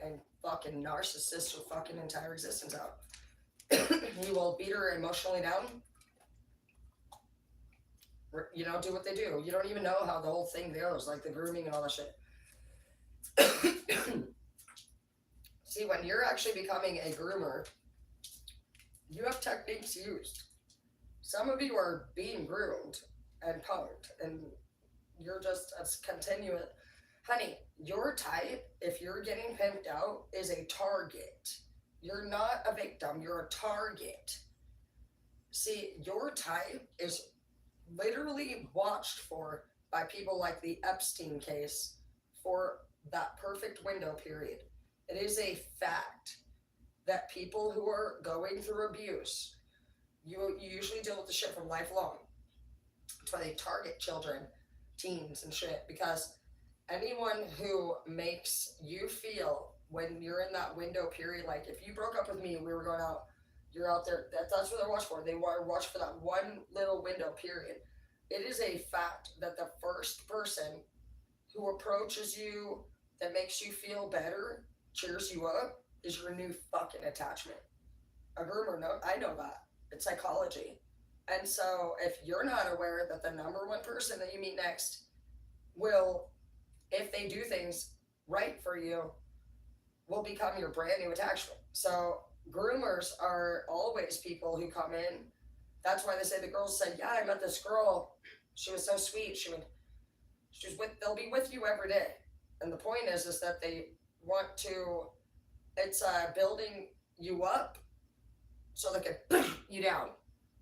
and fucking narcissist her fucking entire existence out. You will beat her emotionally down. Do what they do. You don't even know how the whole thing goes, like the grooming and all that shit. See, when you're actually becoming a groomer, you have techniques used. Some of you are being groomed and punked, and you're just as continuous. Honey, your type, if you're getting pimped out, is a target. You're not a victim, you're a target. See, your type is literally watched for by people like the Epstein case for that perfect window period. It is a fact that people who are going through abuse, you usually deal with the shit from lifelong. That's why they target children, teens, and shit, because anyone who makes you feel when you're in that window period, like if you broke up with me and we were going out, you're out there, that's what they're watching for. They want to watch for that one little window period. It is a fact that the first person who approaches you that makes you feel better, cheers you up, is your new fucking attachment. A groomer, no, I know that. It's psychology. And so if you're not aware that the number one person that you meet next will, if they do things right for you, will become your brand new attachment. So groomers are always people who come in. That's why they say the girls say, "Yeah, I met this girl. She was so sweet. She's with. They'll be with you every day." And the point is that they want to. It's building you up so they can you down.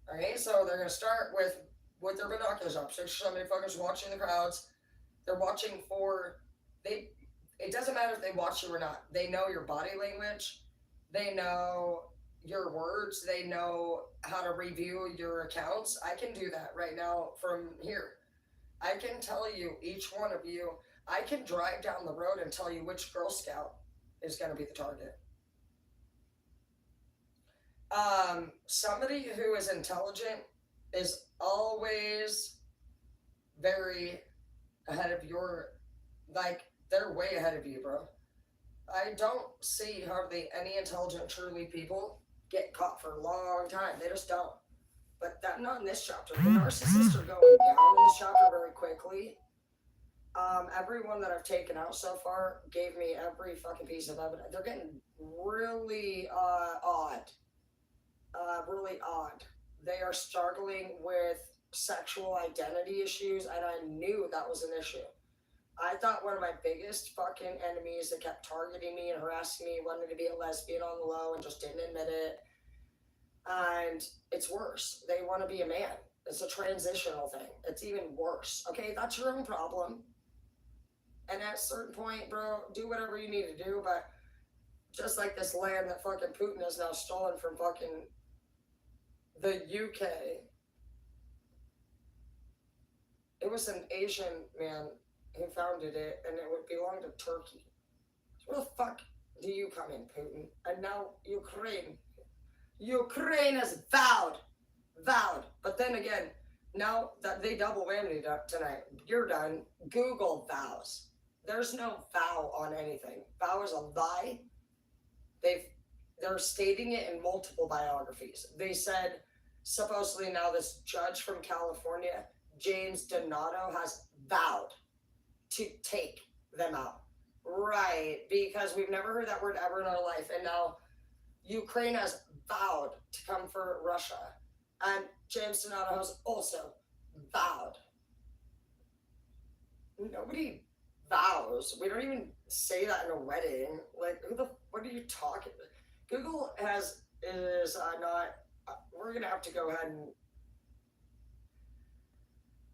All right. So they're gonna start with their binoculars up. So somebody fuckers watching the crowds. They're watching for they. It doesn't matter if they watch you or not. They know your body language. They know your words. They know how to review your accounts. I can do that right now from here. I can tell you, each one of you, I can drive down the road and tell you which Girl Scout is going to be the target. Somebody who is intelligent is always very ahead of your, like, they're way ahead of you, bro. I don't see hardly any intelligent, truly people get caught for a long time. They just don't. But that not in this chapter. The narcissists are going down in this chapter very quickly. Everyone that I've taken out so far gave me every fucking piece of evidence. They're getting really odd. Really odd. They are struggling with sexual identity issues, and I knew that was an issue. I thought one of my biggest fucking enemies that kept targeting me and harassing me wanted to be a lesbian on the low and just didn't admit it. And it's worse. They want to be a man. It's a transitional thing. It's even worse. Okay, that's your own problem. And at a certain point, bro, do whatever you need to do. But just like this land that fucking Putin has now stolen from fucking the UK, it was an Asian man who founded it, and it would belong to Turkey. So where the fuck do you come in, Putin? And now Ukraine has vowed. But then again, now that they double whammied tonight, you're done. Google vows. There's no vow on anything. Vow is a lie. They're stating it in multiple biographies. They said supposedly now this judge from California, James Donato, has vowed to take them out. Right, because we've never heard that word ever in our life, and now Ukraine has vowed to come for Russia, and James Donato has also vowed. Nobody vows. We don't even say that in a wedding. Like, what are you talking about? Google is not, we're going to have to go ahead and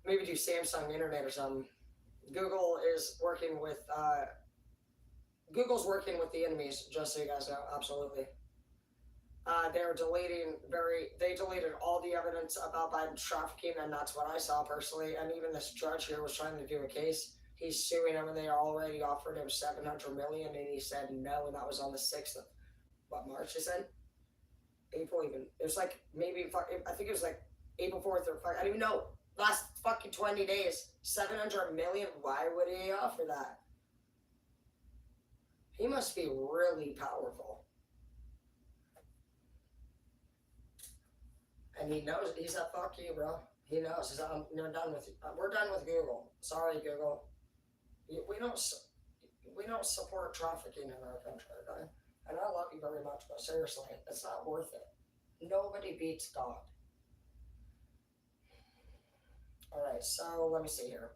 maybe do Samsung Internet or something. Google's working with the enemies, just so you guys know, absolutely. They deleted all the evidence about Biden's trafficking, and that's what I saw personally. And even this judge here was trying to do a case. He's suing him, and they already offered him $700 million, and he said no, and that was on the 6th of, March, he said? April even. It was like, I think it was like April 4th or, I don't even know. Last fucking 20 days, $700 million. Why would he offer that? He must be really powerful. And he knows. He said, "Fuck you, bro." He knows. He said, "You're done with. We're done with Google. Sorry, Google. We don't support trafficking in our country, okay? And I love you very much, but seriously, it's not worth it. Nobody beats God." All right, so let me see here.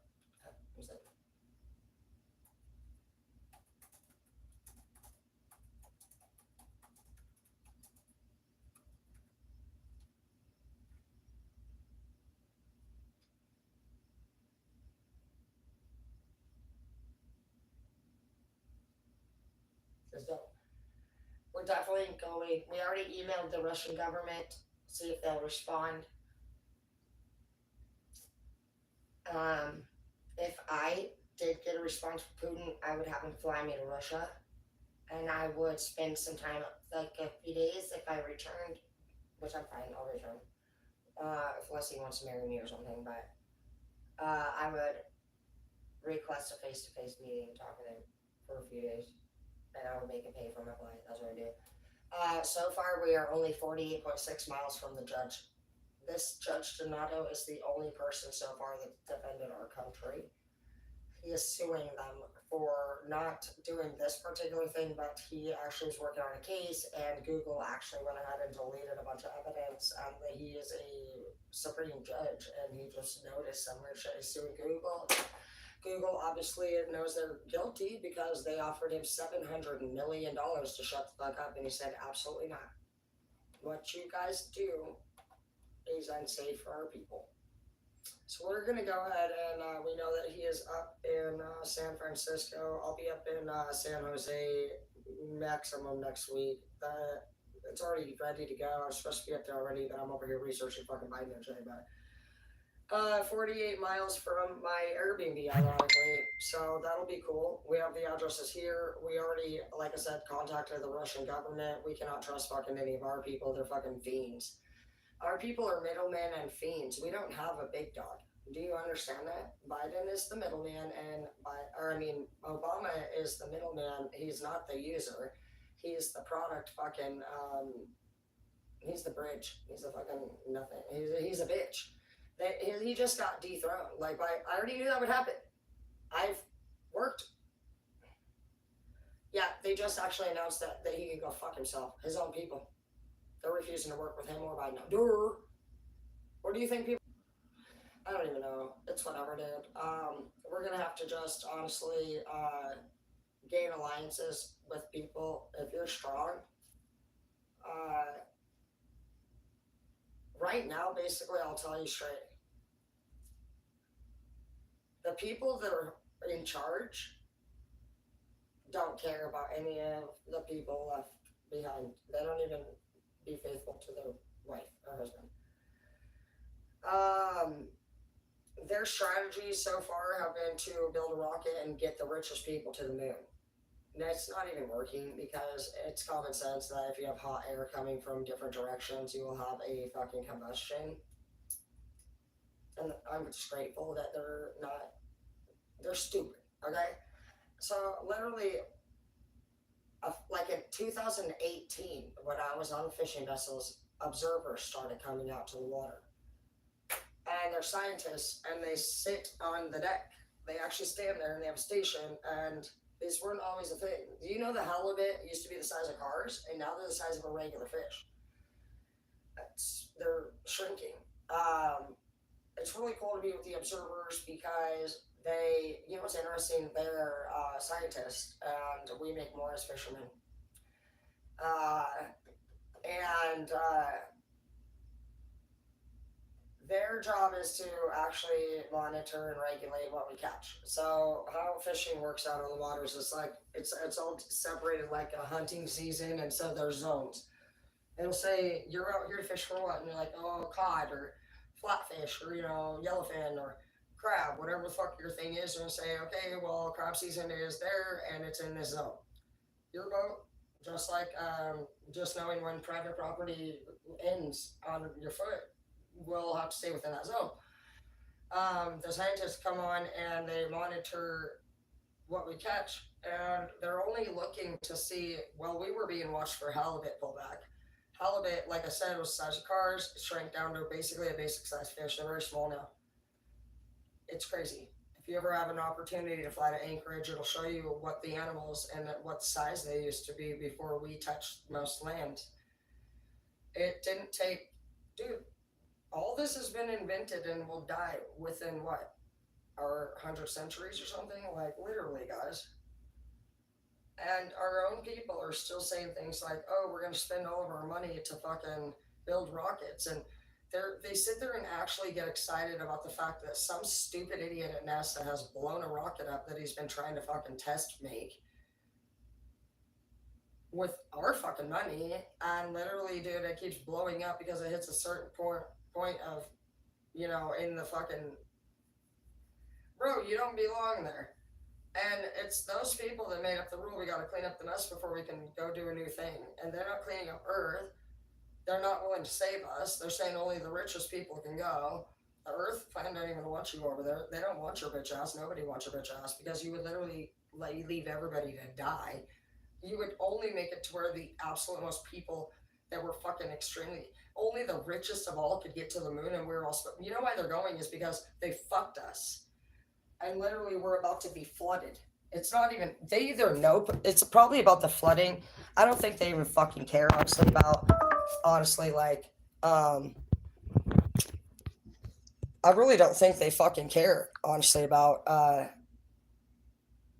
We're definitely going. We already emailed the Russian government, see if they'll respond. If I did get a response from Putin, I would have him fly me to Russia, and I would spend some time, like a few days, if I returned, which I'm fine, I'll return. Unless he wants to marry me or something, but I would request a face-to-face meeting and talk with him for a few days, and I would make him pay for my flight. That's what I do. So far, we are only 48.6 miles from the judge. This Judge Donato is the only person so far that defended our country. he is suing them for not doing this particular thing, but he actually is working on a case, and Google actually went ahead and deleted a bunch of evidence. And he is a Supreme Judge, and he just noticed some weird shit. He's suing Google. Google obviously knows they're guilty because they offered him $700 million to shut the fuck up, and he said, absolutely not. What you guys do is unsafe for our people. So we're gonna go ahead and we know that he is up in San Francisco. I'll be up in San Jose maximum next week. It's already ready to go. I was supposed to be up there already, but I'm over here researching fucking Biden and shit. But 48 miles from my Airbnb, ironically. So that'll be cool. We have the addresses here. We already, like I said, contacted the Russian government. We cannot trust fucking any of our people. They're fucking fiends. Our people are middlemen and fiends. We don't have a big dog. Do you understand that? Biden is the middleman, and Obama is the middleman. He's not the user. He's the product. Fucking, he's the bridge. He's a fucking nothing. He's a bitch. He just got dethroned. Like, I already knew that would happen. I've worked. Yeah, they just actually announced that he can go fuck himself. His own people. They're refusing to work with him or Biden now. Durr. What do you think people? I don't even know. It's whatever, dude. We're gonna have to just honestly gain alliances with people. If you're strong, uh, right now, basically, I'll tell you straight. The people that are in charge don't care about any of the people left behind. They don't even be faithful to their wife or husband. Um, their strategies so far have been to build a rocket and get the richest people to the moon. That's not even working because it's common sense that if you have hot air coming from different directions, you will have a fucking combustion. And I'm just grateful that they're not, they're stupid, okay? So, literally, like in 2018, when I was on fishing vessels, observers started coming out to the water. And they're scientists, and they sit on the deck. They actually stand there and they have a station, and these weren't always a thing. Do you know the halibut used to be the size of cars, and now they're the size of a regular fish? They're shrinking. It's really cool to be with the observers because what's interesting, they're scientists, and we make more as fishermen. Uh, and their job is to actually monitor and regulate what we catch. So how fishing works out on the waters is like it's all separated like a hunting season, and so there's zones. It'll say you're out here to fish for what, and you're like, oh, cod or flatfish or yellowfin or crab, whatever the fuck your thing is, and say, okay, well, crab season is there and it's in this zone. Your boat, just like just knowing when private property ends on your foot, will have to stay within that zone. The scientists come on and they monitor what we catch, and they're only looking to see. Well, we were being watched for halibut pullback. Halibut, like I said, was the size of cars. It shrank down to basically a basic size fish. They're very small now. It's crazy. If you ever have an opportunity to fly to Anchorage, it'll show you what the animals and what size they used to be before we touched most land. It didn't take, dude, all this has been invented and will die within what? Our 100 centuries or something? Like, literally, guys. And our own people are still saying things like, oh, we're going to spend all of our money to fucking build rockets. And they sit there and actually get excited about the fact that some stupid idiot at NASA has blown a rocket up that he's been trying to fucking test make with our fucking money. And literally, dude, it keeps blowing up because it hits a certain point of, in the fucking, bro, you don't belong there. And it's those people that made up the rule. We got to clean up the mess before we can go do a new thing. And they're not cleaning up Earth. They're not willing to save us. They're saying only the richest people can go. The Earth plan don't even want you over there. They don't want your bitch ass. Nobody wants your bitch ass because you would literally leave everybody to die. You would only make it to where the absolute most people that were fucking extremely, only the richest of all could get to the moon, and we're all. You know why they're going is because they fucked us. and literally we're about to be flooded. It's not even, they either know, it's probably about the flooding. I don't think they even fucking care, honestly, like, I really don't think they fucking care, honestly, about